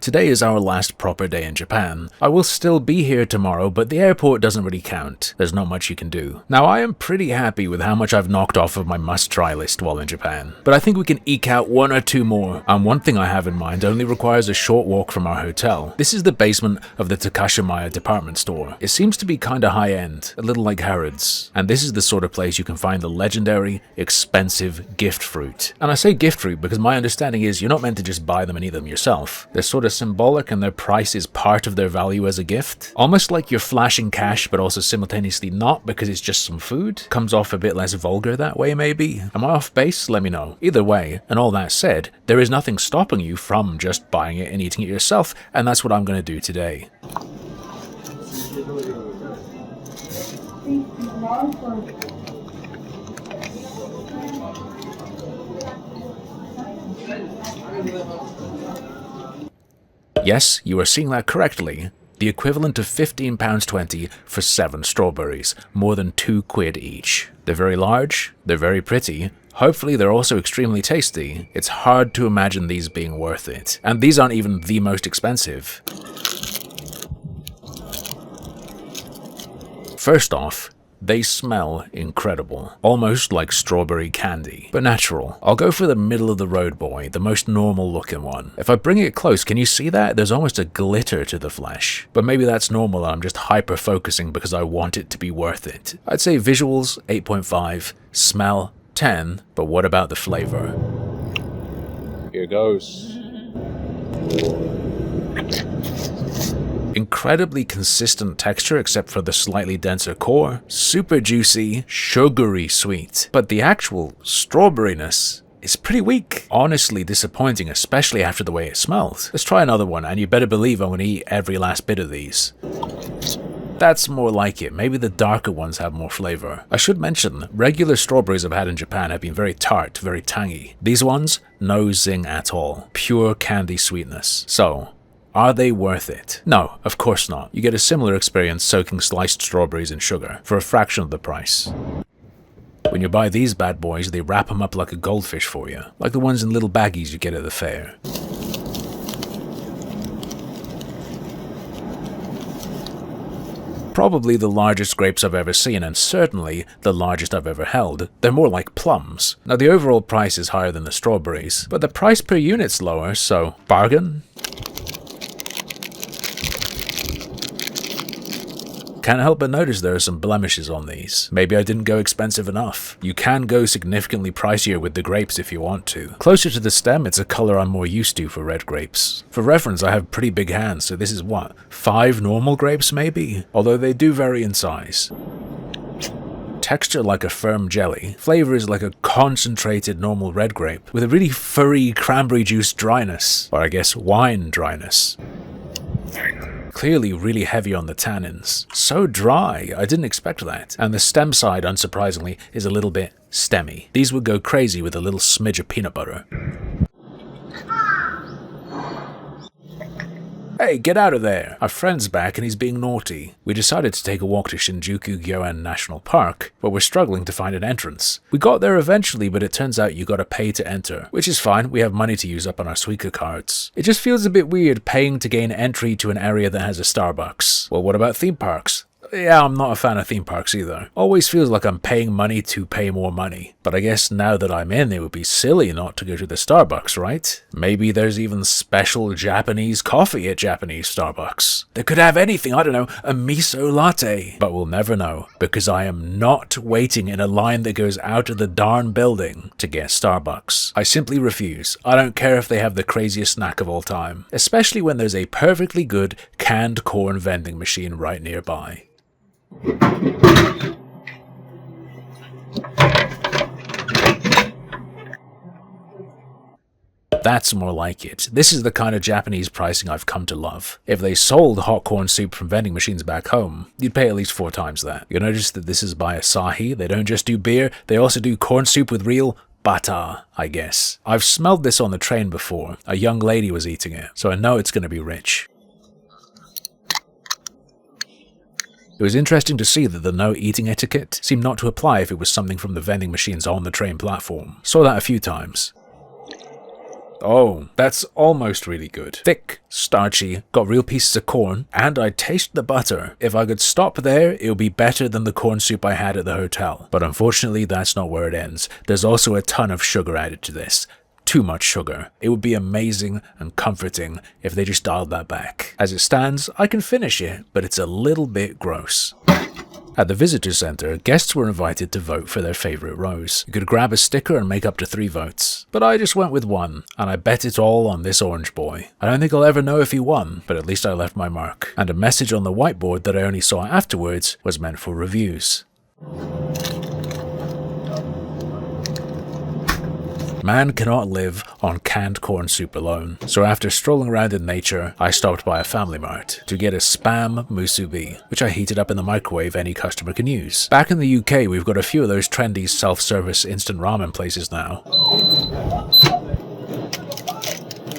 Today is our last proper day in Japan. I will still be here tomorrow, but the airport doesn't really count. There's not much you can do. Now, I am pretty happy with how much I've knocked off of my must-try list while in Japan, but I think we can eke out 1 or 2 more. And one thing I have in mind only requires a short walk from our hotel. This is the basement of the Takashimaya department store. It seems to be kinda high-end, a little like Harrods. And this is the sort of place you can find the legendary, expensive gift fruit. And I say gift fruit because my understanding is you're not meant to just buy them and eat them yourself. They're sort of symbolic, and their price is part of their value as a gift. Almost like you're flashing cash, but also simultaneously not because it's just some food. Comes off a bit less vulgar that way, maybe. Am I off base? Let me know. Either way, and all that said, there is nothing stopping you from just buying it and eating it yourself, and that's what I'm going to do today. Yes, you are seeing that correctly. The equivalent of £15.20 for 7 strawberries, more than 2 quid each. They're very large, they're very pretty, hopefully they're also extremely tasty. It's hard to imagine these being worth it. And these aren't even the most expensive. First off, they smell incredible, almost like strawberry candy, but natural. I'll go for the middle of the road boy, the most normal looking one. If I bring it close, can you see that? There's almost a glitter to the flesh, but maybe that's normal and I'm just hyper focusing because I want it to be worth it. I'd say visuals 8.5, smell 10, but what about the flavor? Here goes. Incredibly consistent texture except for the slightly denser core, super juicy, sugary sweet, but the actual strawberryness is pretty weak. Honestly disappointing, especially after the way it smells. Let's try another one, and you better believe I'm gonna eat every last bit of these. That's more like it. Maybe the darker ones have more flavor. I should mention, regular strawberries I've had in Japan have been very tart, very tangy. These ones, no zing at all. Pure candy sweetness. So, are they worth it? No, of course not. You get a similar experience soaking sliced strawberries in sugar for a fraction of the price. When you buy these bad boys, they wrap them up like a goldfish for you, like the ones in little baggies you get at the fair. Probably the largest grapes I've ever seen, and certainly the largest I've ever held. They're more like plums. Now the overall price is higher than the strawberries, but the price per unit's lower, so bargain? Can't help but notice there are some blemishes on these. Maybe I didn't go expensive enough. You can go significantly pricier with the grapes if you want to. Closer to the stem, it's a color I'm more used to for red grapes. For reference, I have pretty big hands, so this is what, 5 normal grapes maybe? Although they do vary in size. Texture like a firm jelly. Flavor is like a concentrated normal red grape, with a really furry cranberry juice dryness, or I guess wine dryness. Clearly really heavy on the tannins. So dry, I didn't expect that. And the stem side, unsurprisingly, is a little bit stemmy. These would go crazy with a little smidge of peanut butter. Hey, get out of there! Our friend's back and he's being naughty. We decided to take a walk to Shinjuku-Gyoen National Park, but we're struggling to find an entrance. We got there eventually, but it turns out you gotta pay to enter, which is fine, we have money to use up on our Suica cards. It just feels a bit weird paying to gain entry to an area that has a Starbucks. Well, what about theme parks? Yeah, I'm not a fan of theme parks either. Always feels like I'm paying money to pay more money. But I guess now that I'm in, it would be silly not to go to the Starbucks, right? Maybe there's even special Japanese coffee at Japanese Starbucks. They could have anything, I don't know, a miso latte. But we'll never know, because I am not waiting in a line that goes out of the darn building to get Starbucks. I simply refuse. I don't care if they have the craziest snack of all time. Especially when there's a perfectly good canned corn vending machine right nearby. That's more like it. This is the kind of Japanese pricing I've come to love. If they sold hot corn soup from vending machines back home, you'd pay at least 4 times that. You'll notice that this is by Asahi. They don't just do beer, they also do corn soup with real bata, I guess. I've smelled this on the train before. A young lady was eating it, so I know it's going to be rich. It was interesting to see that the no eating etiquette seemed not to apply if it was something from the vending machines on the train platform. Saw that a few times. Oh, that's almost really good. Thick, starchy, got real pieces of corn, and I taste the butter. If I could stop there, it would be better than the corn soup I had at the hotel. But unfortunately, that's not where it ends. There's also a ton of sugar added to this. Too much sugar. It would be amazing and comforting if they just dialed that back. As it stands, I can finish it, but it's a little bit gross. At the visitor center, guests were invited to vote for their favorite rows. You could grab a sticker and make up to 3 votes. But I just went with 1, and I bet it all on this orange boy. I don't think I'll ever know if he won, but at least I left my mark. And a message on the whiteboard that I only saw afterwards was meant for reviews. Man cannot live on canned corn soup alone, so after strolling around in nature, I stopped by a Family Mart to get a Spam musubi, which I heated up in the microwave any customer can use. Back in the UK, we've got a few of those trendy self-service instant ramen places now.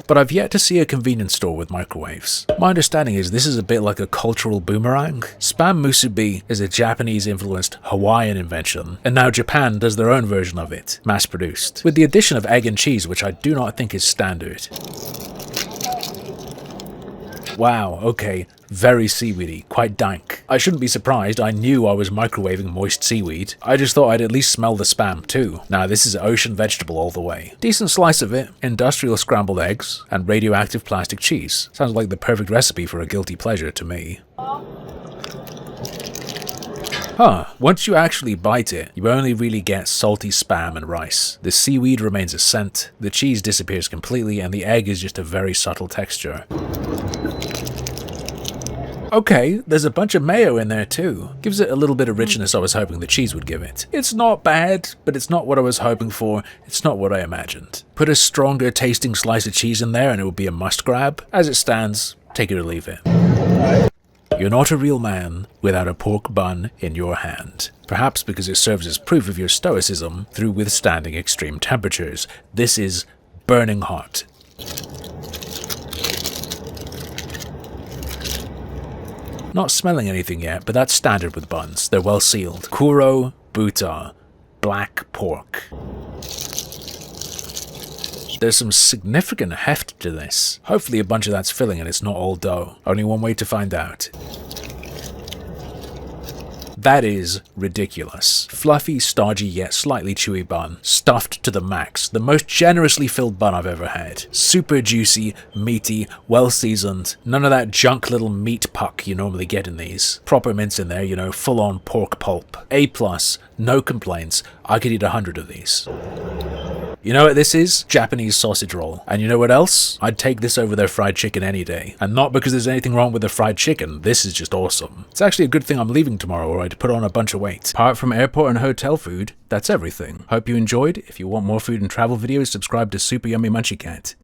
But I've yet to see a convenience store with microwaves. My understanding is this is a bit like a cultural boomerang. Spam musubi is a Japanese-influenced Hawaiian invention, and now Japan does their own version of it, mass-produced, with the addition of egg and cheese, which I do not think is standard. Wow, okay, very seaweedy, quite dank. I shouldn't be surprised, I knew I was microwaving moist seaweed. I just thought I'd at least smell the Spam too. Now this is ocean vegetable all the way. Decent slice of it, industrial scrambled eggs, and radioactive plastic cheese. Sounds like the perfect recipe for a guilty pleasure to me. Huh, once you actually bite it, you only really get salty Spam and rice. The seaweed remains a scent, the cheese disappears completely, and the egg is just a very subtle texture. Okay, there's a bunch of mayo in there too. Gives it a little bit of richness I was hoping the cheese would give it. It's not bad, but it's not what I was hoping for. It's not what I imagined. Put a stronger tasting slice of cheese in there and it would be a must grab. As it stands, take it or leave it. You're not a real man without a pork bun in your hand. Perhaps because it serves as proof of your stoicism through withstanding extreme temperatures. This is burning hot. Not smelling anything yet, but that's standard with buns. They're well sealed. Kuro Buta. black pork. There's some significant heft to this. Hopefully a bunch of that's filling and it's not all dough. Only one way to find out. That is ridiculous. Fluffy, stodgy, yet slightly chewy bun. Stuffed to the max. The most generously filled bun I've ever had. Super juicy, meaty, well seasoned. None of that junk little meat puck you normally get in these. Proper mince in there, you know, full on pork pulp. A+, no complaints. I could eat 100 of these. You know what this is? Japanese sausage roll. And you know what else? I'd take this over their fried chicken any day. And not because there's anything wrong with the fried chicken, this is just awesome. It's actually a good thing I'm leaving tomorrow or I'd put on a bunch of weight. Apart from airport and hotel food, that's everything. Hope you enjoyed. If you want more food and travel videos, subscribe to Super Yummy Munchie Cat.